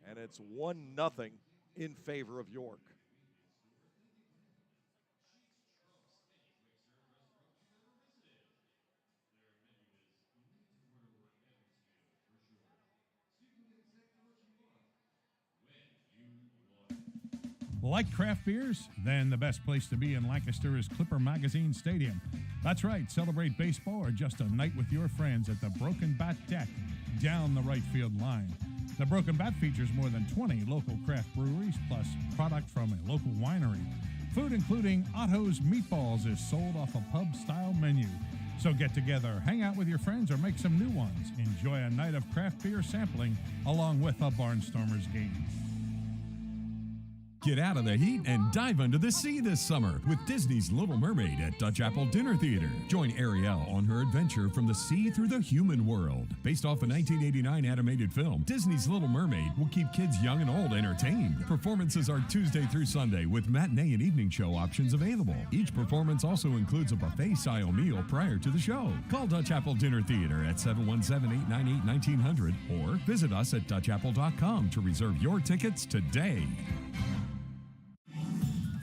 and it's 1-0 in favor of York. Like craft beers? Then the best place to be in Lancaster is Clipper Magazine Stadium. That's right, celebrate baseball or just a night with your friends at the Broken Bat Deck down the right field line. The Broken Bat features more than 20 local craft breweries plus product from a local winery. Food including Otto's Meatballs is sold off a pub-style menu. So get together, hang out with your friends, or make some new ones. Enjoy a night of craft beer sampling along with a Barnstormers game. Get out of the heat and dive under the sea this summer with Disney's Little Mermaid at Dutch Apple Dinner Theater. Join Ariel on her adventure from the sea through the human world. Based off a 1989 animated film, Disney's Little Mermaid will keep kids young and old entertained. Performances are Tuesday through Sunday with matinee and evening show options available. Each performance also includes a buffet-style meal prior to the show. Call Dutch Apple Dinner Theater at 717-898-1900 or visit us at dutchapple.com to reserve your tickets today.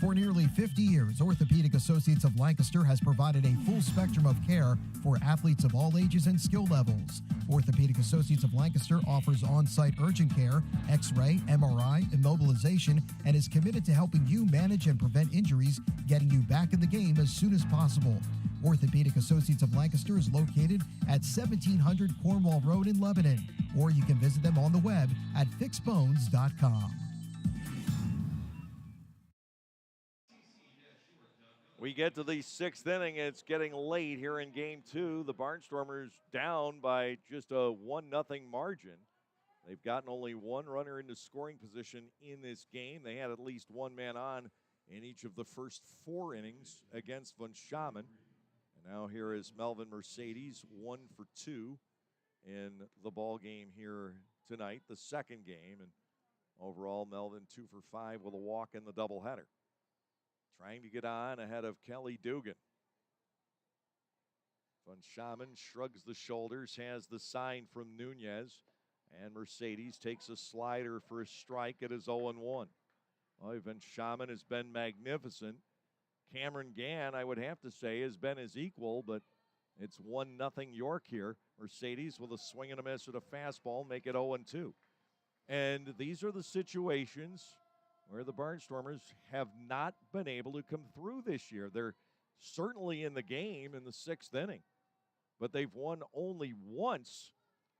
For nearly 50 years, Orthopedic Associates of Lancaster has provided a full spectrum of care for athletes of all ages and skill levels. Orthopedic Associates of Lancaster offers on-site urgent care, X-ray, MRI, immobilization, and is committed to helping you manage and prevent injuries, getting you back in the game as soon as possible. Orthopedic Associates of Lancaster is located at 1700 Cornwall Road in Lebanon, or you can visit them on the web at fixbones.com. We get to the sixth inning. It's getting late here in game two. The Barnstormers down by just a 1-0 margin. They've gotten only one runner into scoring position in this game. They had at least one man on in each of the first 4 innings against Von Schaman. And now here is Melvin Mercedes, 1 for 2 in the ball game here tonight, the second game. And overall, Melvin 2 for 5 with a walk in the doubleheader. Trying to get on ahead of Kelly Dugan. Von Schaman shrugs the shoulders, has the sign from Nunez, and Mercedes takes a slider for a strike. It is 0-1. Well, Von Schaman has been magnificent. Cameron Gann, I would have to say, has been his equal, but it's 1-0 York here. Mercedes with a swing and a miss at a fastball, make it 0-2. And these are the situations where the Barnstormers have not been able to come through this year. They're certainly in the game in the 6th inning, but they've won only once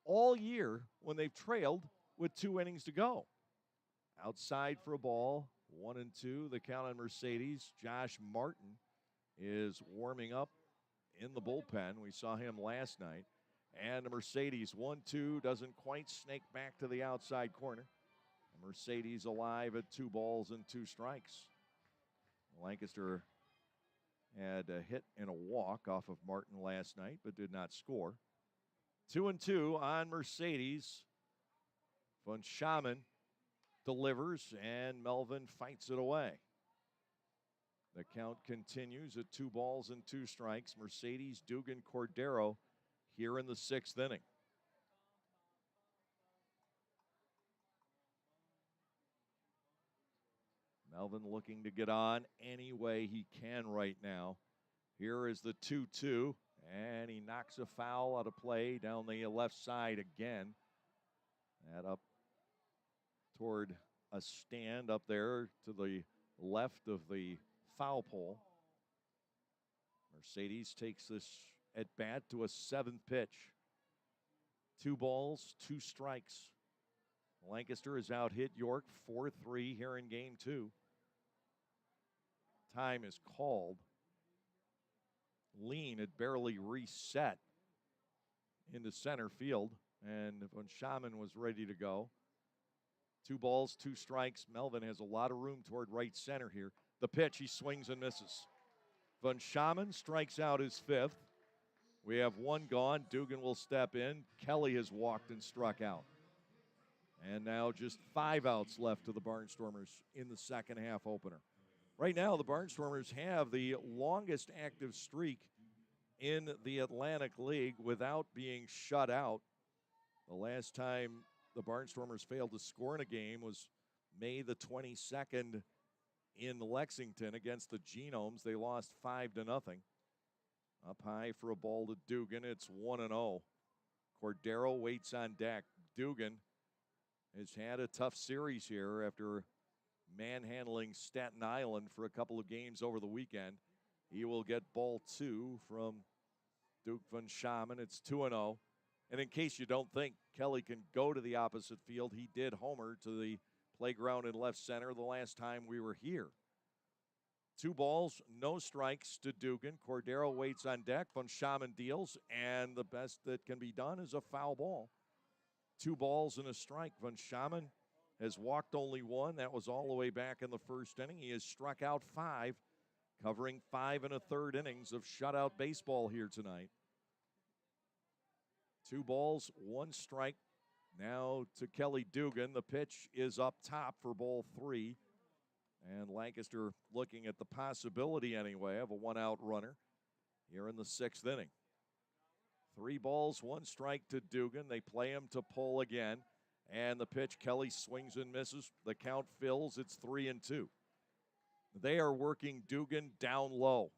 all year when they've trailed with 2 innings to go. Outside for a ball, 1-2, the count on Mercedes. Josh Martin is warming up in the bullpen. We saw him last night. And Mercedes 1-2, doesn't quite snake back to the outside corner. Mercedes alive at 2 balls and 2 strikes. Lancaster had a hit and a walk off of Martin last night, but did not score. 2-2 on Mercedes. Von Schaman delivers, and Melvin fights it away. The count continues at 2 balls and 2 strikes. Mercedes, Dugan, Cordero here in the 6th inning. Melvin looking to get on any way he can right now. Here is the 2-2, and he knocks a foul out of play down the left side again. That up toward a stand up there to the left of the foul pole. Mercedes takes this at bat to a 7th pitch. 2 balls, 2 strikes. Lancaster has out-hit York 4-3 here in game 2. Time is called. Lean had barely reset into center field, and Von Schaman was ready to go. 2 balls, 2 strikes. Melvin has a lot of room toward right center here. The pitch, he swings and misses. Von Schaman strikes out his 5th. We have 1 gone. Dugan will step in. Kelly has walked and struck out. And now just 5 outs left to the Barnstormers in the second half opener. Right now, the Barnstormers have the longest active streak in the Atlantic League without being shut out. The last time the Barnstormers failed to score in a game was May the 22nd in Lexington against the Genomes. They lost 5-0. Up high for a ball to Dugan. It's 1-0. Cordero waits on deck. Dugan has had a tough series here after manhandling Staten Island for a couple of games over the weekend. He will get ball 2 from Duke von Schamen. It's 2-0. And in case you don't think Kelly can go to the opposite field, he did homer to the playground in left center the last time we were here. 2 balls, no strikes to Dugan. Cordero waits on deck. Von Schamen deals, and the best that can be done is a foul ball. 2 balls and a strike. Von Schamen has walked only 1. That was all the way back in the first inning. He has struck out 5, covering 5 1/3 innings of shutout baseball here tonight. 2 balls, 1 strike. Now to Kelly Dugan. The pitch is up top for ball 3. And Lancaster looking at the possibility anyway of a 1-out runner here in the 6th inning. 3 balls, 1 strike to Dugan. They play him to pull again. And the pitch, Kelly swings and misses. The count fills. It's 3-2. They are working Dugan down low.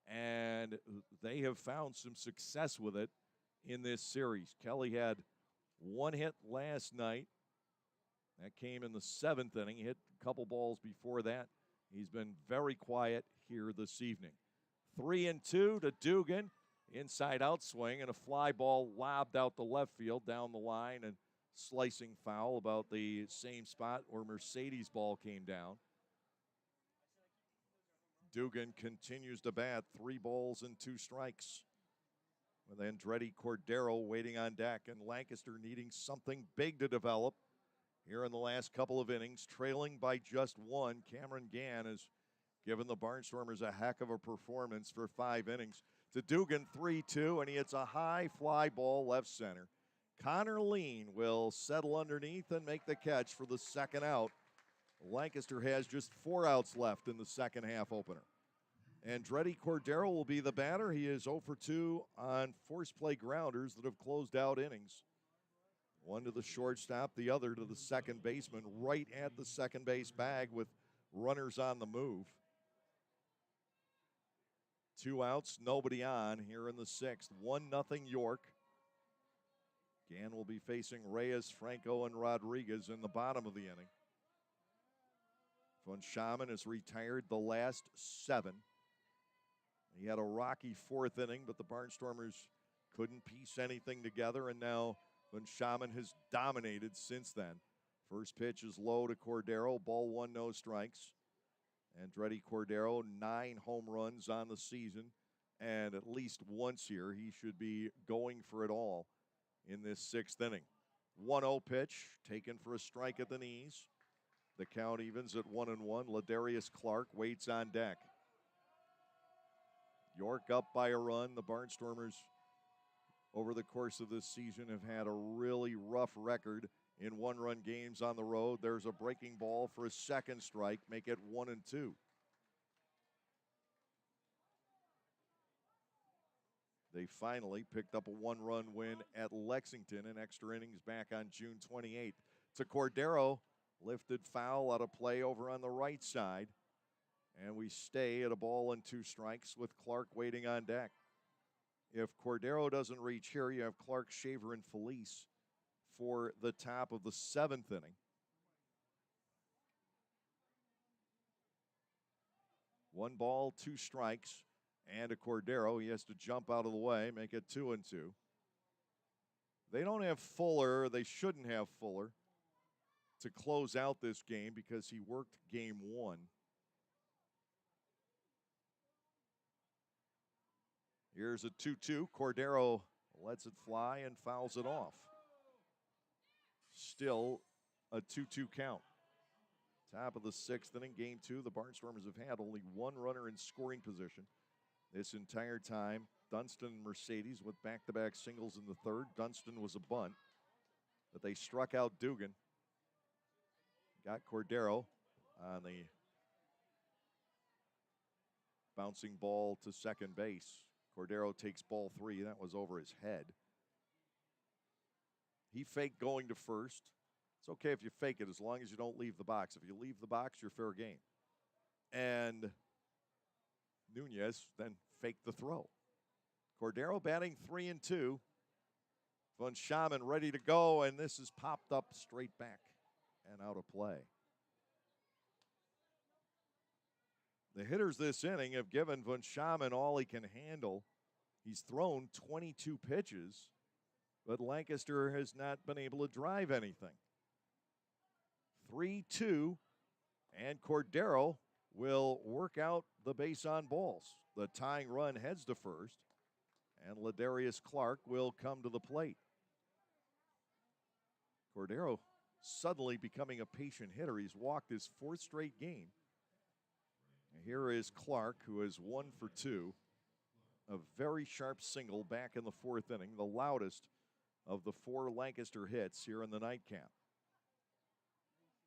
And they have found some success with it in this series. Kelly had 1 hit last night. That came in the 7th inning. He hit a couple balls before that. He's been very quiet here this evening. 3-2 to Dugan. Inside out swing and a fly ball lobbed out the left field down the line and slicing foul about the same spot where Mercedes' ball came down. Dugan continues to bat. 3 balls and 2 strikes. With Andretti Cordero waiting on deck and Lancaster needing something big to develop. Here in the last couple of innings, trailing by just 1, Cameron Gann has given the Barnstormers a heck of a performance for 5 innings. To Dugan, 3-2, and he hits a high fly ball left center. Connor Lean will settle underneath and make the catch for the 2nd out. Lancaster has just 4 outs left in the second half opener. Andretti Cordero will be the batter. He is 0 for 2 on force play grounders that have closed out innings. 1 to the shortstop, the other to the second baseman, right at the second base bag with runners on the move. 2 outs, nobody on here in the 6th. 1-0 York. Gann will be facing Reyes, Franco, and Rodriguez in the bottom of the inning. Von Schamen has retired the last 7. He had a rocky 4th inning, but the Barnstormers couldn't piece anything together, and now Von Schamen has dominated since then. First pitch is low to Cordero. Ball 1, no strikes. Andretti Cordero, 9 home runs on the season. And at least once here, he should be going for it all in this 6th inning. 1-0 pitch, taken for a strike at the knees. The count evens at 1-1. Ladarius Clark waits on deck. York up by a run. The Barnstormers, over the course of this season, have had a really rough record in 1-run games on the road. There's a breaking ball for a 2nd strike, make it 1-2. They finally picked up a 1-run win at Lexington in extra innings back on June 28th. To Cordero, lifted foul out of play over on the right side. And we stay at a ball and 2 strikes with Clark waiting on deck. If Cordero doesn't reach here, you have Clark, Shaver, and Felice for the top of the 7th inning. 1 ball, 2 strikes, and a Cordero. He has to jump out of the way, make it 2-2. They don't have Fuller. They shouldn't have Fuller to close out this game because he worked game 1. Here's a 2-2. Cordero lets it fly and fouls it off. Still a 2-2 count. Top of the 6th inning, game 2. The Barnstormers have had only 1 runner in scoring position this entire time. Dunston and Mercedes with back-to-back singles in the 3rd. Dunston was a bunt, but they struck out Dugan. Got Cordero on the bouncing ball to second base. Cordero takes ball 3. That was over his head. He faked going to first. It's okay if you fake it as long as you don't leave the box. If you leave the box, you're fair game. And Nunez then faked the throw. Cordero batting 3-2. Von Schamen ready to go, and this is popped up straight back and out of play. The hitters this inning have given Von Schaman all he can handle. He's thrown 22 pitches, but Lancaster has not been able to drive anything. 3-2, and Cordero will work out the base on balls. The tying run heads to first, and Ladarius Clark will come to the plate. Cordero suddenly becoming a patient hitter. He's walked his fourth straight game. And here is Clark, who is 1 for 2. A very sharp single back in the fourth inning, the loudest of the 4 Lancaster hits here in the nightcap.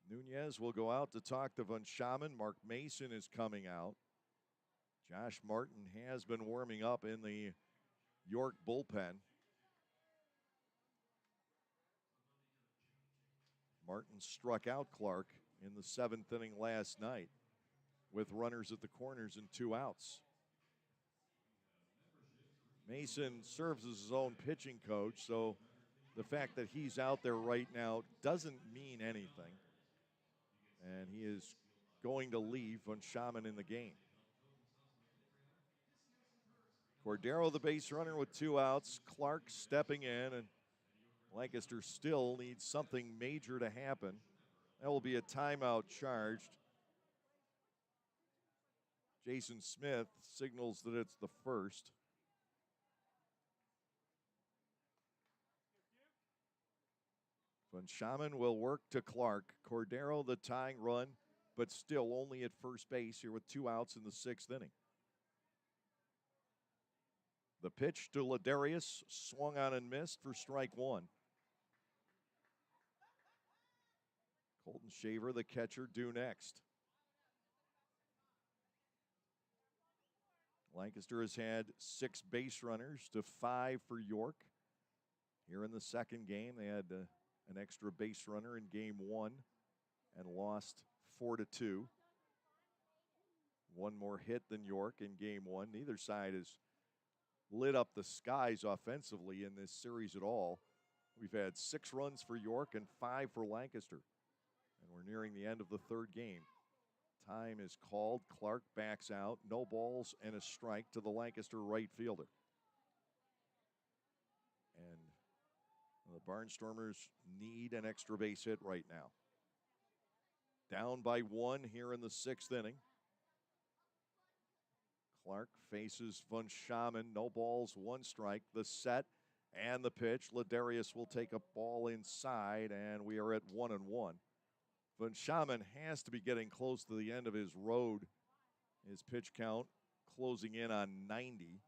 Nunez will go out to talk to Von Schaman. Mark Mason is coming out. Josh Martin has been warming up in the York bullpen. Martin struck out Clark in the 7th inning last night with runners at the corners and 2 outs. Mason serves as his own pitching coach, so the fact that he's out there right now doesn't mean anything. And he is going to leave Von Schaman in the game. Cordero, the base runner, with 2 outs. Clark stepping in, and Lancaster still needs something major to happen. That will be a timeout charged. Jason Smith signals that it's the first. Von Schaman will work to Clark. Cordero, the tying run, but still only at first base here with 2 outs in the 6th inning. The pitch to Ladarius, swung on and missed for strike 1. Colton Shaver, the catcher, due next. Lancaster has had 6 base runners to 5 for York. Here in the second game, they had an extra base runner in game 1 and lost 4-2. One more hit than York in game 1. Neither side has lit up the skies offensively in this series at all. We've had 6 runs for York and 5 for Lancaster. And we're nearing the end of the 3rd game. Time is called. Clark backs out. No balls and a strike to the Lancaster right fielder. And the Barnstormers need an extra base hit right now. Down by 1 here in the 6th inning. Clark faces Von Schaman. No balls, 1 strike. The set and the pitch. Ladarius will take a ball inside, and we are at 1-1. Von Schaman has to be getting close to the end of his road. His pitch count closing in on 90.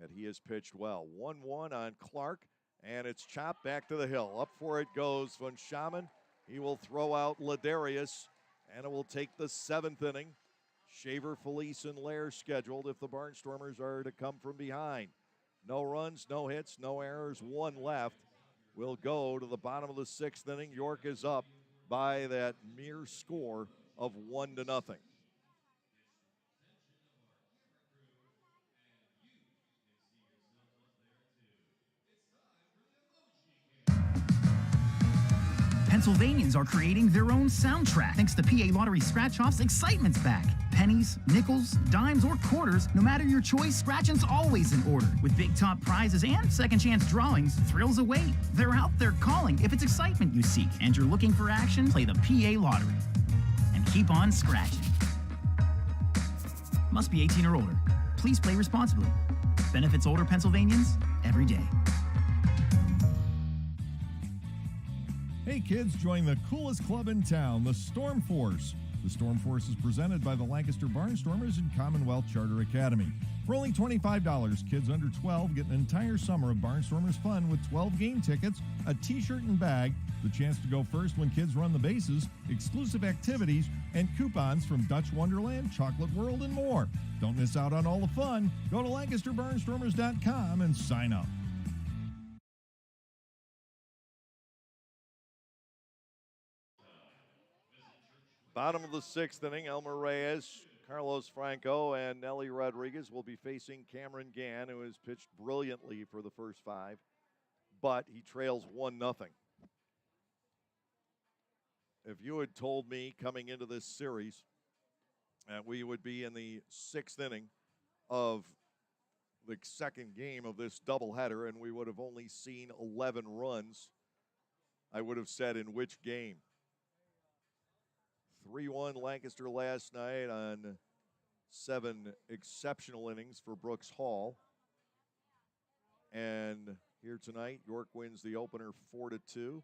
And he has pitched well. 1-1 on Clark, and it's chopped back to the hill. Up for it goes Von Schaman. He will throw out Ladarius, and it will take the 7th inning. Shaver, Felice, and Lair scheduled if the Barnstormers are to come from behind. No runs, no hits, no errors, 1 left. We'll go to the bottom of the 6th inning. York is up by that mere score of 1-0. Pennsylvanians are creating their own soundtrack. Thanks to PA Lottery Scratch-Offs, excitement's back. Pennies, nickels, dimes, or quarters, no matter your choice, scratching's always in order. With big top prizes and second chance drawings, thrills await. They're out there calling. If it's excitement you seek and you're looking for action, play the PA Lottery. And keep on scratching. Must be 18 or older. Please play responsibly. Benefits older Pennsylvanians every day. Hey kids, join the coolest club in town, the Storm Force. The Storm Force is presented by the Lancaster Barnstormers and Commonwealth Charter Academy. For only $25, kids under 12 get an entire summer of Barnstormers fun with 12 game tickets, a t-shirt and bag, the chance to go first when kids run the bases, exclusive activities, and coupons from Dutch Wonderland, Chocolate World, and more. Don't miss out on all the fun. Go to LancasterBarnstormers.com and sign up. Bottom of the 6th inning, Elmer Reyes, Carlos Franco, and Nelly Rodriguez will be facing Cameron Gann, who has pitched brilliantly for the first 5, but he trails 1-0. if you had told me coming into this series that we would be in the 6th inning of the second game of this doubleheader and we would have only seen 11 runs, I would have said in which game. 3-1 Lancaster last night on 7 exceptional innings for Brooks Hall. And here tonight, York wins the opener 4-2,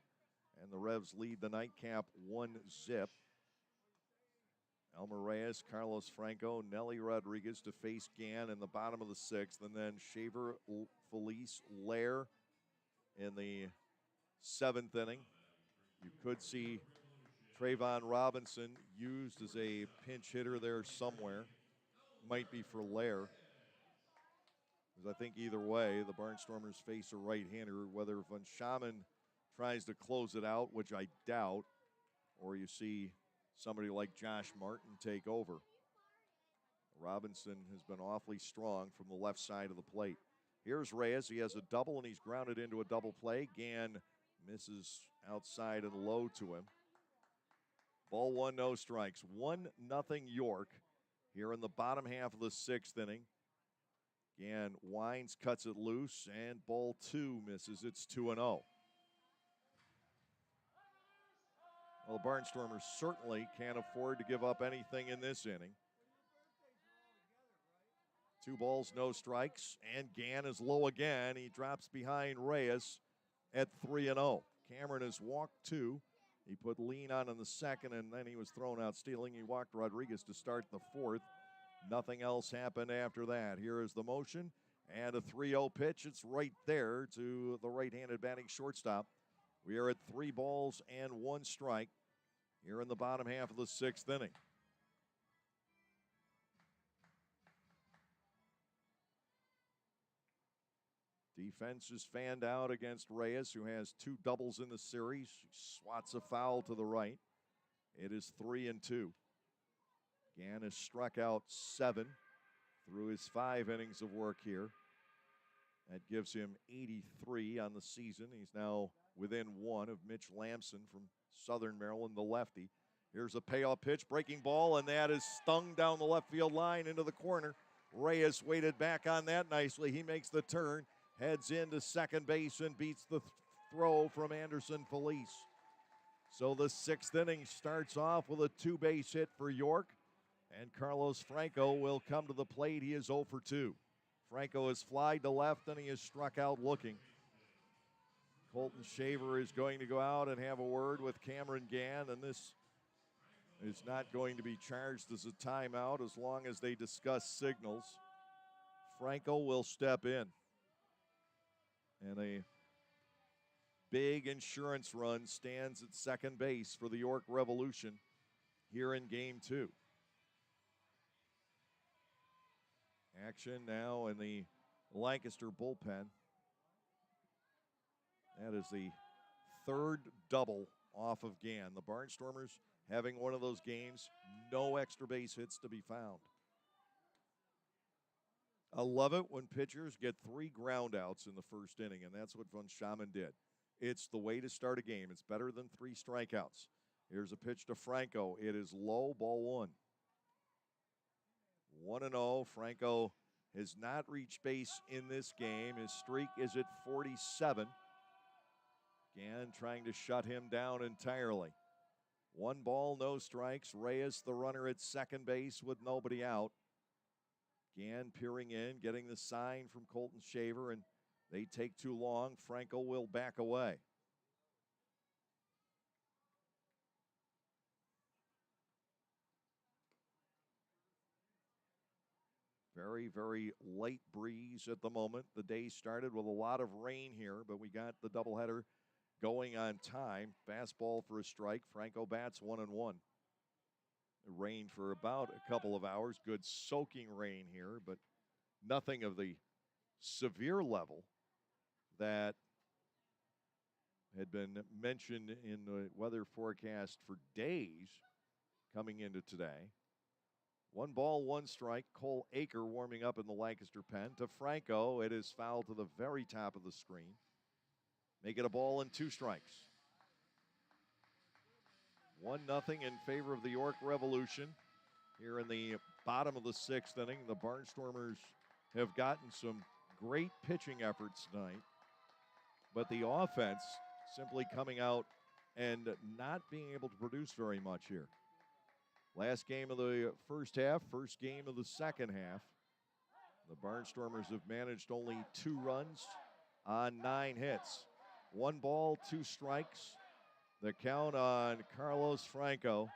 and the Revs lead the nightcap 1-0. Elmer Reyes, Carlos Franco, Nelly Rodriguez to face Gann in the bottom of the 6th, and then Shaver, Felice, Lair in the 7th inning. You could see Trayvon Robinson used as a pinch hitter there somewhere. Might be for Lair. Because I think either way, the Barnstormers face a right-hander, whether Von Schaman tries to close it out, which I doubt, or you see somebody like Josh Martin take over. Robinson has been awfully strong from the left side of the plate. Here's Reyes. He has a double, and he's grounded into a double play. Gann misses outside and low to him. Ball 1, no strikes. 1-0 York here in the bottom half of the 6th inning. Gann winds, cuts it loose, and ball 2 misses. It's 2-0. Well, the Barnstormers certainly can't afford to give up anything in this inning. 2 balls, no strikes, and Gann is low again. He drops behind Reyes at 3-0. Cameron has walked 2. He put Lean on in the 2nd, and then he was thrown out stealing. He walked Rodriguez to start the 4th. Nothing else happened after that. Here is the motion, and a 3-0 pitch. It's right there to the right-handed batting shortstop. We are at 3 balls and 1 strike here in the bottom half of the 6th inning. Defense is fanned out against Reyes, who has 2 doubles in the series. He swats a foul to the right. It is 3-2. Gann has struck out 7 through his 5 innings of work here. That gives him 83 on the season. He's now within 1 of Mitch Lamson from Southern Maryland, the lefty. Here's a payoff pitch, breaking ball, and that is stung down the left field line into the corner. Reyes waited back on that nicely. He makes the turn, heads into second base, and beats the throw from Anderson Felice. So the 6th inning starts off with a 2-base hit for York, and Carlos Franco will come to the plate. He is 0 for 2. Franco has flied to left, and he is struck out looking. Colton Shaver is going to go out and have a word with Cameron Gann, and this is not going to be charged as a timeout as long as they discuss signals. Franco will step in. And a big insurance run stands at second base for the York Revolution here in Game 2. Action now in the Lancaster bullpen. That is the 3rd double off of Gann. The Barnstormers having one of those games, no extra base hits to be found. I love it when pitchers get 3 groundouts in the first inning, and that's what Von Schaman did. It's the way to start a game. It's better than 3 strikeouts. Here's a pitch to Franco. It is low, ball 1. 1-0. Franco has not reached base in this game. His streak is at 47. Gann trying to shut him down entirely. 1 ball, no strikes. Reyes, the runner at second base with nobody out. Gann peering in, getting the sign from Colton Shaver, and they take too long. Franco will back away. Very, very light breeze at the moment. The day started with a lot of rain here, but we got the doubleheader going on time. Fastball for a strike. Franco bats 1-1. It rained for about a couple of hours. Good soaking rain here, but nothing of the severe level that had been mentioned in the weather forecast for days coming into today. 1 ball, 1 strike. Cole Aker warming up in the Lancaster pen. To Franco, it is fouled to the very top of the screen. Make it a ball and 2 strikes. 1-0 in favor of the York Revolution. Here in the bottom of the 6th inning, the Barnstormers have gotten some great pitching efforts tonight, but the offense simply coming out and not being able to produce very much here. Last game of the first half, first game of the second half. The Barnstormers have managed only 2 runs on 9 hits. 1 ball, 2 strikes. The count on Carlos Franco.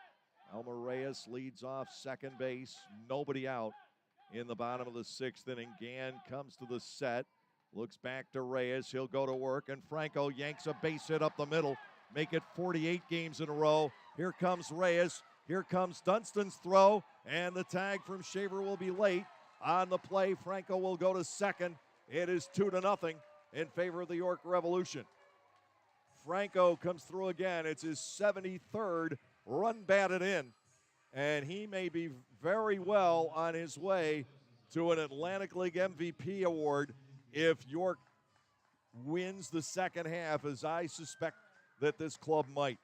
Elmer Reyes leads off second base. Nobody out in the bottom of the 6th inning. Gann comes to the set. Looks back to Reyes. He'll go to work, and Franco yanks a base hit up the middle. Make it 48 games in a row. Here comes Reyes. Here comes Dunstan's throw, and the tag from Shaver will be late. On the play, Franco will go to second. It is 2-0 in favor of the York Revolution. Franco comes through again. It's his 73rd run batted in, and he may be very well on his way to an Atlantic League MVP award if York wins the second half, as I suspect that this club might.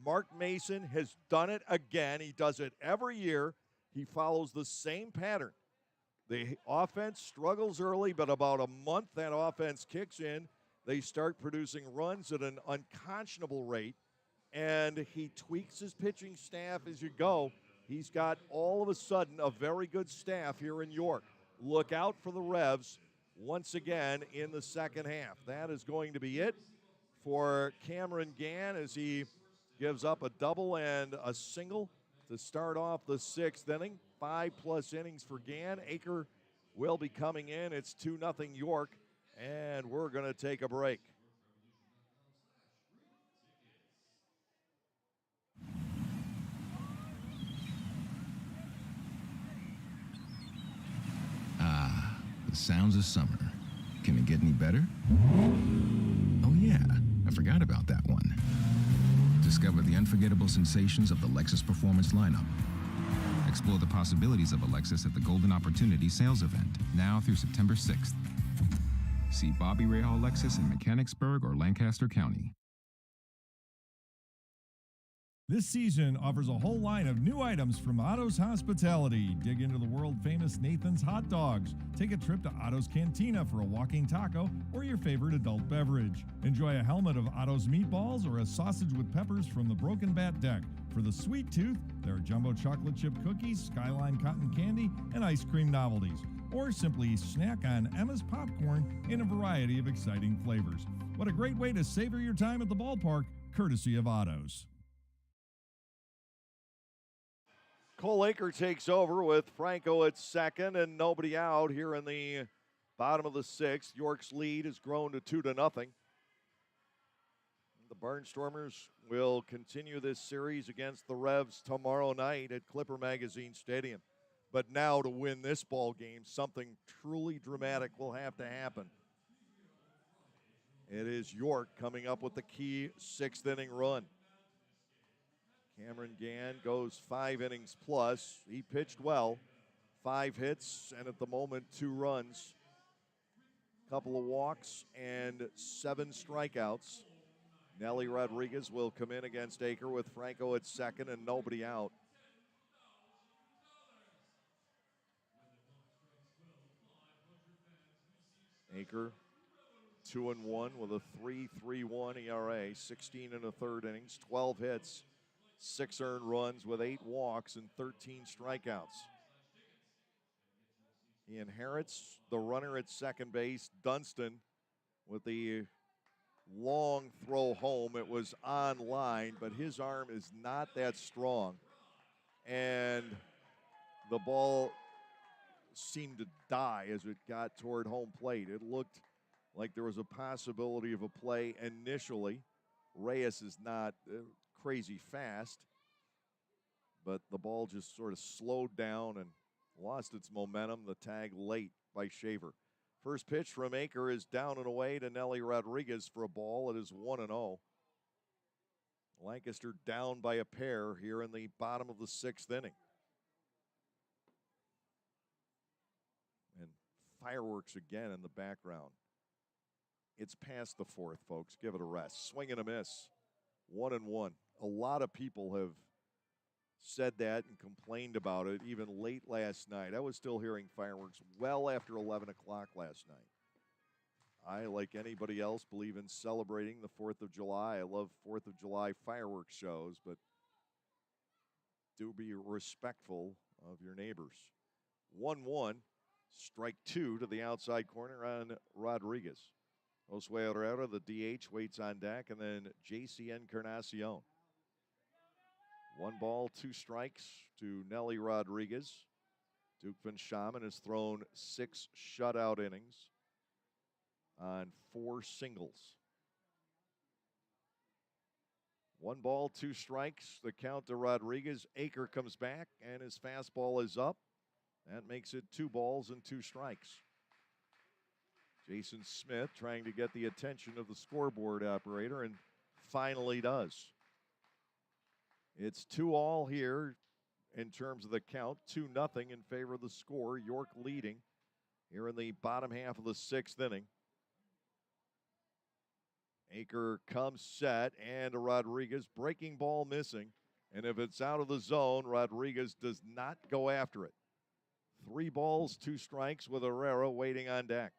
Mark Mason has done it again. He does it every year. He follows the same pattern. The offense struggles early, but about a month that offense kicks in. They start producing runs at an unconscionable rate, and he tweaks his pitching staff as you go. He's got all of a sudden a very good staff here in York. Look out for the Revs once again in the second half. That is going to be it for Cameron Gann as he gives up a double and a single to start off the 6th inning. 5+ innings for Gann. Aker will be coming in. It's 2-0 York, and we're going to take a break. Ah, the sounds of summer. Can it get any better? Oh yeah, I forgot about that one. Discover the unforgettable sensations of the Lexus Performance lineup. Explore the possibilities of a Lexus at the Golden Opportunity sales event, now through September 6th. See Bobby Rahal Lexus in Mechanicsburg or Lancaster County. This season offers a whole line of new items from Otto's Hospitality. Dig into the world-famous Nathan's Hot Dogs. Take a trip to Otto's Cantina for a walking taco or your favorite adult beverage. Enjoy a helmet of Otto's meatballs or a sausage with peppers from the Broken Bat Deck. For the sweet tooth, there are jumbo chocolate chip cookies, Skyline cotton candy, and ice cream novelties. Or simply snack on Emma's popcorn in a variety of exciting flavors. What a great way to savor your time at the ballpark, courtesy of Otto's. Cole Aker takes over with Franco at second and nobody out here in the bottom of the 6th. York's lead has grown to 2-0. The Barnstormers will continue this series against the Revs tomorrow night at Clipper Magazine Stadium. But now to win this ball game, something truly dramatic will have to happen. It is York coming up with the key 6th inning run. Cameron Gann goes 5 innings plus. He pitched well. 5 hits, and at the moment, 2 runs. Couple of walks and 7 strikeouts. Nelly Rodriguez will come in against Aker with Franco at second and nobody out. Aker 2-1 with a 3.31 ERA, 16 1/3 innings, 12 hits, 6 earned runs with 8 walks and 13 strikeouts. He inherits the runner at second base, Dunstan, with the long throw home. It was on line, but his arm is not that strong. And the ball seemed to die as it got toward home plate. It looked like there was a possibility of a play initially. Reyes is not crazy fast, but the ball just sort of slowed down and lost its momentum. The tag late by Shaver. First pitch from Aker is down and away to Nelly Rodriguez for a ball. It is 1-0. Lancaster down by a pair here in the bottom of the 6th inning. And fireworks again in the background. It's past the 4th, folks. Give it a rest. Swing and a miss. 1-1. a lot of people have said that and complained about it even late last night. I was still hearing fireworks well after 11 o'clock last night. I, like anybody else, believe in celebrating the 4th of July. I love 4th of July fireworks shows, but do be respectful of your neighbors. 1-1, strike 2 to the outside corner on Rodriguez. Josue Herrera, the DH, waits on deck, and then J.C. Encarnacion. 1 ball, 2 strikes to Nelly Rodriguez. Duke Van Schamen has thrown 6 shutout innings on 4 singles. 1 ball, 2 strikes. The count to Rodriguez. Aker comes back, and his fastball is up. That makes it 2 balls and 2 strikes. Jason Smith trying to get the attention of the scoreboard operator, and finally does. It's 2-all here in terms of the count. 2-0 in favor of the score. York leading here in the bottom half of the 6th inning. Aker comes set, and Rodriguez, breaking ball missing. And if it's out of the zone, Rodriguez does not go after it. 3 balls, 2 strikes with Herrera waiting on deck.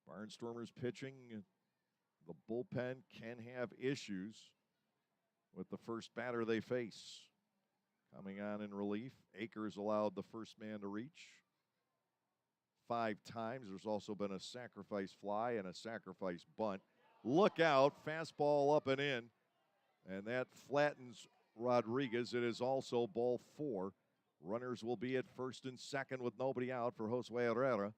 Barnstormers pitching. The bullpen can have issues with the first batter they face. Coming on in relief, Akers allowed the first man to reach 5 times. There's also been a sacrifice fly and a sacrifice bunt. Look out, fastball up and in, and that flattens Rodriguez. It is also ball 4. Runners will be at first and second with nobody out for Josue Herrera,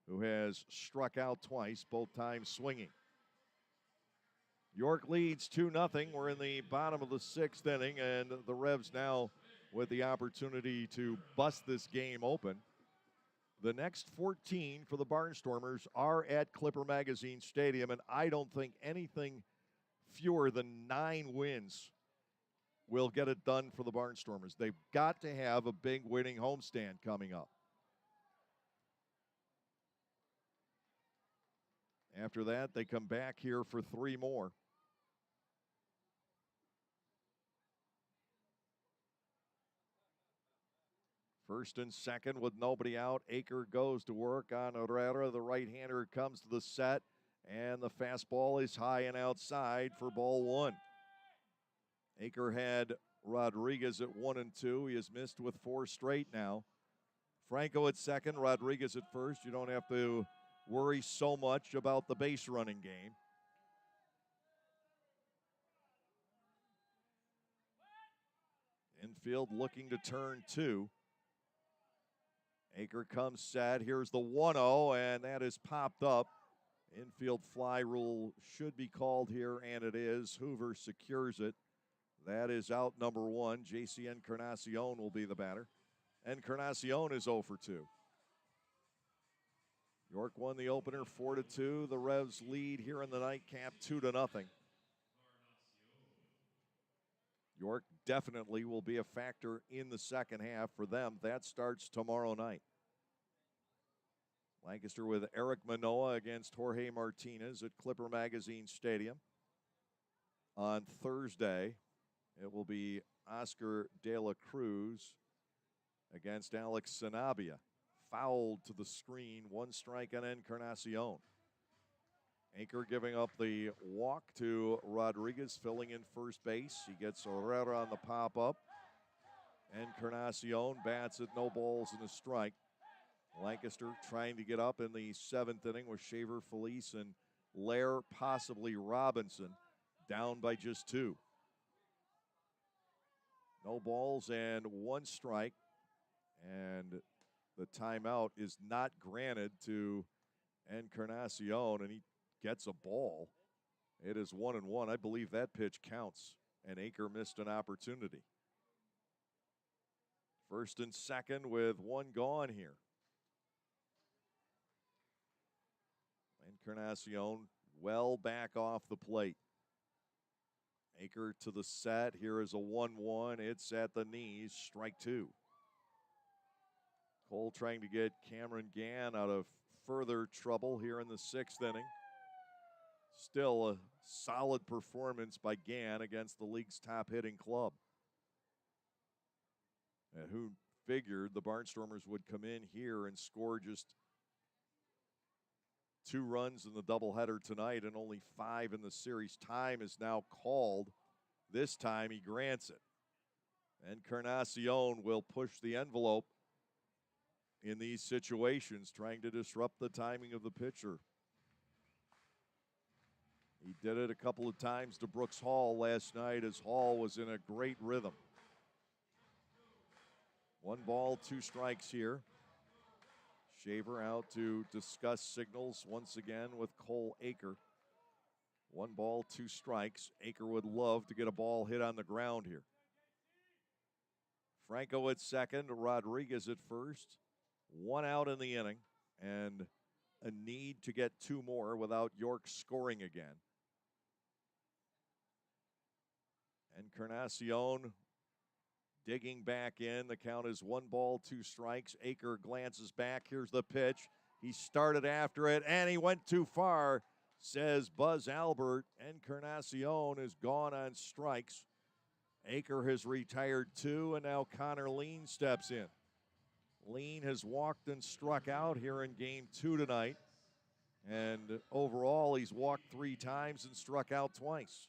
who has struck out twice, both times swinging. York leads 2-0. We're in the bottom of the 6th inning, and the Revs now with the opportunity to bust this game open. The next 14 for the Barnstormers are at Clipper Magazine Stadium, and I don't think anything fewer than 9 wins will get it done for the Barnstormers. They've got to have a big winning homestand coming up. After that, they come back here for 3 more. First and second with nobody out. Aker goes to work on Herrera. The right-hander comes to the set, and the fastball is high and outside for ball 1. Aker had Rodriguez at 1-2. He has missed with 4 straight now. Franco at second, Rodriguez at first. You don't have to worry so much about the base running game. Infield looking to turn 2. Aker comes set. Here's the 1-0, and that is popped up. Infield fly rule should be called here, and it is. Hoover secures it. That is out number 1. J.C. Encarnacion will be the batter. Encarnacion is 0 for 2. York won the opener 4-2. The Revs lead here in the nightcap 2-0. York definitely will be a factor in the second half for them. That starts tomorrow night. Lancaster with Eric Manoah against Jorge Martinez at Clipper Magazine Stadium. On Thursday, it will be Oscar De La Cruz against Alex Sanabia. Fouled to the screen, 1 strike on Encarnacion. Aker giving up the walk to Rodriguez, filling in first base. He gets Herrera on the pop-up. Encarnacion bats at no balls and a strike. Lancaster trying to get up in the 7th inning with Shaver, Felice, and Lair, possibly Robinson, down by just 2. No balls and 1 strike. And the timeout is not granted to Encarnacion, and he gets a ball. It is 1-1. I believe that pitch counts, and Aker missed an opportunity. First and second with 1 gone here. Encarnacion well back off the plate. Aker to the set. Here is a 1-1. It's at the knees. Strike 2. Cole trying to get Cameron Gann out of further trouble here in the 6th inning. Still a solid performance by Gann against the league's top hitting club. And who figured the Barnstormers would come in here and score just 2 runs in the doubleheader tonight and only 5 in the series. Time is now called. This time he grants it. Encarnacion will push the envelope in these situations, trying to disrupt the timing of the pitcher. He did it a couple of times to Brooks Hall last night as Hall was in a great rhythm. 1 ball, 2 strikes here. Shaver out to discuss signals once again with Cole Aker. 1 ball, 2 strikes. Aker would love to get a ball hit on the ground here. Franco at second, Rodriguez at first. 1 out in the inning, and a need to get 2 more without York scoring again. Encarnacion digging back in. The count is 1 ball, 2 strikes. Aker glances back. Here's the pitch. He started after it, and he went too far, says Buzz Albert. Encarnacion is gone on strikes. Aker has retired 2, and now Connor Lean steps in. Lean has walked and struck out here in game 2 tonight. And overall, he's walked 3 times and struck out twice.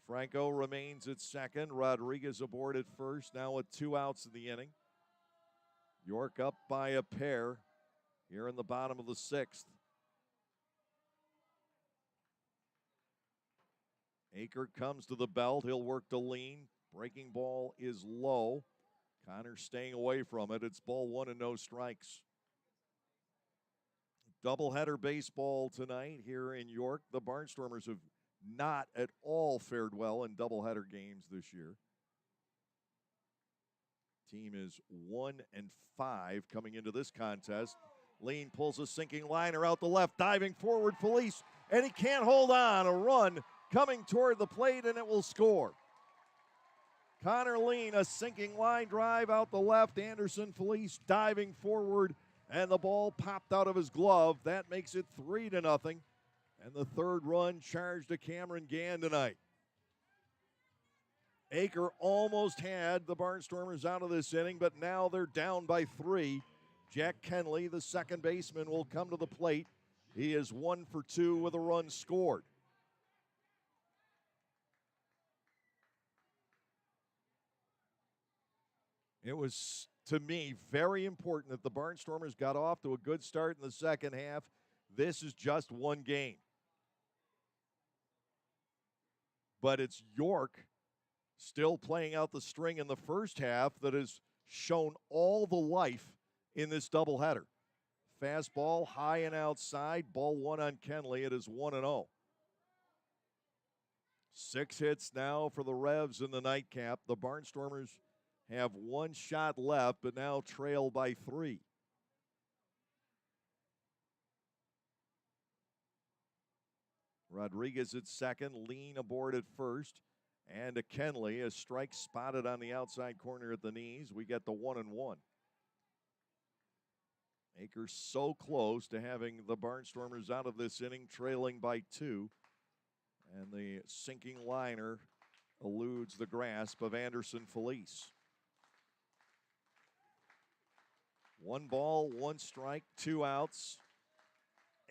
Franco remains at second. Rodriguez aboard at first, now with 2 outs in the inning. York up by a pair here in the bottom of the 6th. Aker comes to the belt. He'll work to Lean. Breaking ball is low. Connor staying away from it. It's ball 1 and no strikes. Doubleheader baseball tonight here in York. The Barnstormers have not at all fared well in doubleheader games this year. Team is 1-5 coming into this contest. Lean pulls a sinking liner out the left, diving forward Felice, and he can't hold on. A run coming toward the plate, and it will score. Connor Lean, a sinking line drive out the left. Anderson Felice diving forward, and the ball popped out of his glove. That makes it 3-0. And the 3rd run charged to Cameron Gann tonight. Aker almost had the Barnstormers out of this inning, but now they're down by 3. Jack Kenley, the second baseman, will come to the plate. He is 1 for 2 with a run scored. It was, to me, very important that the Barnstormers got off to a good start in the second half. This is just 1 game. But it's York still playing out the string in the first half that has shown all the life in this doubleheader. Fastball high and outside, ball 1 on Kenley. It is 1-0. 6 hits now for the Revs in the nightcap. The Barnstormers have 1 shot left, but now trail by 3. Rodriguez at second, Lean aboard at first, and a Kenley, a strike spotted on the outside corner at the knees. We get the 1-1. Aker's so close to having the Barnstormers out of this inning, trailing by 2. And the sinking liner eludes the grasp of Anderson Felice. 1 ball, 1 strike, 2 outs.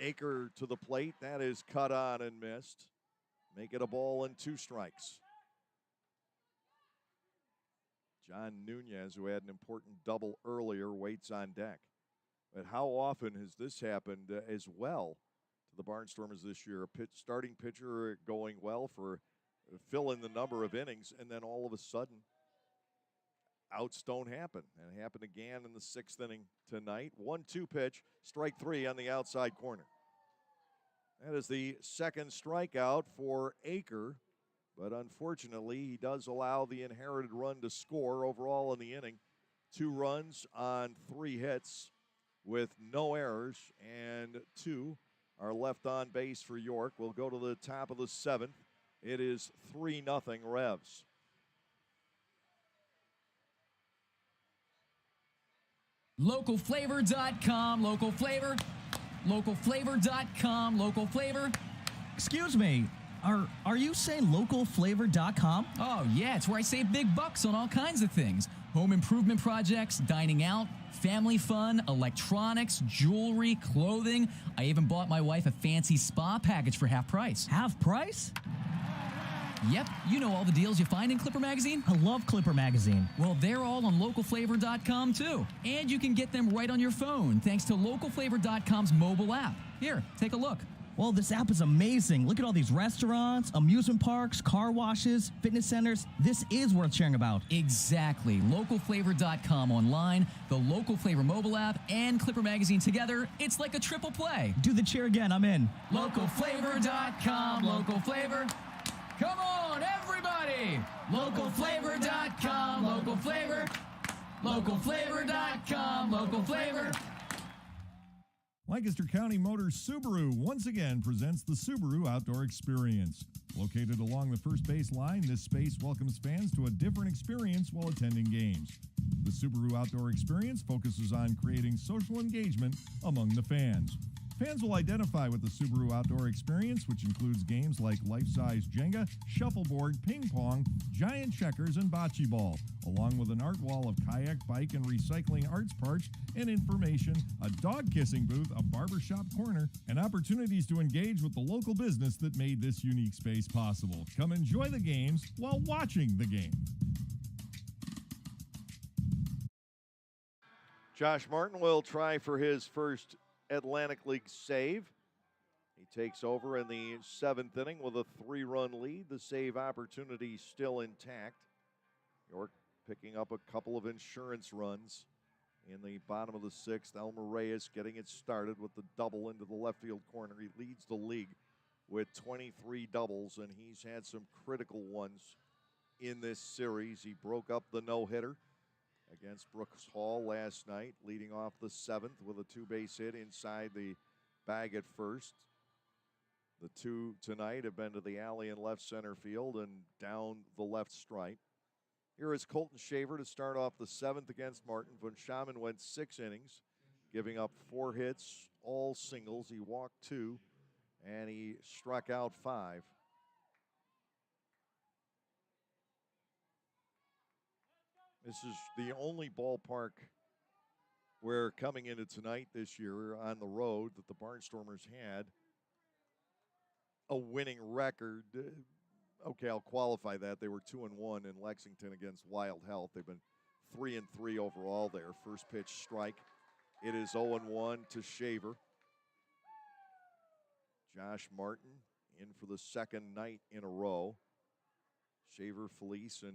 Aker to the plate. That is cut on and missed. Make it a ball and 2 strikes. John Nunez, who had an important double earlier, waits on deck. But how often has this happened as well to the Barnstormers this year? A starting pitcher going well for filling the number of innings, and then all of a sudden, outs don't happen. And it happened again in the 6th inning tonight. 1-2 pitch, strike 3 on the outside corner. That is the 2nd strikeout for Aker, but unfortunately, he does allow the inherited run to score overall in the inning. 2 runs on 3 hits with no errors, and 2 are left on base for York. We'll go to the top of the 7th. It is 3-0 Revs. Localflavor.com. Local flavor Localflavor.com. Local Flavor. Excuse me. Are you saying localflavor.com? Oh, yeah, it's where I save big bucks on all kinds of things. Home improvement projects, dining out, family fun, electronics, jewelry, clothing. I even bought my wife a fancy spa package for half price. Half price? Yep, you know all the deals you find in Clipper Magazine. I love Clipper Magazine. Well, they're all on localflavor.com, too. And you can get them right on your phone thanks to localflavor.com's mobile app. Here, take a look. Well, this app is amazing. Look at all these restaurants, amusement parks, car washes, fitness centers. This is worth sharing about. Exactly. Localflavor.com online, the Local Flavor mobile app, and Clipper Magazine together. It's like a triple play. Do the cheer again. I'm in. Localflavor.com. Local Flavor. Come on, everybody. Localflavor.com. Local Flavor. Localflavor.com. Local Flavor. Lancaster County Motors Subaru once again presents the Subaru Outdoor Experience. Located along the first base line, this space welcomes fans to a different experience while attending games. The Subaru Outdoor Experience focuses on creating social engagement among the fans. Fans will identify with the Subaru Outdoor Experience, which includes games like life-size Jenga, shuffleboard, ping pong, giant checkers, and bocce ball, along with an art wall of kayak, bike, and recycling arts parts and information, a dog-kissing booth, a barbershop corner, and opportunities to engage with the local business that made this unique space possible. Come enjoy the games while watching the game. Josh Martin will try for his first Atlantic League save. He takes over in the 7th inning with a 3-run lead. The save opportunity still intact. York picking up a couple of insurance runs in the bottom of the 6th. Elmer Reyes getting it started with the double into the left field corner. He leads the league with 23 doubles, and he's had some critical ones in this series. He broke up the no-hitter against Brooks Hall last night, leading off the 7th with a 2-base hit inside the bag at first. The 2 tonight have been to the alley in left center field and down the left stripe. Here is Colton Shaver to start off the 7th against Martin. Von Schaman went 6 innings, giving up 4 hits, all singles. He walked 2, and he struck out 5. This is the only ballpark where coming into tonight this year on the road that the Barnstormers had a winning record. Okay, I'll qualify that. They were 2-1 in Lexington against Wild Health. They've been 3-3 overall there. First pitch strike. It is 0-1 to Shaver. Josh Martin in for the second night in a row. Shaver, Felice, and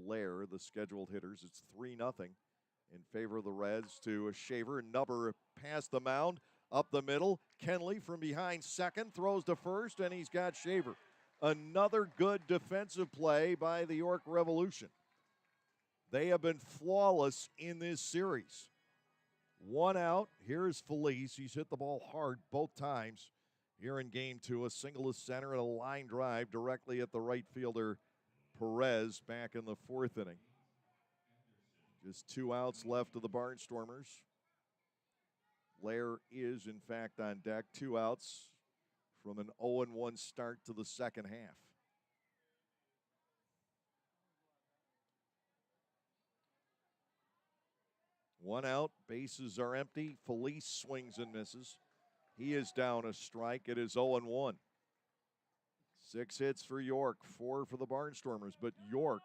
Lair, the scheduled hitters. It's 3-0 in favor of the Reds to Shaver. Nubber past the mound, up the middle. Kenley from behind second, throws to first, and he's got Shaver. Another good defensive play by the York Revolution. They have been flawless in this series. 1 out. Here's Felice. He's hit the ball hard both times here in game 2. A single to center and a line drive directly at the right fielder Perez back in the 4th inning. Just 2 outs left of the Barnstormers. Lair is, in fact, on deck. 2 outs from an 0-1 start to the second half. One out, bases are empty. Felice swings and misses. He is down a strike. It is 0-1. 6 hits for York, 4 for the Barnstormers, but York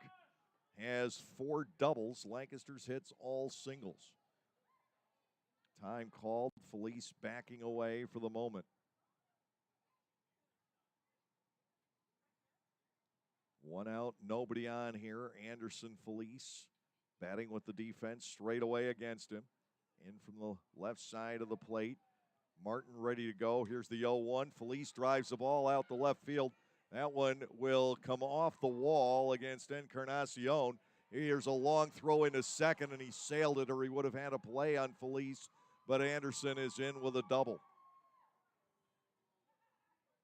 has 4 doubles. Lancaster's hits all singles. Time called. Felice backing away for the moment. 1 out, nobody on here. Anderson, Felice batting with the defense straight away against him. In from the left side of the plate. Martin ready to go. Here's the 0-1. Felice drives the ball out the left field. That one will come off the wall against Encarnacion. Here's a long throw into second, and he sailed it, or he would have had a play on Felice, but Anderson is in with a double.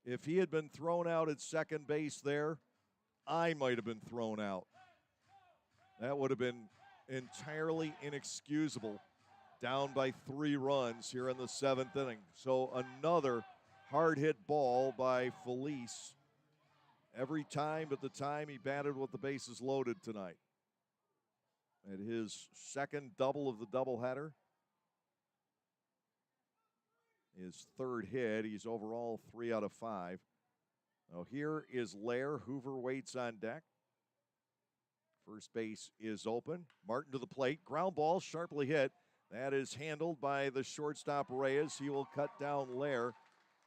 If he had been thrown out at second base there, I might have been thrown out. That would have been entirely inexcusable. down by 3 runs here in the 7th inning. So another hard-hit ball by Felice. Every time but the time he batted with the bases loaded tonight. At his second double of the doubleheader. His third hit. He's overall 3 out of 5. Now here is Lair. Hoover waits on deck. First base is open. Martin to the plate. Ground ball sharply hit. That is handled by the shortstop Reyes. He will cut down Lair.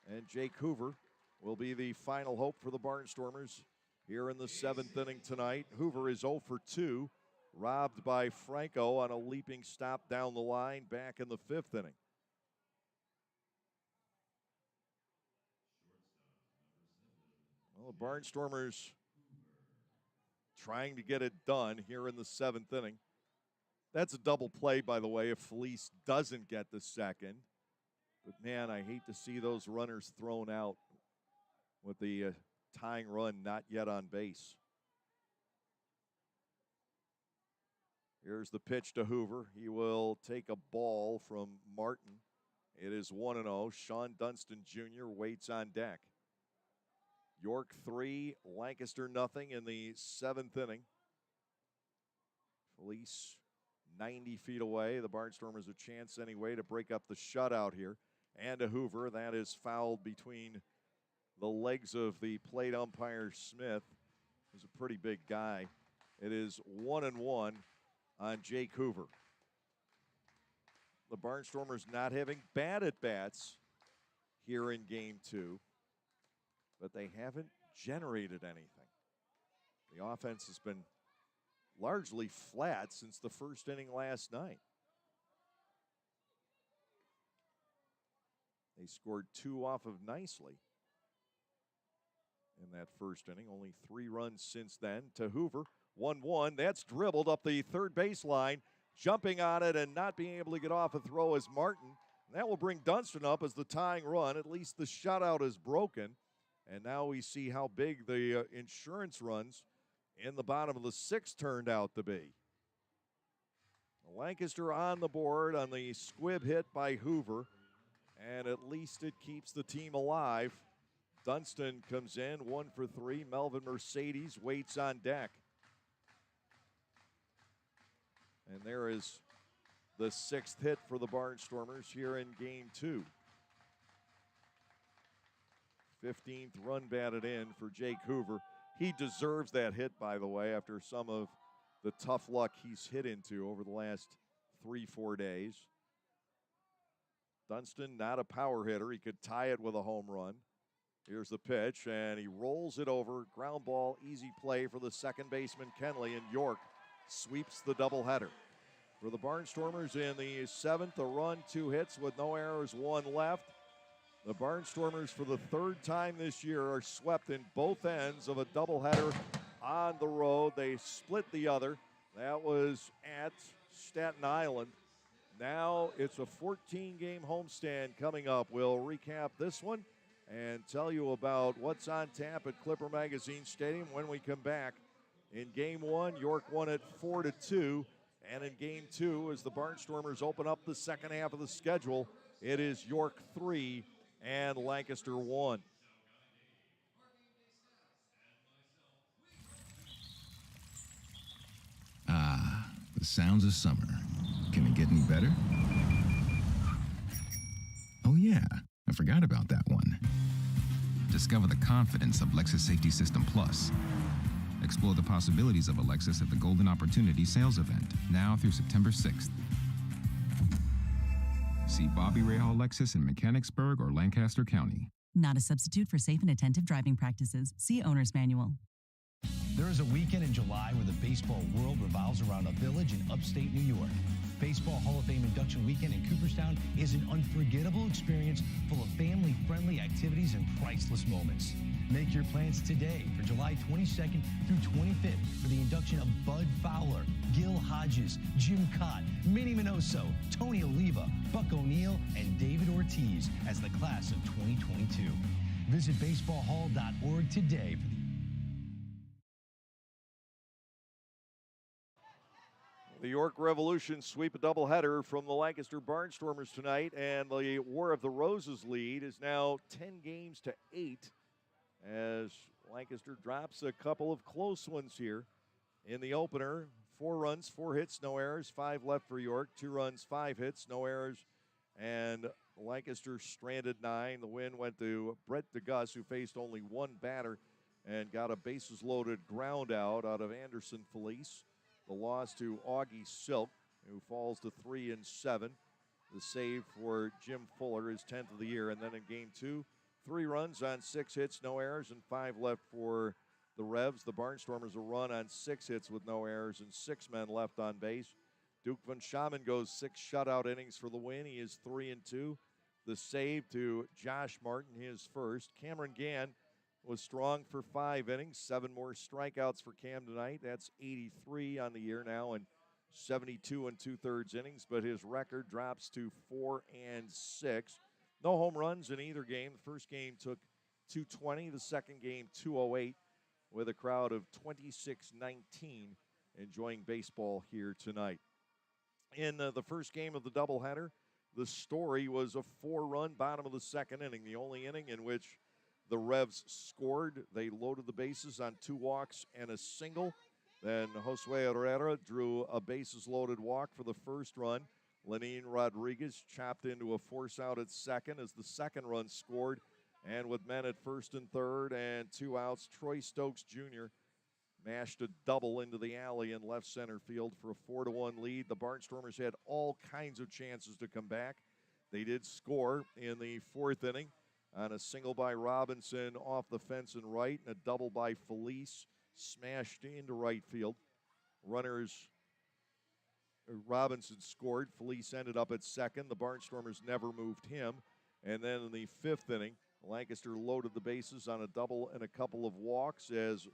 And Jake Hoover will be the final hope for the Barnstormers here in the 7th inning tonight. Hoover is 0 for 2. Robbed by Franco on a leaping stop down the line back in the 5th inning. Well, the Barnstormers trying to get it done here in the 7th inning. That's a double play, by the way, if Felice doesn't get the second. But, man, I hate to see those runners thrown out with the tying run not yet on base. Here's the pitch to Hoover. He will take a ball from Martin. It is 1-0. Sean Dunston Jr. waits on deck. York 3, Lancaster nothing in the 7th inning. Felice 90 feet away. The Barnstormers a chance anyway to break up the shutout here. And to Hoover. That is fouled between the legs of the plate umpire Smith, who's a pretty big guy. It is 1-1 on Jake Hoover. The Barnstormers not having bad at-bats here in Game 2, but they haven't generated anything. The offense has been largely flat since the first inning last night. They scored 2 off of Nicely in that first inning. Only 3 runs since then. To Hoover, 1-1. That's dribbled up the third baseline. Jumping on it and not being able to get off a throw is Martin. And that will bring Dunston up as the tying run. At least the shutout is broken. And now we see how big the insurance runs in the bottom of the 6th turned out to be. Lancaster on the board on the squib hit by Hoover. And at least it keeps the team alive. Dunston comes in, 1 for 3. Melvin Mercedes waits on deck. And there is the 6th hit for the Barnstormers here in Game 2. 15th run batted in for Jake Hoover. He deserves that hit, by the way, after some of the tough luck he's hit into over the last 3-4 days. Dunston, not a power hitter. He could tie it with a home run. Here's the pitch, and he rolls it over. Ground ball, easy play for the second baseman, Kenley, and York sweeps the doubleheader. For the Barnstormers in the 7th, a run, 2 hits with no errors, 1 left. The Barnstormers, for the 3rd time this year, are swept in both ends of a doubleheader on the road. They split the other. That was at Staten Island. Now it's a 14-game homestand coming up. We'll recap this one and tell you about what's on tap at Clipper Magazine Stadium when we come back. In Game 1, York won it 4-2. And in Game 2, as the Barnstormers open up the second half of the schedule, it is York 3 and Lancaster 1. Ah, the sounds of summer. Can it get any better? Oh yeah, I forgot about that one. Discover the confidence of Lexus Safety System Plus. Explore the possibilities of a Lexus at the Golden Opportunity Sales Event, now through September 6th. See Bobby Rahal Lexus in Mechanicsburg or Lancaster County. Not a substitute for safe and attentive driving practices. See Owner's Manual. There is a weekend in July where the baseball world revolves around a village in upstate New York. Baseball Hall of Fame induction weekend in Cooperstown is an unforgettable experience full of family-friendly activities and priceless moments. Make your plans today for July 22nd through 25th for the induction of Bud Fowler, Gil Hodges, Jim Cott, Minnie Minoso, Tony Oliva, Buck O'Neill, and David Ortiz as the class of 2022. Visit baseballhall.org today for The York Revolution sweep a doubleheader from the Lancaster Barnstormers tonight, and the War of the Roses lead is now 10 games to 8 as Lancaster drops a couple of close ones here. In the opener, 4 runs, 4 hits, no errors, 5 left for York, 2 runs, 5 hits, no errors, and Lancaster stranded 9. The win went to Brett DeGuss, who faced only 1 batter and got a bases-loaded ground out of Anderson Felice. The loss to Augie Silk, who falls to 3-7. The save for Jim Fuller, his 10th of the year. And then in game 2, 3 runs on 6 hits, no errors, and 5 left for the Revs. The Barnstormers a run on 6 hits with no errors and 6 men left on base. Duke Van Schamen goes 6 shutout innings for the win. He is 3-2. The save to Josh Martin, his first. Cameron Gann was strong for 5 innings, 7 more strikeouts for Cam tonight. That's 83 on the year now and 72 and 2/3 innings, but his record drops to 4-6. No home runs in either game. The first game took 220, the second game 208, with a crowd of 2619 enjoying baseball here tonight. In the first game of the doubleheader, the story was a 4-run bottom of the second inning, the only inning in which the Revs scored. They loaded the bases on 2 walks and a single. Then Josue Herrera drew a bases-loaded walk for the first run. Lenin Rodriguez chopped into a force out at second as the second run scored. And with men at first and third and 2 outs, Troy Stokes Jr. mashed a double into the alley in left center field for a 4-1 lead. The Barnstormers had all kinds of chances to come back. They did score in the 4th inning on a single by Robinson off the fence and right, and a double by Felice smashed into right field. Robinson scored. Felice ended up at second. The Barnstormers never moved him. And then in the 5th inning, Lancaster loaded the bases on a double and a couple of walks as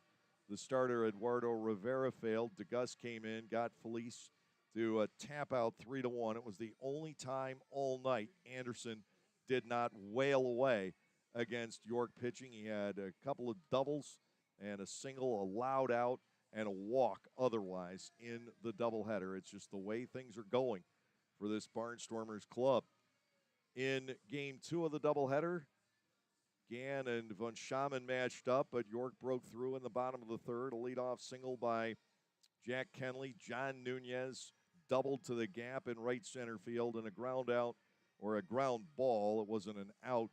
the starter Eduardo Rivera failed. DeGuss came in, got Felice to tap out 3-1. It was the only time all night Anderson did not wail away against York pitching. He had a couple of doubles and a single, a loud out, and a walk otherwise in the doubleheader. It's just the way things are going for this Barnstormers club. In game 2 of the doubleheader, Gann and Van Schamen matched up, but York broke through in the bottom of the 3rd. A leadoff single by Jack Kenley. John Nunez doubled to the gap in right center field, and a ground out, or a ground ball. It wasn't an out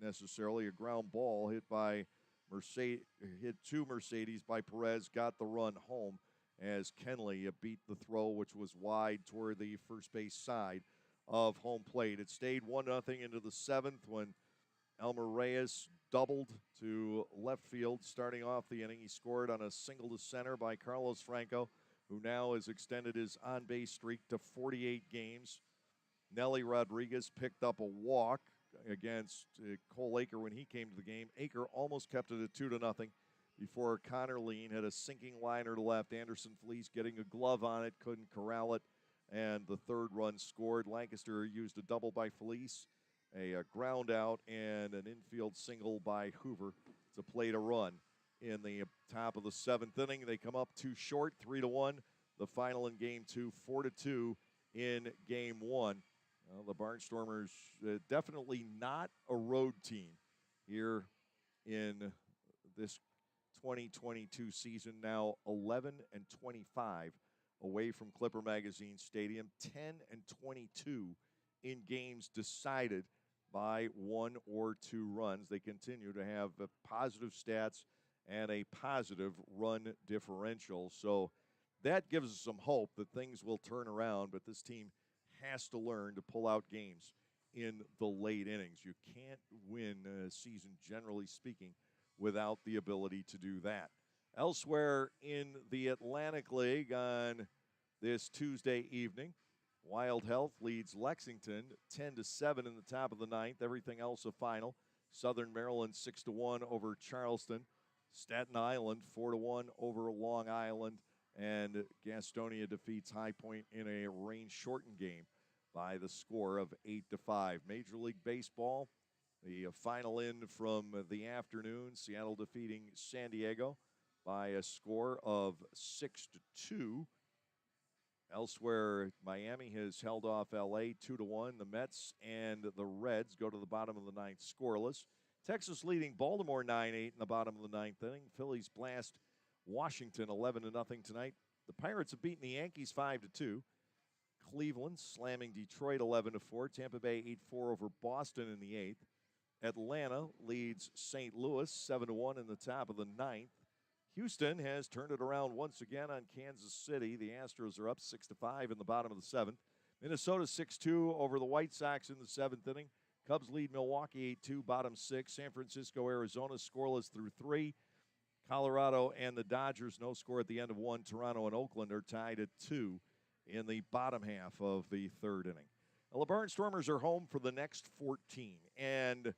necessarily, a ground ball hit to Mercedes by Perez, got the run home as Kenley beat the throw, which was wide toward the first base side of home plate. It stayed 1-0 into the 7th when Elmer Reyes doubled to left field starting off the inning. He scored on a single to center by Carlos Franco, who now has extended his on-base streak to 48 games. Nelly Rodriguez picked up a walk against Cole Aker when he came to the game. Aker almost kept it at 2-0 before Connor Lean had a sinking liner to left. Anderson Felice getting a glove on it, couldn't corral it, and the 3rd run scored. Lancaster used a double by Felice, a ground out, and an infield single by Hoover to plate a run. In the top of the 7th inning, they come up too short, 3-1. The final in game 2, 4-2 in game 1. The Barnstormers definitely not a road team here in this 2022 season. Now 11-25 away from Clipper Magazine Stadium, 10-22 in games decided by 1 or 2 runs. They continue to have positive stats and a positive run differential. So that gives us some hope that things will turn around, but this team has to learn to pull out games in the late innings. You can't win a season, generally speaking, without the ability to do that. Elsewhere in the Atlantic League on this Tuesday evening, Wild Health leads Lexington 10-7 in the top of the 9th. Everything else a final. Southern Maryland 6-1 over Charleston. Staten Island 4-1 over Long Island. And Gastonia defeats High Point in a rain-shortened game by the score of 8-5. Major League Baseball, the final in from the afternoon, Seattle defeating San Diego by a score of 6-2. Elsewhere, Miami has held off L.A. 2-1. The Mets and the Reds go to the bottom of the ninth scoreless. Texas leading Baltimore 9-8 in the bottom of the ninth inning. Phillies blast Washington 11-0 tonight. The Pirates have beaten the Yankees 5-2. Cleveland slamming Detroit 11-4. Tampa Bay 8-4 over Boston in the eighth. Atlanta leads St. Louis 7-1 in the top of the ninth. Houston has turned it around once again on Kansas City. The Astros are up 6-5 in the bottom of the seventh. Minnesota 6-2 over the White Sox in the seventh inning. Cubs lead Milwaukee 8-2, bottom six. San Francisco, Arizona scoreless through three. Colorado and the Dodgers no score at the end of one. Toronto and Oakland are tied at 2 in the bottom half of the third inning. The Barnstormers are home for the next 14, and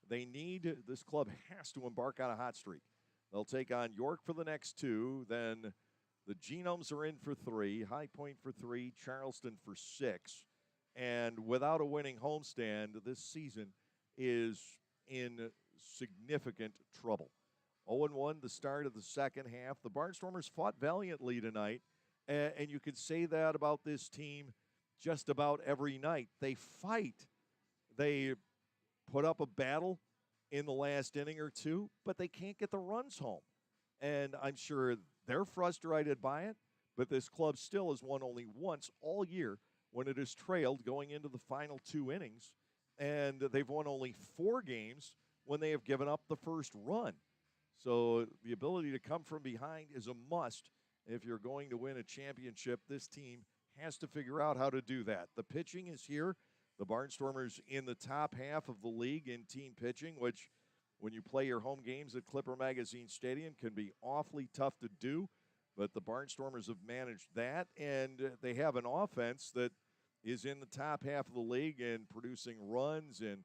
this club has to embark on a hot streak. They'll take on York for the next 2. Then the Genomes are in for 3, High Point for 3, Charleston for 6. And without a winning homestand, this season is in significant trouble. 0-1 the start of the second half. The Barnstormers fought valiantly tonight, and you could say that about this team just about every night. They fight. They put up a battle in the last inning or two, but they can't get the runs home. And I'm sure they're frustrated by it, but this club still has won only once all year when it has trailed going into the final 2 innings. And they've won only 4 games when they have given up the first run. So the ability to come from behind is a must if you're going to win a championship. This team has to figure out how to do that. The pitching is here. The Barnstormers in the top half of the league in team pitching, which when you play your home games at Clipper Magazine Stadium can be awfully tough to do. But the Barnstormers have managed that, and they have an offense that is in the top half of the league and producing runs in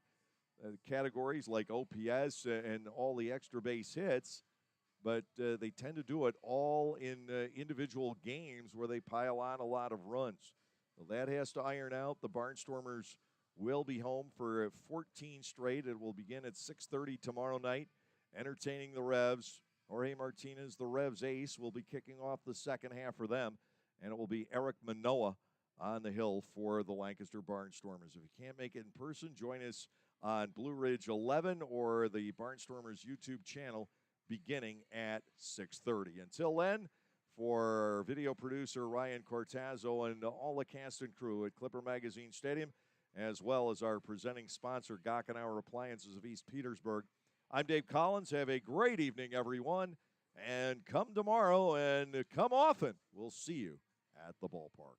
categories like OPS and all the extra base hits. But they tend to do it all in individual games where they pile on a lot of runs. Well, that has to iron out. The Barnstormers will be home for 14 straight. It will begin at 6:30 tomorrow night, entertaining the Revs. Jorge Martinez, the Revs ace, will be kicking off the second half for them, and it will be Eric Manoah on the hill for the Lancaster Barnstormers. If you can't make it in person, join us on Blue Ridge 11 or the Barnstormers YouTube channel beginning at 6:30. Until then, for video producer Ryan Cortazzo and all the cast and crew at Clipper Magazine Stadium, as well as our presenting sponsor, Gockenauer Appliances of East Petersburg, I'm Dave Collins. Have a great evening, everyone, and come tomorrow and come often. We'll see you at the ballpark.